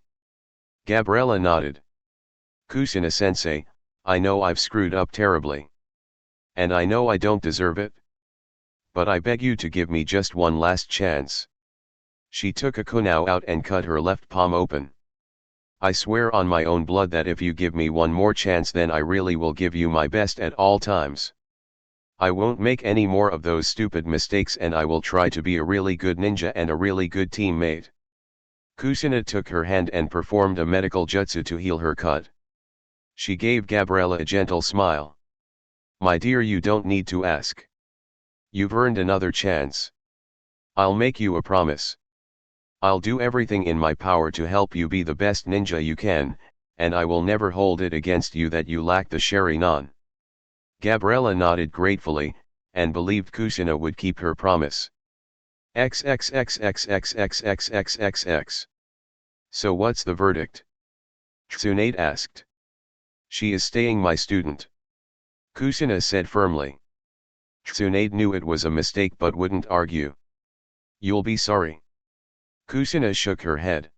Gabriella nodded. Kushina-sensei, I know I've screwed up terribly. And I know I don't deserve it. But I beg you to give me just one last chance. She took a kunai out and cut her left palm open. I swear on my own blood that if you give me one more chance then I really will give you my best at all times. I won't make any more of those stupid mistakes and I will try to be a really good ninja and a really good teammate. Kushina took her hand and performed a medical jutsu to heal her cut. She gave Gabriella a gentle smile. My dear, you don't need to ask. You've earned another chance. I'll make you a promise. I'll do everything in my power to help you be the best ninja you can, and I will never hold it against you that you lack the Sharingan. Gabriella nodded gratefully, and believed Kushina would keep her promise. XXXXXXXXXXX. So what's the verdict? Tsunade asked. She is staying my student. Kushina said firmly. Tsunade knew it was a mistake but wouldn't argue. You'll be sorry. Kushina shook her head.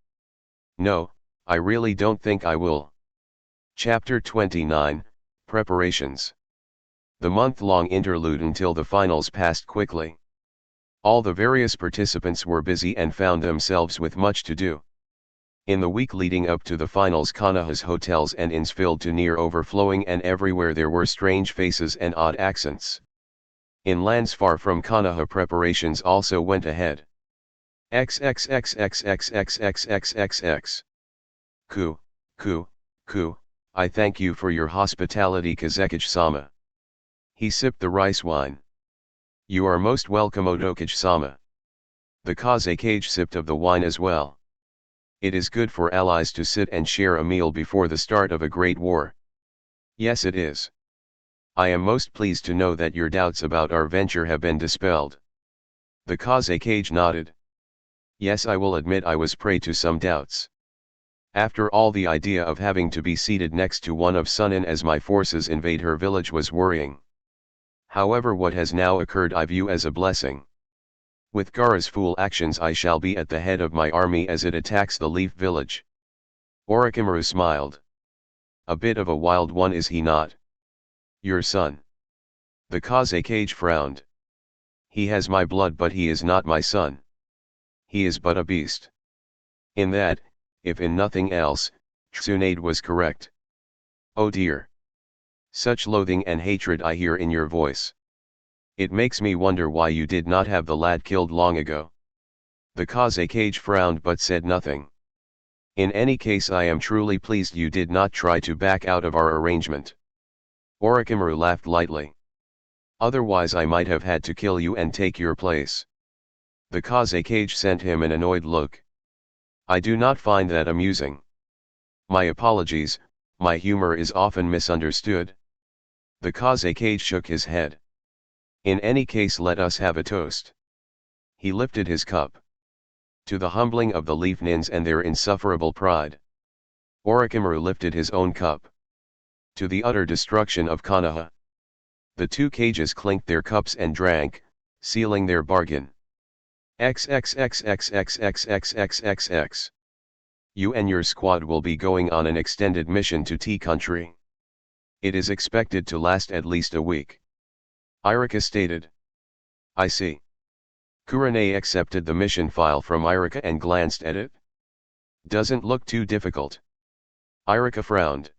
No, I really don't think I will. Chapter 29, Preparations. The month-long interlude until the finals passed quickly. All the various participants were busy and found themselves with much to do. In the week leading up to the finals, Konoha's hotels and inns filled to near overflowing and everywhere there were strange faces and odd accents. In lands far from Konoha, preparations also went ahead. XXXXXXXXXX. Ku, I thank you for your hospitality, Kazekage-sama. He sipped the rice wine. You are most welcome, Otokage-sama. The Kazekage sipped of the wine as well. It is good for allies to sit and share a meal before the start of a great war. Yes, it is. I am most pleased to know that your doubts about our venture have been dispelled. The Kazekage nodded. Yes, I will admit I was prey to some doubts. After all, the idea of having to be seated next to one of Sunin as my forces invade her village was worrying. However, what has now occurred I view as a blessing. With Gaara's fool actions I shall be at the head of my army as it attacks the Leaf Village. Orochimaru smiled. A bit of a wild one, is he not? Your son. The Kazekage frowned. He has my blood but he is not my son. He is but a beast. In that, if in nothing else, Tsunade was correct. Oh dear. Such loathing and hatred I hear in your voice. It makes me wonder why you did not have the lad killed long ago. The Kazekage frowned but said nothing. In any case, I am truly pleased you did not try to back out of our arrangement. Orochimaru laughed lightly. Otherwise I might have had to kill you and take your place. The Kazekage sent him an annoyed look. I do not find that amusing. My apologies, my humor is often misunderstood. The Kazekage shook his head. In any case, let us have a toast. He lifted his cup. To the humbling of the Leaf Nins and their insufferable pride. Orochimaru lifted his own cup. To the utter destruction of Konoha. The two cages clinked their cups and drank, sealing their bargain. XXXXXXXXXX. You and your squad will be going on an extended mission to T country. It is expected to last at least a week. Irika stated. I see. Kurane accepted the mission file from Irika and glanced at it. Doesn't look too difficult. Irika frowned.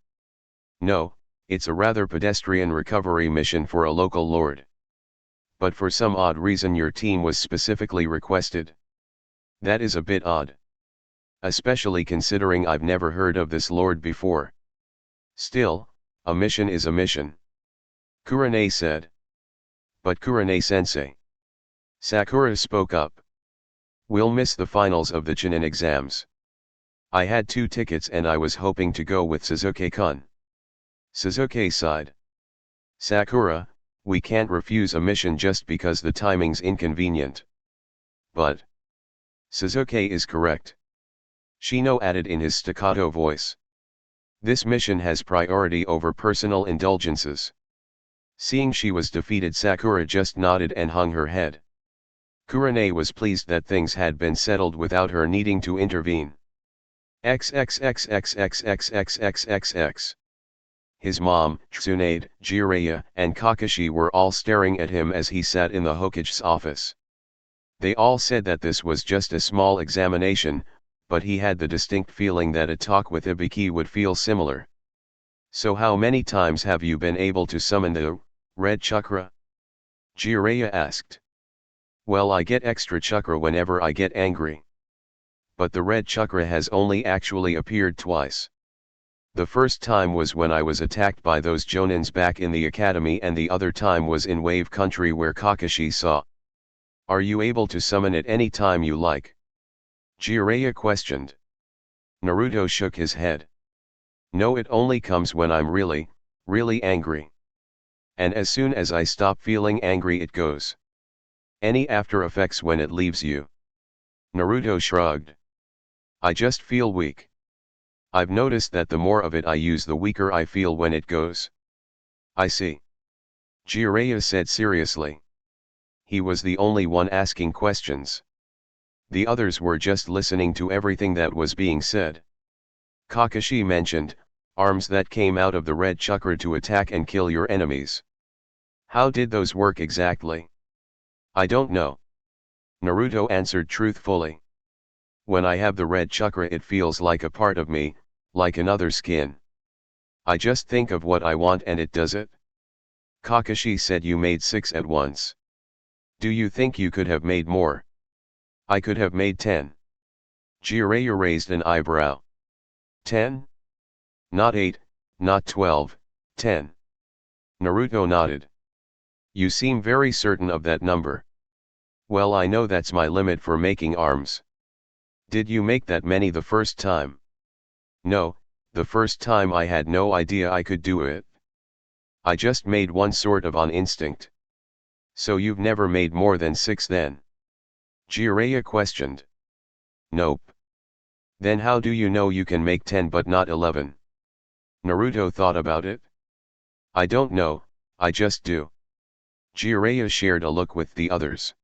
No, it's a rather pedestrian recovery mission for a local lord. But for some odd reason your team was specifically requested. That is a bit odd. Especially considering I've never heard of this lord before. Still, a mission is a mission. Kurane said. But Kurane-sensei. Sakura spoke up. We'll miss the finals of the Chunin exams. I had 2 tickets and I was hoping to go with Suzuki-kun. Suzuki sighed. Sakura, we can't refuse a mission just because the timing's inconvenient. But Suzuki is correct. Shino added in his staccato voice. This mission has priority over personal indulgences. Seeing she was defeated, Sakura just nodded and hung her head. Kurane was pleased that things had been settled without her needing to intervene. XXXXXXXXXXX. His mom, Tsunade, Jiraiya, and Kakashi were all staring at him as he sat in the Hokage's office. They all said that this was just a small examination, but he had the distinct feeling that a talk with Ibiki would feel similar. So how many times have you been able to summon the red chakra? Jiraiya asked. Well, I get extra chakra whenever I get angry. But the red chakra has only actually appeared twice. The first time was when I was attacked by those Jonins back in the academy, and the other time was in Wave Country where Kakashi saw. Are you able to summon it any time you like? Jiraiya questioned. Naruto shook his head. No, it only comes when I'm really, really angry. And as soon as I stop feeling angry it goes. Any after effects when it leaves you? Naruto shrugged. I just feel weak. I've noticed that the more of it I use the weaker I feel when it goes. I see. Jiraiya said seriously. He was the only one asking questions. The others were just listening to everything that was being said. Kakashi mentioned, arms that came out of the red chakra to attack and kill your enemies. How did those work exactly? I don't know. Naruto answered truthfully. When I have the red chakra it feels like a part of me, like another skin. I just think of what I want and it does it. Kakashi said you made 6 at once. Do you think you could have made more? I could have made 10. Jiraiya raised an eyebrow. 10? Not 8, not 12, 10. Naruto nodded. You seem very certain of that number. Well, I know that's my limit for making arms. Did you make that many the first time? No, the first time I had no idea I could do it. I just made one sort of on instinct. So you've never made more than 6 then? Jiraiya questioned. Nope. Then how do you know you can make 10 but not 11? Naruto thought about it. I don't know, I just do. Jiraiya shared a look with the others.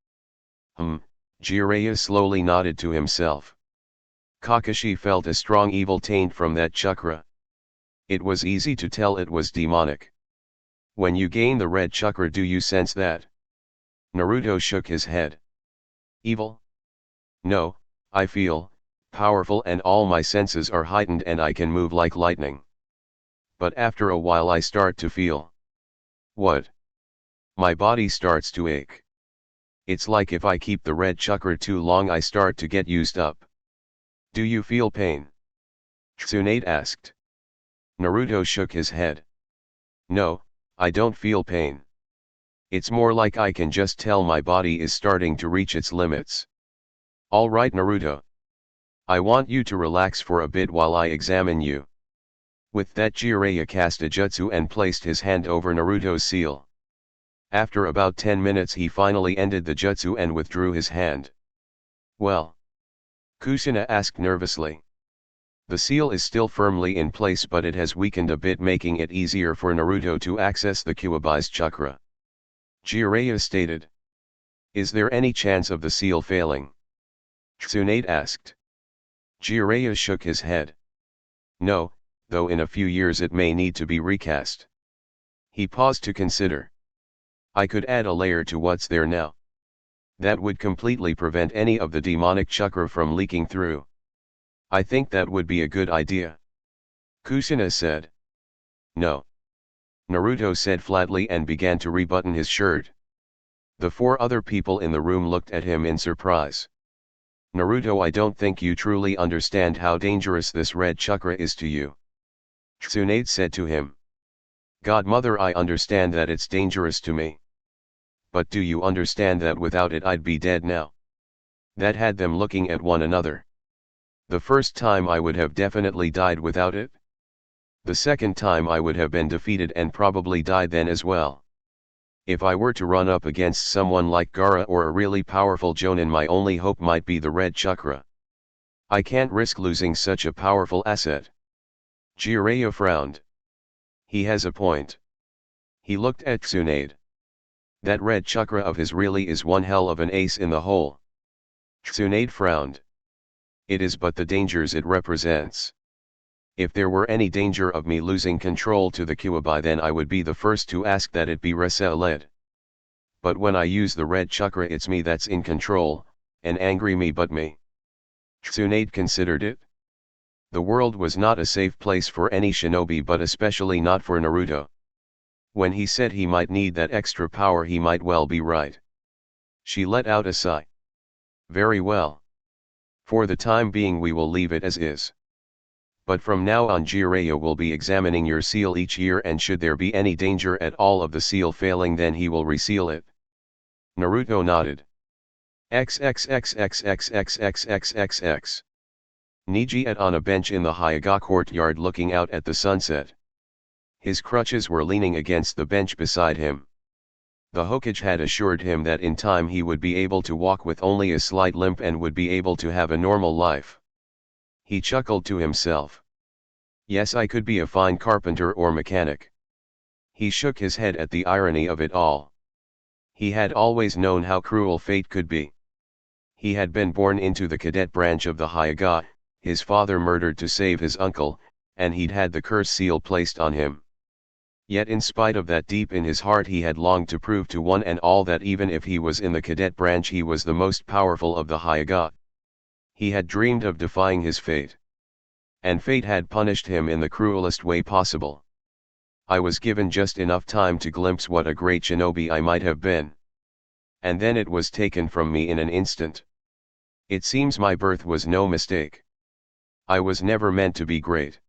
Jiraiya slowly nodded to himself. Kakashi felt a strong evil taint from that chakra. It was easy to tell it was demonic. When you gain the red chakra, do you sense that? Naruto shook his head. Evil? No, I feel powerful and all my senses are heightened and I can move like lightning. But after a while I start to feel. What? My body starts to ache. It's like if I keep the red chakra too long I start to get used up. Do you feel pain? Tsunade asked. Naruto shook his head. No, I don't feel pain. It's more like I can just tell my body is starting to reach its limits. Alright Naruto. I want you to relax for a bit while I examine you. With that Jiraiya cast a jutsu and placed his hand over Naruto's seal. After about 10 minutes he finally ended the jutsu and withdrew his hand. Well? Kusina asked nervously. The seal is still firmly in place, but it has weakened a bit, making it easier for Naruto to access the Kyuubi's chakra. Jiraiya stated. Is there any chance of the seal failing? Tsunade asked. Jiraiya shook his head. No, though in a few years it may need to be recast. He paused to consider. I could add a layer to what's there now. That would completely prevent any of the demonic chakra from leaking through. I think that would be a good idea. Kushina said. No. Naruto said flatly and began to rebutton his shirt. The four other people in the room looked at him in surprise. Naruto, I don't think you truly understand how dangerous this red chakra is to you. Tsunade said to him. Godmother, I understand that it's dangerous to me. But do you understand that without it I'd be dead now? That had them looking at one another. The first time I would have definitely died without it. The second time I would have been defeated and probably died then as well. If I were to run up against someone like Gaara or a really powerful Jonin, my only hope might be the red chakra. I can't risk losing such a powerful asset. Jiraiya frowned. He has a point. He looked at Tsunade. That red chakra of his really is one hell of an ace in the hole. Tsunade frowned. It is, but the dangers it represents. If there were any danger of me losing control to the Kyuubi, then I would be the first to ask that it be reset. But when I use the red chakra, it's me that's in control, an angry me but me. Tsunade considered it. The world was not a safe place for any shinobi, but especially not for Naruto. When he said he might need that extra power, he might well be right. She let out a sigh. Very well. For the time being we will leave it as is. But from now on Jiraiya will be examining your seal each year, and should there be any danger at all of the seal failing, then he will reseal it. Naruto nodded. XXXXXXXXXX. Neji sat on a bench in the Hyuga courtyard looking out at the sunset. His crutches were leaning against the bench beside him. The Hokage had assured him that in time he would be able to walk with only a slight limp and would be able to have a normal life. He chuckled to himself. Yes, I could be a fine carpenter or mechanic. He shook his head at the irony of it all. He had always known how cruel fate could be. He had been born into the cadet branch of the Hyuga, his father murdered to save his uncle, and he'd had the curse seal placed on him. Yet in spite of that, deep in his heart he had longed to prove to one and all that even if he was in the cadet branch he was the most powerful of the Hyuga. He had dreamed of defying his fate. And fate had punished him in the cruelest way possible. I was given just enough time to glimpse what a great shinobi I might have been. And then it was taken from me in an instant. It seems my birth was no mistake. I was never meant to be great.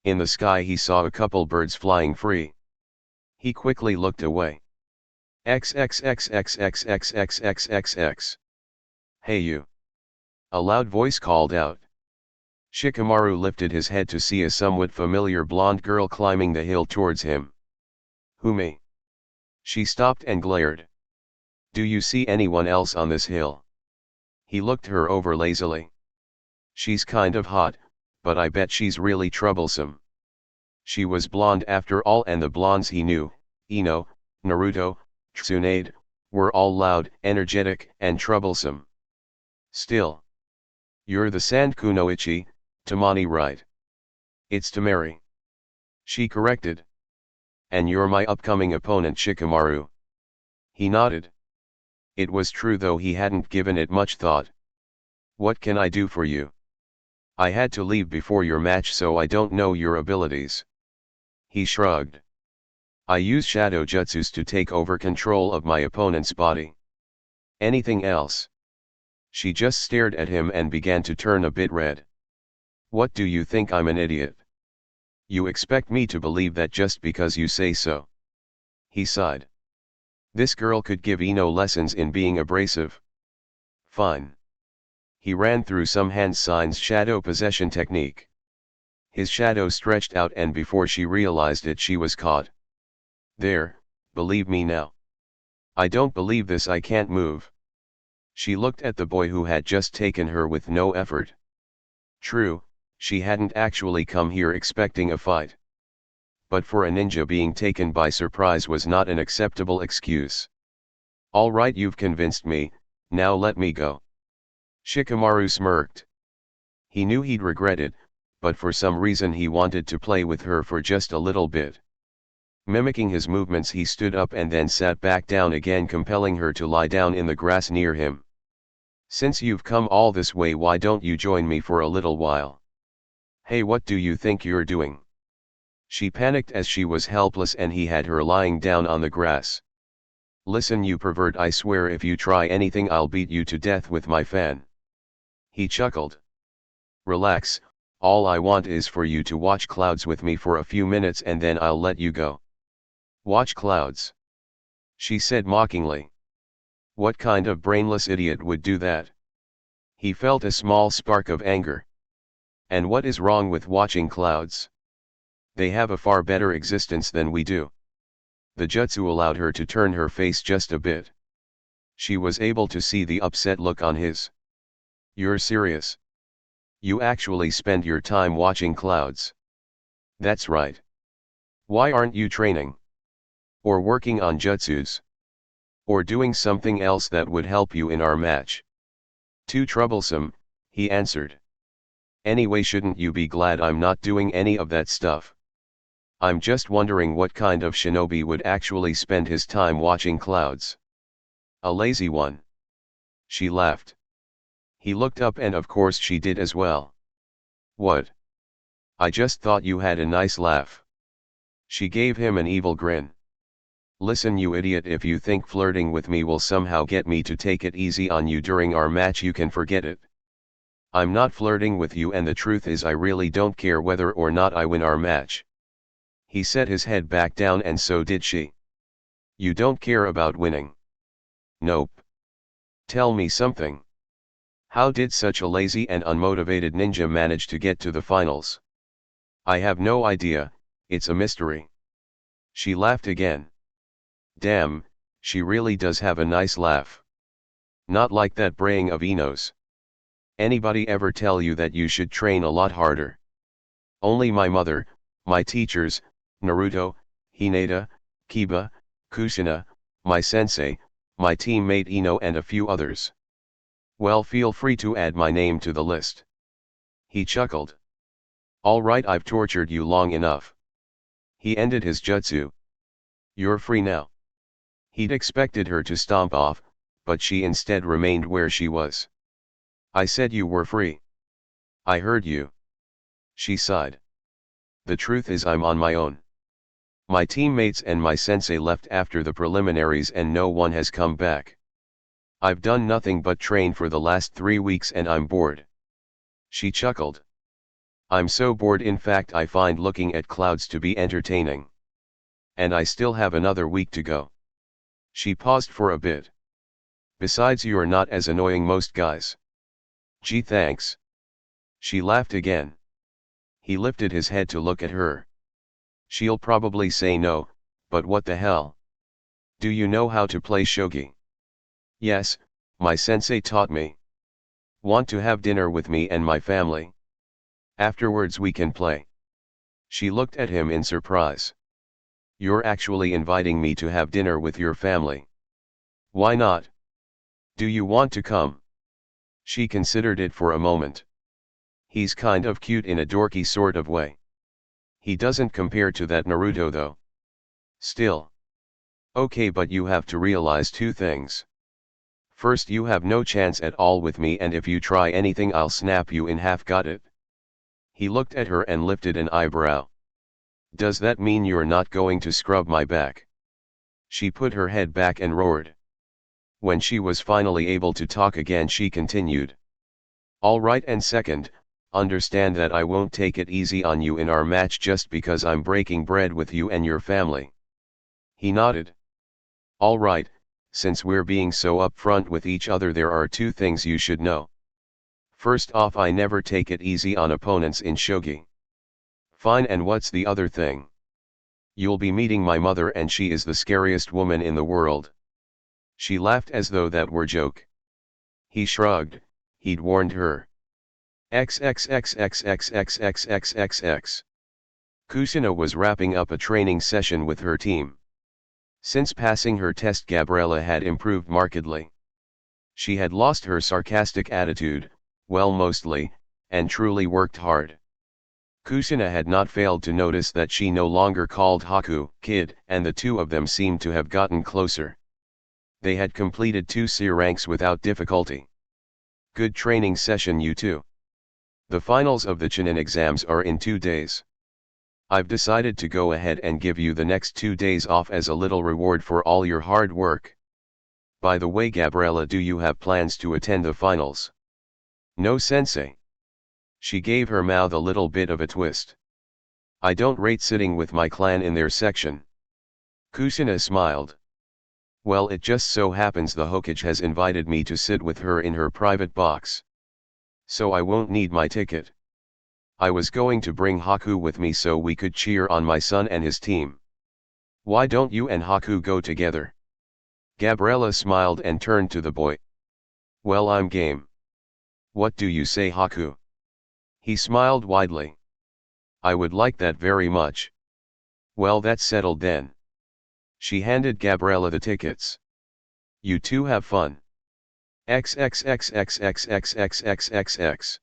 In the sky he saw a couple birds flying free. He quickly looked away. XXXXXXXXXXX. Hey you! A loud voice called out. Shikamaru lifted his head to see a somewhat familiar blonde girl climbing the hill towards him. Who, me? She stopped and glared. Do you see anyone else on this hill? He looked her over lazily. She's kind of hot, but I bet she's really troublesome. She was blonde after all, and the blondes he knew, Ino, Naruto, Tsunade, were all loud, energetic, and troublesome. Still. You're the Sand Kunoichi, Tamani, right? It's Tamari. She corrected. And you're my upcoming opponent, Shikamaru. He nodded. It was true, though he hadn't given it much thought. What can I do for you? I had to leave before your match, so I don't know your abilities. He shrugged. I use shadow jutsus to take over control of my opponent's body. Anything else? She just stared at him and began to turn a bit red. What do you think, I'm an idiot? You expect me to believe that just because you say so? He sighed. This girl could give Ino lessons in being abrasive. Fine. He ran through some hand signs shadow possession technique. His shadow stretched out, and before she realized it she was caught. There, believe me now. I don't believe this, I can't move. She looked at the boy who had just taken her with no effort. True, She hadn't actually come here expecting a fight. But for a ninja, being taken by surprise was not an acceptable excuse. Alright, you've convinced me, now let me go. Shikamaru smirked. He knew he'd regret it, but for some reason he wanted to play with her for just a little bit. Mimicking his movements, he stood up and then sat back down again, compelling her to lie down in the grass near him. Since you've come all this way, why don't you join me for a little while? Hey, what do you think you're doing? She panicked as she was helpless and he had her lying down on the grass. Listen, you pervert, I swear if you try anything I'll beat you to death with my fan. He chuckled. Relax, all I want is for you to watch clouds with me for a few minutes and then I'll let you go. Watch clouds? She said mockingly. What kind of brainless idiot would do that? He felt a small spark of anger. And what is wrong with watching clouds? They have a far better existence than we do. The jutsu allowed her to turn her face just a bit. She was able to see the upset look on his. You're serious? You actually spend your time watching clouds? That's right. Why aren't you training? Or working on jutsus? Or doing something else that would help you in our match? Too troublesome, he answered. Anyway, shouldn't you be glad I'm not doing any of that stuff? I'm just wondering what kind of shinobi would actually spend his time watching clouds. A lazy one. She laughed. He looked up and of course she did as well. What? I just thought you had a nice laugh. She gave him an evil grin. Listen, you idiot, if you think flirting with me will somehow get me to take it easy on you during our match, you can forget it. I'm not flirting with you, and the truth is I really don't care whether or not I win our match. He set his head back down and so did she. You don't care about winning? Nope. Tell me something. How did such a lazy and unmotivated ninja manage to get to the finals? I have no idea, it's a mystery. She laughed again. Damn, she really does have a nice laugh. Not like that braying of Ino's. Anybody ever tell you that you should train a lot harder? Only my mother, my teachers, Naruto, Hinata, Kiba, Kushina, my sensei, my teammate Ino and a few others. Well, feel free to add my name to the list. He chuckled. Alright, I've tortured you long enough. He ended his jutsu. You're free now. He'd expected her to stomp off, but she instead remained where she was. I said you were free. I heard you. She sighed. The truth is I'm on my own. My teammates and my sensei left after the preliminaries and no one has come back. I've done nothing but train for the last 3 weeks and I'm bored. She chuckled. I'm so bored, in fact I find looking at clouds to be entertaining. And I still have another week to go. She paused for a bit. Besides, you're not as annoying most guys. Gee, thanks. She laughed again. He lifted his head to look at her. She'll probably say no, but what the hell? Do you know how to play shogi? Yes, my sensei taught me. Want to have dinner with me and my family? Afterwards we can play. She looked at him in surprise. You're actually inviting me to have dinner with your family? Why not? Do you want to come? She considered it for a moment. He's kind of cute in a dorky sort of way. He doesn't compare to that Naruto though. Still. Okay, but you have to realize 2 things. First, you have no chance at all with me, and if you try anything I'll snap you in half, got it? He looked at her and lifted an eyebrow. Does that mean you're not going to scrub my back? She put her head back and roared. When she was finally able to talk again, she continued. All right, and second, understand that I won't take it easy on you in our match just because I'm breaking bread with you and your family. He nodded. All right, since we're being so upfront with each other, there are 2 things you should know. First off, I never take it easy on opponents in shogi. Fine, and what's the other thing? You'll be meeting my mother and she is the scariest woman in the world. She laughed as though that were joke. He shrugged, he'd warned her. XXXXXXXXXX. Kusina was wrapping up a training session with her team. Since passing her test, Gabriella had improved markedly. She had lost her sarcastic attitude, well mostly, and truly worked hard. Kusina had not failed to notice that she no longer called Haku kid, and the two of them seemed to have gotten closer. They had completed 2 C ranks without difficulty. Good training session, you two. The finals of the Chunin exams are in 2 days. I've decided to go ahead and give you the next 2 days off as a little reward for all your hard work. By the way, Gabriella, do you have plans to attend the finals? No, sensei. She gave her mouth a little bit of a twist. I don't rate sitting with my clan in their section. Kusina smiled. Well, it just so happens the Hokage has invited me to sit with her in her private box. So I won't need my ticket. I was going to bring Haku with me so we could cheer on my son and his team. Why don't you and Haku go together? Gabriella smiled and turned to the boy. Well, I'm game. What do you say, Haku? He smiled widely. I would like that very much. Well, that's settled then. She handed Gabriella the tickets. You two have fun. XXXXXXXXXX.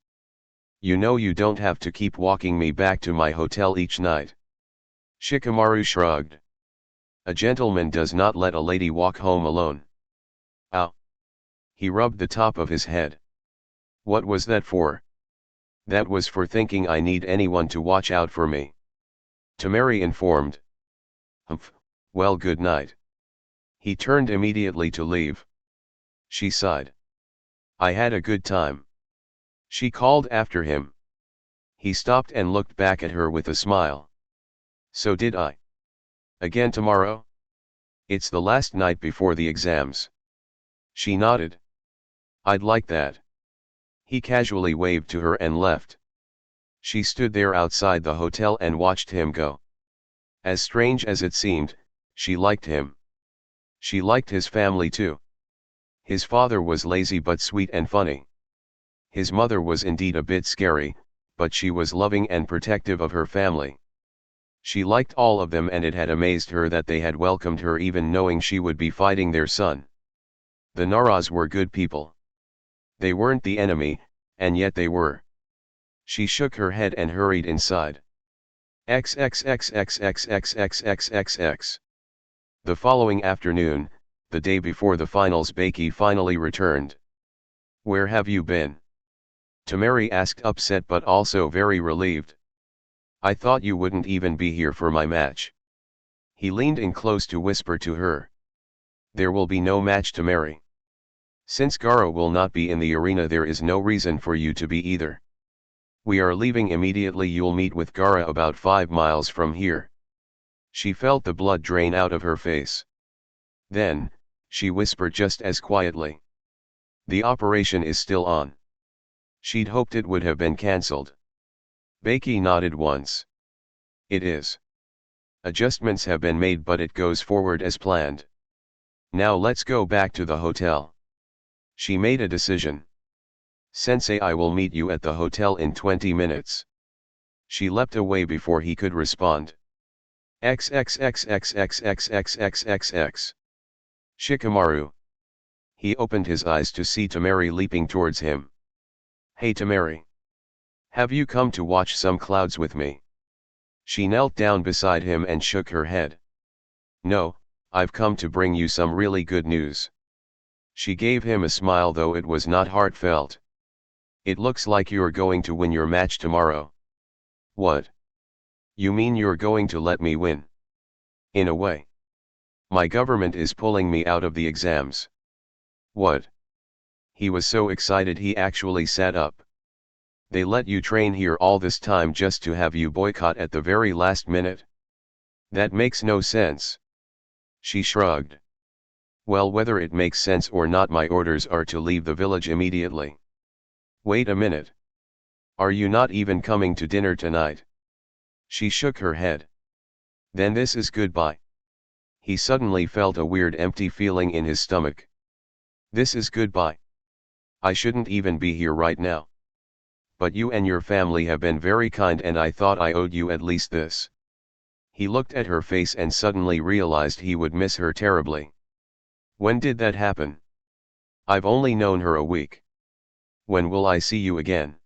You know you don't have to keep walking me back to my hotel each night. Shikamaru shrugged. A gentleman does not let a lady walk home alone. Ow. He rubbed the top of his head. What was that for? That was for thinking I need anyone to watch out for me. Tamari informed. Humph, well, good night. He turned immediately to leave. She sighed. I had a good time. She called after him. He stopped and looked back at her with a smile. So did I. Again tomorrow? It's the last night before the exams. She nodded. I'd like that. He casually waved to her and left. She stood there outside the hotel and watched him go. As strange as it seemed, she liked him. She liked his family too. His father was lazy but sweet and funny. His mother was indeed a bit scary, but she was loving and protective of her family. She liked all of them, and it had amazed her that they had welcomed her even knowing she would be fighting their son. The Naras were good people. They weren't the enemy, and yet they were. She shook her head and hurried inside. XXXXXXXXXX. The following afternoon, the day before the finals, Beiki finally returned. Where have you been? Tamari asked, upset but also very relieved. I thought you wouldn't even be here for my match. He leaned in close to whisper to her. There will be no match, Tamari. Since Gaara will not be in the arena, there is no reason for you to be either. We are leaving immediately. You'll meet with Gaara about 5 miles from here. She felt the blood drain out of her face. Then, she whispered just as quietly. The operation is still on. She'd hoped it would have been cancelled. Beiki nodded once. It is. Adjustments have been made, but it goes forward as planned. Now let's go back to the hotel. She made a decision. Sensei, I will meet you at the hotel in 20 minutes. She leapt away before he could respond. XXXXXXXXXX. Shikamaru. He opened his eyes to see Tamari leaping towards him. Hey Tamari. Have you come to watch some clouds with me? She knelt down beside him and shook her head. No, I've come to bring you some really good news. She gave him a smile, though it was not heartfelt. It looks like you're going to win your match tomorrow. What? You mean you're going to let me win? In a way. My government is pulling me out of the exams. What? He was so excited he actually sat up. They let you train here all this time just to have you boycott at the very last minute? That makes no sense. She shrugged. Well, whether it makes sense or not, my orders are to leave the village immediately. Wait a minute. Are you not even coming to dinner tonight? She shook her head. Then this is goodbye. He suddenly felt a weird empty feeling in his stomach. This is goodbye. I shouldn't even be here right now. But you and your family have been very kind and I thought I owed you at least this. He looked at her face and suddenly realized he would miss her terribly. When did that happen? I've only known her a week. When will I see you again?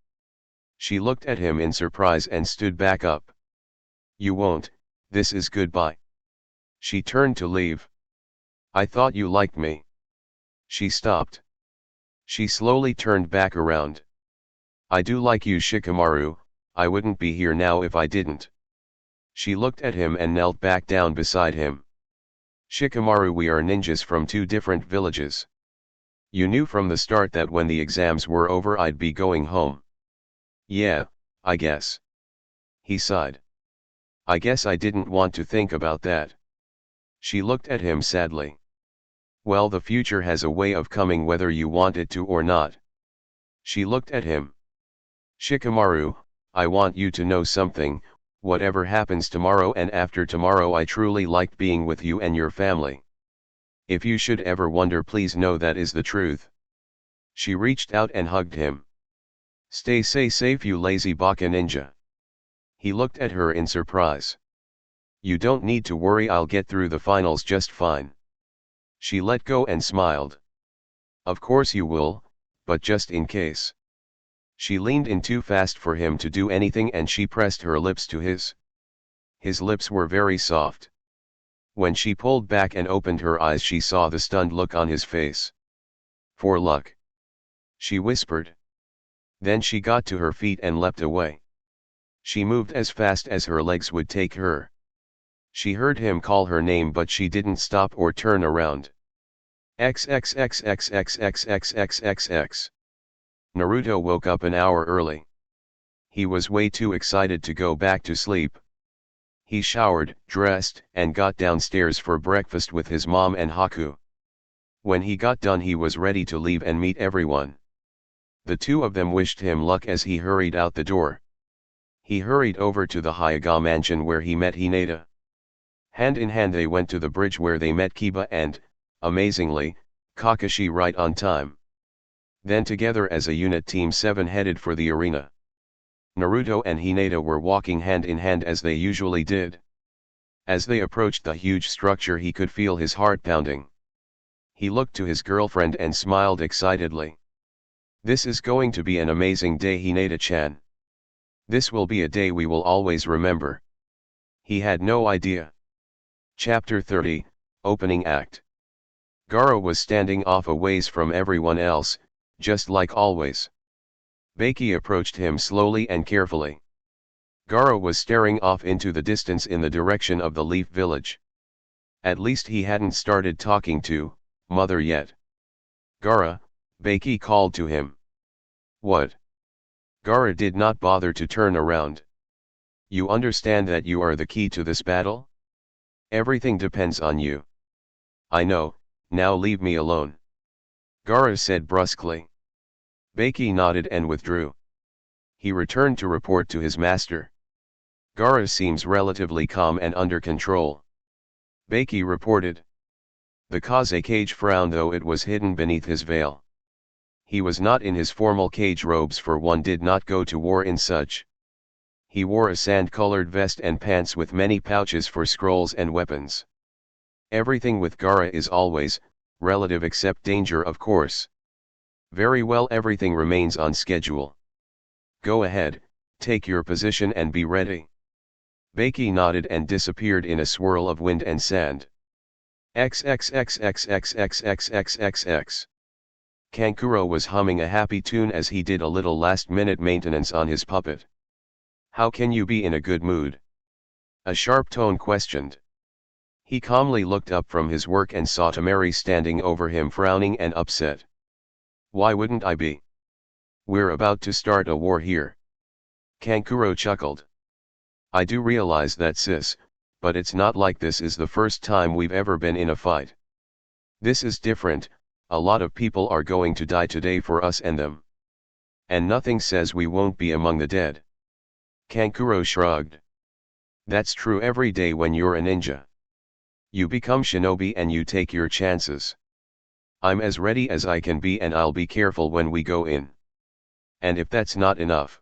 She looked at him in surprise and stood back up. You won't, this is goodbye. She turned to leave. I thought you liked me. She stopped. She slowly turned back around. I do like you, Shikamaru, I wouldn't be here now if I didn't. She looked at him and knelt back down beside him. Shikamaru, we are ninjas from two different villages. You knew from the start that when the exams were over I'd be going home. Yeah, I guess. He sighed. I guess I didn't want to think about that. She looked at him sadly. Well, the future has a way of coming whether you want it to or not. She looked at him. Shikamaru, I want you to know something, whatever happens tomorrow and after tomorrow I truly liked being with you and your family. If you should ever wonder, please know that is the truth. She reached out and hugged him. Stay safe, you lazy baka ninja. He looked at her in surprise. You don't need to worry, I'll get through the finals just fine. She let go and smiled. Of course you will, but just in case. She leaned in too fast for him to do anything and she pressed her lips to his. His lips were very soft. When she pulled back and opened her eyes, she saw the stunned look on his face. For luck, she whispered. Then she got to her feet and leapt away. She moved as fast as her legs would take her. She heard him call her name but she didn't stop or turn around. XXXXXXXXXXX. Naruto woke up an hour early. He was way too excited to go back to sleep. He showered, dressed, and got downstairs for breakfast with his mom and Haku. When he got done he was ready to leave and meet everyone. The two of them wished him luck as he hurried out the door. He hurried over to the Hyuga mansion where he met Hinata. Hand in hand they went to the bridge where they met Kiba and, amazingly, Kakashi right on time. Then together as a unit Team 7 headed for the arena. Naruto and Hinata were walking hand in hand as they usually did. As they approached the huge structure he could feel his heart pounding. He looked to his girlfriend and smiled excitedly. This is going to be an amazing day, Hinata-chan. This will be a day we will always remember. He had no idea. Chapter 30, Opening Act. Gaara was standing off a ways from everyone else, just like always. Baki approached him slowly and carefully. Gaara was staring off into the distance in the direction of the Leaf Village. At least he hadn't started talking to Mother yet. Gaara, Baki called to him. What? Gaara did not bother to turn around. You understand that you are the key to this battle? Everything depends on you. I know, now leave me alone. Gaara said brusquely. Baki nodded and withdrew. He returned to report to his master. Gaara seems relatively calm and under control. Baki reported. The Kazekage frowned, though it was hidden beneath his veil. He was not in his formal cage robes, for one did not go to war in such. He wore a sand-colored vest and pants with many pouches for scrolls and weapons. Everything with Gaara is always relative except danger, of course. Very well, everything remains on schedule. Go ahead, take your position and be ready. Baki nodded and disappeared in a swirl of wind and sand. XXXXXXXXXXX. Kankuro was humming a happy tune as he did a little last-minute maintenance on his puppet. How can you be in a good mood? A sharp tone questioned. He calmly looked up from his work and saw Tamari standing over him, frowning and upset. Why wouldn't I be? We're about to start a war here. Kankuro chuckled. I do realize that, sis, but it's not like this is the first time we've ever been in a fight. This is different. A lot of people are going to die today for us and them. And nothing says we won't be among the dead. Kankuro shrugged. That's true every day when you're a ninja. You become shinobi and you take your chances. I'm as ready as I can be and I'll be careful when we go in. And if that's not enough,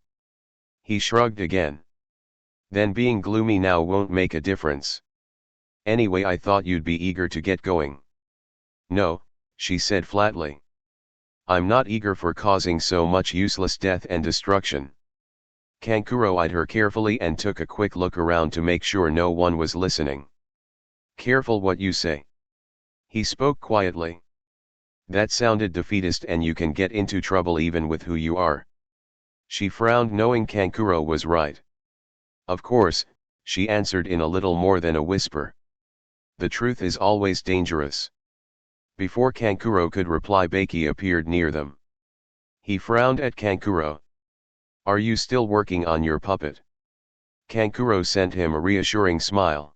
He shrugged again. Then being gloomy now won't make a difference. Anyway, I thought you'd be eager to get going. No, she said flatly. I'm not eager for causing so much useless death and destruction. Kankuro eyed her carefully and took a quick look around to make sure no one was listening. Careful what you say. He spoke quietly. That sounded defeatist and you can get into trouble even with who you are. She frowned knowing Kankuro was right. Of course, she answered in a little more than a whisper. The truth is always dangerous. Before Kankuro could reply, Beiki appeared near them. He frowned at Kankuro. Are you still working on your puppet? Kankuro sent him a reassuring smile.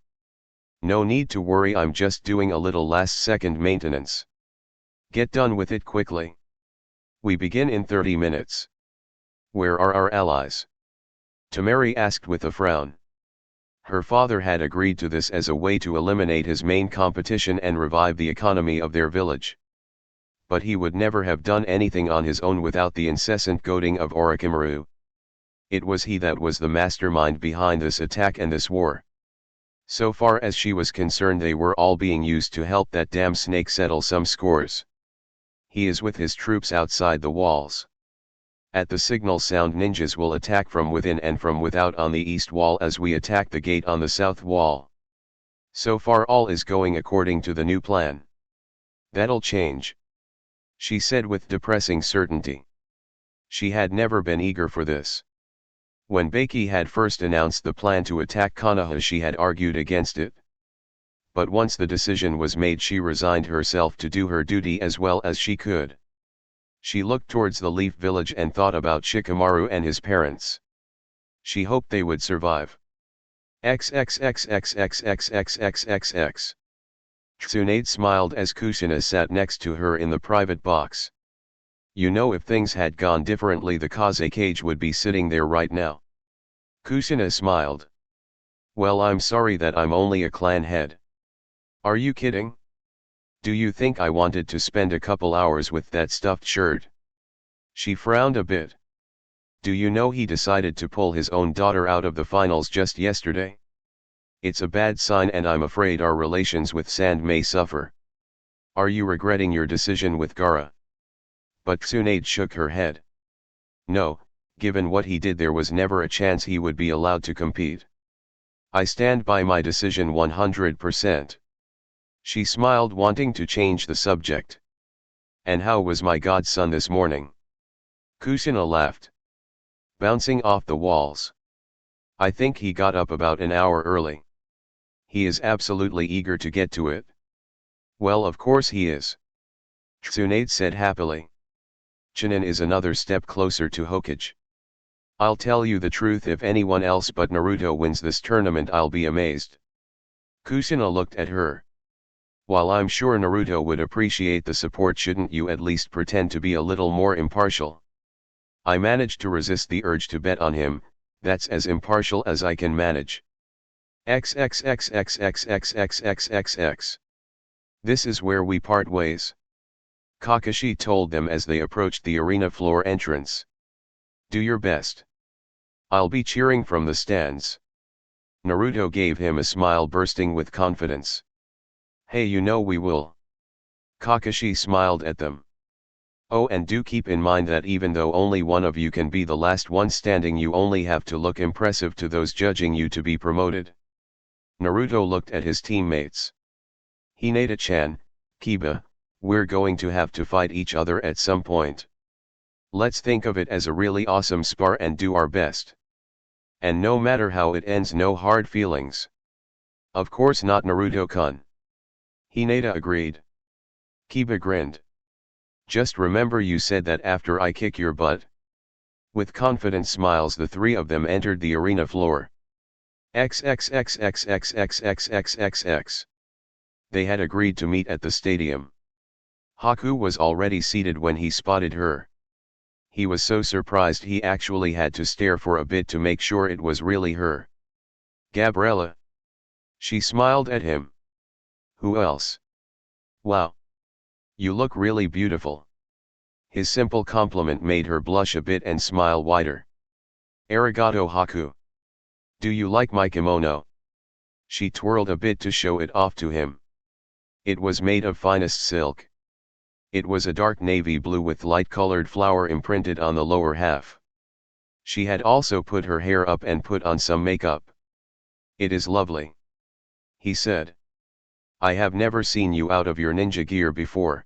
No need to worry, I'm just doing a little last-second maintenance. Get done with it quickly. We begin in 30 minutes. Where are our allies? Tamari asked with a frown. Her father had agreed to this as a way to eliminate his main competition and revive the economy of their village. But he would never have done anything on his own without the incessant goading of Orochimaru. It was he that was the mastermind behind this attack and this war. So far as she was concerned, they were all being used to help that damn snake settle some scores. He is with his troops outside the walls. At the signal sound, ninjas will attack from within and from without on the east wall as we attack the gate on the south wall. So far all is going according to the new plan. That'll change, she said with depressing certainty. She had never been eager for this. When Beiki had first announced the plan to attack Konoha, she had argued against it. But once the decision was made, she resigned herself to do her duty as well as she could. She looked towards the Leaf Village and thought about Shikamaru and his parents. She hoped they would survive. XXXXXXXXXX. Tsunade smiled as Kushina sat next to her in the private box. You know, if things had gone differently, the Kaze cage would be sitting there right now. Kushina smiled. Well, I'm sorry that I'm only a clan head. Are you kidding? Do you think I wanted to spend a couple hours with that stuffed shirt? She frowned a bit. Do you know he decided to pull his own daughter out of the finals just yesterday? It's a bad sign and I'm afraid our relations with Sand may suffer. Are you regretting your decision with Gaara? But Tsunade shook her head. No, given what he did, there was never a chance he would be allowed to compete. I stand by my decision 100%. She smiled, wanting to change the subject. And how was my godson this morning? Kushina laughed. Bouncing off the walls. I think he got up about an hour early. He is absolutely eager to get to it. Well, of course he is. Tsunade said happily. Chunin is another step closer to Hokage. I'll tell you the truth, if anyone else but Naruto wins this tournament, I'll be amazed. Kushina looked at her. While I'm sure Naruto would appreciate the support, shouldn't you at least pretend to be a little more impartial? I managed to resist the urge to bet on him, that's as impartial as I can manage. XXXXXXXXXX. This is where we part ways. Kakashi told them as they approached the arena floor entrance. Do your best. I'll be cheering from the stands. Naruto gave him a smile, bursting with confidence. Hey, you know we will. Kakashi smiled at them. Oh, and do keep in mind that even though only one of you can be the last one standing, you only have to look impressive to those judging you to be promoted. Naruto looked at his teammates. Hinata-chan, Kiba, we're going to have to fight each other at some point. Let's think of it as a really awesome spar and do our best. And no matter how it ends, no hard feelings. Of course not, Naruto-kun. Hinata agreed. Kiba grinned. Just remember you said that after I kick your butt. With confident smiles, the three of them entered the arena floor. XXXXXXXXXXX. They had agreed to meet at the stadium. Haku was already seated when he spotted her. He was so surprised he actually had to stare for a bit to make sure it was really her. Gabriella. She smiled at him. Who else? Wow. You look really beautiful. His simple compliment made her blush a bit and smile wider. Arigato Haku. Do you like my kimono? She twirled a bit to show it off to him. It was made of finest silk. It was a dark navy blue with light-colored flower imprinted on the lower half. She had also put her hair up and put on some makeup. It is lovely, he said. I have never seen you out of your ninja gear before.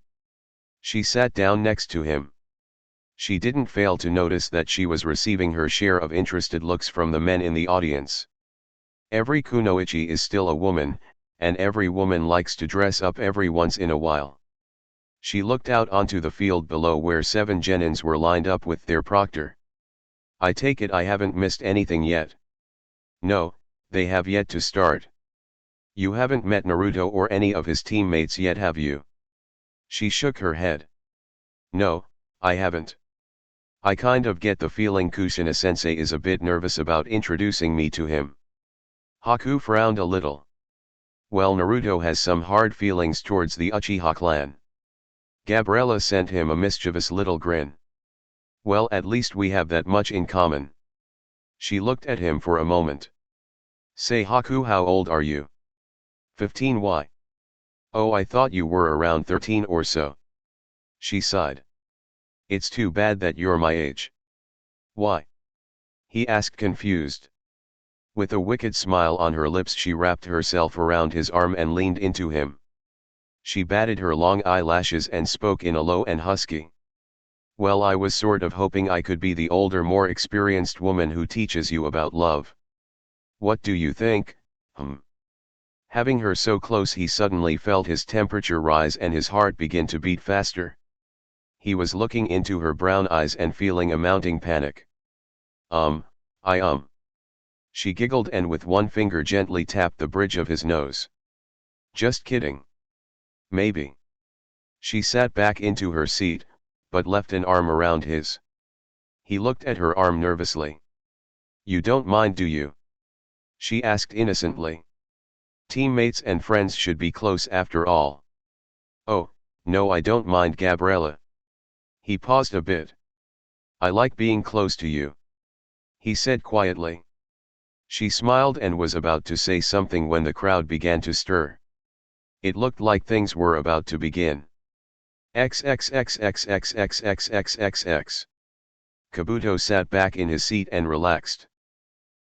She sat down next to him. She didn't fail to notice that she was receiving her share of interested looks from the men in the audience. Every kunoichi is still a woman, and every woman likes to dress up every once in a while. She looked out onto the field below where 7 genins were lined up with their proctor. I take it I haven't missed anything yet. No, they have yet to start. You haven't met Naruto or any of his teammates yet, have you? She shook her head. No, I haven't. I kind of get the feeling Kushina-sensei is a bit nervous about introducing me to him. Haku frowned a little. Well, Naruto has some hard feelings towards the Uchiha clan. Gabriella sent him a mischievous little grin. Well, at least we have that much in common. She looked at him for a moment. Say, Haku, how old are you? 15. Why? Oh, I thought you were around 13 or so. She sighed. It's too bad that you're my age. Why? He asked, confused. With a wicked smile on her lips, she wrapped herself around his arm and leaned into him. She batted her long eyelashes and spoke in a low and husky. Well, I was sort of hoping I could be the older, more experienced woman who teaches you about love. What do you think? Having her so close, he suddenly felt his temperature rise and his heart begin to beat faster. He was looking into her brown eyes and feeling a mounting panic. She giggled and with one finger gently tapped the bridge of his nose. Just kidding. Maybe. She sat back into her seat, but left an arm around his. He looked at her arm nervously. You don't mind, do you? She asked innocently. Teammates and friends should be close after all. Oh, no, I don't mind, Gabriella. He paused a bit. I like being close to you, he said quietly. She smiled and was about to say something when the crowd began to stir. It looked like things were about to begin. XXXXXXXXXX. Kabuto sat back in his seat and relaxed.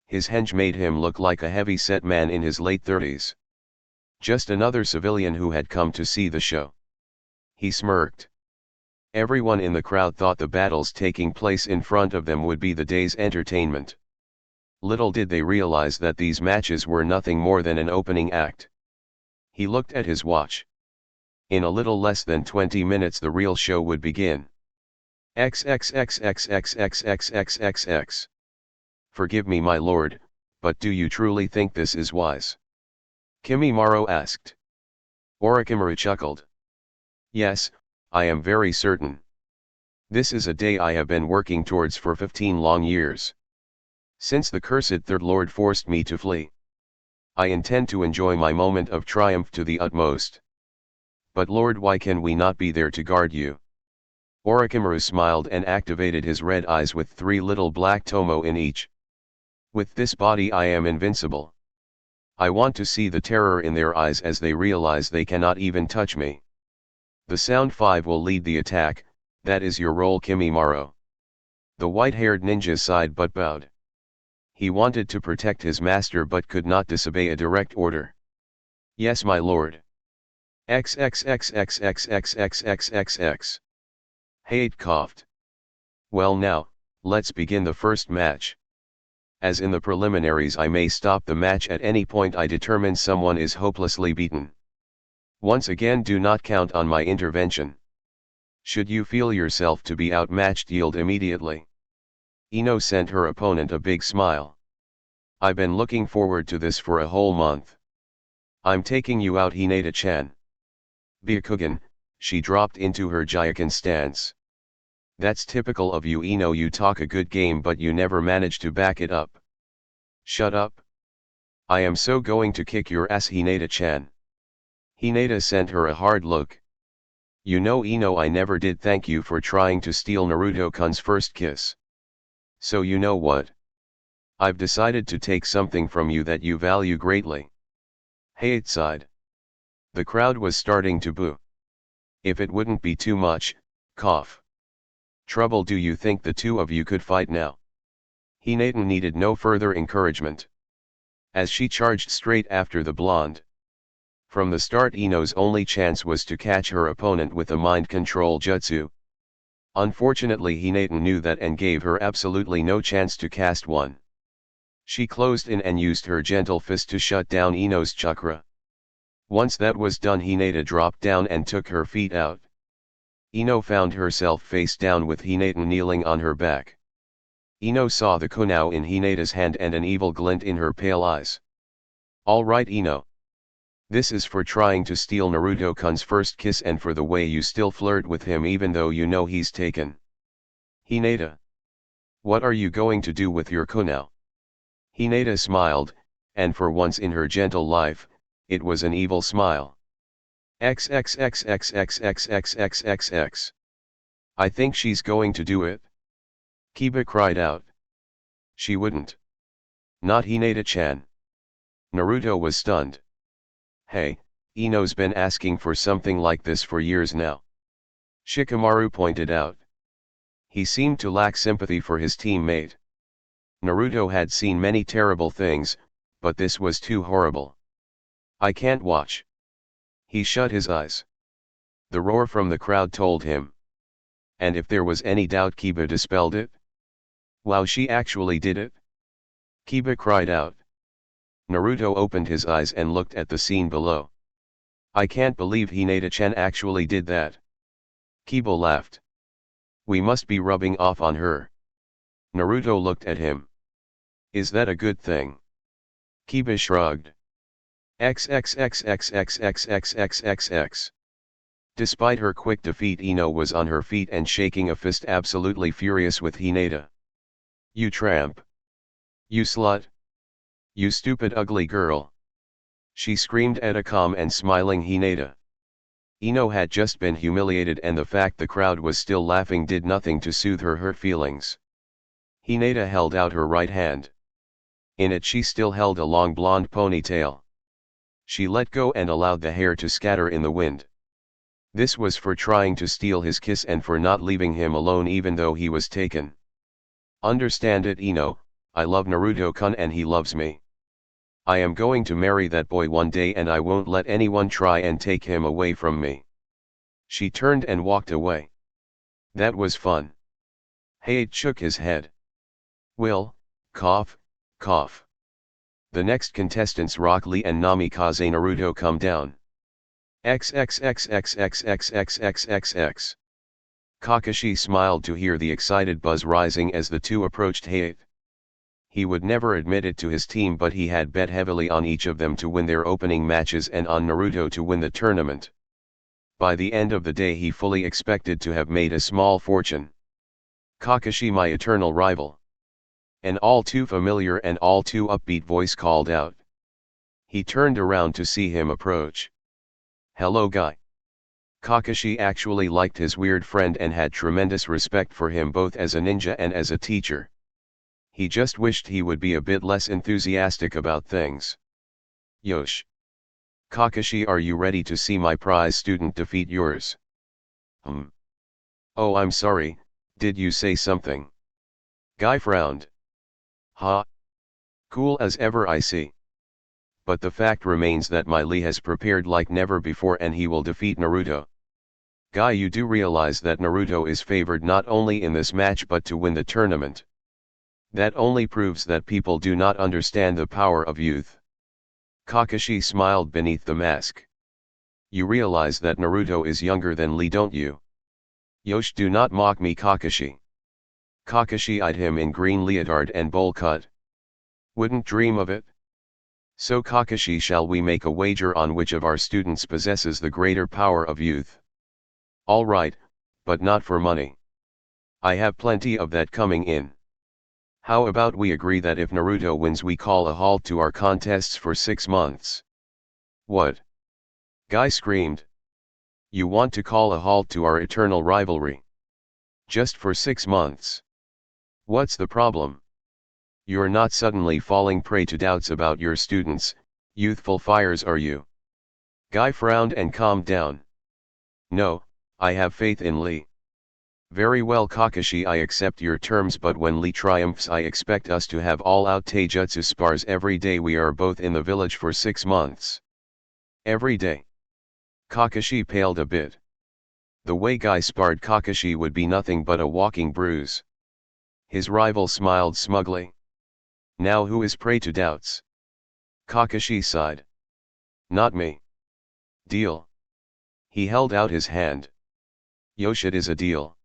His henge made him look like a heavy-set man in his late 30s. Just another civilian who had come to see the show. He smirked. Everyone in the crowd thought the battles taking place in front of them would be the day's entertainment. Little did they realize that these matches were nothing more than an opening act. He looked at his watch. In a little less than 20 minutes the real show would begin. XXXXXXXXXXX. Forgive me, my lord, but do you truly think this is wise? Kimimaro asked. Orochimaru chuckled. Yes, I am very certain. This is a day I have been working towards for 15 long years. Since the cursed Third Lord forced me to flee. I intend to enjoy my moment of triumph to the utmost. But Lord, why can we not be there to guard you? Orochimaru smiled and activated his red eyes with 3 little black tomo in each. With this body I am invincible. I want to see the terror in their eyes as they realize they cannot even touch me. The Sound 5 will lead the attack, that is your role, Kimimaro. The white-haired ninja sighed but bowed. He wanted to protect his master but could not disobey a direct order. Yes, my lord. XXXXXXXXXX. Hayate coughed. Well now, let's begin the first match. As in the preliminaries, I may stop the match at any point I determine someone is hopelessly beaten. Once again, do not count on my intervention. Should you feel yourself to be outmatched, yield immediately. Ino sent her opponent a big smile. I've been looking forward to this for a whole month. I'm taking you out, Hinata-chan. Byakugan, she dropped into her Jyoken stance. That's typical of you, Ino. You talk a good game but you never manage to back it up. Shut up. I am so going to kick your ass, Hinata-chan. Hinata sent her a hard look. You know, Ino, I never did thank you for trying to steal Naruto-kun's first kiss. So you know what? I've decided to take something from you that you value greatly. Hayate sighed. The crowd was starting to boo. If it wouldn't be too much, cough. Trouble, do you think the two of you could fight now? Hinata needed no further encouragement, as she charged straight after the blonde. From the start, Ino's only chance was to catch her opponent with a mind control jutsu. Unfortunately, Hinata knew that and gave her absolutely no chance to cast one. She closed in and used her gentle fist to shut down Ino's chakra. Once that was done, Hinata dropped down and took her feet out. Ino found herself face down with Hinata kneeling on her back. Ino saw the kunao in Hinata's hand and an evil glint in her pale eyes. All right, Ino. This is for trying to steal Naruto-kun's first kiss and for the way you still flirt with him even though you know he's taken. Hinata. What are you going to do with your kunao? Hinata smiled, and for once in her gentle life, it was an evil smile. XXXXXXXXXXX. I think she's going to do it. Kiba cried out. She wouldn't. Not Hinata-chan. Naruto was stunned. Hey, Ino's been asking for something like this for years now. Shikamaru pointed out. He seemed to lack sympathy for his teammate. Naruto had seen many terrible things, but this was too horrible. I can't watch. He shut his eyes. The roar from the crowd told him. And if there was any doubt, Kiba dispelled it. Wow, she actually did it? Kiba cried out. Naruto opened his eyes and looked at the scene below. I can't believe Hinata-chan actually did that. Kiba laughed. We must be rubbing off on her. Naruto looked at him. Is that a good thing? Kiba shrugged. XXXXXXXXXX. Despite her quick defeat, Ino was on her feet and shaking a fist, absolutely furious with Hinata. You tramp! You slut! You stupid ugly girl! She screamed at a calm and smiling Hinata. Ino had just been humiliated, and the fact the crowd was still laughing did nothing to soothe her hurt feelings. Hinata held out her right hand. In it she still held a long blonde ponytail. She let go and allowed the hair to scatter in the wind. This was for trying to steal his kiss and for not leaving him alone even though he was taken. Understand it, Ino, I love Naruto-kun and he loves me. I am going to marry that boy one day and I won't let anyone try and take him away from me. She turned and walked away. That was fun. Hayate shook his head. Will, cough, cough. The next contestants Rock Lee and Namikaze Naruto come down. XXXXXXXXXX. Kakashi smiled to hear the excited buzz rising as the two approached Hayate. He would never admit it to his team, but he had bet heavily on each of them to win their opening matches and on Naruto to win the tournament. By the end of the day he fully expected to have made a small fortune. Kakashi, my eternal rival. An all too familiar and all too upbeat voice called out. He turned around to see him approach. Hello, guy. Kakashi actually liked his weird friend and had tremendous respect for him both as a ninja and as a teacher. He just wished he would be a bit less enthusiastic about things. Yosh. Kakashi, are you ready to see my prize student defeat yours? Oh, I'm sorry, did you say something? Guy frowned. Ha. Cool as ever, I see. But the fact remains that my Lee has prepared like never before and he will defeat Naruto. Guy, you do realize that Naruto is favored not only in this match but to win the tournament. That only proves that people do not understand the power of youth. Kakashi smiled beneath the mask. You realize that Naruto is younger than Lee, don't you? Yosh, do not mock me, Kakashi. Kakashi eyed him in green leotard and bowl cut. Wouldn't dream of it. So Kakashi, shall we make a wager on which of our students possesses the greater power of youth? All right, but not for money. I have plenty of that coming in. How about we agree that if Naruto wins we call a halt to our contests for 6 months? What? Guy screamed. You want to call a halt to our eternal rivalry? Just for 6 months? What's the problem? You're not suddenly falling prey to doubts about your students, youthful fires are you? Guy frowned and calmed down. No, I have faith in Lee. Very well Kakashi, I accept your terms, but when Lee triumphs I expect us to have all-out taijutsu spars every day. We are both in the village for 6 months. Every day. Kakashi paled a bit. The way Guy sparred Kakashi would be nothing but a walking bruise. His rival smiled smugly. Now who is prey to doubts? Kakashi sighed. Not me. Deal. He held out his hand. Yosh, it is a deal.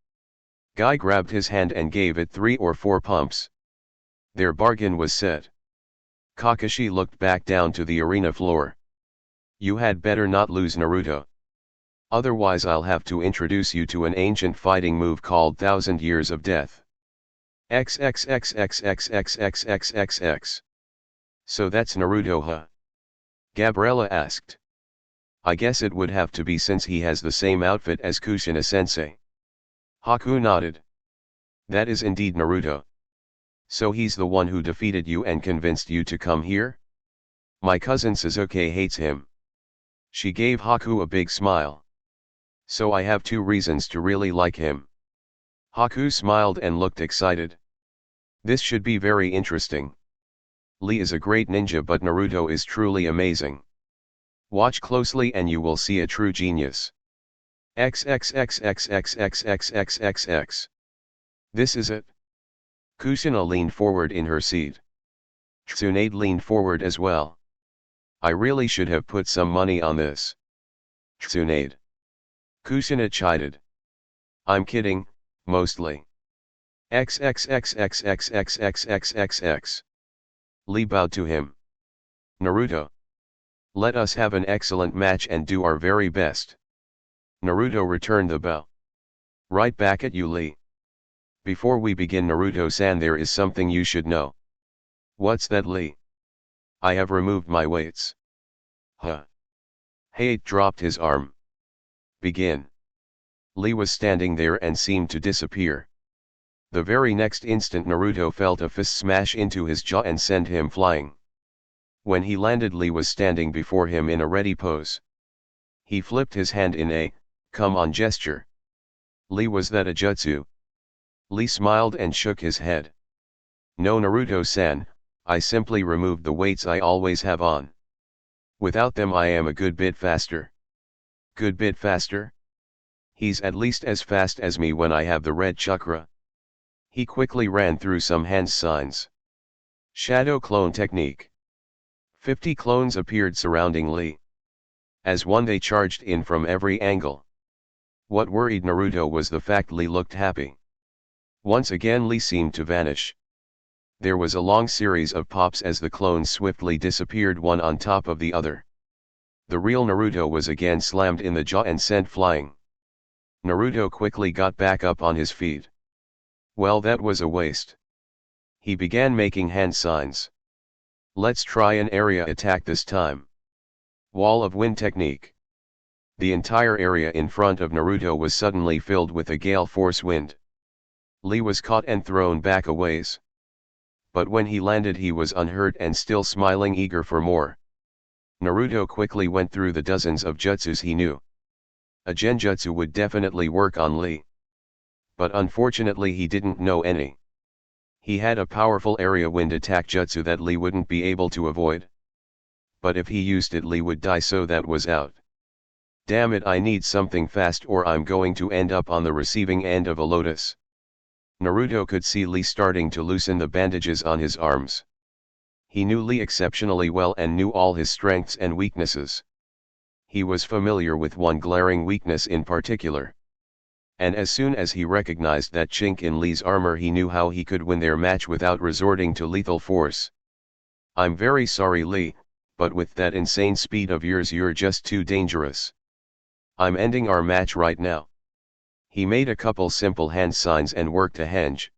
Guy grabbed his hand and gave it 3 or 4 pumps. Their bargain was set. Kakashi looked back down to the arena floor. You had better not lose, Naruto. Otherwise I'll have to introduce you to an ancient fighting move called Thousand Years of Death. XXXXXXXXXXX. So that's Naruto, huh? Gabriella asked. I guess it would have to be, since he has the same outfit as Kushina-sensei. Haku nodded. That is indeed Naruto. So he's the one who defeated you and convinced you to come here? My cousin Sasuke hates him. She gave Haku a big smile. So I have 2 reasons to really like him. Haku smiled and looked excited. This should be very interesting. Lee is a great ninja, but Naruto is truly amazing. Watch closely and you will see a true genius. XXXXXXXXXX. This is it. Kushina leaned forward in her seat. Tsunade leaned forward as well. I really should have put some money on this. Tsunade. Kushina chided. I'm kidding, mostly. XXXXXXXXXX. Lee bowed to him. Naruto. Let us have an excellent match and do our very best. Naruto returned the bow. Right back at you, Lee. Before we begin, Naruto-san, there is something you should know. What's that, Lee? I have removed my weights. Huh? Hayate dropped his arm. Begin. Lee was standing there and seemed to disappear. The very next instant Naruto felt a fist smash into his jaw and send him flying. When he landed, Lee was standing before him in a ready pose. He flipped his hand in a, come on gesture. Lee, was that a jutsu? Lee smiled and shook his head. No, Naruto-san, I simply removed the weights I always have on. Without them I am a good bit faster. Good bit faster? He's at least as fast as me when I have the red chakra. He quickly ran through some hand signs. Shadow clone technique. 50 clones appeared surrounding Lee. As one they charged in from every angle. What worried Naruto was the fact Lee looked happy. Once again Lee seemed to vanish. There was a long series of pops as the clones swiftly disappeared one on top of the other. The real Naruto was again slammed in the jaw and sent flying. Naruto quickly got back up on his feet. Well, that was a waste. He began making hand signs. Let's try an area attack this time. Wall of wind technique. The entire area in front of Naruto was suddenly filled with a gale force wind. Lee was caught and thrown back a ways. But when he landed he was unhurt and still smiling, eager for more. Naruto quickly went through the dozens of jutsus he knew. A genjutsu would definitely work on Lee. But unfortunately he didn't know any. He had a powerful area wind attack jutsu that Lee wouldn't be able to avoid. But if he used it Lee would die, so that was out. Damn it, I need something fast or I'm going to end up on the receiving end of a lotus. Naruto could see Lee starting to loosen the bandages on his arms. He knew Lee exceptionally well and knew all his strengths and weaknesses. He was familiar with one glaring weakness in particular. And as soon as he recognized that chink in Lee's armor he knew how he could win their match without resorting to lethal force. I'm very sorry, Lee, but with that insane speed of yours you're just too dangerous. I'm ending our match right now. He made a couple simple hand signs and worked a henge.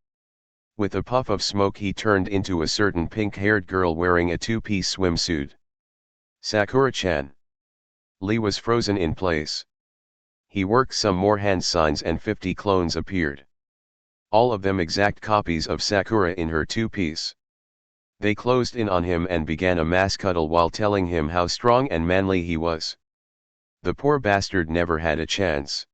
With a puff of smoke he turned into a certain pink-haired girl wearing a two-piece swimsuit. Sakura-chan. Lee was frozen in place. He worked some more hand signs and 50 clones appeared. All of them exact copies of Sakura in her two-piece. They closed in on him and began a mass cuddle while telling him how strong and manly he was. The poor bastard never had a chance.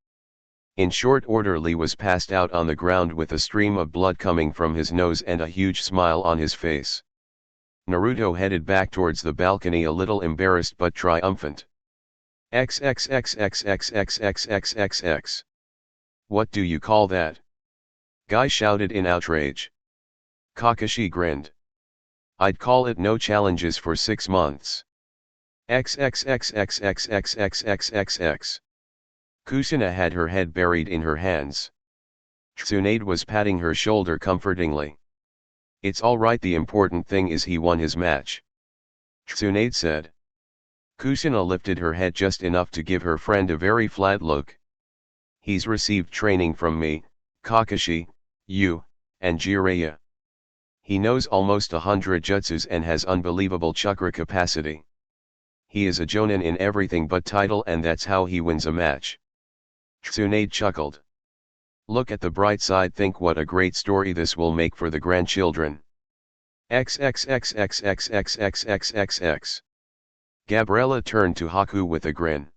In short order Lee was passed out on the ground with a stream of blood coming from his nose and a huge smile on his face. Naruto headed back towards the balcony a little embarrassed but triumphant. XXXXXXXXXXX. What do you call that? Guy shouted in outrage. Kakashi grinned. I'd call it no challenges for 6 months. XXXXXXXXXXX. Kusina had her head buried in her hands. Tsunade was patting her shoulder comfortingly. It's alright, the important thing is he won his match. Tsunade said. Kusina lifted her head just enough to give her friend a very flat look. He's received training from me, Kakashi, you, and Jiraiya. He knows almost 100 jutsus and has unbelievable chakra capacity. He is a jonin in everything but title, and that's how he wins a match. Tsunade chuckled. Look at the bright side, think what a great story this will make for the grandchildren. XXXXXXXXXXX. Gabriella turned to Haku with a grin.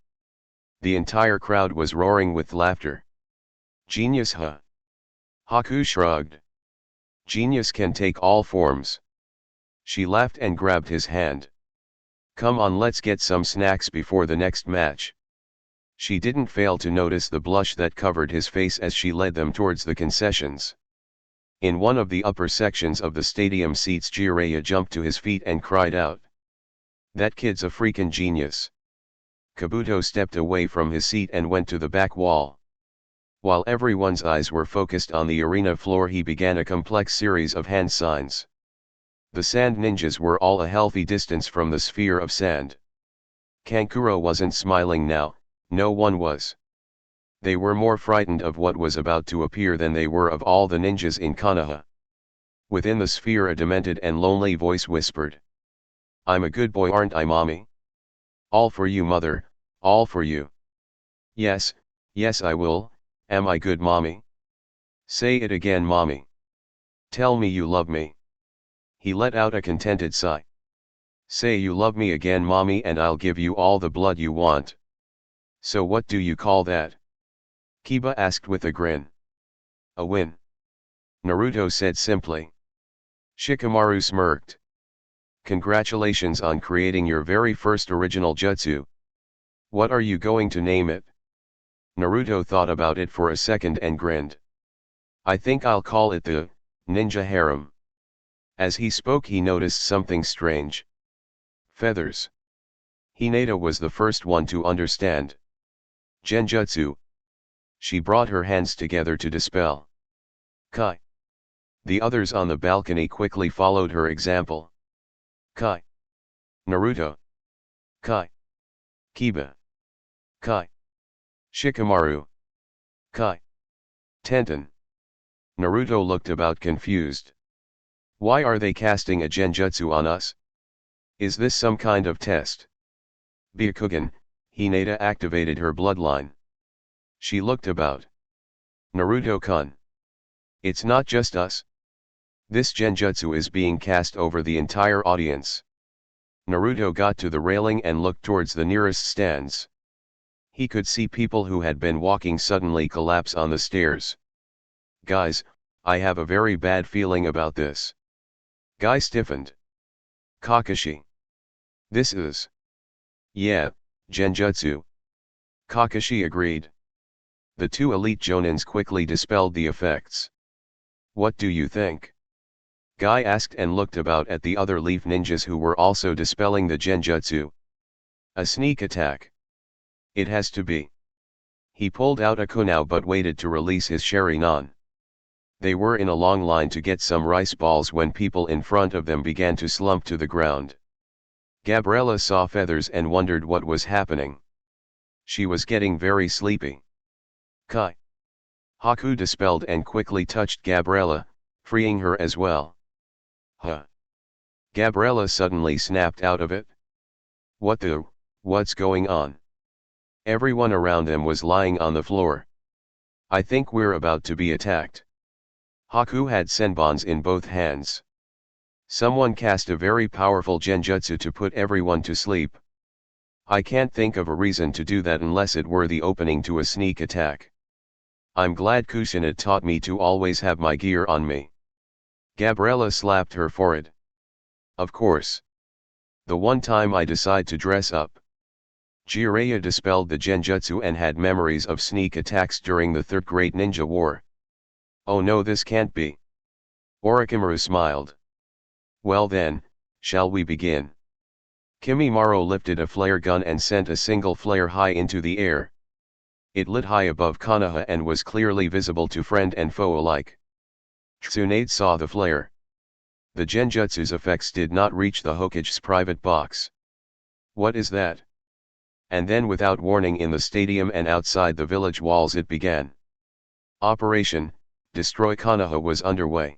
The entire crowd was roaring with laughter. Genius, huh? Haku shrugged. Genius can take all forms. She laughed and grabbed his hand. Come on, let's get some snacks before the next match. She didn't fail to notice the blush that covered his face as she led them towards the concessions. In one of the upper sections of the stadium seats, Jiraiya jumped to his feet and cried out. That kid's a freaking genius. Kabuto stepped away from his seat and went to the back wall. While everyone's eyes were focused on the arena floor, he began a complex series of hand signs. The sand ninjas were all a healthy distance from the sphere of sand. Kankuro wasn't smiling now, no one was. They were more frightened of what was about to appear than they were of all the ninjas in Konoha. Within the sphere a demented and lonely voice whispered. I'm a good boy, aren't I, mommy? All for you, mother, all for you. Yes, yes I will, am I good, mommy? Say it again, mommy. Tell me you love me. He let out a contented sigh. Say you love me again, mommy, and I'll give you all the blood you want. So what do you call that? Kiba asked with a grin. A win. Naruto said simply. Shikamaru smirked. Congratulations on creating your very first original jutsu. What are you going to name it? Naruto thought about it for a second and grinned. I think I'll call it the Ninja Harem. As he spoke, he noticed something strange. Feathers. Hinata was the first one to understand. Genjutsu. She brought her hands together to dispel. Kai. The others on the balcony quickly followed her example. Kai. Naruto. Kai. Kiba. Kai. Shikamaru. Kai. Tenten. Naruto looked about confused. Why are they casting a genjutsu on us? Is this some kind of test? Byakugan, Hinata activated her bloodline. She looked about. Naruto-kun. It's not just us. This genjutsu is being cast over the entire audience. Naruto got to the railing and looked towards the nearest stands. He could see people who had been walking suddenly collapse on the stairs. Guys, I have a very bad feeling about this. Guy stiffened. Kakashi. This is. Yeah, genjutsu. Kakashi agreed. The two elite jonins quickly dispelled the effects. What do you think? Guy asked and looked about at the other leaf ninjas who were also dispelling the genjutsu. A sneak attack. It has to be. He pulled out a kunao but waited to release his Sharingan. They were in a long line to get some rice balls when people in front of them began to slump to the ground. Gabriella saw feathers and wondered what was happening. She was getting very sleepy. Kai. Haku dispelled and quickly touched Gabriella, freeing her as well. Huh. Gabriella suddenly snapped out of it. What's going on? Everyone around them was lying on the floor. I think we're about to be attacked. Haku had senbons in both hands. Someone cast a very powerful genjutsu to put everyone to sleep. I can't think of a reason to do that unless it were the opening to a sneak attack. I'm glad Kusinat taught me to always have my gear on me. Gabriella slapped her forehead. Of course. The one time I decide to dress up. Jiraiya dispelled the genjutsu and had memories of sneak attacks during the Third Great Ninja War. Oh no, this can't be. Orochimaru smiled. Well then, shall we begin? Kimimaro lifted a flare gun and sent a single flare high into the air. It lit high above Konoha and was clearly visible to friend and foe alike. Tsunade saw the flare. The genjutsu's effects did not reach the Hokage's private box. What is that? And then without warning in the stadium and outside the village walls it began. Operation Destroy Konoha was underway.